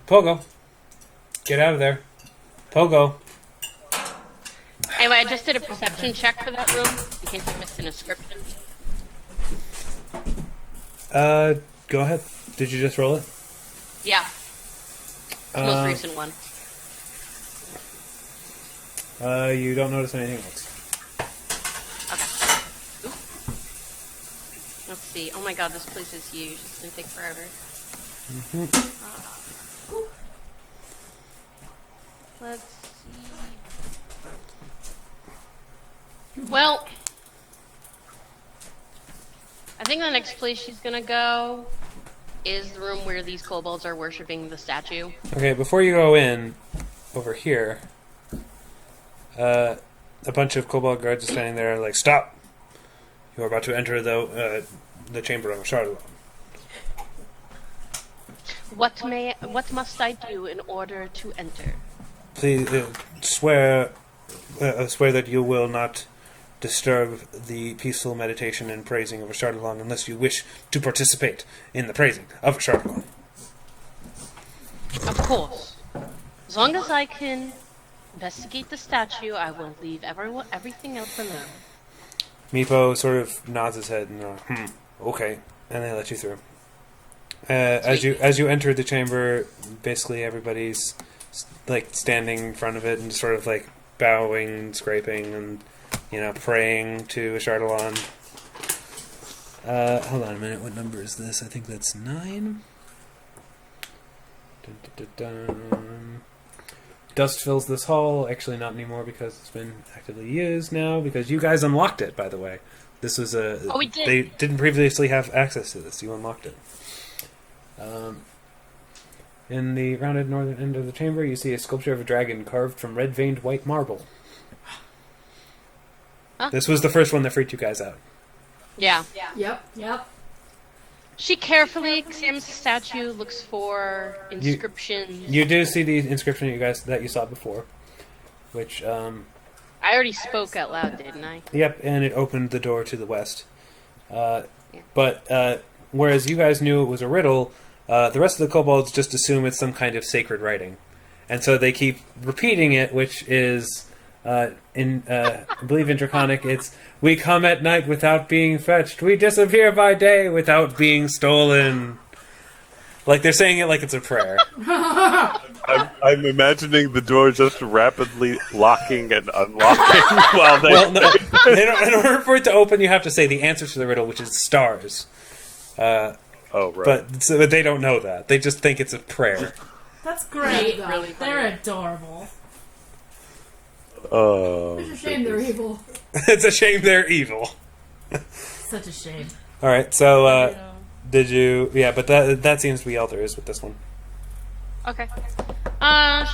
Speaker 1: Pogo. Get out of there. Pogo.
Speaker 6: Anyway, I just did a perception check for that room, in case I missed an inscription.
Speaker 1: Go ahead. Did you just roll it?
Speaker 6: Yeah. Most recent one.
Speaker 1: You don't notice anything else.
Speaker 6: Okay. Oop. Let's see. Oh my god, this place is huge. It's gonna take forever. Let's see. Well, I think the next place she's gonna go is the room where these kobolds are worshipping the statue.
Speaker 1: Okay, before you go in, over here, a bunch of kobold guards are standing there like, stop! You are about to enter the chamber of Ashardalon.
Speaker 6: What must I do in order to enter?
Speaker 1: Please swear that you will not disturb the peaceful meditation and praising of Ashardalon unless you wish to participate in the praising of Ashardalon.
Speaker 6: Of course. As long as I can investigate the statue, I will leave everything else alone.
Speaker 1: Meepo sort of nods his head and okay, and they let you through. As you enter the chamber, basically everybody's like standing in front of it and sort of like bowing, scraping, and praying to Ashardalon. Hold on a minute. What number is this? I think that's 9. Dun, dun, dun, dun. Dust fills this hall. Actually, not anymore because it's been actively used now. Because you guys unlocked it, by the way. This was a.
Speaker 6: Oh, we did.
Speaker 1: They didn't previously have access to this. You unlocked it. In the rounded northern end of the chamber, you see a sculpture of a dragon carved from red-veined white marble.
Speaker 6: Huh?
Speaker 1: This was the first one that freaked you guys out.
Speaker 6: Yeah.
Speaker 3: Yep.
Speaker 6: She carefully examines the statue, looks for inscriptions.
Speaker 1: You do see the inscription that you saw before, which
Speaker 6: I already spoke out loud, didn't I?
Speaker 1: Yep, and it opened the door to the west. But whereas you guys knew it was a riddle, the rest of the kobolds just assume it's some kind of sacred writing, and so they keep repeating it, which is. I believe in Draconic, it's we come at night without being fetched, we disappear by day without being stolen. Like they're saying it like it's a prayer.
Speaker 2: I'm imagining the door just rapidly locking and unlocking while they.
Speaker 1: Well, no, in order for it to open, you have to say the answer to the riddle, which is stars.
Speaker 2: Oh, right.
Speaker 1: But they don't know that. They just think it's a prayer.
Speaker 4: That's great.
Speaker 3: Really
Speaker 4: They're adorable.
Speaker 2: Oh,
Speaker 3: It's a shame they're evil.
Speaker 1: It's a shame they're evil.
Speaker 4: Such a shame.
Speaker 1: All right, so did you? Yeah, but that seems to be all there is with this one.
Speaker 6: Okay.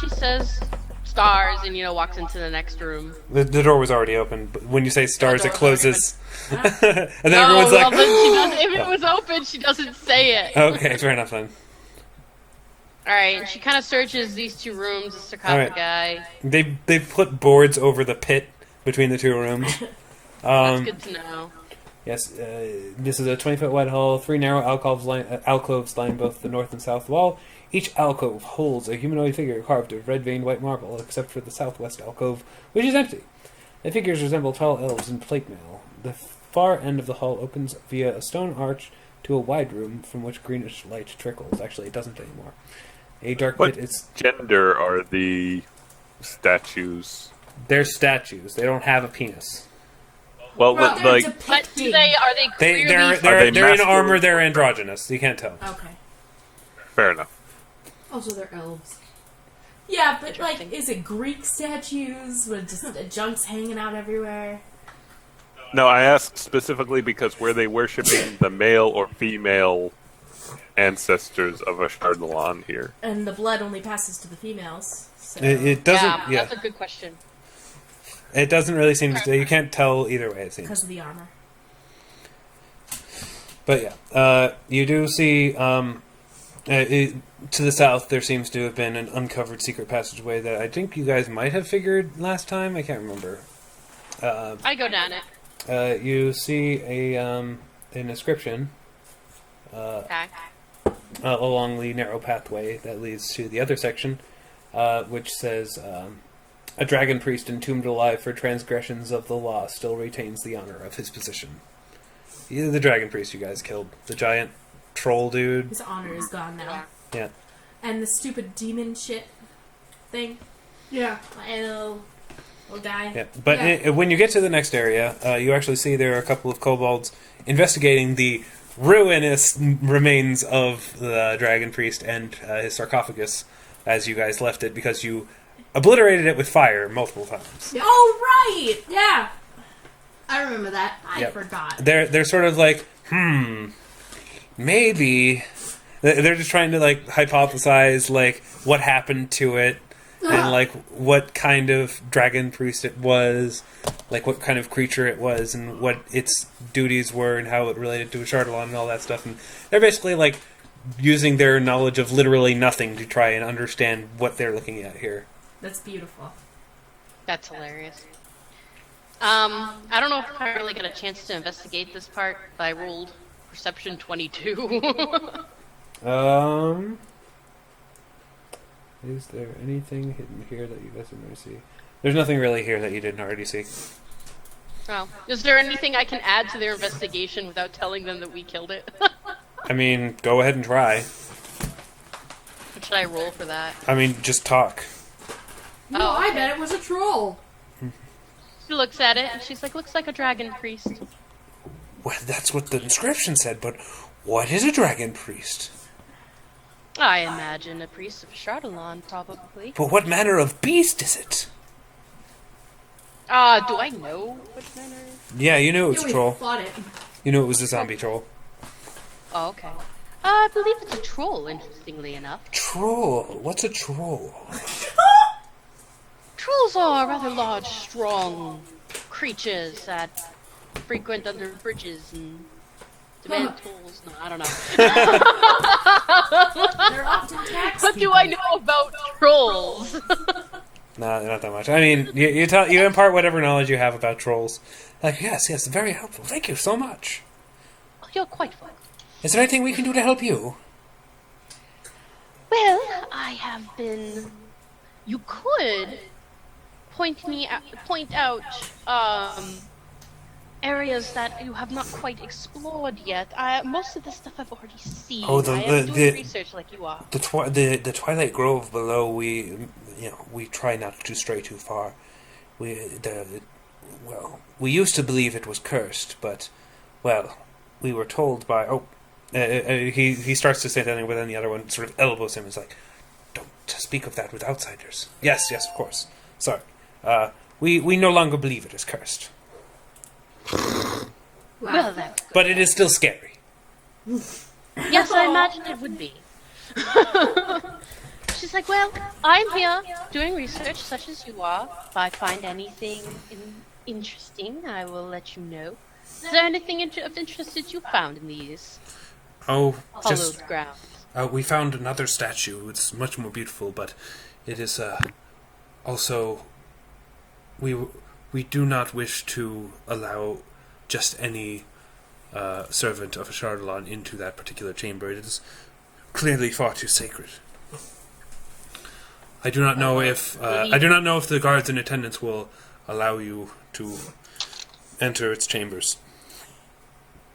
Speaker 6: She says stars and walks into the next room.
Speaker 1: The door was already open, but when you say stars, it closes, and then
Speaker 6: Oh,
Speaker 1: everyone's
Speaker 6: well,
Speaker 1: like,
Speaker 6: then she doesn't, if it was open, she doesn't say it.
Speaker 1: "Okay, fair enough then."
Speaker 6: All right, she kind of searches these two rooms, the sarcophagi.
Speaker 1: They put boards over the pit between the two rooms.
Speaker 6: That's good to know.
Speaker 1: Yes, this is a 20-foot wide hall, 3 narrow alcoves line both the north and south wall. Each alcove holds a humanoid figure carved of red-veined white marble, except for the southwest alcove, which is empty. The figures resemble tall elves in plate mail. The far end of the hall opens via a stone arch to a wide room from which greenish light trickles. Actually, it doesn't anymore. A dark
Speaker 2: what
Speaker 1: pit is...
Speaker 2: gender are the statues?
Speaker 1: They're statues. They don't have a penis.
Speaker 2: Well,
Speaker 3: Well,
Speaker 2: like
Speaker 6: But are they clearly...
Speaker 1: They're in
Speaker 2: masculine?
Speaker 1: armor, they're androgynous. You can't tell.
Speaker 4: Okay.
Speaker 2: fair enough.
Speaker 3: Also, they're elves.
Speaker 4: Yeah, but like, is it Greek statues with just junks hanging out everywhere?
Speaker 2: No, I asked specifically because were they worshipping the male or female ancestors of Ashardalon here?
Speaker 4: And the blood only passes to the females. So.
Speaker 1: It doesn't...
Speaker 6: Yeah, that's a good question.
Speaker 1: It doesn't really seem to... You can't tell either way, it seems.
Speaker 4: Because of the armor.
Speaker 1: But yeah, you do see... to the south, there seems to have been an uncovered secret passageway that I think you guys might have figured last time. I can't remember.
Speaker 6: I go down it.
Speaker 1: You see an inscription
Speaker 6: Okay.
Speaker 1: along the narrow pathway that leads to the other section, which says, a dragon priest entombed alive for transgressions of the law still retains the honor of his position. Either the dragon priest you guys killed, the giant troll dude.
Speaker 4: His honor is gone now.
Speaker 1: Yeah.
Speaker 4: And the stupid demon shit thing.
Speaker 3: Yeah.
Speaker 4: Little guy.
Speaker 1: Yeah, but
Speaker 3: Yeah.
Speaker 1: when you get to the next area, you actually see there are a couple of kobolds investigating the ruinous remains of the dragon priest and his sarcophagus as you guys left it, because you obliterated it with fire multiple times.
Speaker 4: Oh, right!
Speaker 3: Yeah. I remember that.
Speaker 4: I
Speaker 1: Yep.
Speaker 4: forgot.
Speaker 1: They're sort of like, maybe they're just trying to like hypothesize like what happened to it and like what kind of dragon priest it was, like what kind of creature it was and what its duties were and how it related to Ashardalon and all that stuff. And they're basically like using their knowledge of literally nothing to try and understand what they're looking at here.
Speaker 4: That's beautiful.
Speaker 6: That's hilarious. I don't know if I really got a chance to investigate this part, but I rolled Perception 22.
Speaker 1: Is there anything hidden here that you guys didn't already see? There's nothing really here that you didn't already see.
Speaker 6: Oh. Is there anything I can add to their investigation without telling them that we killed it?
Speaker 1: I mean, go ahead and try.
Speaker 6: What should I roll for that?
Speaker 1: I mean, just talk.
Speaker 3: No,
Speaker 6: Oh,
Speaker 3: I
Speaker 6: okay.
Speaker 3: bet it was a troll.
Speaker 6: She looks at it and she's like, looks like a dragon priest.
Speaker 1: Well, that's what the inscription said, but what is a dragon priest?
Speaker 6: I imagine a priest of Ashardalon, probably.
Speaker 1: But what manner of beast is it?
Speaker 6: Do I know what manner?
Speaker 1: Yeah, you knew it was
Speaker 3: Yeah,
Speaker 1: a
Speaker 3: we
Speaker 1: troll.
Speaker 3: fought it.
Speaker 1: You knew it was a zombie troll.
Speaker 6: Oh, okay. I believe it's a troll, interestingly enough.
Speaker 1: Troll? What's a troll?
Speaker 6: Trolls are rather large, strong creatures that frequent under bridges and demand tolls. No, I don't know.
Speaker 4: They're often tax
Speaker 6: What do I know about trolls?
Speaker 1: No, not that much. I mean, you impart whatever knowledge you have about trolls. Like, yes, very helpful. Thank you so much.
Speaker 6: Oh, you're quite fine.
Speaker 1: Is there anything we can do to help you?
Speaker 6: Well, I have been. You could point out areas that you have not quite explored yet. Most of the stuff I've already seen.
Speaker 1: Oh,
Speaker 6: I am doing research like you are.
Speaker 1: The Twilight Grove below. We try not to stray too far. We used to believe it was cursed, but we were told by he starts to say something, but then the other one sort of elbows him. Is like, don't speak of that with outsiders. Yes, of course. Sorry. We no longer believe it is cursed.
Speaker 6: Well, then.
Speaker 1: But it is still scary.
Speaker 6: Yes, I imagine it would be. She's like, well, I'm here doing research such as you are. If I find anything interesting, I will let you know. Is there anything of interest that you found in these
Speaker 1: Oh,
Speaker 6: hollowed grounds?
Speaker 1: we found another statue. It's much more beautiful, but it is also we do not wish to allow just any servant of Ashardalon into that particular chamber. It is clearly far too sacred. I do not know if the guards in attendance will allow you to enter its chambers.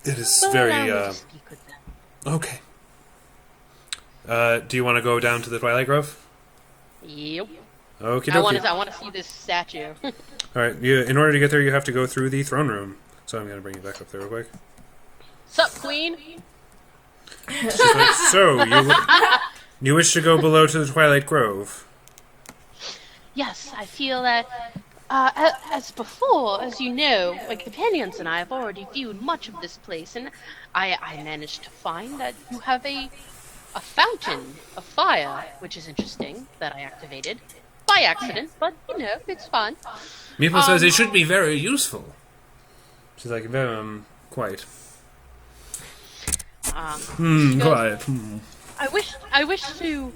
Speaker 1: It is
Speaker 6: Well,
Speaker 1: very
Speaker 6: I will just speak with them.
Speaker 1: okay. Do you want to go down to the Twilight Grove?
Speaker 6: Yep.
Speaker 1: Okay,
Speaker 6: I want to see this statue.
Speaker 1: All right. In order to get there, you have to go through the throne room. So I'm going to bring you back up there real quick.
Speaker 6: Sup, queen?
Speaker 1: She's like, so you wish to go below to the Twilight Grove?
Speaker 6: Yes, I feel that, as before, as you know, my companions and I have already viewed much of this place, and I managed to find that you have a fountain of fire, which is interesting, that I activated. By accident, but, it's fun.
Speaker 1: Meepo says it should be very useful. She's like, quite. Quiet.
Speaker 6: I wish to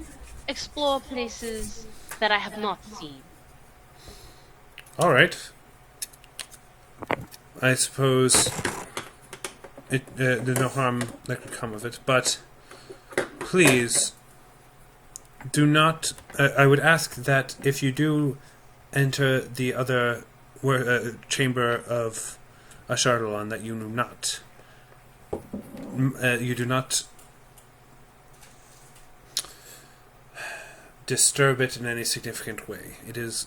Speaker 6: explore places that I have not seen.
Speaker 1: All right. I suppose there's no harm that could come of it, but please do not. I would ask that if you do enter the other chamber of Ashardalon, that you do not disturb it in any significant way. It is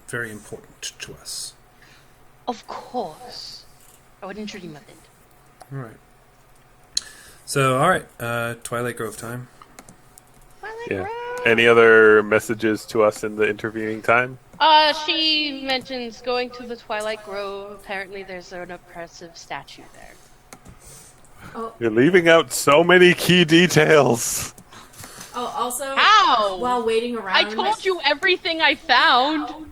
Speaker 1: very important to us.
Speaker 6: Of course. I wouldn't dream of it.
Speaker 1: All right. So, all right, Twilight Grove time.
Speaker 2: Yeah. Any other messages to us in the intervening time?
Speaker 6: She mentions going to the Twilight Grove. Apparently there's an oppressive statue there.
Speaker 3: Oh,
Speaker 2: You're leaving out so many key details.
Speaker 4: Oh, also,
Speaker 6: Ow!
Speaker 4: while waiting around,
Speaker 6: I told you everything I found!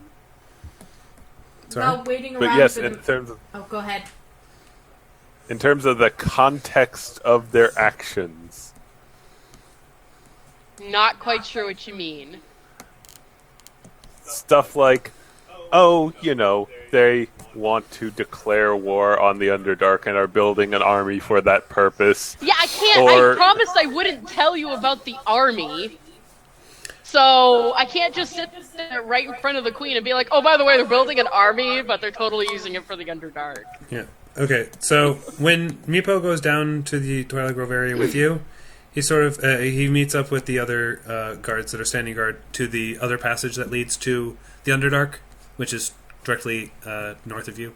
Speaker 4: while waiting
Speaker 2: But
Speaker 4: around
Speaker 2: yes,
Speaker 4: for
Speaker 2: in terms of,
Speaker 4: oh, go ahead.
Speaker 2: in terms of the context of their actions,
Speaker 6: Not quite sure what you mean.
Speaker 2: stuff like, oh, they want to declare war on the Underdark and are building an army for that purpose.
Speaker 6: Yeah, I can't.
Speaker 2: Or-
Speaker 6: I promised I wouldn't tell you about the army. So I can't just sit there right in front of the queen and be like, oh, by the way, they're building an army, but they're totally using it for the Underdark.
Speaker 1: Yeah. Okay. So when Meepo goes down to the Twilight Grove area with you, he sort of he meets up with the other guards that are standing guard to the other passage that leads to the Underdark, which is directly north of you.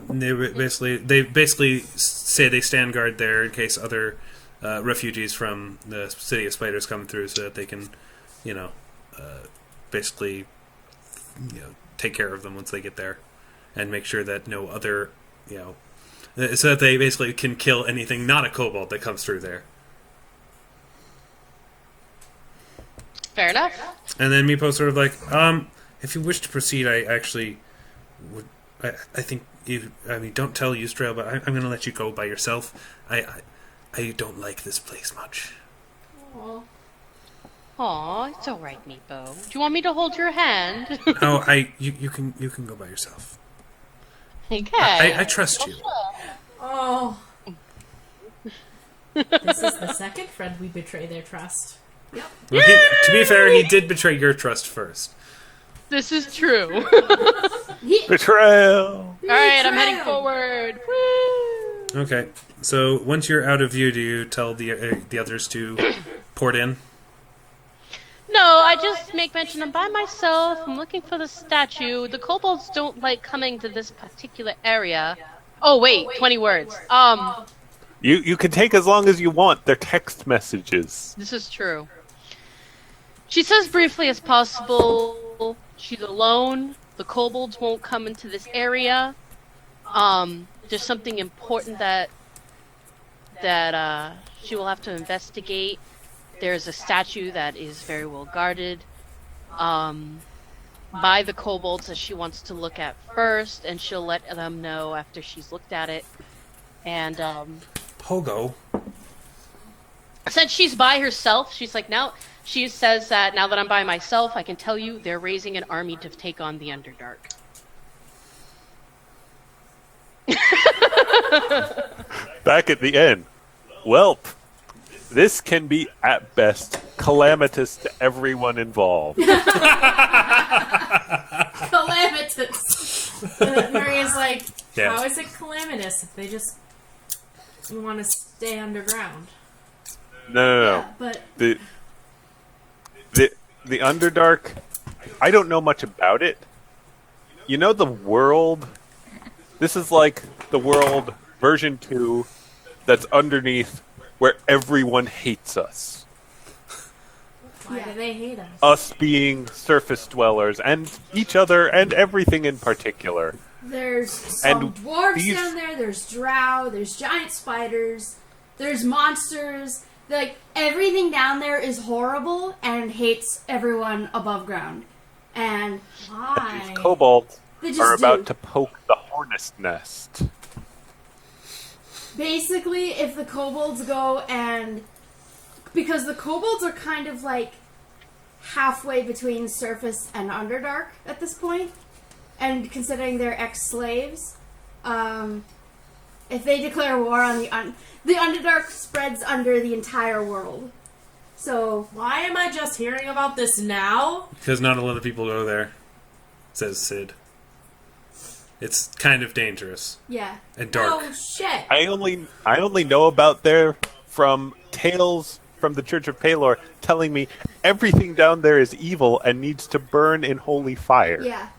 Speaker 1: They basically say they stand guard there in case other refugees from the City of Spiders come through, so that they can, basically, take care of them once they get there, and make sure that no other, so that they basically can kill anything not a kobold that comes through there.
Speaker 6: Fair enough.
Speaker 1: And then Meepo's sort of like, if you wish to proceed, I actually would. I think you. I mean, don't tell Eustrail, but I'm going to let you go by yourself. I don't like this place much.
Speaker 4: Aw.
Speaker 6: Aw, it's alright, Meepo. Do you want me to hold your hand?
Speaker 1: No, you can go by yourself.
Speaker 6: Okay.
Speaker 1: I trust you.
Speaker 4: Oh. This is the second friend we betray their trust.
Speaker 1: Well, to be fair, he did betray your trust first.
Speaker 6: This is true.
Speaker 2: Betrayal!
Speaker 6: Alright, I'm heading forward. Woo!
Speaker 1: Okay, so once you're out of view, do you tell the others to port in?
Speaker 6: No, I just make mention I'm by myself. I'm looking for the statue. The kobolds don't like coming to this particular area. Oh, wait, 20 words.
Speaker 2: You can take as long as you want. They're text messages.
Speaker 6: This is true. She says briefly as possible, she's alone. The kobolds won't come into this area. There's something important that she will have to investigate. There's a statue that is very well guarded by the kobolds that she wants to look at first, and she'll let them know after she's looked at it. And
Speaker 1: Pogo.
Speaker 6: since she's by herself, she's like, now she says that now that I'm by myself, I can tell you they're raising an army to take on the Underdark.
Speaker 2: Back at the end. Welp, this can be, at best, calamitous to everyone involved.
Speaker 4: Calamitous. Maria's like,
Speaker 1: Yeah.
Speaker 4: how is it calamitous if they just want to stay underground?
Speaker 2: No.
Speaker 3: but
Speaker 2: The Underdark, I don't know much about it. You know the world? This is like the world version 2 that's underneath where everyone hates us.
Speaker 4: Why do they hate us?
Speaker 2: Us being surface dwellers and each other and everything in particular.
Speaker 3: there's some
Speaker 2: And
Speaker 3: dwarves
Speaker 2: these-
Speaker 3: down there, there's drow, there's giant spiders, there's monsters. Like, everything down there is horrible and hates everyone above ground. And
Speaker 4: Why?
Speaker 2: These kobolds
Speaker 3: they just
Speaker 2: are about
Speaker 3: do.
Speaker 2: to poke the hornet's nest.
Speaker 3: Basically, if the kobolds go and... Because the kobolds are kind of like halfway between surface and underdark at this point, and considering they're ex-slaves, if they declare war on the underdark spreads under the entire world. So
Speaker 4: Why am I just hearing about this now?
Speaker 1: Because not a lot of people go there, says Sid. It's kind of dangerous
Speaker 3: yeah,
Speaker 1: and dark.
Speaker 4: Oh shit!
Speaker 2: I only know about there from tales from the Church of Palor telling me everything down there is evil and needs to burn in holy fire.
Speaker 3: yeah.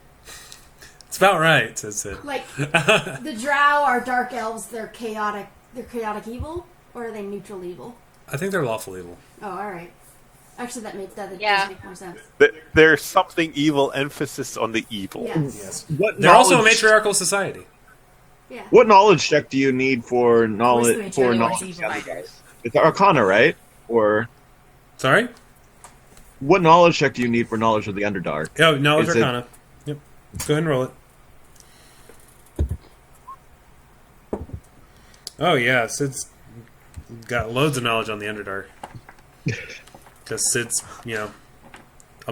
Speaker 1: It's about right, says Sid.
Speaker 3: Like the drow are dark elves. They're chaotic. They're chaotic evil, or are they neutral evil?
Speaker 1: I think they're lawful evil.
Speaker 3: Oh, all right. Actually, that
Speaker 6: Yeah.
Speaker 3: does make more sense.
Speaker 2: There's something evil, emphasis on the evil.
Speaker 3: Yes.
Speaker 5: What
Speaker 1: They're also a
Speaker 5: knowledge-
Speaker 1: matriarchal society.
Speaker 3: Yeah.
Speaker 5: What knowledge check do you need for knowledge?
Speaker 4: Wisdom
Speaker 5: For
Speaker 4: check
Speaker 5: knowledge,
Speaker 4: is evil fighters.
Speaker 5: it's Arcana, right? Or
Speaker 1: Sorry?
Speaker 5: what knowledge check do you need for knowledge of the Underdark?
Speaker 1: Oh, knowledge
Speaker 5: Is it-
Speaker 1: arcana. Yep. Go ahead and roll it. Oh, yeah. Sid's got loads of knowledge on the Underdark. Because Sid's, a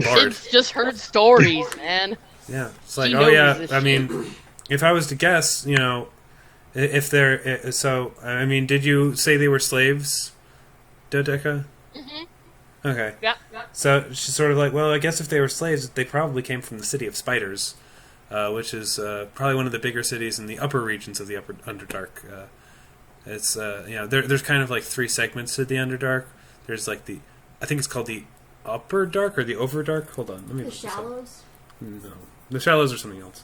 Speaker 1: bard.
Speaker 6: Sid's just heard stories, man.
Speaker 1: Yeah. It's like,
Speaker 6: He
Speaker 1: oh,
Speaker 6: knows
Speaker 1: yeah.
Speaker 6: this
Speaker 1: I
Speaker 6: shit.
Speaker 1: mean, if I was to guess, if they're. So, I mean, did you say they were slaves, Dodeka? Mm-hmm. Okay.
Speaker 6: Yeah.
Speaker 1: So she's sort of like, well, I guess if they were slaves, they probably came from the city of Spiders, which is probably one of the bigger cities in the upper regions of the upper Underdark. It's there's kind of like 3 segments to the Underdark. There's like I think it's called the Upper Dark or the Overdark. Hold on, let me
Speaker 3: The
Speaker 1: look this up.
Speaker 3: Shallows.
Speaker 1: No, the Shallows are something else.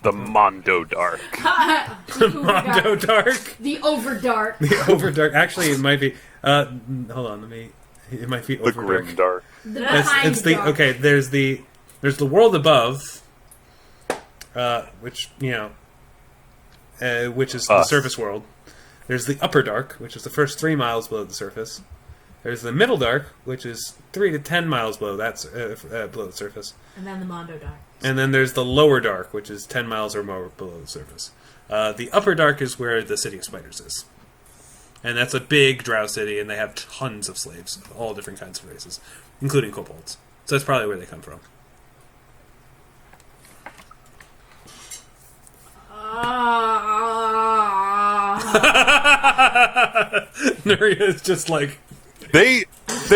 Speaker 2: The Mondo Dark.
Speaker 1: Mondo Dark,
Speaker 3: The Overdark.
Speaker 1: the Overdark. Actually, it might be. Hold on, It might be
Speaker 2: The
Speaker 1: Overdark.
Speaker 2: Grim Dark.
Speaker 3: The Behind
Speaker 1: It's the
Speaker 3: Dark.
Speaker 1: okay. There's the world above, which which is the
Speaker 2: Us.
Speaker 1: surface world. There's the upper dark, which is the first 3 miles below the surface. There's the middle dark, which is 3 to 10 miles below below the surface.
Speaker 4: And then the Mondo Dark.
Speaker 1: And then there's the lower dark, which is 10 miles or more below the surface. The upper dark is where the city of spiders is. And that's a big drow city, and they have tons of slaves of all different kinds of races, including kobolds. So that's probably where they come from. Nuria is just like...
Speaker 2: They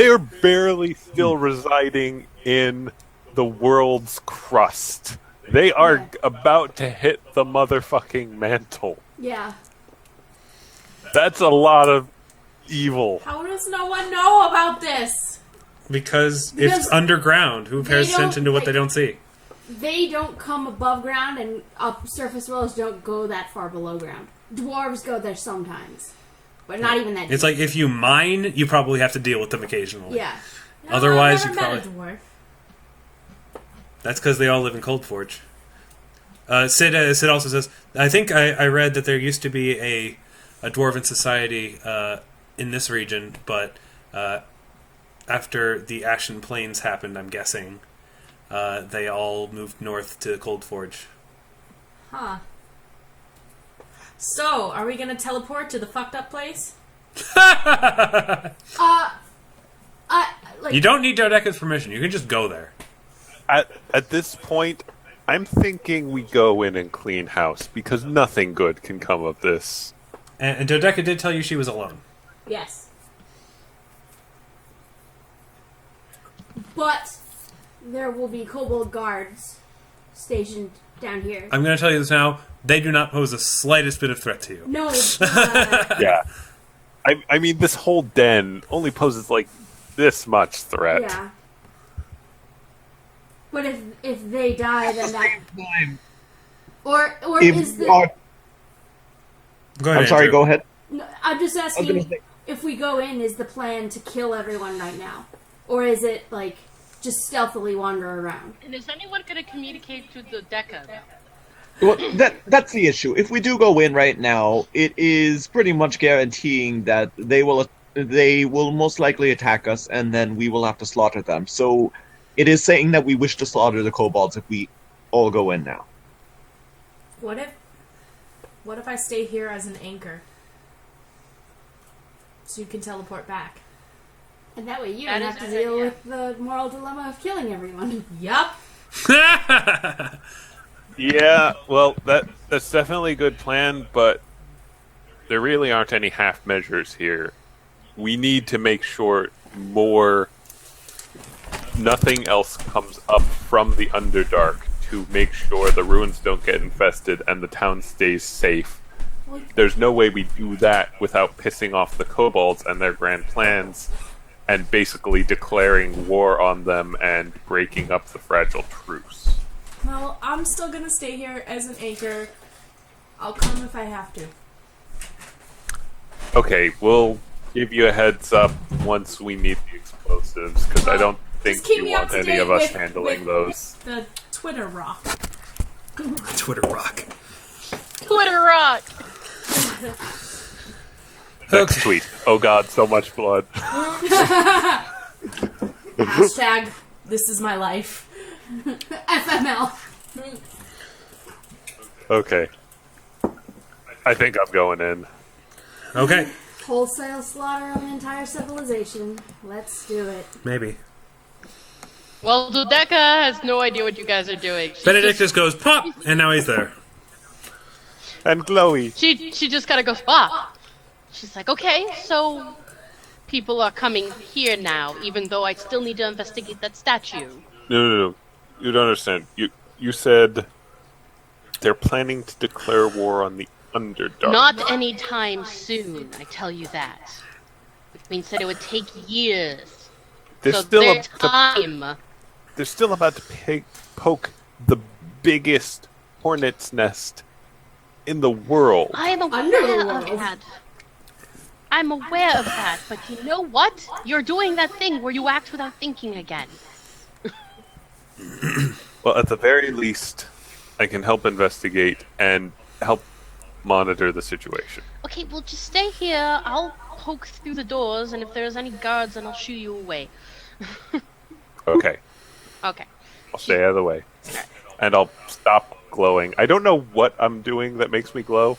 Speaker 2: are barely still residing in the world's crust. They are about to hit the motherfucking mantle.
Speaker 3: Yeah.
Speaker 2: That's a lot of evil.
Speaker 4: How does no one know about this?
Speaker 1: Because
Speaker 3: Because
Speaker 1: it's underground. Who pays
Speaker 3: they don't,
Speaker 1: attention to what
Speaker 3: like-
Speaker 1: they don't see?
Speaker 3: They don't come above ground, and up surface worlds don't go that far below ground. Dwarves go there sometimes, but not even that.
Speaker 1: It's like if you mine, you probably have to deal with them occasionally.
Speaker 3: Yeah.
Speaker 4: No,
Speaker 1: Otherwise,
Speaker 4: I've
Speaker 1: you
Speaker 4: never met
Speaker 1: probably...
Speaker 4: a dwarf.
Speaker 1: That's because they all live in Coldforge. Sid also says, I think I read that there used to be a dwarven society in this region, but after the Ashen Plains happened, I'm guessing, they all moved north to Coldforge.
Speaker 4: Huh. So, are we gonna teleport to the fucked up place?
Speaker 3: Like,
Speaker 1: You don't need Dodeka's permission. You can just go there.
Speaker 2: At this point, I'm thinking we go in and clean house, because nothing good can come of this.
Speaker 1: And Dodeka did tell you she was alone.
Speaker 4: Yes.
Speaker 3: but there will be kobold guards stationed down here.
Speaker 1: I'm going to tell you this now. They do not pose the slightest bit of threat to you.
Speaker 3: No,
Speaker 2: Yeah. I mean, this whole den only poses, like, this much threat.
Speaker 3: yeah. But if they die, then that or is the
Speaker 1: Go ahead,
Speaker 5: I'm sorry,
Speaker 1: Andrew.
Speaker 5: go ahead.
Speaker 3: no, I'm just
Speaker 5: I was
Speaker 3: asking
Speaker 5: gonna say-
Speaker 3: if we go in, is the plan to kill everyone right now, or is it like just stealthily wander around?
Speaker 6: And is anyone going to communicate to the Dodeka?
Speaker 5: Well, that's the issue. If we do go in right now, it is pretty much guaranteeing that they will most likely attack us, and then we will have to slaughter them. So it is saying that we wish to slaughter the kobolds if we all go in now.
Speaker 4: What if I stay here as an anchor? So you can teleport back.
Speaker 3: And that way you
Speaker 6: That
Speaker 3: don't
Speaker 6: is
Speaker 3: have to
Speaker 6: a good
Speaker 3: deal
Speaker 6: idea.
Speaker 3: with the moral dilemma of killing everyone.
Speaker 4: Yup.
Speaker 2: Yeah, well, that's definitely a good plan, but there really aren't any half measures here. We need to make sure nothing else comes up from the Underdark to make sure the ruins don't get infested and the town stays safe.
Speaker 3: Well,
Speaker 2: There's no way we do that without pissing off the kobolds and their grand plans and basically declaring war on them and breaking up the fragile truce.
Speaker 4: Well, I'm still gonna stay here as an anchor. I'll come if I have to.
Speaker 2: Okay, we'll, give you a heads up once we need the explosives, because I don't think
Speaker 4: keep
Speaker 2: you
Speaker 4: me up
Speaker 2: want
Speaker 4: to
Speaker 2: any
Speaker 4: date
Speaker 2: of us
Speaker 4: with-
Speaker 2: handling
Speaker 4: with-
Speaker 2: those.
Speaker 4: The Twitter rock.
Speaker 1: Twitter rock.
Speaker 6: Twitter rock.
Speaker 2: Next tweet. Oh god, so much blood.
Speaker 4: Hashtag, this is my life.
Speaker 3: FML.
Speaker 2: Okay. I think I'm going in.
Speaker 1: Okay,
Speaker 3: Wholesale slaughter of an entire civilization. Let's do it.
Speaker 1: maybe.
Speaker 6: Well, Dodeka has no idea what you guys are doing.
Speaker 1: Benedictus goes pop, and now he's there.
Speaker 2: And glowy.
Speaker 6: She just kind of goes, ah. She's like, okay, so people are coming here now, even though I still need to investigate that statue.
Speaker 2: No. You don't understand. You said they're planning to declare war on the Underdark.
Speaker 6: Not anytime soon, I tell you that. Which means that it would take years.
Speaker 2: They're
Speaker 6: so
Speaker 2: still
Speaker 6: their time.
Speaker 2: They're still about to poke the biggest hornet's nest in the world.
Speaker 6: I'm aware
Speaker 3: Underworld.
Speaker 6: of that. I'm aware of that, but you know what? You're doing that thing where you act without thinking again.
Speaker 2: Well, at the very least, I can help investigate and help monitor the situation.
Speaker 6: Okay, well, just stay here. I'll poke through the doors, and if there's any guards, then I'll shoo you away.
Speaker 2: Okay,
Speaker 6: Okay.
Speaker 2: I'll stay out of the way. And I'll stop glowing. I don't know what I'm doing that makes me glow,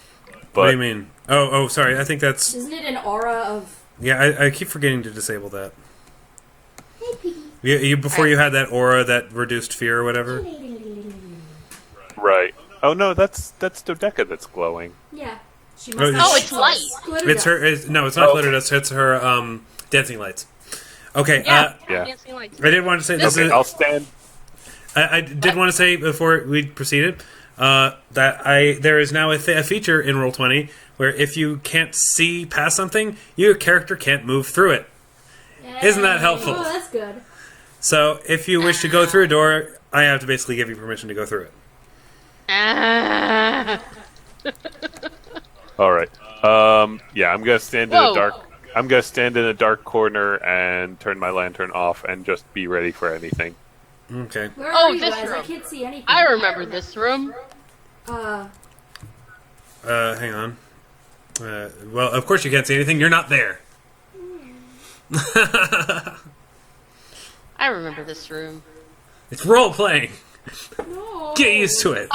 Speaker 2: but
Speaker 1: What do you mean? Oh, sorry. I think that's...
Speaker 3: Isn't it an aura of...
Speaker 1: Yeah, I keep forgetting to disable that.
Speaker 3: Hey, piggy.
Speaker 1: You before you had that aura that reduced fear or whatever.
Speaker 2: right. Oh no, that's Dodeka that's glowing.
Speaker 3: Yeah.
Speaker 4: She
Speaker 1: Oh,
Speaker 4: must have
Speaker 6: it's light.
Speaker 3: Glitter
Speaker 1: It's her. No, it's not glitter dust. It's her dancing lights. Okay.
Speaker 6: Yeah.
Speaker 2: Yeah.
Speaker 6: Dancing lights.
Speaker 1: I did want to say this
Speaker 2: Okay,
Speaker 1: is.
Speaker 2: I'll stand.
Speaker 1: I did want to say before we proceeded that there is now a feature in Roll20 where if you can't see past something, your character can't move through it. Isn't that helpful?
Speaker 3: Oh, that's good.
Speaker 1: So if you wish to go through a door, I have to basically give you permission to go through it.
Speaker 6: Ah.
Speaker 2: All right. Yeah, I'm gonna stand in
Speaker 6: Whoa.
Speaker 2: a dark. I'm gonna stand in a dark corner and turn my lantern off and just be ready for anything.
Speaker 1: Okay.
Speaker 3: Where
Speaker 6: Oh,
Speaker 3: are you
Speaker 6: this
Speaker 3: guys? I
Speaker 6: room.
Speaker 3: can't see anything.
Speaker 6: I remember this room.
Speaker 1: Hang on. Well, of course you can't see anything. You're not there.
Speaker 6: I remember this room.
Speaker 1: It's role playing.
Speaker 3: No.
Speaker 1: Get used to it.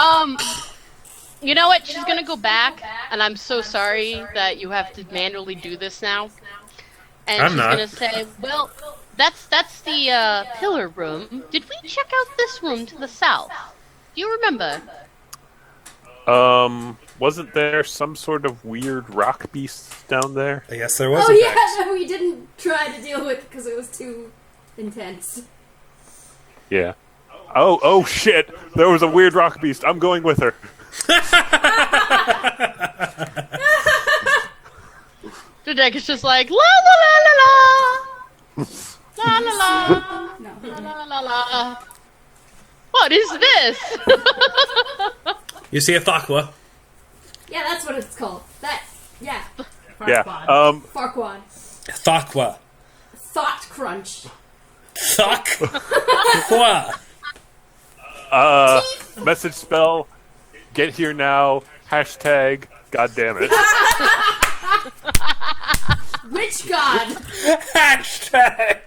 Speaker 6: You know what? She's gonna go back, and I'm so sorry that you have to manually do this now. And
Speaker 1: I'm
Speaker 6: she's
Speaker 1: not.
Speaker 6: gonna say, well, that's the pillar room. Did we check out this room to the south? Do you remember?
Speaker 2: Wasn't there some sort of weird rock beast down there?
Speaker 1: I guess there was.
Speaker 3: Oh
Speaker 1: in
Speaker 3: yeah,
Speaker 1: fact.
Speaker 3: that we didn't try to deal with because it was too intense.
Speaker 2: Yeah. Oh shit! There was a weird rock beast. I'm going with her.
Speaker 6: Dodeka's just like, la la la la la! La la la!
Speaker 3: No.
Speaker 6: La la la! What is this?
Speaker 1: You see a Thakwa.
Speaker 3: Yeah, that's what it's called. That. Yeah.
Speaker 2: Yeah.
Speaker 3: Farquad.
Speaker 1: Thakwa.
Speaker 3: Thought crunch.
Speaker 1: Thakwa.
Speaker 2: Message spell. Get here now. Hashtag. God damn it.
Speaker 3: Witch god.
Speaker 1: Hashtag.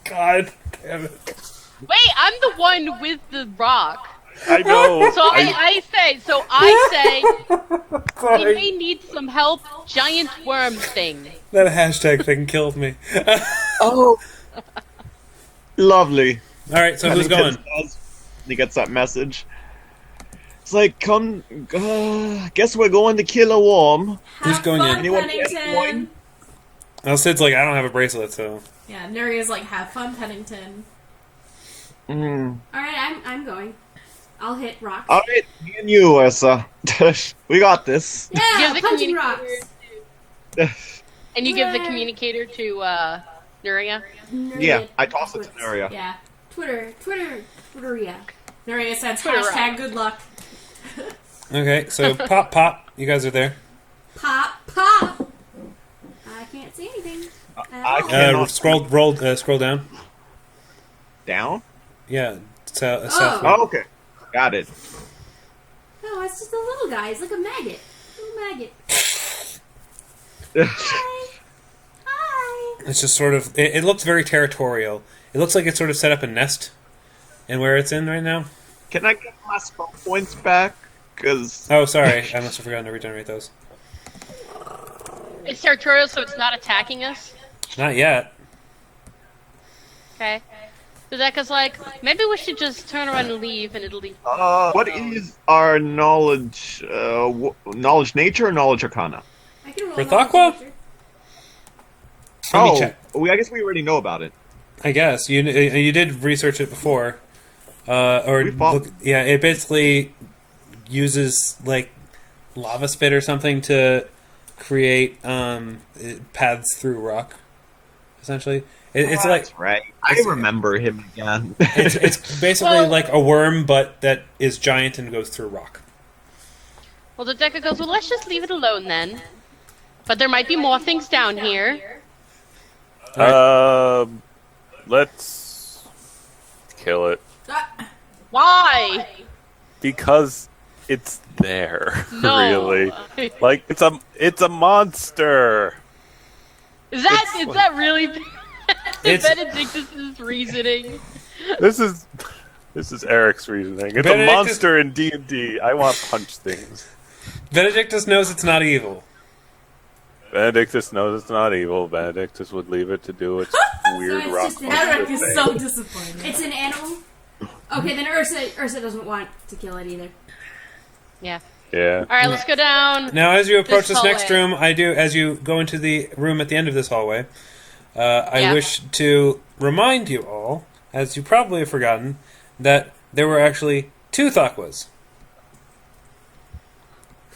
Speaker 1: God damn it.
Speaker 6: Wait, I'm the one with the rock.
Speaker 2: I know.
Speaker 6: So I say, we may need some help. Giant worm thing.
Speaker 1: That hashtag thing killed me.
Speaker 5: Oh, lovely.
Speaker 1: Alright, so who's going?
Speaker 5: He gets that message. It's like, come, guess we're going to kill a worm.
Speaker 1: Who's
Speaker 3: Have
Speaker 1: going
Speaker 3: fun,
Speaker 1: in?
Speaker 5: Anyone
Speaker 3: Pennington.
Speaker 5: going?
Speaker 1: Well, Sid's like, I don't have a bracelet, so.
Speaker 4: Yeah, Nuria's like, have fun, Pennington.
Speaker 5: Mm.
Speaker 3: Alright, I'm going. I'll hit rocks.
Speaker 5: All right, me and you, Ursa. We got this.
Speaker 3: Yeah,
Speaker 6: Give the
Speaker 3: punching
Speaker 6: communicator
Speaker 3: rocks.
Speaker 6: And you give the
Speaker 3: Yay.
Speaker 6: communicator to Nuria.
Speaker 5: Yeah, I toss it to Nuria.
Speaker 4: Yeah.
Speaker 3: Twitter, yeah.
Speaker 4: Nuria says,
Speaker 6: Twitter
Speaker 4: hashtag good luck.
Speaker 1: Okay, so pop, you guys are there.
Speaker 3: Pop. can't see anything.
Speaker 5: I cannot
Speaker 1: Scroll down.
Speaker 5: down.
Speaker 1: Yeah.
Speaker 3: Oh.
Speaker 1: South.
Speaker 5: Oh, okay, got it.
Speaker 3: Oh, it's just a little guy. He's like a maggot. Little maggot. Hi. Hi.
Speaker 1: It's just sort of. It looks very territorial. It looks like it's sort of set up a nest, and where it's in right now.
Speaker 5: Can I get my spell points back? Because
Speaker 1: Oh, sorry, I must have forgotten to regenerate those.
Speaker 6: It's territorial, so it's not attacking us.
Speaker 1: Not yet.
Speaker 6: Okay. Dodeka's like, maybe we should just turn around and leave, and it'll be.
Speaker 5: what is our knowledge? Knowledge nature or knowledge arcana?
Speaker 3: I can roll
Speaker 1: For
Speaker 3: knowledge
Speaker 1: Thakwa?
Speaker 3: nature.
Speaker 1: Let me check.
Speaker 5: I guess we already know about it.
Speaker 1: I guess you did research it before, it basically uses like lava spit or something to create paths through rock. Essentially, it's like
Speaker 5: That's right. I remember him again.
Speaker 1: it's basically like a worm, but that is giant and goes through rock.
Speaker 6: Well, Dodeka goes, well, let's just leave it alone then. But there might be more things down here.
Speaker 2: Let's kill it
Speaker 6: Why?
Speaker 2: because it's there.
Speaker 6: No.
Speaker 2: Really, like it's a monster.
Speaker 6: Is that really
Speaker 1: It's-
Speaker 6: Benedictus' reasoning?
Speaker 2: This is Eric's reasoning. It's
Speaker 1: Benedictus-
Speaker 2: a monster in D&D. I want to punch things.
Speaker 1: Benedictus knows it's not evil.
Speaker 2: Benedictus knows it's not evil. Benedictus would leave it to do its weird
Speaker 3: it's
Speaker 2: rock
Speaker 3: just an
Speaker 2: monster
Speaker 4: Eric is
Speaker 2: thing.
Speaker 4: so disappointed.
Speaker 3: It's an animal. Okay, then Ursa doesn't want to kill it either.
Speaker 6: Yeah.
Speaker 2: Yeah.
Speaker 6: Alright, let's go down.
Speaker 1: Now, as you approach
Speaker 6: This
Speaker 1: this next
Speaker 6: hallway.
Speaker 1: room, as you go into the room at the end of this hallway, I
Speaker 6: Yeah.
Speaker 1: wish to remind you all, as you probably have forgotten, that there were actually 2 Thakwas.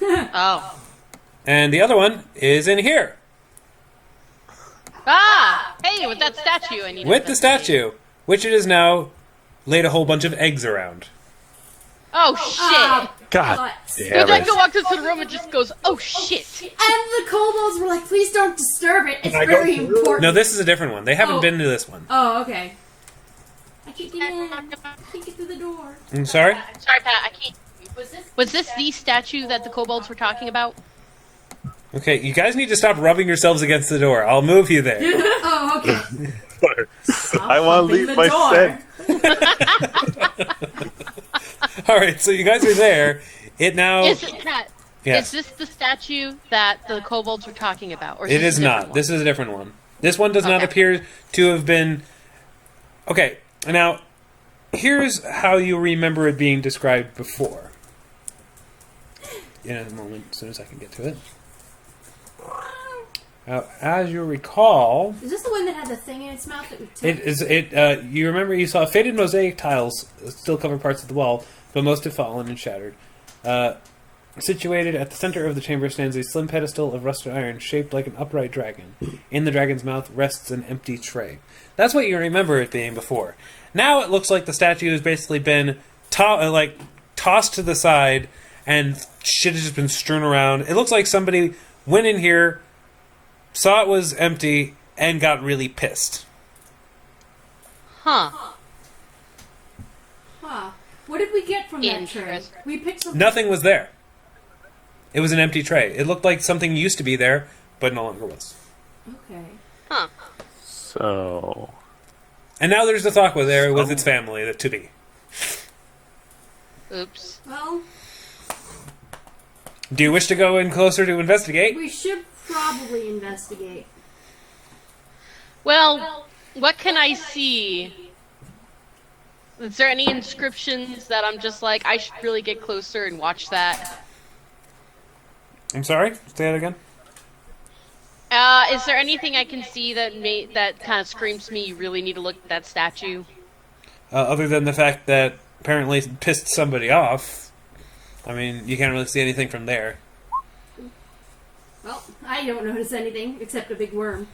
Speaker 6: Oh.
Speaker 1: And the other one is in here,
Speaker 6: Ah! Hey, with that statue I need.
Speaker 1: with the statue, which it is now laid a whole bunch of eggs around.
Speaker 6: Oh shit!
Speaker 3: Ah,
Speaker 2: God
Speaker 3: butts.
Speaker 2: damn it.
Speaker 6: Dodeka walks into the room and just goes, oh shit!
Speaker 3: And the kobolds were like, please don't disturb it. It's
Speaker 5: I go
Speaker 3: very
Speaker 5: through?
Speaker 3: important.
Speaker 1: No, this is a different one. They haven't
Speaker 3: Oh.
Speaker 1: been to this one.
Speaker 3: Oh, okay. I can't get in. I can't get through the door.
Speaker 1: I'm sorry?
Speaker 6: Sorry, Pat, I can't. Was this the statue that the kobolds were talking about?
Speaker 1: Okay, you guys need to stop rubbing yourselves against the door. I'll move you there.
Speaker 3: Oh, okay.
Speaker 2: I want to leave my scent.
Speaker 1: Alright, so you guys are there. It now...
Speaker 6: Is it Pat?
Speaker 1: Yes.
Speaker 6: Is this the statue that the kobolds were talking about? Or
Speaker 1: It
Speaker 6: this
Speaker 1: is
Speaker 6: a different
Speaker 1: not.
Speaker 6: one?
Speaker 1: This is a different one. This one does not
Speaker 6: Okay.
Speaker 1: appear to have been... Okay, now, here's how you remember it being described before. In a moment, as soon as I can get to it. Now, as you recall,
Speaker 3: Is this the one that had the thing in its mouth that we took?
Speaker 1: it is you remember you saw faded mosaic tiles still cover parts of the wall, but most have fallen and shattered. Situated at the center of the chamber stands a slim pedestal of rusted iron shaped like an upright dragon. In the dragon's mouth rests an empty tray. That's what you remember it being before. Now it looks like the statue has basically been tossed to the side and shit has just been strewn around. It looks like somebody went in here, saw it was empty, and got really pissed.
Speaker 6: Huh.
Speaker 3: Huh. What did we get from that tray?
Speaker 6: Interesting.
Speaker 3: We picked something.
Speaker 1: Nothing was there. It was an empty tray. It looked like something used to be there, but no longer was.
Speaker 3: Okay.
Speaker 6: Huh.
Speaker 2: So...
Speaker 1: And now there's the Thakwa there with its family, the to be.
Speaker 6: Oops.
Speaker 3: Well,
Speaker 1: Do you wish to go in closer to investigate?
Speaker 3: we should probably investigate.
Speaker 6: Well, what can I see? Is there any inscriptions that I'm just like, I should really get closer and watch that?
Speaker 1: I'm sorry? Say that again?
Speaker 6: Is there anything I can see that kind of screams to me, you really need to look at that statue?
Speaker 1: Other than the fact that apparently it pissed somebody off. I mean, you can't really see anything from there.
Speaker 3: Well, I don't notice anything except a big worm.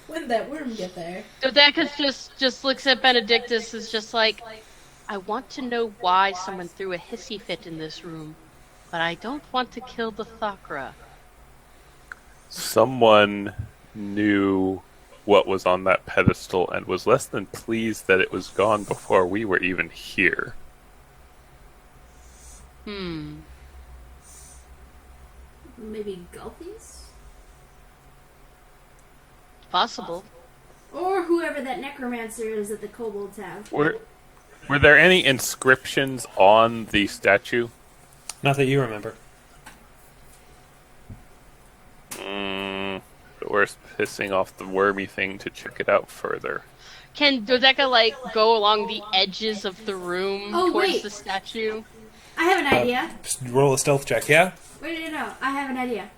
Speaker 4: When did that worm get there?
Speaker 6: Dodeka just looks at Benedictus as just like, I want to know why someone threw a hissy fit in this room, but I don't want to kill the Thakra.
Speaker 2: someone knew what was on that pedestal and was less than pleased that it was gone before we were even here.
Speaker 3: Maybe Gulthias?
Speaker 6: Possible.
Speaker 3: Or whoever that necromancer is that the kobolds have.
Speaker 2: Were there any inscriptions on the statue?
Speaker 1: Not that you remember.
Speaker 2: Or pissing off the wormy thing to check it out further.
Speaker 6: Can Dodeka, like, go along the edges of the room towards the statue?
Speaker 3: I have an idea.
Speaker 1: Just roll a stealth check, yeah?
Speaker 3: Wait, no. I have an idea.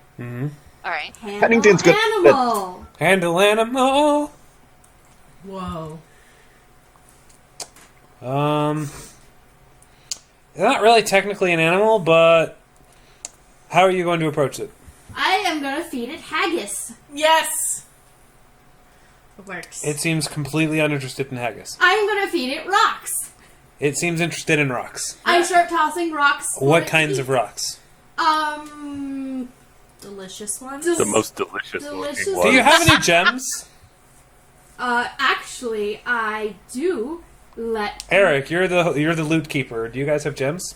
Speaker 6: Alright.
Speaker 3: Handle
Speaker 5: Pennington's good.
Speaker 3: animal.
Speaker 1: Handle animal!
Speaker 4: Whoa.
Speaker 1: Not really technically an animal, but how are you going to approach it?
Speaker 3: I am gonna feed it haggis.
Speaker 4: Yes! It works.
Speaker 1: It seems completely uninterested in haggis.
Speaker 3: I'm gonna feed it rocks.
Speaker 1: It seems interested in rocks.
Speaker 3: I start tossing rocks.
Speaker 1: What kinds of rocks?
Speaker 4: Delicious ones.
Speaker 2: The most delicious
Speaker 3: Delicious.
Speaker 2: looking
Speaker 1: Do
Speaker 2: one.
Speaker 1: you have any gems?
Speaker 3: Actually, I do.
Speaker 1: Eric, you're the loot keeper. Do you guys have gems?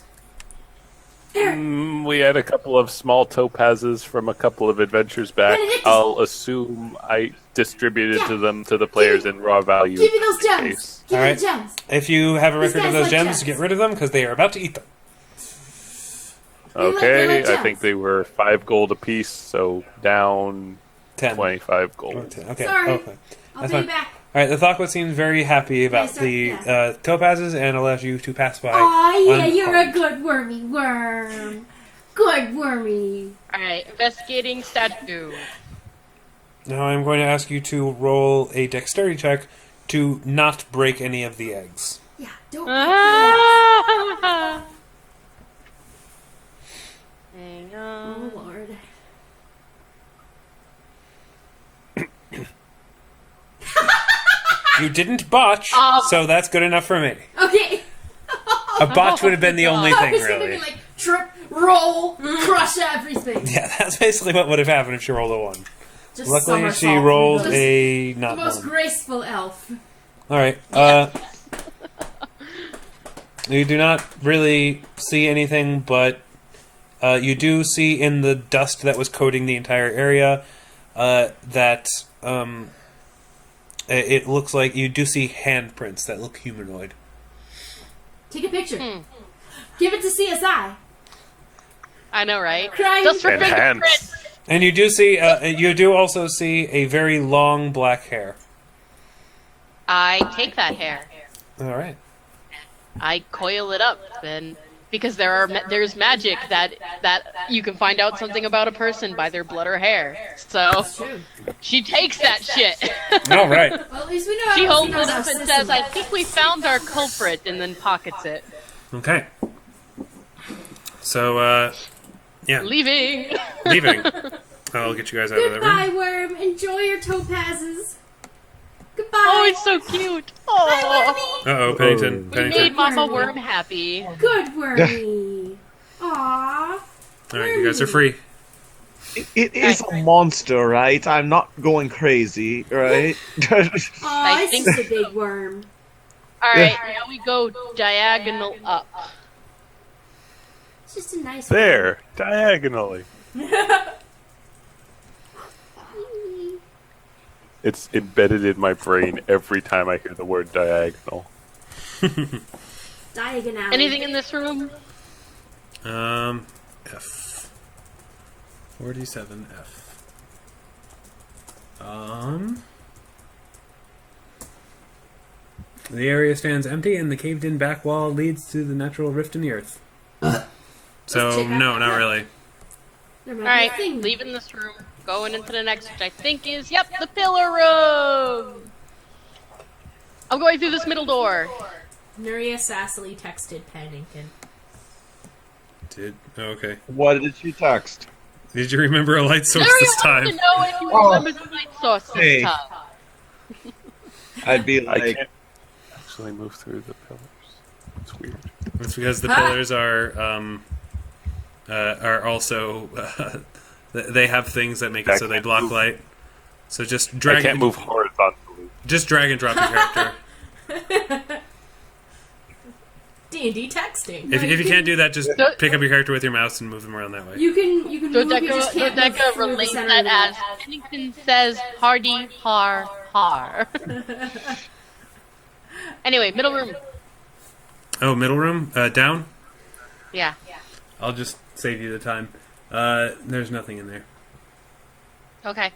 Speaker 2: We had a couple of small topazes from a couple of adventures back.
Speaker 3: Benedictus.
Speaker 2: I'll assume I distributed them to the players in raw value.
Speaker 3: Give me those gems.
Speaker 2: case.
Speaker 3: Give
Speaker 1: All
Speaker 3: me
Speaker 1: right.
Speaker 3: the gems.
Speaker 1: If you have a
Speaker 3: These
Speaker 1: record of
Speaker 3: guys
Speaker 1: those
Speaker 3: like
Speaker 1: gems,
Speaker 3: gems.
Speaker 1: get rid of them because they are about to eat them.
Speaker 2: Okay,
Speaker 3: like
Speaker 2: I think
Speaker 3: gems.
Speaker 2: they were 5 gold apiece, so down
Speaker 1: 10.
Speaker 2: 25 gold.
Speaker 1: Okay.
Speaker 3: Sorry.
Speaker 1: Okay.
Speaker 3: I'll
Speaker 1: That's
Speaker 3: pay
Speaker 1: fine.
Speaker 3: you back.
Speaker 1: All right. The Thakwa seems very happy about
Speaker 3: start-
Speaker 1: the
Speaker 3: yeah.
Speaker 1: topazes and allows you to pass by.
Speaker 3: Aw, yeah, you're a
Speaker 1: unharmed.
Speaker 3: good wormy worm. Good wormy.
Speaker 6: Alright, investigating statue.
Speaker 1: Now I'm going to ask you to roll a dexterity check to not break any of the eggs.
Speaker 3: Yeah, don't.
Speaker 6: Ah! Hang
Speaker 3: Oh,
Speaker 6: on.
Speaker 3: Lord.
Speaker 1: You didn't botch, so that's good enough for me.
Speaker 3: Okay.
Speaker 1: A botch would have been the only
Speaker 3: I
Speaker 1: thing,
Speaker 3: was gonna
Speaker 1: really.
Speaker 3: be like, trip, roll, crush everything.
Speaker 1: Yeah, that's basically what would have happened if she rolled a 1.
Speaker 3: Just
Speaker 1: Luckily, she
Speaker 3: somersault.
Speaker 1: rolled
Speaker 3: Just
Speaker 1: a
Speaker 3: the
Speaker 1: not
Speaker 3: most
Speaker 1: 1.
Speaker 3: graceful elf.
Speaker 1: Alright, you do not really see anything, but you do see in the dust that was coating the entire area that it looks like you do see handprints that look humanoid.
Speaker 3: Take a picture. Give it to CSI.
Speaker 6: I know, right?
Speaker 3: Crime.
Speaker 6: Just for
Speaker 2: Enhance.
Speaker 6: fingerprints.
Speaker 1: And you do see, you do also see a very long black hair.
Speaker 6: I take that hair.
Speaker 1: Alright.
Speaker 6: I coil it up, and because there's magic that you can find out something about a person by their blood or hair. So
Speaker 3: True.
Speaker 6: she takes that shit.
Speaker 1: Alright.
Speaker 3: Well, at least we know.
Speaker 6: She
Speaker 3: how
Speaker 6: holds it up and says, "I think we found our culprit," and then pockets it.
Speaker 1: Okay. So, yeah.
Speaker 6: Leaving.
Speaker 1: Leaving. I'll get you guys out of that room.
Speaker 3: Goodbye, worm. Enjoy your topazes. Goodbye.
Speaker 6: Oh, it's so cute. Oh,
Speaker 1: Uh-oh, Pennington.
Speaker 6: we made
Speaker 1: Pennington.
Speaker 6: Mama Worm happy.
Speaker 3: Good wormy. Aww.
Speaker 1: Alright, you guys are free.
Speaker 5: It is a monster, right? I'm not going crazy, right?
Speaker 3: Aw,
Speaker 6: think-
Speaker 3: it's the big worm.
Speaker 6: All right, now we go diagonal up.
Speaker 3: It's just a nice
Speaker 2: There, diagonally.
Speaker 3: worm.
Speaker 2: It's embedded in my brain every time I hear the word diagonal.
Speaker 3: Diagonal.
Speaker 6: Anything in this room?
Speaker 1: F. 47 F. The area stands empty and the caved-in back wall leads to the natural rift in the earth. So,
Speaker 3: check out
Speaker 1: no,
Speaker 3: that
Speaker 1: not
Speaker 3: map.
Speaker 1: really.
Speaker 3: There
Speaker 6: All
Speaker 3: might
Speaker 6: right,
Speaker 3: be a thing.
Speaker 6: leaving this room, going into the next, which I think is, the pillar room. I'm going through this middle door.
Speaker 4: Nuria sassily texted Pennington.
Speaker 1: Okay.
Speaker 5: What did she text?
Speaker 1: Did you remember a light source
Speaker 6: Nuria
Speaker 1: this
Speaker 6: wants
Speaker 1: time?
Speaker 6: to know if you remember the light source this
Speaker 5: Hey.
Speaker 6: time.
Speaker 5: I'd be
Speaker 2: I
Speaker 5: like,
Speaker 2: can't actually move through the pillars. It's weird.
Speaker 1: That's because the pillars are also They have things that make it so they block light. So just drag.
Speaker 2: I can't move horizontally.
Speaker 1: Just drag and drop your character.
Speaker 4: D&D texting.
Speaker 1: If you can't do that, just pick up your character with your mouse and move them around that way.
Speaker 3: You can move, you just can't move
Speaker 6: Dodeka
Speaker 3: through the
Speaker 6: relates
Speaker 3: center
Speaker 6: that
Speaker 3: of
Speaker 6: as
Speaker 3: the wall.
Speaker 6: Pennington says, hardy, har, har. Anyway, middle room.
Speaker 1: Oh, middle room? Down?
Speaker 6: Yeah.
Speaker 1: I'll just save you the time. There's nothing in there.
Speaker 6: Okay.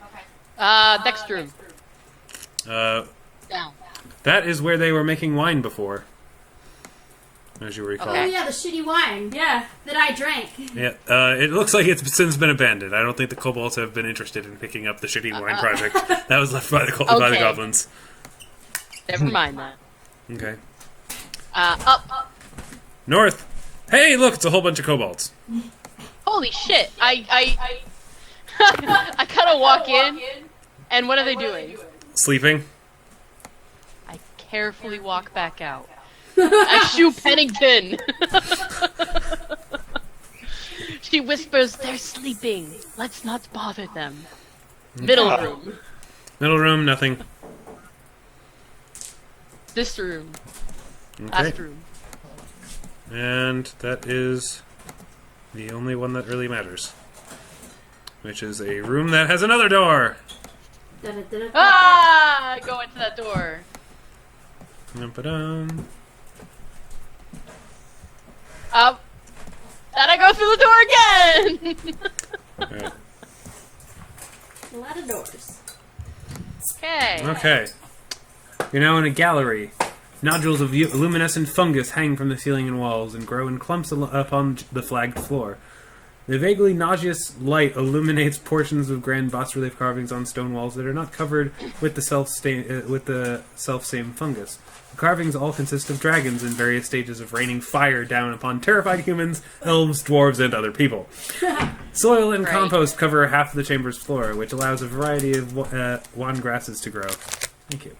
Speaker 6: Next room. Down.
Speaker 1: That is where they were making wine before. As you recall.
Speaker 3: Oh
Speaker 6: Okay.
Speaker 3: yeah, the shitty wine.
Speaker 4: Yeah.
Speaker 3: That I drank.
Speaker 1: Yeah, it looks like it's since been abandoned. I don't think the kobolds have been interested in picking up the shitty wine project. That was left by the by the goblins.
Speaker 6: Never mind that.
Speaker 1: Okay.
Speaker 6: Up.
Speaker 1: North! Hey, look, it's a whole bunch of kobolds.
Speaker 6: Holy shit. I kind of walk in, and what are they doing?
Speaker 1: Sleeping?
Speaker 6: I carefully walk back out. I shoot Pennington! She whispers, they're sleeping. Let's not bother them. Middle room.
Speaker 1: Middle room, nothing.
Speaker 6: This room.
Speaker 1: Okay.
Speaker 6: Last room.
Speaker 1: And that is the only one that really matters. Which is a room that has another door!
Speaker 3: Da-da-da-da-da.
Speaker 6: Ah! I go into that door.
Speaker 1: Dum-ba-dum.
Speaker 6: Then I go through the door again!
Speaker 1: Alright.
Speaker 3: A lot of doors.
Speaker 6: Okay.
Speaker 1: Okay. You're now in a gallery. Nodules of luminescent fungus hang from the ceiling and walls and grow in clumps upon the flagged floor. The vaguely nauseous light illuminates portions of grand bas-relief carvings on stone walls that are not covered with the self-same fungus. The carvings all consist of dragons in various stages of raining fire down upon terrified humans, elves, dwarves, and other people. Soil and
Speaker 6: Right.
Speaker 1: compost cover half of the chamber's floor, which allows a variety of wand grasses to grow. Thank you.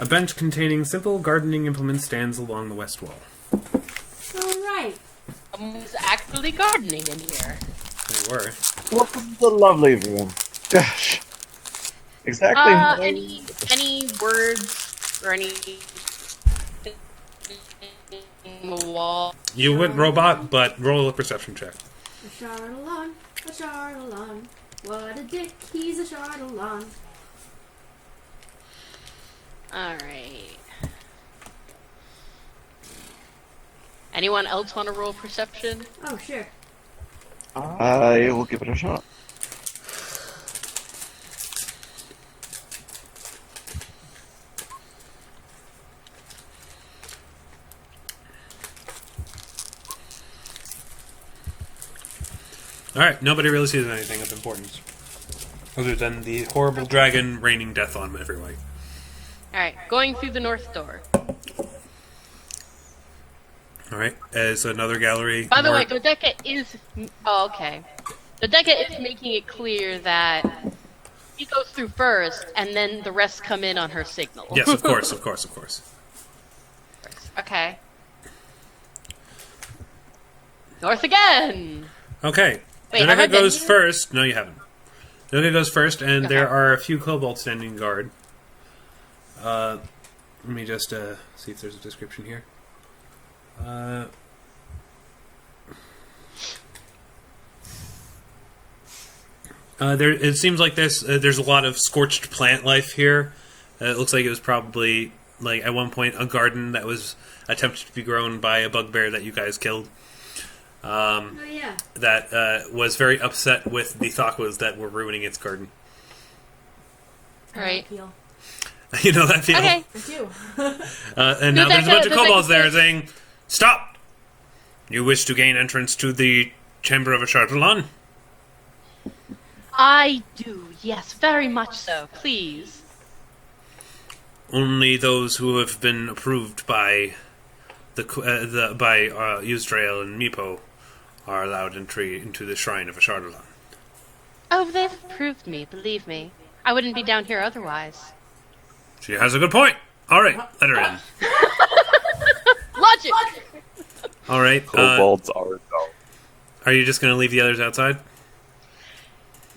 Speaker 1: A bench containing simple gardening implements stands along the west wall.
Speaker 3: Alright.
Speaker 6: Someone's actually gardening in here.
Speaker 1: They were.
Speaker 5: Welcome to the lovely room. Gosh. Exactly.
Speaker 6: Any words or any on the wall?
Speaker 1: You went robot, but roll a perception check.
Speaker 3: Ashardalon. What a dick, he's Ashardalon.
Speaker 6: Alright. Anyone else want to roll perception?
Speaker 3: Oh, sure.
Speaker 5: I will give it a shot.
Speaker 1: Alright, nobody really sees anything of importance. Other than the horrible dragon raining death on everyone.
Speaker 6: Alright, going through the north door.
Speaker 1: Alright, as another gallery.
Speaker 6: By the way,
Speaker 1: more-
Speaker 6: Dodeka is... Oh, okay. Dodeka is making it clear that he goes through first, and then the rest come in on her signal.
Speaker 1: Yes, of course, of course, of course.
Speaker 6: Okay. North again!
Speaker 1: Okay.
Speaker 6: Wait, have I
Speaker 1: Dodeka
Speaker 6: been
Speaker 1: goes
Speaker 6: here?
Speaker 1: first. No, you haven't. Dodeka goes first, and
Speaker 6: Okay.
Speaker 1: there are a few kobolds standing guard. Let me just see if there's a description here. It seems like there's a lot of scorched plant life here. It looks like it was probably, like, at one point, a garden that was attempted to be grown by a bugbear that you guys killed.
Speaker 3: Oh, yeah.
Speaker 1: That was very upset with the Thakwas that were ruining its garden.
Speaker 6: Right.
Speaker 4: Appeal.
Speaker 1: You know that feeling?
Speaker 6: Okay.
Speaker 4: I do.
Speaker 1: And now there's a bunch of
Speaker 6: Dodeka
Speaker 1: kobolds there
Speaker 6: says-
Speaker 1: saying, "Stop! You wish to gain entrance to the chamber of Ashardalon?
Speaker 6: I do, yes, very much so. Please.
Speaker 1: Only those who have been approved by Yuzdrael and Meepo are allowed entry into the shrine of Ashardalon."
Speaker 6: Oh, they've approved me, believe me. I wouldn't be down here otherwise.
Speaker 1: She has a good point. All right, let her in.
Speaker 6: Logic!
Speaker 1: All right.
Speaker 2: Kobolds are dull.
Speaker 1: Are you just going to leave the others outside?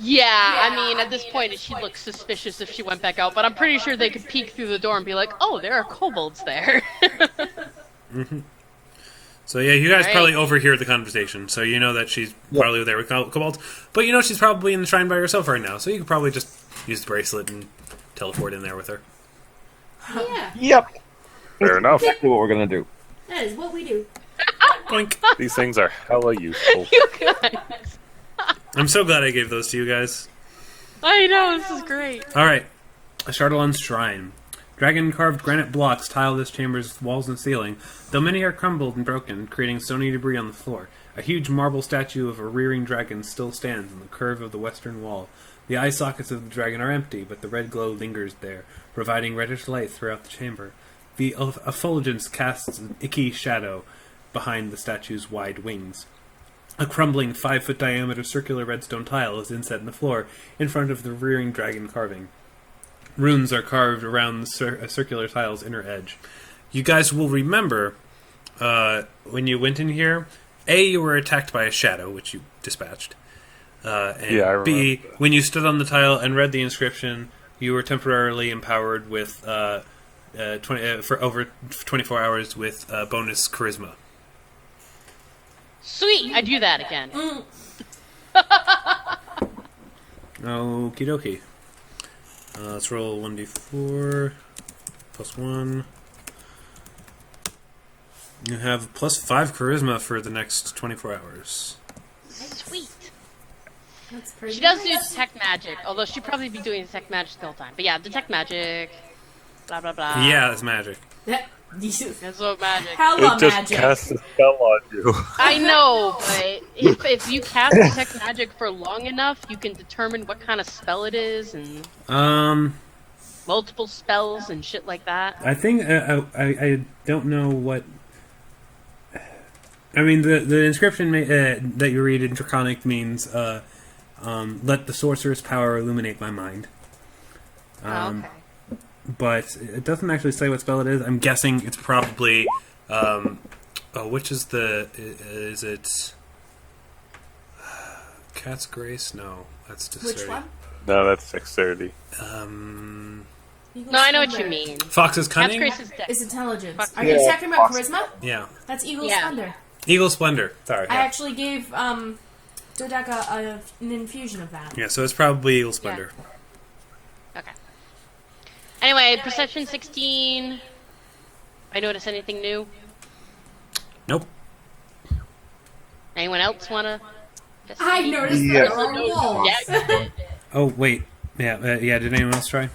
Speaker 6: Yeah, I mean, at this point, she'd look suspicious if she went back out, but I'm pretty sure they could peek through the door and be like, oh, there are kobolds there.
Speaker 1: So yeah, you guys
Speaker 6: Right.
Speaker 1: probably overhear the conversation, so you know that she's probably there with kobolds. But you know she's probably in the shrine by herself right now, so you could probably just use the bracelet and teleport in there with her.
Speaker 3: Yeah,
Speaker 5: Yep.
Speaker 2: Fair enough.
Speaker 5: Exactly what we're gonna do.
Speaker 3: that is what we do.
Speaker 1: Boink.
Speaker 2: These things are hella useful.
Speaker 6: You guys.
Speaker 1: I'm so glad I gave those to you guys.
Speaker 6: I know, this is great.
Speaker 1: Alright. Ashardalon's Shrine. Dragon-carved granite blocks tile this chamber's walls and ceiling, though many are crumbled and broken, creating stony debris on the floor. A huge marble statue of a rearing dragon still stands in the curve of the western wall. The eye sockets of the dragon are empty, but the red glow lingers there, providing reddish light throughout the chamber. The effulgence casts an icky shadow behind the statue's wide wings. A crumbling 5-foot diameter circular redstone tile is inset in the floor, in front of the rearing dragon carving. Runes are carved around the circular tile's inner edge. You guys will remember, when you went in here, A, you were attacked by a shadow, which you dispatched. And
Speaker 2: Yeah, I remember
Speaker 1: B,
Speaker 2: that.
Speaker 1: when you stood on the tile and read the inscription, you were temporarily empowered with for over 24 hours with bonus charisma.
Speaker 6: Sweet, I do that again.
Speaker 1: Okie dokie. Let's roll 1d4 plus 1. You have plus 5 charisma for the next 24 hours.
Speaker 6: Sweet.
Speaker 3: That's pretty.
Speaker 6: She does do detect magic, although she'd probably be doing detect magic the whole time. But yeah, detect magic, blah blah blah.
Speaker 1: Yeah, that's magic.
Speaker 6: That's what magic.
Speaker 4: Hella
Speaker 2: It just
Speaker 4: magic.
Speaker 2: casts a spell on you.
Speaker 6: I know, but if you cast detect magic for long enough, you can determine what kind of spell it is and multiple spells and shit like that.
Speaker 1: I think I don't know what. I mean, the inscription that you read in Draconic means "Let the sorcerer's power illuminate my mind."
Speaker 6: Okay.
Speaker 1: But it doesn't actually say what spell it is. I'm guessing it's probably. Which is is it? Cat's Grace? No, that's Dexterity.
Speaker 4: Which one?
Speaker 2: No, that's dexterity.
Speaker 4: Eagle
Speaker 6: No, I know what you
Speaker 4: Splendor.
Speaker 6: mean.
Speaker 1: Fox's
Speaker 6: Cat's
Speaker 1: Cunning?
Speaker 6: Grace is dead.
Speaker 4: It's intelligence.
Speaker 6: Fuck.
Speaker 4: Are you
Speaker 5: Yeah,
Speaker 4: talking about
Speaker 5: awesome.
Speaker 4: charisma?
Speaker 1: Yeah.
Speaker 4: That's Eagle
Speaker 6: Yeah.
Speaker 4: Splendor.
Speaker 1: Eagle Splendor. Sorry.
Speaker 4: I
Speaker 1: Yeah.
Speaker 4: actually gave Dodeka an infusion of that.
Speaker 1: Yeah, so it's probably Eagle Splendor.
Speaker 6: Okay. Anyway, perception 16. I notice anything new?
Speaker 1: Nope.
Speaker 6: Anyone else wanna?
Speaker 3: I noticed
Speaker 5: Yeah.
Speaker 3: that there are walls.
Speaker 6: Yeah.
Speaker 1: Oh, wait. Yeah, did anyone else try?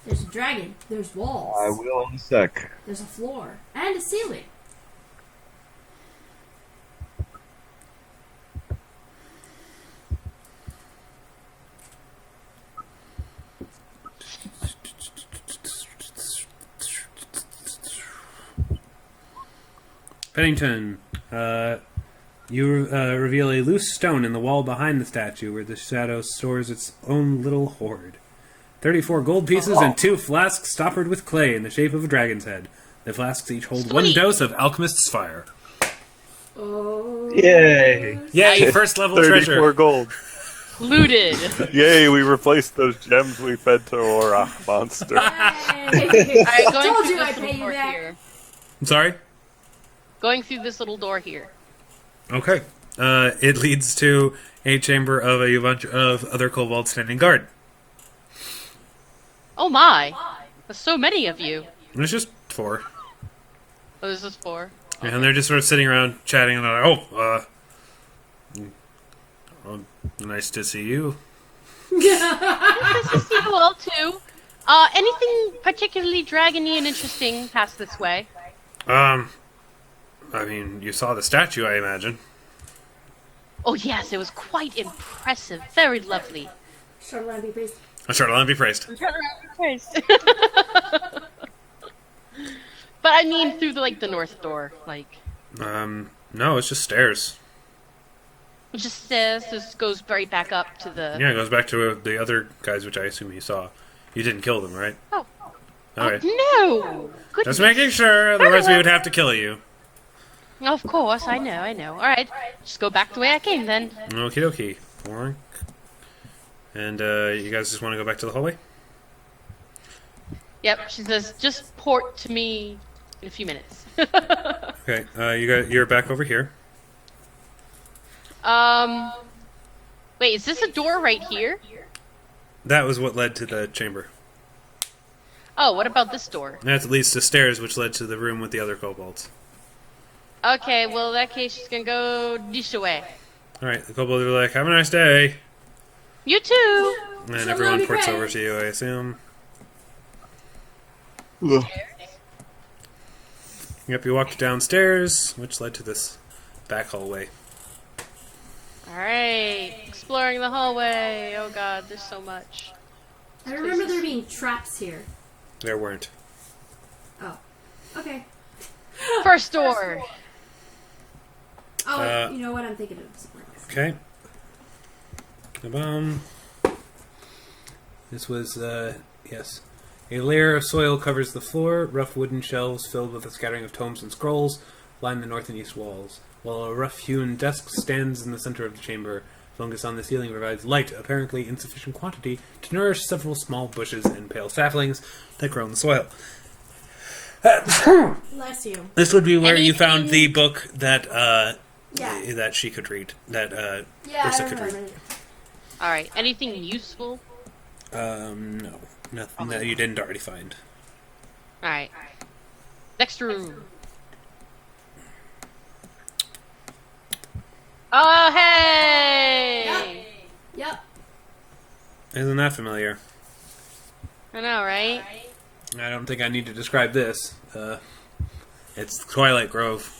Speaker 3: There's a dragon. There's walls.
Speaker 5: I will in a sec.
Speaker 3: There's a floor and a ceiling.
Speaker 1: Pennington, you reveal a loose stone in the wall behind the statue where the shadow stores its own little hoard. 34 gold pieces and 2 flasks stoppered with clay in the shape of a dragon's head. The flasks each hold 1
Speaker 6: Sweet.
Speaker 1: dose of Alchemist's fire.
Speaker 3: Oh.
Speaker 5: Yay!
Speaker 1: Yay, first level
Speaker 2: 34
Speaker 1: treasure.
Speaker 2: gold.
Speaker 6: Looted.
Speaker 2: Yay, we replaced those gems we fed to Aurora monster.
Speaker 3: Hey.
Speaker 6: Alright, going
Speaker 3: Told
Speaker 6: through
Speaker 3: you I'd
Speaker 6: this
Speaker 3: pay
Speaker 6: little
Speaker 3: you
Speaker 6: door
Speaker 3: back.
Speaker 6: here.
Speaker 1: I'm sorry?
Speaker 6: Going through this little door here.
Speaker 1: Okay. It leads to a chamber of a bunch of other kobolds standing guard.
Speaker 6: Oh my! There's so many of you.
Speaker 1: There's just 4.
Speaker 6: What is this for?
Speaker 1: And they're just sort of sitting around chatting, and they're like, nice to see you.
Speaker 6: Nice to see you all too. Anything particularly dragony and interesting past this way?
Speaker 1: I mean, you saw the statue, I imagine.
Speaker 6: Oh yes, it was quite impressive. Very lovely.
Speaker 3: Ashardalon be praised.
Speaker 1: Ashardalon be praised.
Speaker 6: But I mean through the north door,
Speaker 1: No, it's just stairs.
Speaker 6: it just says this goes right back up to the.
Speaker 1: Yeah, it goes back to the other guys, which I assume you saw. You didn't kill them, right?
Speaker 6: Oh.
Speaker 1: Alright.
Speaker 6: No! Goodness.
Speaker 1: Just making sure, otherwise we would have to kill you.
Speaker 6: Of course, I know. Alright, just go back the way I came then.
Speaker 1: Okie dokie. Boink. And you guys just want to go back to the hallway?
Speaker 6: Yep, she says, just port to me in a few minutes.
Speaker 1: Okay, you're back over here.
Speaker 6: Wait, is this a door right here?
Speaker 1: That was what led to the chamber.
Speaker 6: Oh, what about this door?
Speaker 1: That leads to stairs, which led to the room with the other kobolds.
Speaker 6: Okay, well, in that case, she's gonna go this way.
Speaker 1: Alright, the kobolds are like, have a nice day.
Speaker 6: You too!
Speaker 1: And
Speaker 3: So
Speaker 1: everyone
Speaker 3: long,
Speaker 1: ports
Speaker 3: friends.
Speaker 1: over to you, I assume.
Speaker 5: Ugh.
Speaker 1: Yep, you walked downstairs, which led to this back hallway.
Speaker 6: Alright, exploring the hallway. Oh god, there's so much.
Speaker 3: I remember there being traps here.
Speaker 1: There weren't.
Speaker 3: Oh. Okay.
Speaker 6: First door!
Speaker 3: Oh, you know what? I'm thinking of somewhere else.
Speaker 1: Okay. This was, yes. A layer of soil covers the floor. Rough wooden shelves filled with a scattering of tomes and scrolls line the north and east walls, while a rough-hewn desk stands in the center of the chamber. Fungus on the ceiling provides light, apparently in sufficient quantity, to nourish several small bushes and pale saplings that grow in the soil.
Speaker 4: Bless you.
Speaker 1: This would be where you
Speaker 6: Anything-
Speaker 1: found the book that
Speaker 3: Yeah.
Speaker 1: that she could read. That
Speaker 3: Yeah,
Speaker 1: Ursa
Speaker 3: I
Speaker 1: could read.
Speaker 3: remember.
Speaker 6: Alright, anything useful?
Speaker 1: No, nothing that you didn't already find.
Speaker 6: Alright. Next room. Oh, hey!
Speaker 3: Yep.
Speaker 1: Isn't that familiar?
Speaker 6: I know, right?
Speaker 1: I don't think I need to describe this. It's Twilight Grove.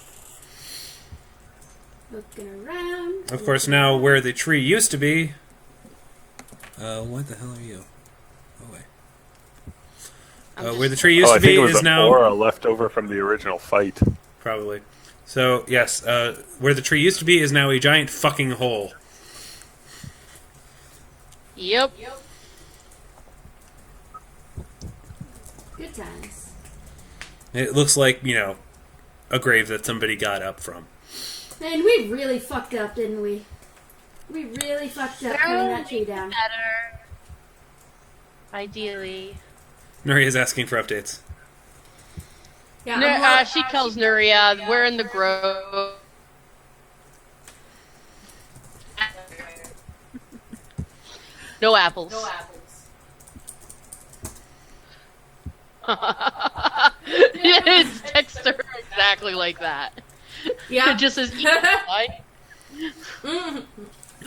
Speaker 3: Looking around.
Speaker 1: Of course, now where the tree used to be. What the hell are you? Oh wait. Where the tree used
Speaker 2: Oh, I
Speaker 1: to
Speaker 2: think
Speaker 1: be
Speaker 2: it was
Speaker 1: is
Speaker 2: an
Speaker 1: now
Speaker 2: aura left over from the original fight.
Speaker 1: probably. So yes, where the tree used to be is now a giant fucking hole.
Speaker 6: Yep.
Speaker 3: Good times.
Speaker 1: It looks like, a grave that somebody got up from.
Speaker 3: And we really fucked up, didn't we? We really fucked up cutting that tree down.
Speaker 6: Better. Ideally.
Speaker 1: Nuria's asking for updates.
Speaker 3: Yeah,
Speaker 6: She tells Nuria, we're in the grove. No apples. It's text her exactly like that.
Speaker 4: Yeah.
Speaker 6: It just says, "Why?"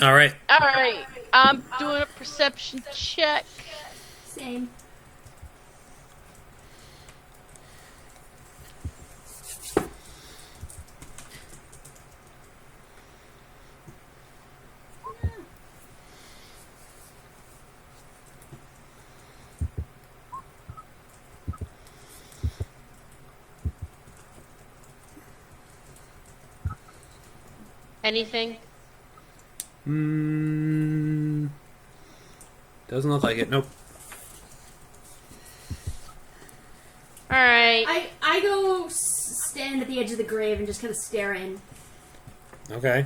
Speaker 1: All right.
Speaker 6: Alright, I'm doing a perception check.
Speaker 3: Same.
Speaker 6: Anything?
Speaker 1: Doesn't look like it. Nope.
Speaker 6: Alright.
Speaker 3: I go stand at the edge of the grave and just kind of stare in
Speaker 1: Okay.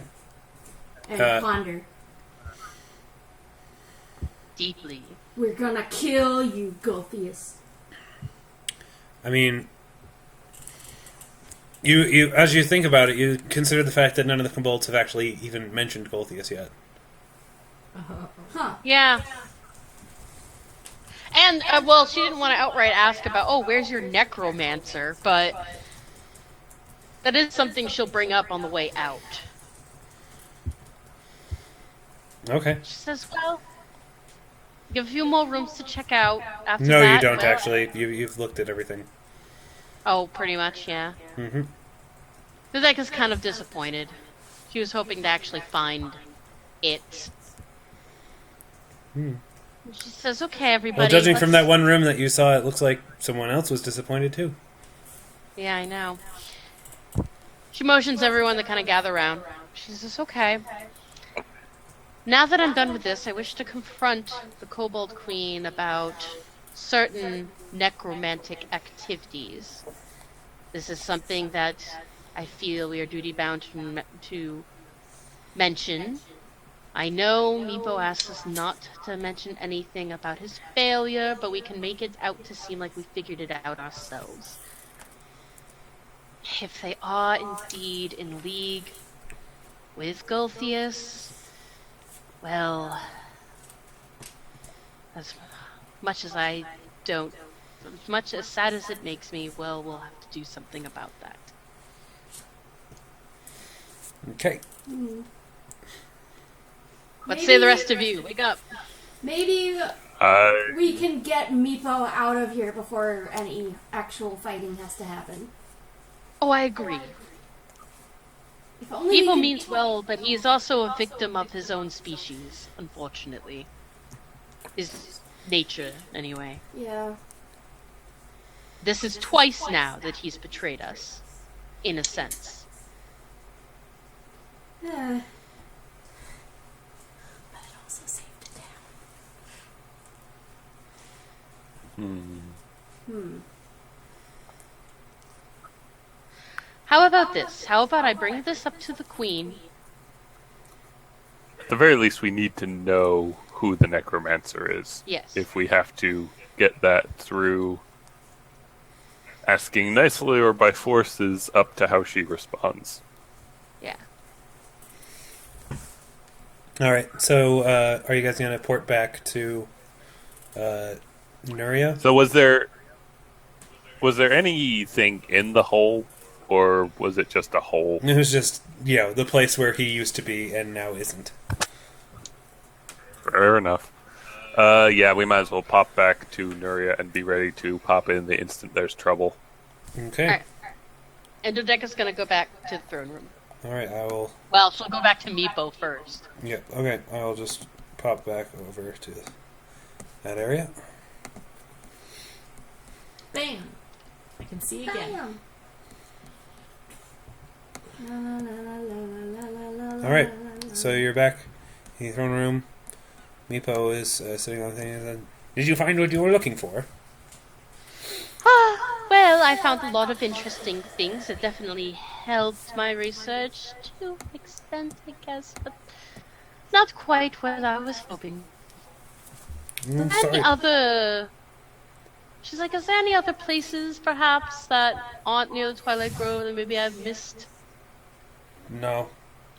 Speaker 3: and ponder.
Speaker 6: Deeply.
Speaker 3: We're gonna kill you, Gulthias.
Speaker 1: I mean, you as you think about it, you consider the fact that none of the kobolds have actually even mentioned Gulthias yet.
Speaker 3: Huh.
Speaker 6: Yeah. And, well, she didn't want to outright ask about, where's your necromancer? But that is something she'll bring up on the way out.
Speaker 1: Okay.
Speaker 6: She says, well, you have a few more rooms to check out after
Speaker 1: No,
Speaker 6: that.
Speaker 1: you don't
Speaker 6: well-
Speaker 1: actually. You've looked at everything.
Speaker 6: Oh, pretty much, yeah.
Speaker 1: Mm-hmm.
Speaker 6: Dodeka's kind of disappointed. She was hoping to actually find it. She says, okay, everybody.
Speaker 1: Well, judging from
Speaker 6: let's-"
Speaker 1: that one room that you saw, it looks like someone else was disappointed too.
Speaker 6: Yeah, I know. She motions everyone to kind of gather around. She says, okay. Now that I'm done with this, I wish to confront the Kobold Queen about certain necromantic activities. This is something that I feel we are duty-bound to mention. I know Meepo asked us not to mention anything about his failure, but we can make it out to seem like we figured it out ourselves. If they are indeed in league with Gulthias, well, as much as I don't, as much as sad as it makes me, well, we'll have to do something about that.
Speaker 1: Okay.
Speaker 6: What say the rest of you? Wake up.
Speaker 3: Maybe we can get Meepo out of here before any actual fighting has to happen.
Speaker 6: Oh, I agree.
Speaker 3: If only we
Speaker 6: Meepo
Speaker 3: could-
Speaker 6: means well, but he is also a victim of his own species, unfortunately. His nature, anyway.
Speaker 3: Yeah.
Speaker 6: This is twice now that he's betrayed us, in a sense.
Speaker 3: But it also saved the town.
Speaker 6: How about this? How about I bring this up to the Queen?
Speaker 2: At the very least, we need to know who the necromancer is.
Speaker 6: Yes.
Speaker 2: If we have to get that through asking nicely or by force is up to how she responds.
Speaker 6: Yeah.
Speaker 1: All right. So, are you guys going to port back to Nuria?
Speaker 2: So was there anything in the hole, or was it just a hole?
Speaker 1: It was just, the place where he used to be and now isn't.
Speaker 2: Fair enough. Yeah, we might as well pop back to Nuria and be ready to pop in the instant there's trouble.
Speaker 1: Okay.
Speaker 6: Alright. And Dodeka's gonna go back to the throne room.
Speaker 1: All right. I will.
Speaker 6: Well, she'll go back to Meepo first.
Speaker 1: Yeah. Okay. I'll just pop back over to that area.
Speaker 4: Bam! I can see again.
Speaker 3: Bam.
Speaker 1: All right. So you're back in the throne room. Meepo is sitting on things. And did you find what you were looking for?
Speaker 6: Well, I found a lot of interesting things. It definitely helped my research to an extent, I guess, but not quite what I was hoping.
Speaker 1: I'm
Speaker 6: Any
Speaker 1: sorry.
Speaker 6: other... She's like, is there any other places, perhaps, that aren't near the Twilight Grove that maybe I've missed?
Speaker 1: No.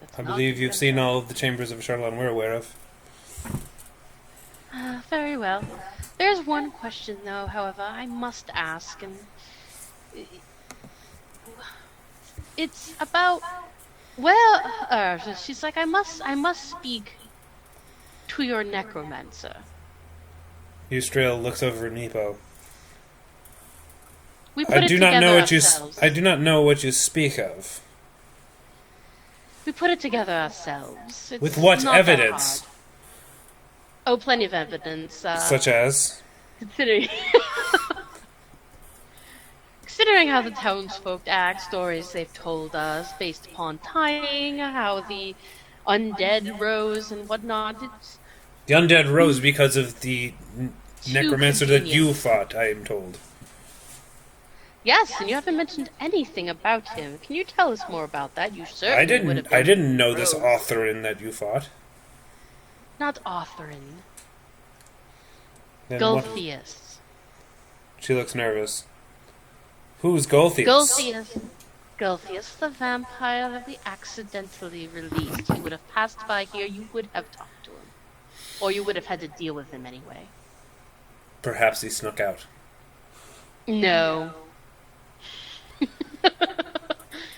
Speaker 6: That's
Speaker 1: I
Speaker 6: not
Speaker 1: believe you've
Speaker 6: good.
Speaker 1: seen all of the chambers of Ashardalon we're aware of.
Speaker 6: Very well. There's one question, though, however, I must ask, and... It's about... Well, she's like, I must speak to your necromancer.
Speaker 1: Eustrail looks over at Meepo.
Speaker 6: We put
Speaker 1: I
Speaker 6: it
Speaker 1: do not
Speaker 6: together
Speaker 1: know what
Speaker 6: ourselves.
Speaker 1: I do not know what you speak of.
Speaker 6: We put it together ourselves. It's
Speaker 1: With what
Speaker 6: not that
Speaker 1: evidence?
Speaker 6: hard. Oh, plenty of evidence.
Speaker 1: Such as?
Speaker 6: Considering... Considering how the townsfolk act, stories they've told us based upon timing, how the undead rose and whatnot, it's
Speaker 1: The undead rose because of the necromancer that you
Speaker 6: convenient.
Speaker 1: fought, I am told.
Speaker 6: Yes, and you haven't mentioned anything about him. Can you tell us more about that? You certainly would have
Speaker 1: I didn't know
Speaker 6: Rose.
Speaker 1: this Authorin that you fought.
Speaker 6: Not Authorin.
Speaker 1: Then what-
Speaker 6: Gulthias.
Speaker 1: She looks nervous. Who's Gulthias?
Speaker 6: Gulthias, the vampire that we accidentally released. He would have passed by here, you would have talked to him. Or you would have had to deal with him anyway.
Speaker 1: Perhaps he snuck out.
Speaker 6: No.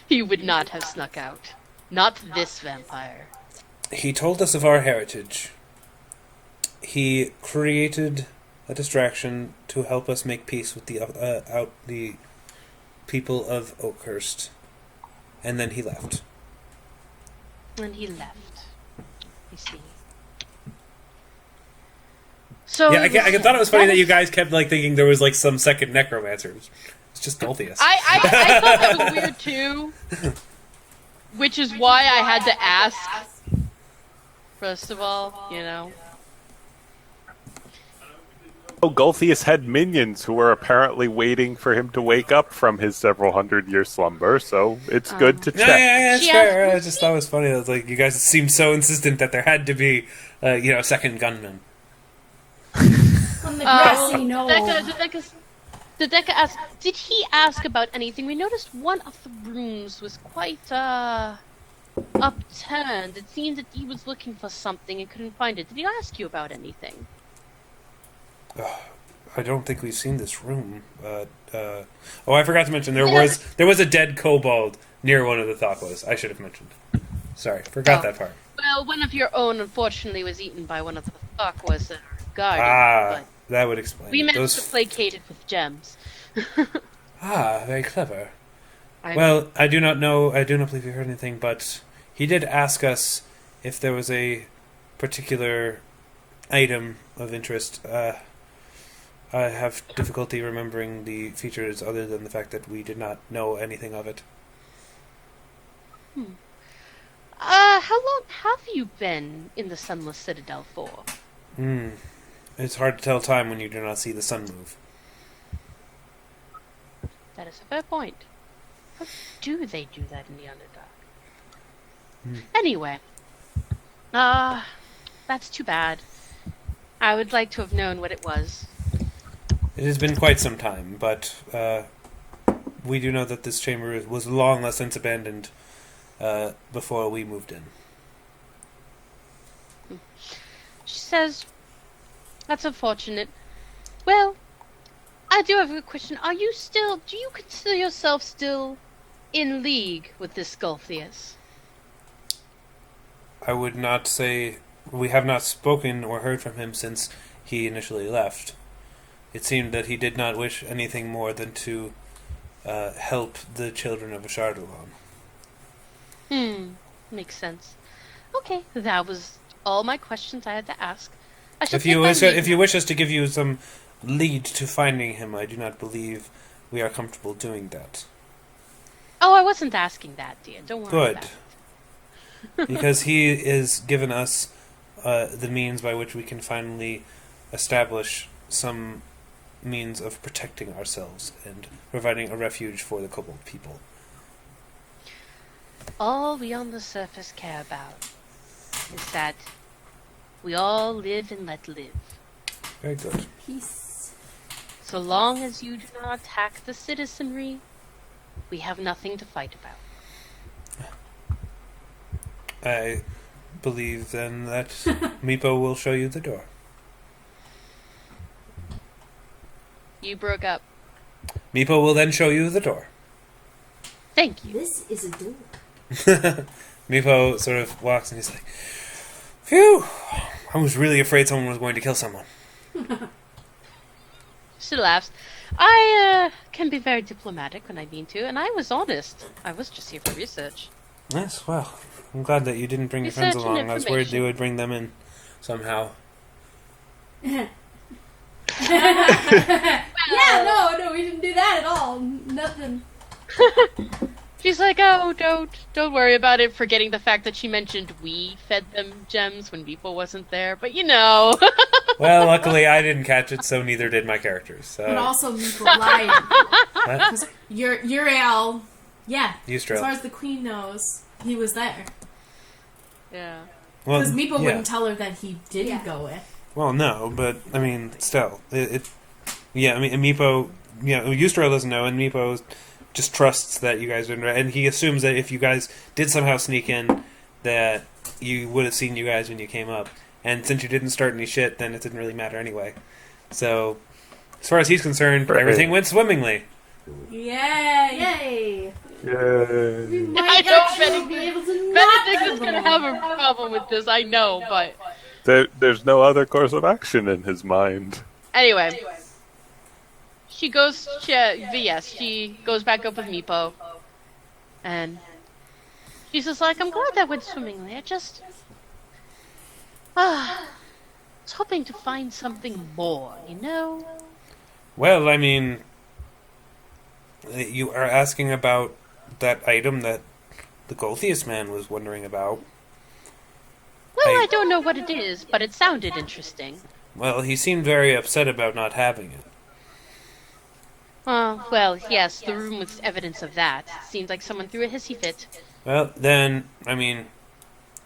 Speaker 6: He would not have snuck out. Not this vampire.
Speaker 1: He told us of our heritage. He created a distraction to help us make peace with the people of Oakhurst. And then he left.
Speaker 6: And he left. I see. So
Speaker 1: Yeah, I thought it was funny that you guys kept thinking there was some second necromancer. It's just Gulthias.
Speaker 6: I thought that was weird too. Which is why I had to ask. First of all,
Speaker 2: Gulthias had minions who were apparently waiting for him to wake up from his several hundred-year slumber, so it's good to check.
Speaker 1: Yeah, it's
Speaker 6: She
Speaker 1: fair.
Speaker 6: asked-
Speaker 1: I just thought it was funny that like you guys seemed so insistent that there had to be, a second gunman.
Speaker 3: On the grassy knoll.
Speaker 6: Dodeka asked, did he ask about anything? We noticed one of the rooms was quite, upturned. It seemed that he was looking for something and couldn't find it. Did he ask you about anything?
Speaker 1: I don't think we've seen this room. I forgot to mention there was a dead kobold near one of the Thakwas. I should have mentioned. Sorry, forgot that part.
Speaker 6: Well, one of your own, unfortunately, was eaten by one of the Thakwas that are guarding.
Speaker 1: That would explain.
Speaker 6: But we managed
Speaker 1: Those...
Speaker 6: to placate it with gems.
Speaker 1: very clever. Well, I do not know. I do not believe you heard anything, but he did ask us if there was a particular item of interest. I have difficulty remembering the features other than the fact that we did not know anything of it.
Speaker 6: How long have you been in the Sunless Citadel for?
Speaker 1: It's hard to tell time when you do not see the sun move.
Speaker 6: That is a fair point. How do they do that in the Underdark? Anyway. That's too bad. I would like to have known what it was.
Speaker 1: It has been quite some time, but we do know that this chamber was long since abandoned before we moved in.
Speaker 6: She says, that's unfortunate. Well, I do have a question. Do you consider yourself still in league with this Gulthias?
Speaker 1: I would not say we have not spoken or heard from him since he initially left. It seemed that he did not wish anything more than to help the children of Ashardalon.
Speaker 6: Makes sense. Okay, that was all my questions I had to ask.
Speaker 1: If you wish us to give you some lead to finding him, I do not believe we are comfortable doing that.
Speaker 6: Oh, I wasn't asking that, dear. Don't worry about it.
Speaker 1: Because he has given us the means by which we can finally establish some means of protecting ourselves and providing a refuge for the kobold people.
Speaker 6: All we on the surface care about is that we all live and let live.
Speaker 1: Very good.
Speaker 3: Peace.
Speaker 6: So long as you do not attack the citizenry, we have nothing to fight about.
Speaker 1: I believe then that Meepo will show you the door.
Speaker 6: You broke up.
Speaker 1: Meepo will then show you the door.
Speaker 6: Thank you.
Speaker 3: This is a door.
Speaker 1: Meepo sort of walks and he's like, phew! I was really afraid someone was going to kill someone.
Speaker 6: She laughs. I can be very diplomatic when I mean to, and I was honest. I was just here for research.
Speaker 1: Yes, well, I'm glad that you didn't bring your friends along. I was worried they would bring them in somehow.
Speaker 3: Yeah, no, we didn't do that at all. Nothing.
Speaker 6: She's like, oh, don't worry about it, forgetting the fact that she mentioned we fed them gems when Meepo wasn't there, but you know.
Speaker 1: Well, luckily I didn't catch it, so neither did my characters. So.
Speaker 4: But also Meepo lied.
Speaker 1: What?
Speaker 4: Uriel, yeah.
Speaker 1: Ystrel.
Speaker 4: As far as the queen knows, he was there.
Speaker 6: Yeah.
Speaker 1: Well,
Speaker 4: Because Meepo
Speaker 1: yeah.
Speaker 4: wouldn't tell her that he didn't
Speaker 3: Yeah.
Speaker 4: go with.
Speaker 1: Well, no, but, I mean, still. Yeah, I mean, and Meepo, Ystrel doesn't know, and Meepo just trusts that you guys would, and he assumes that if you guys did somehow sneak in, that you would have seen you guys when you came up. And since you didn't start any shit, then it didn't really matter anyway. So, as far as he's concerned, everything went swimmingly.
Speaker 4: Yay!
Speaker 3: Yay!
Speaker 2: Yay.
Speaker 3: We
Speaker 6: I
Speaker 3: might
Speaker 6: know
Speaker 3: actually be able to not
Speaker 6: Benedict
Speaker 3: kill
Speaker 6: is
Speaker 3: them
Speaker 6: gonna
Speaker 3: all.
Speaker 6: have a problem with this, I know, but...
Speaker 2: There's no other course of action in his mind.
Speaker 6: Anyway. She goes back up with Meepo. And she's just like, I'm glad that went swimmingly. I just... was hoping to find something more, you know?
Speaker 1: Well, I mean, you are asking about that item that the Gulthias man was wondering about.
Speaker 6: Well, I don't know what it is, but it sounded interesting.
Speaker 1: Well, he seemed very upset about not having it.
Speaker 6: Well, yes, the room was evidence of that. Seems like someone threw a hissy fit.
Speaker 1: Well, then, I mean,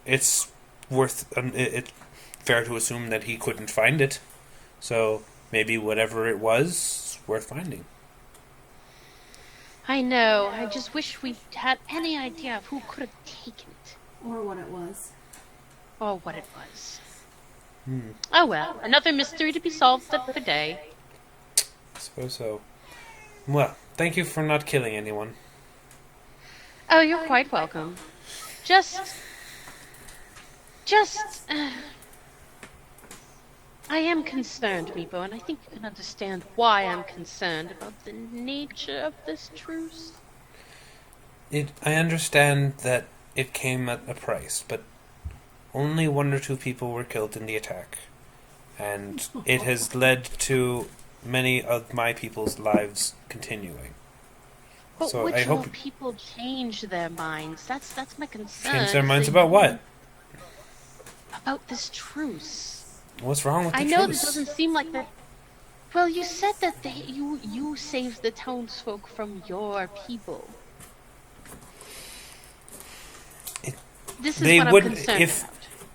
Speaker 1: it's it's fair to assume that he couldn't find it. So maybe whatever it was worth finding.
Speaker 6: I know. I just wish we had any idea of who could have taken it.
Speaker 3: Or what it was.
Speaker 6: Or what it was. Oh well, another mystery to be solved for day.
Speaker 1: I suppose so. Well, thank you for not killing anyone.
Speaker 6: Oh, you're quite welcome. I am concerned, Meepo, and I think you can understand why I'm concerned about the nature of this truce.
Speaker 1: I understand that it came at a price, but only 1 or 2 people were killed in the attack. And it has led to many of my people's lives continuing.
Speaker 6: But
Speaker 1: So
Speaker 6: would
Speaker 1: I
Speaker 6: your
Speaker 1: hope
Speaker 6: people change their minds? That's my concern.
Speaker 1: change their minds about what?
Speaker 6: About this truce.
Speaker 1: What's wrong with the
Speaker 6: I know
Speaker 1: truce?
Speaker 6: this doesn't seem like that. Well, you said that you saved the townsfolk from your people. This is what I'm concerned about.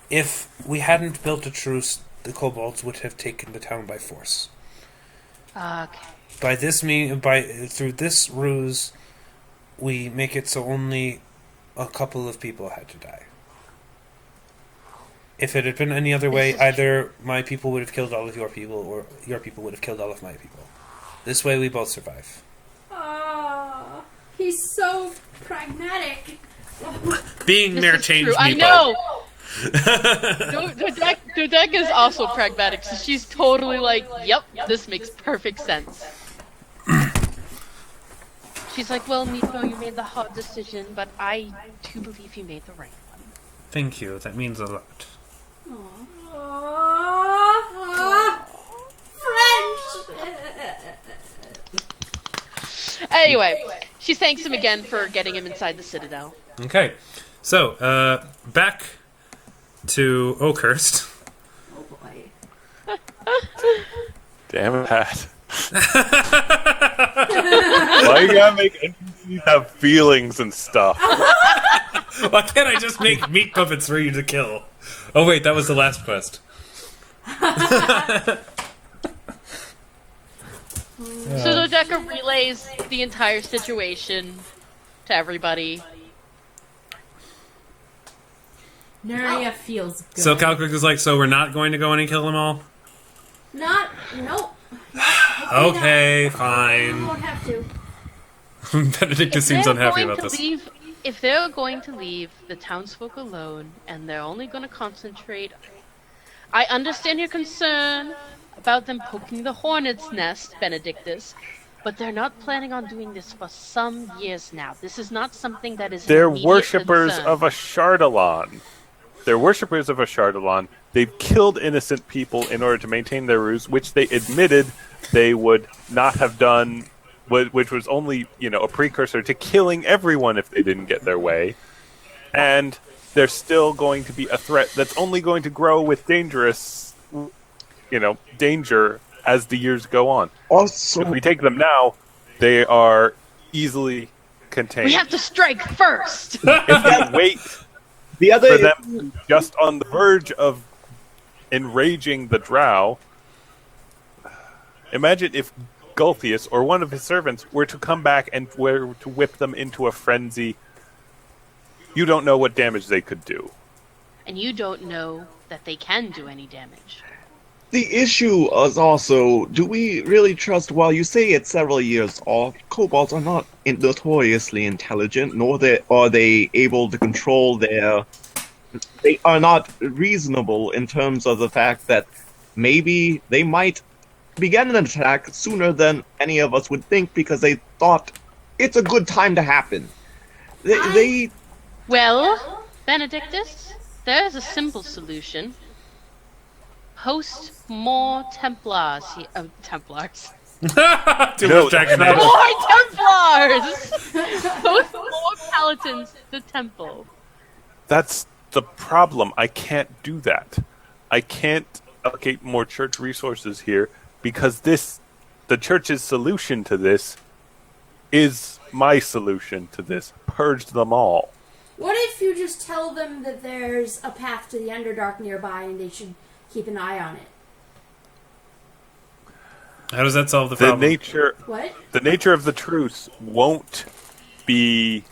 Speaker 1: If we hadn't built a truce, the kobolds would have taken the town by force.
Speaker 6: Okay.
Speaker 1: Through this ruse, we make it so only a couple of people had to die. If it had been any other way, either my people would have killed all of your people, or your people would have killed all of my people. This way, we both survive.
Speaker 3: Oh, he's so pragmatic.
Speaker 1: Being
Speaker 6: This
Speaker 1: there
Speaker 6: is
Speaker 1: changed
Speaker 6: true. I
Speaker 1: Meepo.
Speaker 6: know. Dodeka is also pragmatic, so she's totally like, "Yep, this makes perfect sense." She's like, "Well, Meepo, you made the hard decision, but I do believe you made the right one."
Speaker 1: Thank you. That means a lot.
Speaker 3: French.
Speaker 6: Anyway, she thanks him again for getting him inside the citadel.
Speaker 1: Okay, so back to Oakhurst.
Speaker 3: Oh boy.
Speaker 2: Damn it, Pat. Why you gotta make NPCs have feelings and stuff?
Speaker 1: Why can't I just make meat puppets for you to kill? Oh wait, that was the last quest.
Speaker 6: So Dodeka relays the entire situation to everybody.
Speaker 3: Nuria feels good.
Speaker 1: So Calcric is like, so we're not going to go in and kill them all?
Speaker 3: Nope.
Speaker 1: Okay,
Speaker 3: I
Speaker 1: fine.
Speaker 3: won't have to.
Speaker 1: Benedictus seems unhappy about this.
Speaker 6: If they're going to leave the townsfolk alone, and they're only going to concentrate... I understand your concern about them poking the hornet's nest, Benedictus, but they're not planning on doing this for some years now. This is not something that is
Speaker 2: They're
Speaker 6: an immediate
Speaker 2: worshippers
Speaker 6: concern.
Speaker 2: of Ashardalon. They're worshippers of Ashardalon. They've killed innocent people in order to maintain their ruse, which they admitted they would not have done, which was only, a precursor to killing everyone if they didn't get their way. And they're still going to be a threat that's only going to grow with danger as the years go on.
Speaker 5: Also,
Speaker 2: If we take them now, they are easily contained.
Speaker 6: We have to strike first!
Speaker 2: If we wait
Speaker 5: the other
Speaker 2: for them just on the verge of enraging the drow, imagine if Gulthias or one of his servants were to come back and were to whip them into a frenzy. You don't know what damage they could do.
Speaker 6: And you don't know that they can do any damage.
Speaker 5: The issue is also, do we really trust, while you say it's several years off, kobolds are not notoriously intelligent, nor are they able to control they are not reasonable in terms of the fact that maybe they might begin an attack sooner than any of us would think because they thought it's a good time to happen.
Speaker 6: Well, Benedictus, there's a simple solution. Post more Templars. Templars.
Speaker 1: Too
Speaker 2: No,
Speaker 1: much Jack and
Speaker 2: that's
Speaker 1: Daxter.
Speaker 6: More Templars! Post more Paladins to the temple.
Speaker 2: That's the problem. I can't do that. I can't allocate more church resources here, because the church's solution to this is my solution to this. Purge them all.
Speaker 3: What if you just tell them that there's a path to the Underdark nearby and they should keep an eye on it?
Speaker 1: How does that solve the problem?
Speaker 3: What?
Speaker 2: The nature of the truce won't be...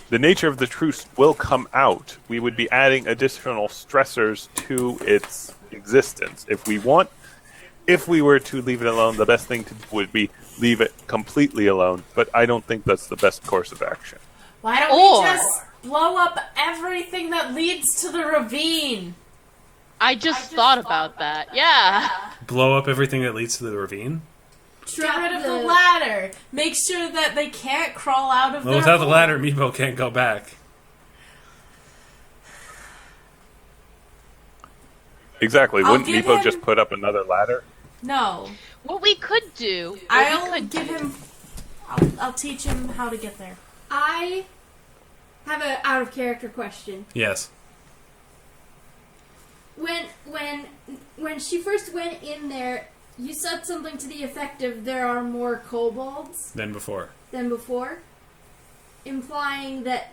Speaker 2: The nature of the truce will come out. We would be adding additional stressors to its existence. If we were to leave it alone, the best thing would be leave it completely alone. But I don't think that's the best course of action.
Speaker 4: Why don't we just blow up everything that leads to the ravine?
Speaker 6: I just thought about that. Yeah.
Speaker 1: Blow up everything that leads to the ravine?
Speaker 4: Get rid of the ladder. Make sure that they can't crawl out of
Speaker 1: Well,
Speaker 4: their
Speaker 1: without the
Speaker 4: hole.
Speaker 1: ladder, Meepo can't go back.
Speaker 2: Exactly.
Speaker 4: I'll
Speaker 2: Wouldn't
Speaker 4: give
Speaker 2: Meepo
Speaker 4: him-
Speaker 2: just put up another ladder?
Speaker 4: No.
Speaker 6: What we could do...
Speaker 4: I'll teach him how to get there.
Speaker 3: I have an out of character question.
Speaker 1: Yes.
Speaker 3: When she first went in there, you said something to the effect of there are more kobolds
Speaker 1: Than before.
Speaker 3: implying that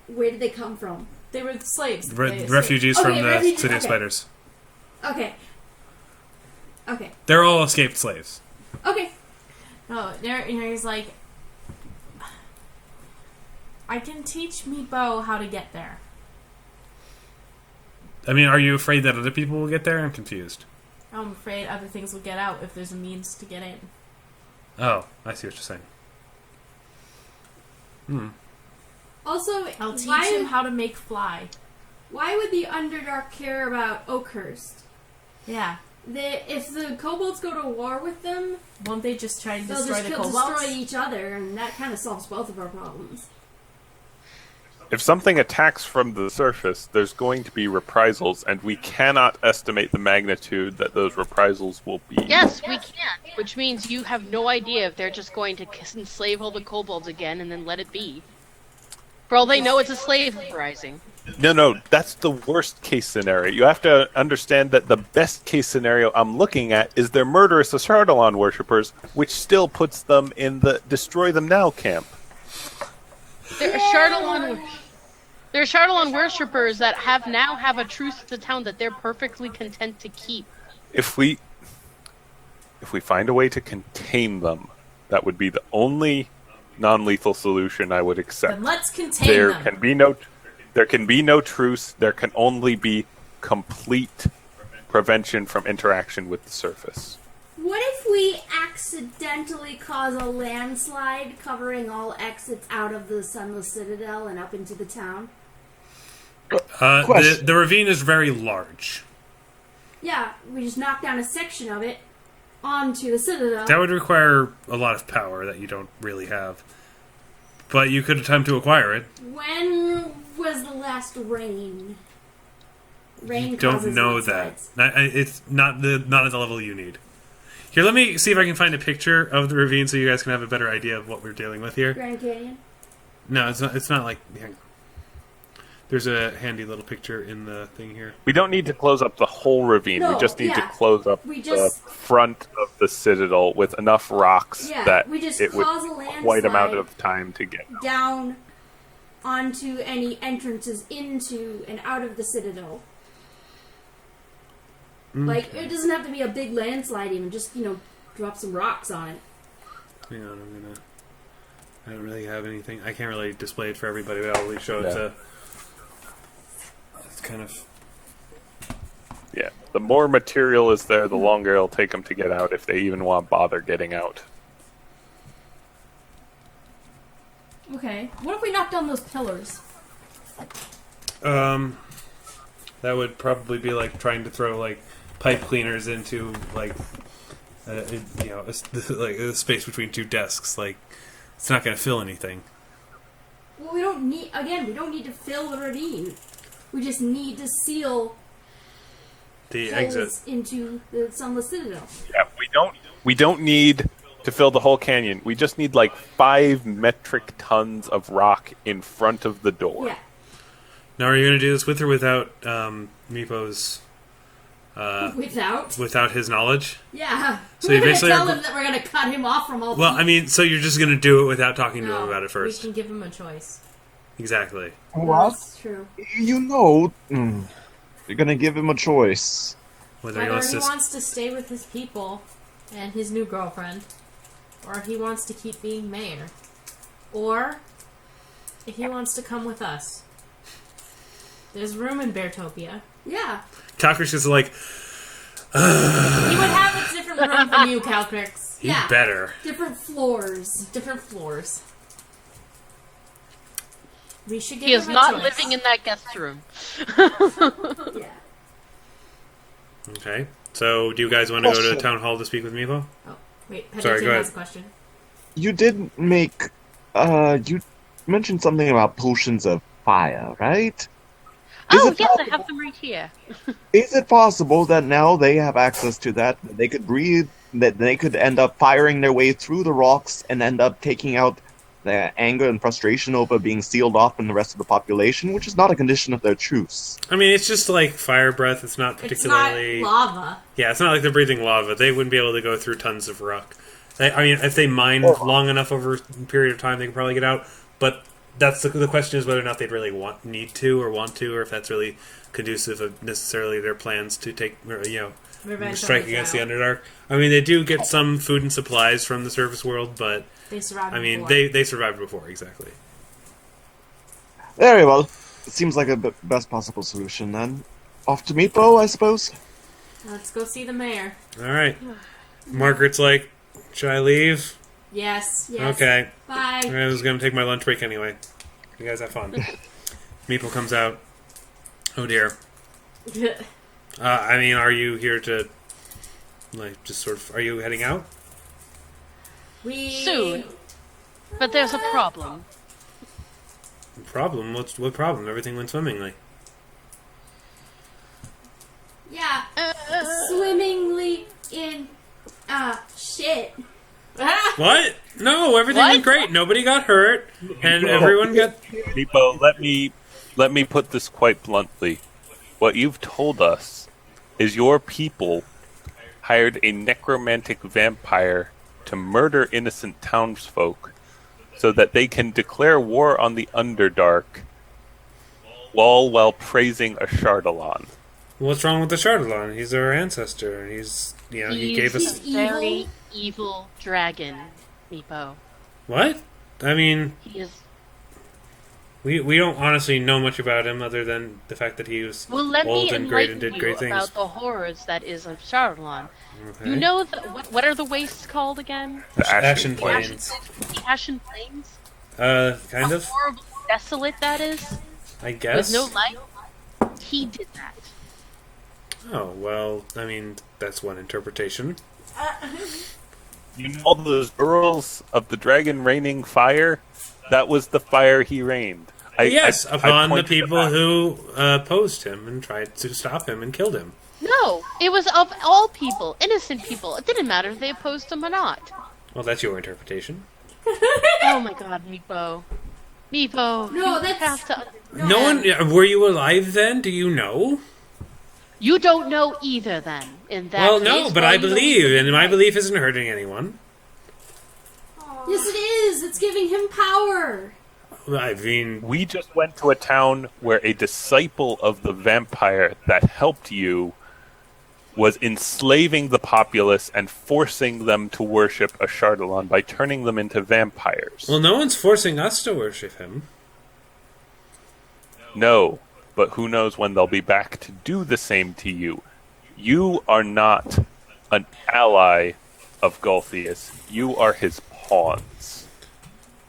Speaker 3: where did they come from?
Speaker 4: They were slaves.
Speaker 1: Refugees from the City of Spiders.
Speaker 3: Okay.
Speaker 1: They're all escaped slaves.
Speaker 3: Okay.
Speaker 4: No, he's like, I can teach Meepo how to get there.
Speaker 1: I mean, are you afraid that other people will get there? I'm confused.
Speaker 4: I'm afraid other things will get out if there's a means to get in.
Speaker 1: Oh, I see what you're saying.
Speaker 3: Also,
Speaker 4: I'll teach him how to make fly.
Speaker 3: Why would the Underdark care about Oakhurst?
Speaker 4: Yeah.
Speaker 3: If the kobolds go to war with them,
Speaker 4: Won't they just try and
Speaker 3: they'll
Speaker 4: destroy
Speaker 3: just
Speaker 4: the kobolds?
Speaker 3: destroy each other, and that kind of solves both of our problems.
Speaker 2: If something attacks from the surface, there's going to be reprisals, and we cannot estimate the magnitude that those reprisals will be.
Speaker 6: Yes, we can. Which means you have no idea if they're just going to enslave all the kobolds again and then let it be. For all they know, it's a slave uprising.
Speaker 2: No, that's the worst case scenario. You have to understand that the best case scenario I'm looking at is their murderous Ashardalon worshippers, which still puts them in the destroy them now camp.
Speaker 6: They're Ashardalon worshippers that now have a truce to the town that they're perfectly content to keep.
Speaker 2: If we find a way to contain them, that would be the only non-lethal solution I would accept.
Speaker 4: Then let's contain them.
Speaker 2: There can be no truce. There can only be complete prevention from interaction with the surface.
Speaker 3: What if we accidentally cause a landslide covering all exits out of the Sunless Citadel and up into the town?
Speaker 1: The ravine is very large.
Speaker 3: Yeah, we just knock down a section of it onto the Citadel.
Speaker 1: That would require a lot of power that you don't really have. But you could attempt to acquire it.
Speaker 3: When was the last rain? Rain
Speaker 1: You don't
Speaker 3: causes
Speaker 1: know that.
Speaker 3: landslides.
Speaker 1: It's not at the level you need. Here, let me see if I can find a picture of the ravine so you guys can have a better idea of what we're dealing with here.
Speaker 3: Grand Canyon?
Speaker 1: No, it's not like... Hang on. There's a handy little picture in the thing here.
Speaker 2: We don't need to close up the whole ravine.
Speaker 3: No,
Speaker 2: we just need to
Speaker 3: yeah.
Speaker 2: close up the front of the citadel with enough rocks that
Speaker 3: we just
Speaker 2: it would
Speaker 3: cause a
Speaker 2: quite amount
Speaker 3: landslide
Speaker 2: of time to get out.
Speaker 3: down onto any entrances into and out of the Citadel. Like, it doesn't have to be a big landslide even, just, drop some rocks on it.
Speaker 1: Hang on, I don't really have anything. I can't really display it for everybody, but I'll at least show it to... It's kind of...
Speaker 2: Yeah, the more material is there, the longer it'll take them to get out if they even want to bother getting out.
Speaker 3: Okay. What if we knock down those pillars?
Speaker 1: That would probably be like trying to throw like pipe cleaners into like a space between two desks. Like it's not going to fill anything.
Speaker 3: Well, we don't need to fill the ravine. We just need to seal
Speaker 1: The
Speaker 3: holes
Speaker 1: exit.
Speaker 3: into the Sunless Citadel.
Speaker 2: Yeah, we don't need to fill the whole canyon. We just need like 5 metric tons of rock in front of the door.
Speaker 3: Yeah.
Speaker 1: Now, are you going to do this with or without Meepo's without his knowledge.
Speaker 3: Yeah.
Speaker 1: So
Speaker 3: we're
Speaker 1: you
Speaker 3: going to
Speaker 1: basically
Speaker 3: tell him that we're going to cut him off from all
Speaker 1: Well,
Speaker 3: people.
Speaker 1: I mean, so you're just going to do it without talking to him
Speaker 4: No,
Speaker 1: about it first.
Speaker 4: We can give him a choice.
Speaker 1: Exactly.
Speaker 5: What?
Speaker 3: That's true.
Speaker 5: You know, you're gonna give him a choice.
Speaker 1: Whether
Speaker 4: Whether
Speaker 1: wants
Speaker 4: he
Speaker 1: to...
Speaker 4: wants to stay with his people and his new girlfriend, or he wants to keep being mayor, or if he wants to come with us. There's room in Beartopia.
Speaker 3: Yeah.
Speaker 1: Calcrix is like,
Speaker 4: He would have a different room than you, Calcrix.
Speaker 1: he
Speaker 3: Yeah.
Speaker 1: better.
Speaker 3: Different floors.
Speaker 4: Different floors. We should give
Speaker 6: He is
Speaker 4: him a
Speaker 6: not
Speaker 4: choice.
Speaker 6: living in that guest room.
Speaker 3: Yeah.
Speaker 1: Okay. So, do you guys want to go to the town hall to speak with Meepo?
Speaker 4: Oh, wait,
Speaker 1: Sorry,
Speaker 4: Pennington
Speaker 1: go
Speaker 4: has
Speaker 1: ahead.
Speaker 4: a question.
Speaker 5: You did make, you mentioned something about potions of fire, right? Is
Speaker 6: Oh,
Speaker 5: it
Speaker 6: yes, I
Speaker 5: possible-
Speaker 6: have them right here.
Speaker 5: Is it possible that now they have access to that they could breathe, that they could end up firing their way through the rocks and end up taking out their anger and frustration over being sealed off from the rest of the population, which is not a condition of their truce?
Speaker 1: I mean, it's just like fire breath. It's not
Speaker 4: It's
Speaker 1: particularly...
Speaker 4: not lava.
Speaker 1: Yeah, it's not like they're breathing lava. They wouldn't be able to go through tons of rock. I mean, if they mine long enough over a period of time, they can probably get out. But that's the question is whether or not they'd really need to, or if that's really conducive of necessarily their plans to take,
Speaker 4: Revenge
Speaker 1: strike
Speaker 4: on
Speaker 1: against the
Speaker 4: child.
Speaker 1: Underdark. I mean, they do get some food and supplies from the surface world, but
Speaker 4: They survived
Speaker 1: I mean,
Speaker 4: before.
Speaker 1: they survived before, exactly.
Speaker 5: Very well. It seems like a best possible solution, then. Off to Meepo, I suppose?
Speaker 4: Let's go see the mayor.
Speaker 1: All right. Margaret's like, should I leave?
Speaker 4: Yes.
Speaker 3: Yes.
Speaker 1: Okay.
Speaker 3: Bye.
Speaker 1: I was going to take my lunch break anyway. You guys have fun. Meepo comes out. Oh dear. I mean, are you here to, like, just sort of, are you heading out?
Speaker 6: Soon. But there's a problem.
Speaker 1: Problem? What problem? Everything went swimmingly.
Speaker 3: Yeah. Swimmingly in shit.
Speaker 1: What? No, everything
Speaker 6: What?
Speaker 1: went great. Nobody got hurt, and everyone got...
Speaker 2: Meepo, let me put this quite bluntly. What you've told us is your people hired a necromantic vampire to murder innocent townsfolk so that they can declare war on the Underdark, all while praising Ashardalon.
Speaker 1: What's wrong with the Ashardalon? He's our ancestor. He's, he gave us...
Speaker 3: He's
Speaker 6: very
Speaker 3: evil.
Speaker 6: evil dragon, Meepo.
Speaker 1: What? I mean,
Speaker 6: He is.
Speaker 1: we don't honestly know much about him other than the fact that he was
Speaker 6: Well, let
Speaker 1: old
Speaker 6: me
Speaker 1: and great and
Speaker 6: enlighten
Speaker 1: did
Speaker 6: you
Speaker 1: great things.
Speaker 6: about the horrors that is Ashardalon.
Speaker 1: Okay.
Speaker 6: You know what are the wastes called again?
Speaker 2: The
Speaker 1: Ashen
Speaker 2: Plains.
Speaker 1: Plains.
Speaker 6: The Ashen Plains.
Speaker 1: Kind
Speaker 6: How
Speaker 1: of,
Speaker 6: horrible, desolate that is.
Speaker 1: I guess.
Speaker 6: With no light. He did that.
Speaker 1: Oh, well, I mean, that's one interpretation.
Speaker 2: You know all those earls of the dragon raining fire? That was the fire he rained.
Speaker 1: Yes, upon the
Speaker 2: pointed
Speaker 1: people
Speaker 2: back.
Speaker 1: who opposed him and tried to stop him and killed him.
Speaker 6: No, it was of all people, innocent people. It didn't matter if they opposed him or not.
Speaker 1: Well, that's your interpretation.
Speaker 6: Oh my God, Meepo. Meepo,
Speaker 3: No,
Speaker 6: you
Speaker 3: that's-
Speaker 6: have to.
Speaker 1: No one... Were you alive then? Do you know?
Speaker 6: You don't know either. Then, in that
Speaker 1: Well,
Speaker 6: case,
Speaker 1: no, but
Speaker 6: well,
Speaker 1: I
Speaker 6: you don't
Speaker 1: believe,
Speaker 6: even
Speaker 1: and my
Speaker 6: know.
Speaker 1: belief isn't hurting anyone.
Speaker 3: Yes, it is. It's giving him power.
Speaker 1: I mean,
Speaker 2: We just went to a town where a disciple of the vampire that helped you was enslaving the populace and forcing them to worship Ashardalon by turning them into vampires.
Speaker 1: well, no one's forcing us to worship him.
Speaker 2: No, but who knows when they'll be back to do the same to you. You are not an ally of Gulthias. You are his pawns.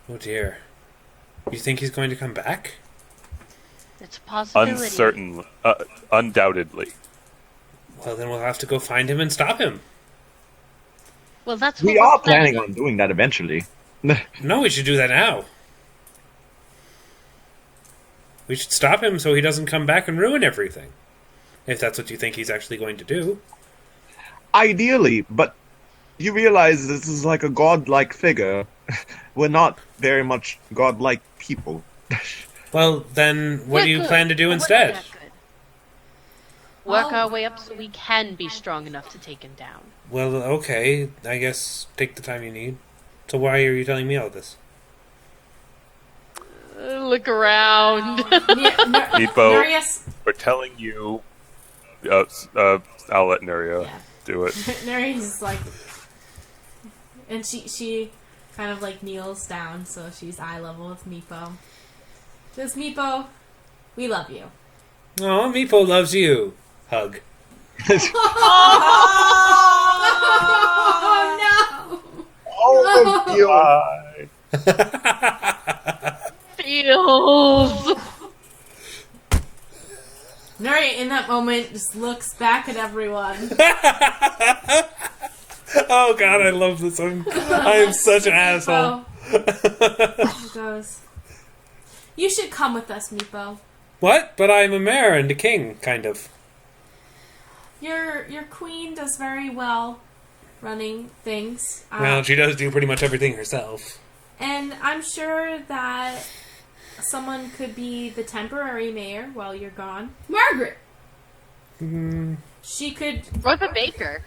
Speaker 1: Oh dear. You think he's going to come back?
Speaker 6: It's a possibility.
Speaker 2: Uncertain, undoubtedly.
Speaker 1: Well, then we'll have to go find him and stop him.
Speaker 6: Well, that's what
Speaker 5: We
Speaker 6: we're
Speaker 5: are planning on doing that eventually.
Speaker 1: No, we should do that now. We should stop him so he doesn't come back and ruin everything. If that's what you think he's actually going to do.
Speaker 5: Ideally, but you realize this is like a godlike figure. We're not very much godlike people.
Speaker 1: Well, then what do you
Speaker 6: We're
Speaker 1: plan to
Speaker 6: good,
Speaker 1: do
Speaker 6: but we're
Speaker 1: instead?
Speaker 6: not that good. Work our way up so we can be strong enough to take him down.
Speaker 1: Well, okay. I guess take the time you need. So why are you telling me all this?
Speaker 6: Look around.
Speaker 2: Meepo,
Speaker 4: Nuria's,
Speaker 2: we're telling you. I'll let Nuria do it.
Speaker 4: Nuria's like, and she kind of like kneels down so she's eye level with Meepo. Says, Meepo, we love you.
Speaker 1: Oh, Meepo loves you. Hug.
Speaker 3: Oh no!
Speaker 5: All of you.
Speaker 6: Feels.
Speaker 4: Nuria, in that moment, just looks back at everyone.
Speaker 1: Oh god, I love this. I am such an asshole.
Speaker 4: Meepo goes, you should come with us, Meepo.
Speaker 1: What? But I'm a mayor and a king, kind of.
Speaker 4: Your queen does very well running things.
Speaker 1: Well, she does do pretty much everything herself.
Speaker 4: And I'm sure that someone could be the temporary mayor while you're gone.
Speaker 3: Margaret!
Speaker 4: She could...
Speaker 6: Or the baker.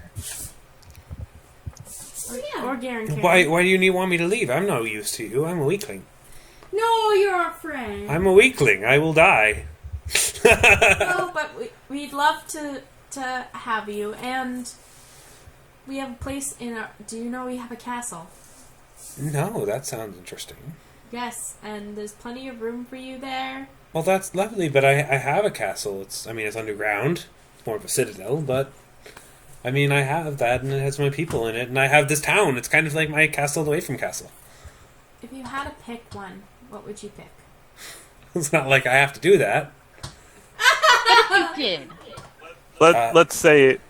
Speaker 4: Or Garen.
Speaker 1: Why do you want me to leave? I'm no use to you. I'm a weakling.
Speaker 3: No, you're a friend.
Speaker 1: I'm a weakling. I will die.
Speaker 4: No, but we'd love to have you, and we have a place in our... Do you know we have a castle?
Speaker 1: No, that sounds interesting.
Speaker 4: Yes, and there's plenty of room for you there.
Speaker 1: Well, that's lovely, but I have a castle. It's underground. It's more of a citadel, but... I mean, I have that, and it has my people in it, and I have this town. It's kind of like my castle away from castle.
Speaker 4: If you had to pick one, what would you pick?
Speaker 1: It's not like I have to do that.
Speaker 6: You did.
Speaker 2: Let's say it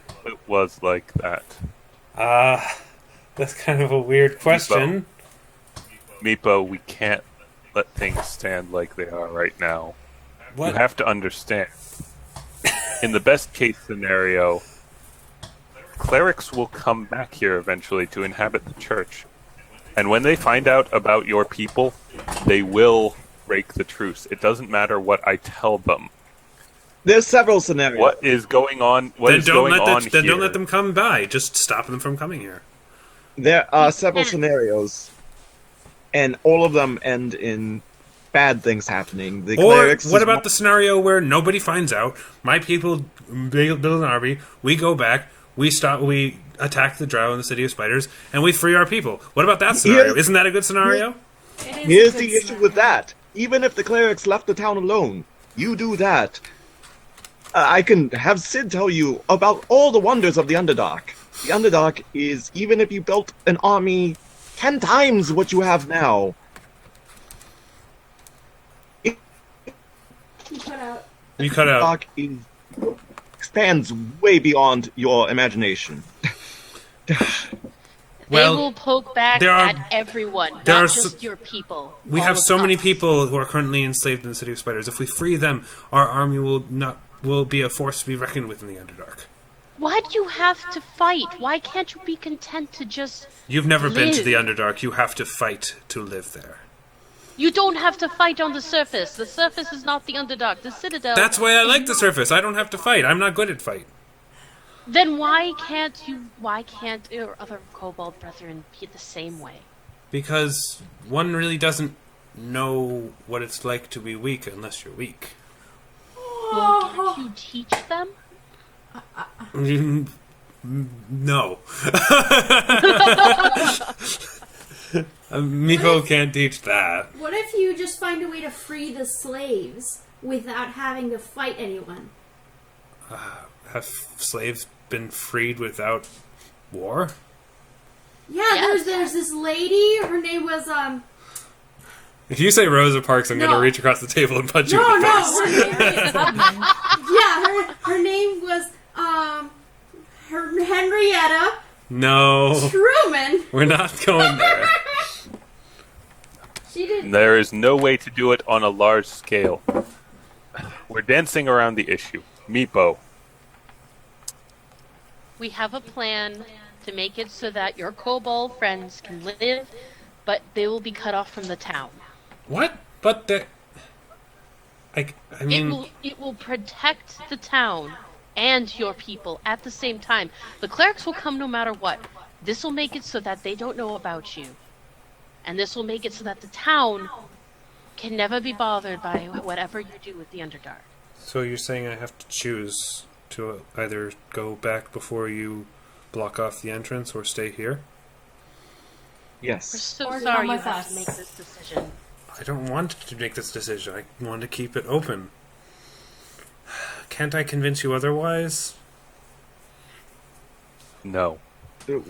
Speaker 2: was like that.
Speaker 1: That's kind of a weird question.
Speaker 2: Meepo, we can't let things stand like they are right now.
Speaker 1: What?
Speaker 2: You have to understand. In the best case scenario, clerics will come back here eventually to inhabit the church. And when they find out about your people, they will break the truce. It doesn't matter what I tell them.
Speaker 5: There's several scenarios.
Speaker 2: What is going on?
Speaker 1: Then don't let them come by. Just stop them from coming here.
Speaker 5: There are several scenarios, and all of them end in bad things happening. The
Speaker 1: Or
Speaker 5: clerics
Speaker 1: what about the scenario where nobody finds out? My people build an army. We go back. We attack the drow in the city of spiders, and we free our people. What about that scenario? Isn't that a good scenario?
Speaker 5: Here's the issue with that. Even if the clerics left the town alone, you do that. I can have Sid tell you about all the wonders of the Underdark. The Underdark is, even if you built an army 10 times what you have now,
Speaker 3: You cut out.
Speaker 1: You cut out.
Speaker 5: Underdark expands way beyond your imagination.
Speaker 1: Well,
Speaker 6: they will poke back at everyone, not just your people.
Speaker 1: We have so many people who are currently enslaved in the city of spiders. If we free them, our army will be a force to be reckoned with in the Underdark.
Speaker 6: Why do you have to fight? Why can't you be content to just
Speaker 1: You've never been to
Speaker 6: live?
Speaker 1: the Underdark. You have to fight to live there.
Speaker 6: You don't have to fight on the surface. The surface is not the Underdark. The Citadel...
Speaker 1: That's why I like the surface. I don't have to fight. I'm not good at fight.
Speaker 6: Then why can't your other kobold brethren be the same way?
Speaker 1: Because one really doesn't know what it's like to be weak unless you're weak.
Speaker 6: Well, can't you teach them?
Speaker 1: No. Meepo can't teach that.
Speaker 3: What if you just find a way to free the slaves without having to fight anyone?
Speaker 1: Have slaves been freed without war?
Speaker 3: Yeah,
Speaker 6: Yes.
Speaker 3: there's this lady. Her name was
Speaker 1: If you say Rosa Parks, I'm
Speaker 3: No.
Speaker 1: going to reach across the table and punch you
Speaker 3: No,
Speaker 1: in the face.
Speaker 3: her name, yeah, her name was Henrietta
Speaker 1: No.
Speaker 3: Truman.
Speaker 1: We're not going there.
Speaker 3: She did.
Speaker 2: There is no way to do it on a large scale. We're dancing around the issue. Meepo,
Speaker 6: We have a plan to make it so that your kobold friends can live, but they will be cut off from the town.
Speaker 1: What? But I mean...
Speaker 6: It will protect the town and your people at the same time. The clerics will come no matter what. This will make it so that they don't know about you. And this will make it so that the town can never be bothered by whatever you do with the Underdark.
Speaker 1: So you're saying I have to choose to either go back before you block off the entrance or stay here?
Speaker 6: We're
Speaker 5: Yes.
Speaker 6: so
Speaker 4: Or
Speaker 6: sorry
Speaker 4: come
Speaker 6: you
Speaker 4: with
Speaker 6: have
Speaker 4: us.
Speaker 6: to make this decision.
Speaker 1: I don't want to make this decision. I want to keep it open. Can't I convince you otherwise?
Speaker 2: No.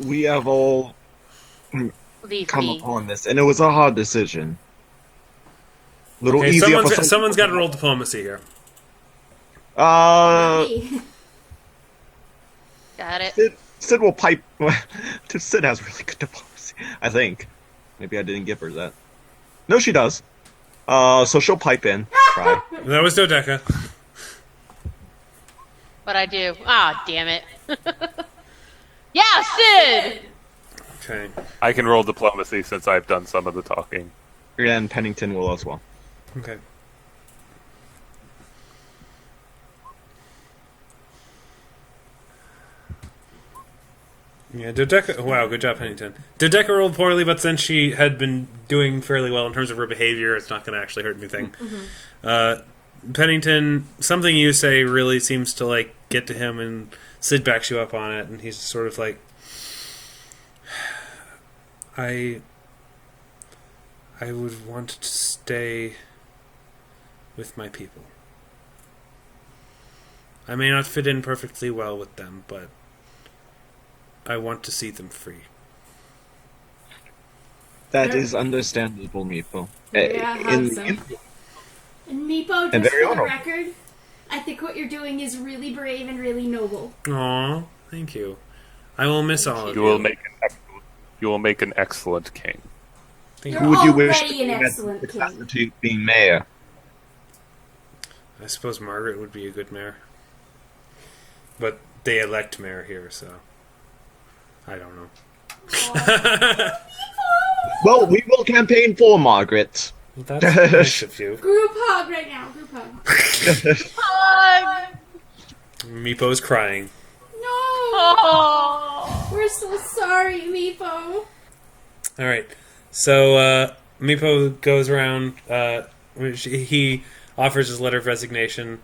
Speaker 5: We have all
Speaker 6: Leave
Speaker 5: come
Speaker 6: me.
Speaker 5: upon this, and it was a hard decision. Little
Speaker 1: Okay,
Speaker 5: easier for
Speaker 1: someone's got to roll diplomacy here.
Speaker 3: Me.
Speaker 6: Got it.
Speaker 5: Sid will pipe. Sid has really good diplomacy, I think. Maybe I didn't give her that. No, she does. So she'll pipe in. Try.
Speaker 1: That was Dodeka.
Speaker 6: But I do. Ah, damn it. Yeah, Sid!
Speaker 1: Okay.
Speaker 2: I can roll diplomacy since I've done some of the talking.
Speaker 5: And Pennington will as well.
Speaker 1: Okay. Yeah, Dodeka. Wow, good job, Pennington. Dodeka rolled poorly, but since she had been doing fairly well in terms of her behavior, it's not going to actually hurt anything. Pennington, something you say really seems to like get to him, and Sid backs you up on it, and he's sort of like, I would want to stay with my people. I may not fit in perfectly well with them, but I want to see them free.
Speaker 5: That is understandable, Meepo.
Speaker 4: Yeah, hugs him.
Speaker 3: And Meepo,
Speaker 5: And
Speaker 3: just
Speaker 5: very
Speaker 3: for the
Speaker 5: honorable.
Speaker 3: record, I think what you're doing is really brave and really noble.
Speaker 1: Aw, thank you. I will miss all of
Speaker 2: You
Speaker 1: you.
Speaker 2: will make an excellent king.
Speaker 1: Thank
Speaker 3: You're
Speaker 1: you.
Speaker 5: Who would you wish
Speaker 3: already
Speaker 5: to
Speaker 3: an
Speaker 5: be
Speaker 3: excellent
Speaker 5: the
Speaker 3: king.
Speaker 5: capacity of being mayor?
Speaker 1: I suppose Margaret would be a good mayor. But they elect mayor here, so I don't know.
Speaker 5: Well, we will campaign for Margaret.
Speaker 1: That's nice of you.
Speaker 3: Group hug right now. Group hug.
Speaker 1: Meepo's crying.
Speaker 3: No!
Speaker 6: Oh.
Speaker 3: We're so sorry, Meepo.
Speaker 1: Alright, so Meepo goes around, he offers his letter of resignation.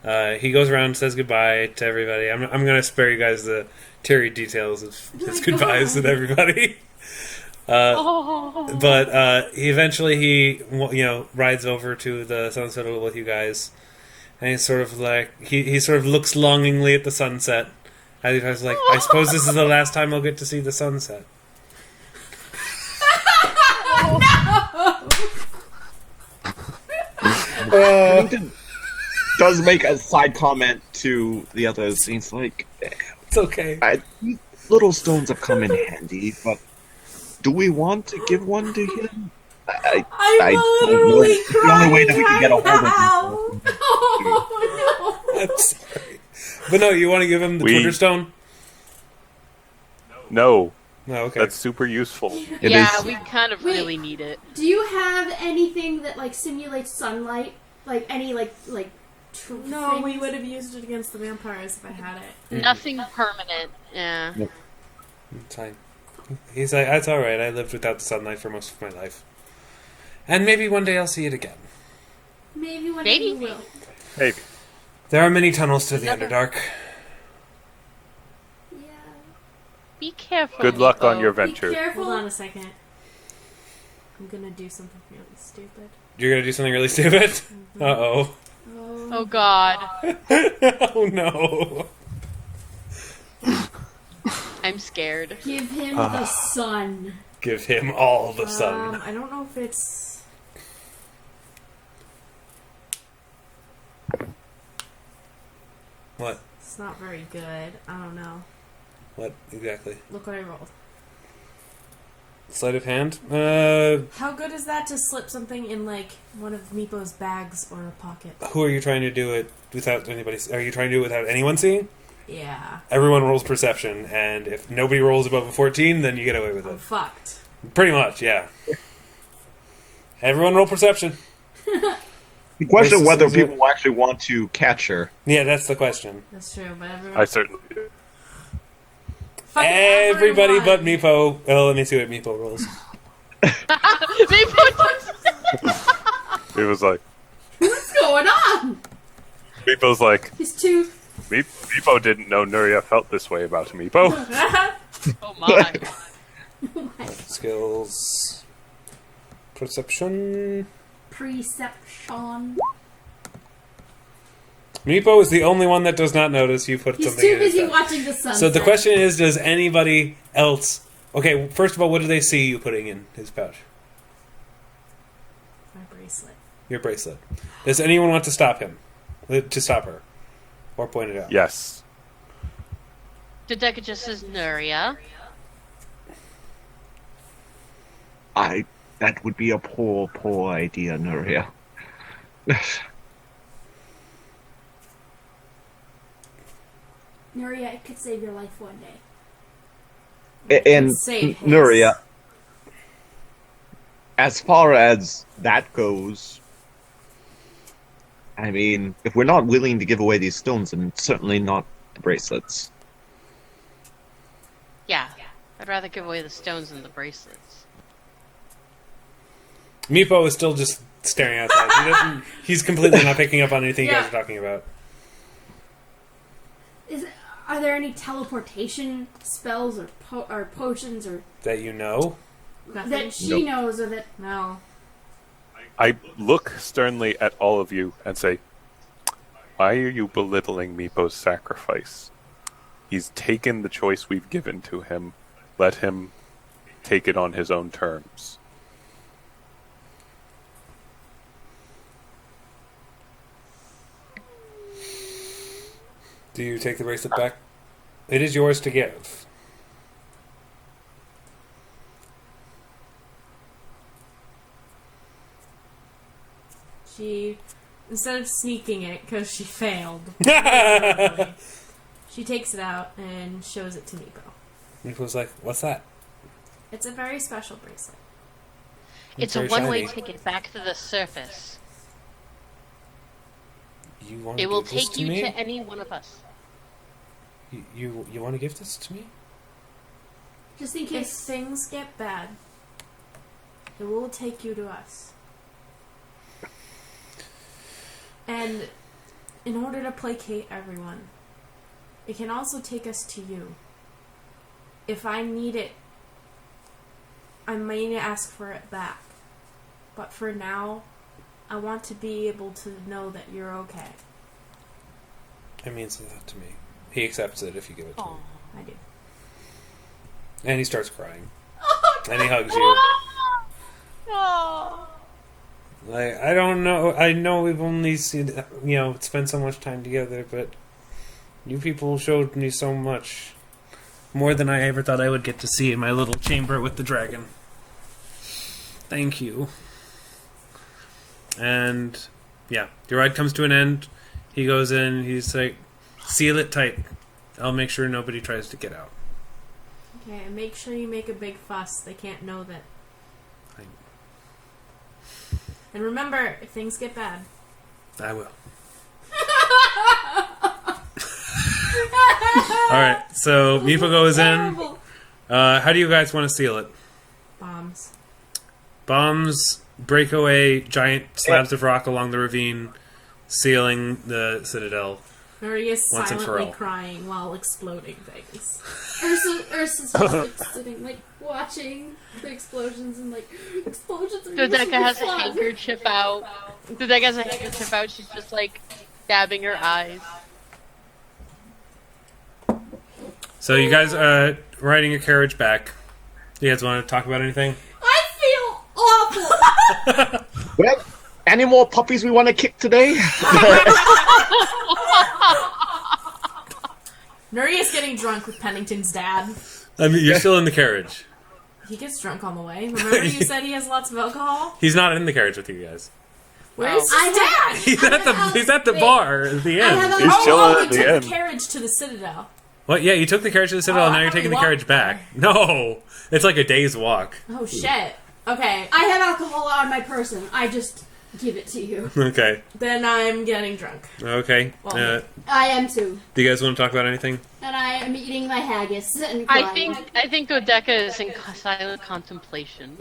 Speaker 1: He goes around, says goodbye to everybody. I'm going to spare you guys the teary details of his
Speaker 3: my
Speaker 1: goodbyes
Speaker 3: God.
Speaker 1: with everybody. But he eventually rides over to the sunset with you guys, and he's sort of like he sort of looks longingly at the sunset. And he's like, I suppose this is the last time I'll get to see the sunset.
Speaker 5: Pennington does make a side comment to the others. He's like,
Speaker 1: It's okay.
Speaker 5: these little stones have come in handy, but do we want to give one to him?
Speaker 4: I'm
Speaker 5: I don't know.
Speaker 4: literally
Speaker 5: It's the
Speaker 4: crying
Speaker 5: only way that we can get a hold of
Speaker 4: right
Speaker 5: these.
Speaker 3: Oh, no.
Speaker 1: I'm sorry. But no, you want to give him the Twitter stone?
Speaker 2: No,
Speaker 1: No, okay.
Speaker 2: that's super useful.
Speaker 5: It
Speaker 6: Yeah,
Speaker 5: is-
Speaker 6: we kind of
Speaker 3: Wait.
Speaker 6: really need it.
Speaker 3: Do you have anything that like simulates sunlight? Like any
Speaker 4: No, we would have used it against the vampires if I had it.
Speaker 6: Nothing permanent. Yeah.
Speaker 1: It's fine. He's like, that's alright. I lived without the sunlight for most of my life. And maybe one day I'll see it again.
Speaker 3: Maybe one
Speaker 6: Maybe.
Speaker 3: day you will.
Speaker 2: Maybe.
Speaker 1: There are many tunnels to the
Speaker 6: Another-
Speaker 1: Underdark.
Speaker 3: Yeah.
Speaker 6: Be careful.
Speaker 2: Good luck on
Speaker 6: Meepo.
Speaker 2: your
Speaker 3: Be
Speaker 2: venture.
Speaker 3: careful.
Speaker 4: Hold on a second. I'm gonna do something really stupid.
Speaker 1: You're gonna do something really stupid? Uh-oh.
Speaker 6: Oh God.
Speaker 1: Oh no.
Speaker 6: I'm scared.
Speaker 3: Give him the sun.
Speaker 1: Give him all the sun.
Speaker 4: I don't know if it's...
Speaker 1: What?
Speaker 4: It's not very good. I don't know.
Speaker 1: What exactly?
Speaker 4: Look what I rolled.
Speaker 1: Sleight of hand?
Speaker 4: How good is that to slip something in, like, one of Meepo's bags or a pocket?
Speaker 1: Who are you trying to do it without anybody? Are you trying to do it without anyone seeing?
Speaker 4: Yeah.
Speaker 1: Everyone rolls perception, and if nobody rolls above a 14, then you get away with
Speaker 4: I'm
Speaker 1: it.
Speaker 4: fucked.
Speaker 1: Pretty much, yeah. Everyone roll perception.
Speaker 5: The question
Speaker 1: This
Speaker 5: is whether
Speaker 1: is
Speaker 5: people will actually want to catch her.
Speaker 1: Yeah, that's the question.
Speaker 4: That's true, but everyone.
Speaker 2: I certainly do.
Speaker 4: Fucking
Speaker 1: Everybody
Speaker 4: everyone.
Speaker 1: but Meepo. Oh, let me see what Meepo rolls.
Speaker 2: He was like,
Speaker 3: What's going on?
Speaker 2: Meepo's like,
Speaker 3: He's too.
Speaker 2: Meepo didn't know Nuria felt this way about Meepo.
Speaker 6: Oh my.
Speaker 1: Skills. Perception.
Speaker 3: Perception.
Speaker 1: Meepo is the only one that does not notice you put
Speaker 3: He's
Speaker 1: something
Speaker 3: too
Speaker 1: in his
Speaker 3: busy
Speaker 1: pouch.
Speaker 3: watching the sunset.
Speaker 1: So the question is, does anybody else... Okay, first of all, what do they see you putting in his pouch?
Speaker 4: My bracelet.
Speaker 1: Your bracelet. Does anyone want to stop him? To stop her? Or point it out?
Speaker 2: Yes.
Speaker 6: Dodeka just says Nuria.
Speaker 5: That would be a poor idea, Nuria.
Speaker 3: Nuria, it could save your life one day.
Speaker 5: And
Speaker 4: Save his.
Speaker 5: Nuria, as far as that goes, I mean, if we're not willing to give away these stones, then certainly not the bracelets.
Speaker 6: Yeah. I'd rather give away the stones than the bracelets.
Speaker 1: Meepo is still just staring outside. He's completely not picking up on anything you
Speaker 4: Yeah.
Speaker 1: guys are talking about.
Speaker 3: Are there any teleportation spells or potions or
Speaker 1: That you know?
Speaker 4: Nothing.
Speaker 3: that she knows or that?
Speaker 4: No.
Speaker 2: I look sternly at all of you and say, why are you belittling Meepo's sacrifice? He's taken the choice we've given to him. Let him take it on his own terms.
Speaker 1: Do you take the bracelet back? It is yours to give.
Speaker 4: She, instead of sneaking it because she failed, she takes it out and shows it to Meepo.
Speaker 1: Meepo's like, what's that?
Speaker 4: It's a very special bracelet.
Speaker 6: It's a
Speaker 1: very
Speaker 6: one-way
Speaker 1: shiny.
Speaker 6: ticket back to the surface.
Speaker 1: You want
Speaker 6: It
Speaker 1: to
Speaker 6: will
Speaker 1: give this
Speaker 6: take
Speaker 1: to
Speaker 6: you
Speaker 1: me?
Speaker 6: to any one of us.
Speaker 1: You want to give this to me?
Speaker 3: Just in
Speaker 4: If
Speaker 3: case.
Speaker 4: things get bad, it will take you to us. And in order to placate everyone, it can also take us to you. If I need it, I may ask for it back. But for now, I want to be able to know that you're okay.
Speaker 1: It means a lot to me. He accepts it if you give it to him.
Speaker 6: Aw.
Speaker 4: I do.
Speaker 1: And he starts crying. And he hugs you.
Speaker 6: Oh.
Speaker 1: Like, I don't know. I know we've only seen, spent so much time together, but you people showed me so much. More than I ever thought I would get to see in my little chamber with the dragon. Thank you. And, yeah, your ride comes to an end. He goes in, he's like, seal it tight. I'll make sure nobody tries to get out.
Speaker 4: Okay, and make sure you make a big fuss. They can't know that. And remember, if things get bad,
Speaker 1: I will. Alright, so Meepo goes in.
Speaker 3: Terrible.
Speaker 1: How do you guys want to seal it?
Speaker 4: bombs.
Speaker 1: Bombs break away giant slabs of rock along the ravine, sealing the citadel.
Speaker 4: Nuri is
Speaker 1: Once and for
Speaker 4: silently
Speaker 1: all.
Speaker 4: crying while exploding things.
Speaker 3: Ursa's just like sitting, like watching the explosions and like explosions. Are
Speaker 6: Dodeka
Speaker 3: super
Speaker 6: has a
Speaker 3: fun.
Speaker 6: handkerchief out. Dodeka has a handkerchief out. She's just like dabbing her eyes.
Speaker 1: So you guys are riding your carriage back. You guys want to talk about anything?
Speaker 3: I feel awful.
Speaker 5: Well, any more puppies we want to kick today?
Speaker 4: Nuri is getting drunk with Pennington's dad.
Speaker 1: I mean, you're still in the carriage.
Speaker 4: He gets drunk on the way. Remember you said he has lots of alcohol?
Speaker 1: He's not in the carriage with you guys.
Speaker 4: Where's
Speaker 6: Oh.
Speaker 4: his dad?
Speaker 1: He's at the bar at the
Speaker 3: I have
Speaker 1: end.
Speaker 3: a-
Speaker 2: He's chilling
Speaker 4: we
Speaker 2: at the
Speaker 4: took
Speaker 2: end.
Speaker 4: the carriage to the Citadel.
Speaker 1: What? Yeah, you took the carriage to the citadel, and now
Speaker 4: I
Speaker 1: you're
Speaker 4: thought
Speaker 1: taking
Speaker 4: we
Speaker 1: the carriage
Speaker 4: walked
Speaker 1: back. No, it's like a day's walk.
Speaker 4: Oh shit. Okay.
Speaker 3: I have alcohol on my person. I just give it to you.
Speaker 1: Okay.
Speaker 4: Then I'm getting drunk.
Speaker 1: Okay.
Speaker 4: Well,
Speaker 3: I am too.
Speaker 1: Do you guys want to talk about anything?
Speaker 3: And I am eating my haggis and
Speaker 6: I
Speaker 3: crying.
Speaker 6: think Dodeka is in silent contemplation.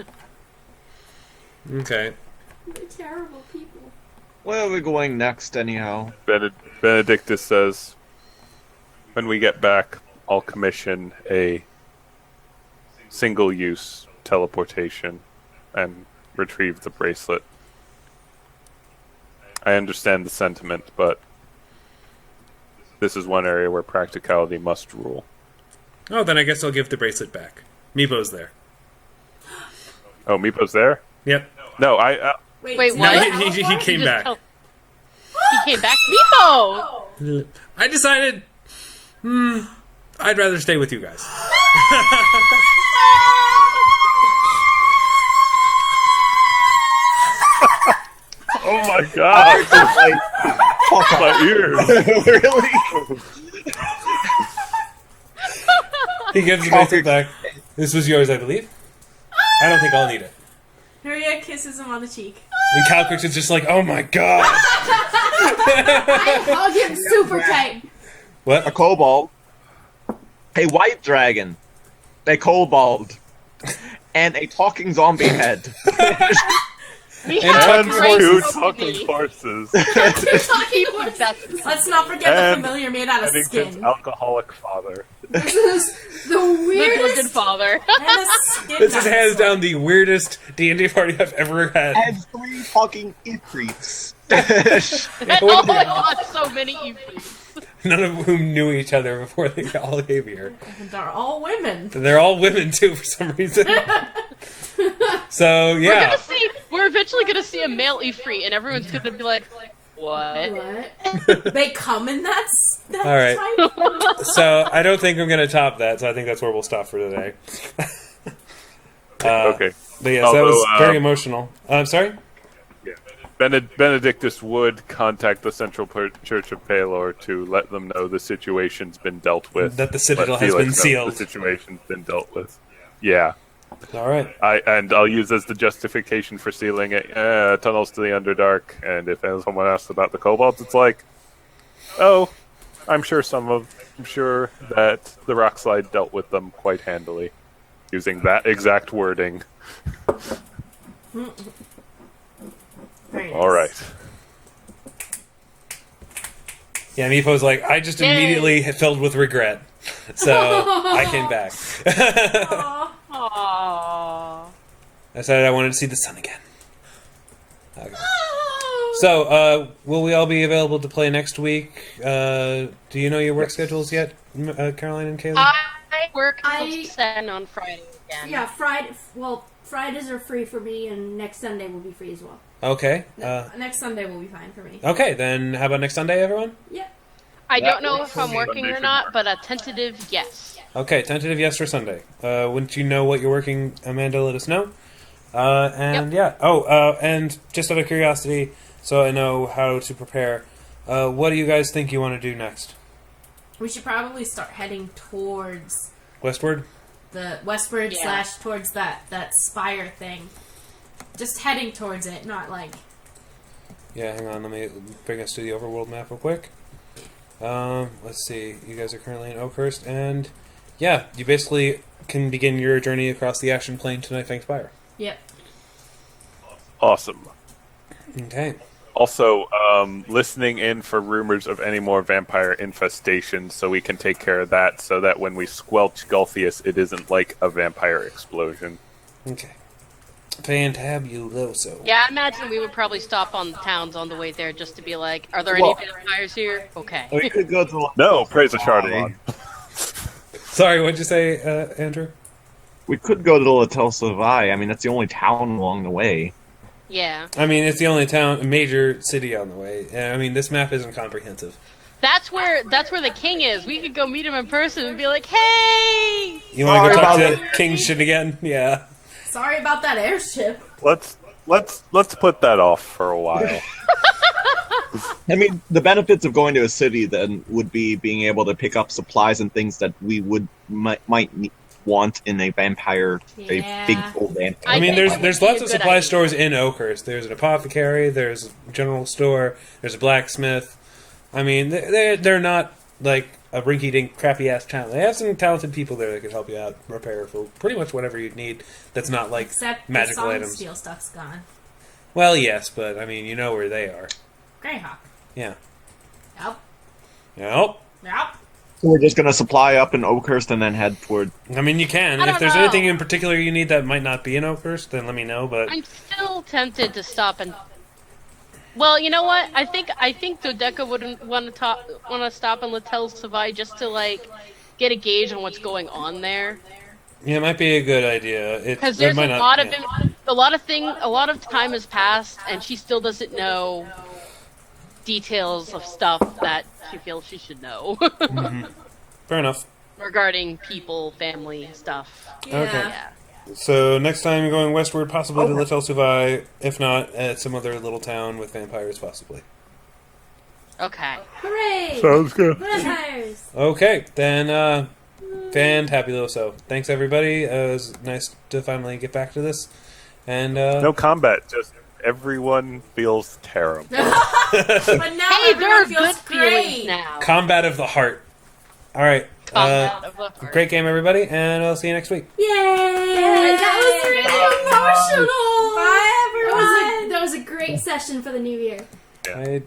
Speaker 1: Okay.
Speaker 3: They're terrible people.
Speaker 5: Where are we going next, anyhow?
Speaker 2: Benedictus says, when we get back, I'll commission a single-use teleportation and retrieve the bracelet. I understand the sentiment, but this is one area where practicality must rule.
Speaker 1: Oh, then I guess I'll give the bracelet back. Meepo's there.
Speaker 2: Oh, Meepo's there?
Speaker 1: Yep.
Speaker 2: No, I...
Speaker 6: Wait,
Speaker 1: No,
Speaker 6: what?
Speaker 1: he came back.
Speaker 6: He came back. Meepo!
Speaker 1: I decided, I'd rather stay with you guys.
Speaker 2: Oh my god! My ears!
Speaker 5: Really?
Speaker 1: He gives the bracelet back. This was yours, I believe. I don't think I'll need it.
Speaker 4: Nuria kisses him on the cheek.
Speaker 1: And Calcrix is just like, oh my god.
Speaker 3: I hug him super tight.
Speaker 1: What?
Speaker 5: A kobold, a white dragon, a kobold, and a talking zombie head.
Speaker 6: We
Speaker 1: And
Speaker 6: have
Speaker 1: talking
Speaker 6: great
Speaker 2: Two
Speaker 6: company.
Speaker 2: talking horses.
Speaker 3: Talking horse.
Speaker 6: That's
Speaker 4: Let's not forget the
Speaker 2: And
Speaker 4: familiar made out of
Speaker 2: Pennington's
Speaker 4: skin.
Speaker 2: alcoholic father.
Speaker 3: This is the
Speaker 6: the
Speaker 3: weirdest.
Speaker 6: good father.
Speaker 4: And a skin
Speaker 1: This is hands
Speaker 4: dinosaur.
Speaker 1: down the weirdest D&D party I've ever had.
Speaker 5: And 3 talking ifrits.
Speaker 6: Oh my god, so many Ifrits.
Speaker 1: None of whom knew each other before they all came here.
Speaker 4: And they're all women.
Speaker 1: They're all women, too, for some reason. So, yeah.
Speaker 6: We're eventually gonna see a male Ifrit, and everyone's gonna be like, what?
Speaker 3: What?
Speaker 4: They come in that
Speaker 1: All right.
Speaker 4: type.
Speaker 1: So, I don't think I'm going to top that, so I think that's where we'll stop for today.
Speaker 2: Okay.
Speaker 1: But yes, that was
Speaker 2: Although,
Speaker 1: very emotional. I'm sorry?
Speaker 2: Benedictus would contact the Central Church of Palor to let them know the situation's been dealt with.
Speaker 1: That the Citadel
Speaker 2: Let
Speaker 1: has
Speaker 2: Felix
Speaker 1: been
Speaker 2: know
Speaker 1: sealed.
Speaker 2: The situation's been dealt with. Yeah.
Speaker 1: All right.
Speaker 2: I'll use as the justification for sealing it tunnels to the Underdark, and if someone asks about the kobolds, it's like, oh, I'm sure that the Rockslide dealt with them quite handily, using that exact wording.
Speaker 4: Very nice.
Speaker 2: All right.
Speaker 1: Yeah, Meepo's like, I just immediately filled with regret. So, I came back.
Speaker 4: Aw.
Speaker 6: Aww.
Speaker 1: I decided I wanted to see the sun again. Okay. So, will we all be available to play next week? Do you know your work schedules yet, Caroline and Kaylie?
Speaker 6: I work
Speaker 3: I-
Speaker 6: until 7 on Friday again.
Speaker 3: Yeah, Friday. Well, Fridays are free for me, and next Sunday will be free as well.
Speaker 1: Okay.
Speaker 4: Next Sunday will be fine for me.
Speaker 1: Okay, then how about next Sunday, everyone?
Speaker 3: Yeah.
Speaker 6: I don't know if I'm
Speaker 2: Sunday
Speaker 6: working or
Speaker 2: should
Speaker 6: not,
Speaker 2: work.
Speaker 6: but a tentative yes.
Speaker 1: Okay, tentative yes for Sunday. Once you know what you're working, Amanda, let us know. Yeah. Oh, and just out of curiosity, so I know how to prepare, what do you guys think you want to do next?
Speaker 4: We should probably start heading towards
Speaker 1: Westward?
Speaker 4: the westward
Speaker 6: Yeah.
Speaker 4: / towards that spire thing. Just heading towards it, not like...
Speaker 1: Yeah, hang on, let me bring us to the overworld map real quick. Let's see, you guys are currently in Oakhurst, and yeah, you basically can begin your journey across the Ashen Plain to Nightfang Spire.
Speaker 4: Yep.
Speaker 2: Awesome.
Speaker 1: Okay.
Speaker 2: Also, listening in for rumors of any more vampire infestations so we can take care of that so that when we squelch Gulthias, it isn't like a vampire explosion.
Speaker 1: Okay. Fantabuloso.
Speaker 6: Yeah, I imagine we would probably stop on the towns on the way there just to be like, are there
Speaker 5: Well-
Speaker 6: any vampires here? Okay.
Speaker 5: We could go to...
Speaker 2: No, praise Ashardalon.
Speaker 1: Sorry, what'd you say, Andrew?
Speaker 5: We could go to Latel Savai. I mean, that's the only town along the way.
Speaker 6: Yeah.
Speaker 1: I mean, it's the only major city on the way. I mean, this map isn't comprehensive.
Speaker 6: That's where the king is. We could go meet him in person and be like, hey!
Speaker 1: You want to go
Speaker 5: Sorry
Speaker 1: talk
Speaker 5: about
Speaker 1: to King shit again? Yeah.
Speaker 4: Sorry about that airship.
Speaker 2: Let's put that off for a while.
Speaker 5: I mean, the benefits of going to a city then would be being able to pick up supplies and things that we might want in a vampire, a
Speaker 4: Yeah.
Speaker 5: big old vampire.
Speaker 1: I mean,
Speaker 6: think that
Speaker 1: there's
Speaker 6: would be
Speaker 1: lots
Speaker 6: a
Speaker 1: of
Speaker 6: good
Speaker 1: supply
Speaker 6: idea.
Speaker 1: stores in Oakhurst. There's an apothecary. There's a general store. There's a blacksmith. I mean, they're not like a rinky-dink, crappy-ass town. They have some talented people there that can help you out, repair for pretty much whatever you need. That's not like
Speaker 4: Except
Speaker 1: magical
Speaker 4: the
Speaker 1: items.
Speaker 4: steel stuff's gone.
Speaker 1: Well, yes, but I mean, you know where they are.
Speaker 4: Greyhawk.
Speaker 1: Yeah.
Speaker 4: Yep.
Speaker 1: Yep.
Speaker 4: Yep.
Speaker 5: So we're just gonna supply up in Oakhurst and then head toward.
Speaker 1: I mean, you can.
Speaker 6: I
Speaker 1: If
Speaker 6: don't
Speaker 1: there's
Speaker 6: know.
Speaker 1: anything in particular you need that might not be in Oakhurst, then let me know. But
Speaker 6: I'm still tempted to stop and. Well, you know what? I think Dodeka wouldn't want to stop and Littell Savai just to like get a gauge on what's going on there.
Speaker 1: yeah, it might be a good idea.
Speaker 6: Because
Speaker 1: there
Speaker 6: there's
Speaker 1: might
Speaker 6: a
Speaker 1: not-
Speaker 6: lot of
Speaker 1: yeah.
Speaker 6: a lot of time has passed, and she still doesn't know details of stuff that she feels she should know
Speaker 1: Fair enough.
Speaker 6: regarding people, family stuff.
Speaker 4: Yeah.
Speaker 1: Okay.
Speaker 6: Yeah.
Speaker 1: So next time you're going westward, possibly to Littell Suvai. If not, at some other little town with vampires, possibly.
Speaker 6: Okay.
Speaker 4: Hooray!
Speaker 2: Sounds good.
Speaker 4: Vampires!
Speaker 1: Okay, then, fantabuloso. Thanks, everybody. It was nice to finally get back to this. And,
Speaker 2: No combat, just everyone feels terrible.
Speaker 4: But now
Speaker 6: Hey, there are
Speaker 4: everyone feels
Speaker 6: good feelings
Speaker 4: great.
Speaker 6: now.
Speaker 1: combat of the heart. All right.
Speaker 6: Combat of the heart.
Speaker 1: Great game, everybody, and I'll see you next week.
Speaker 3: Yay! That was really emotional.
Speaker 4: Bye, everyone.
Speaker 3: That was a great session for the new year.
Speaker 1: I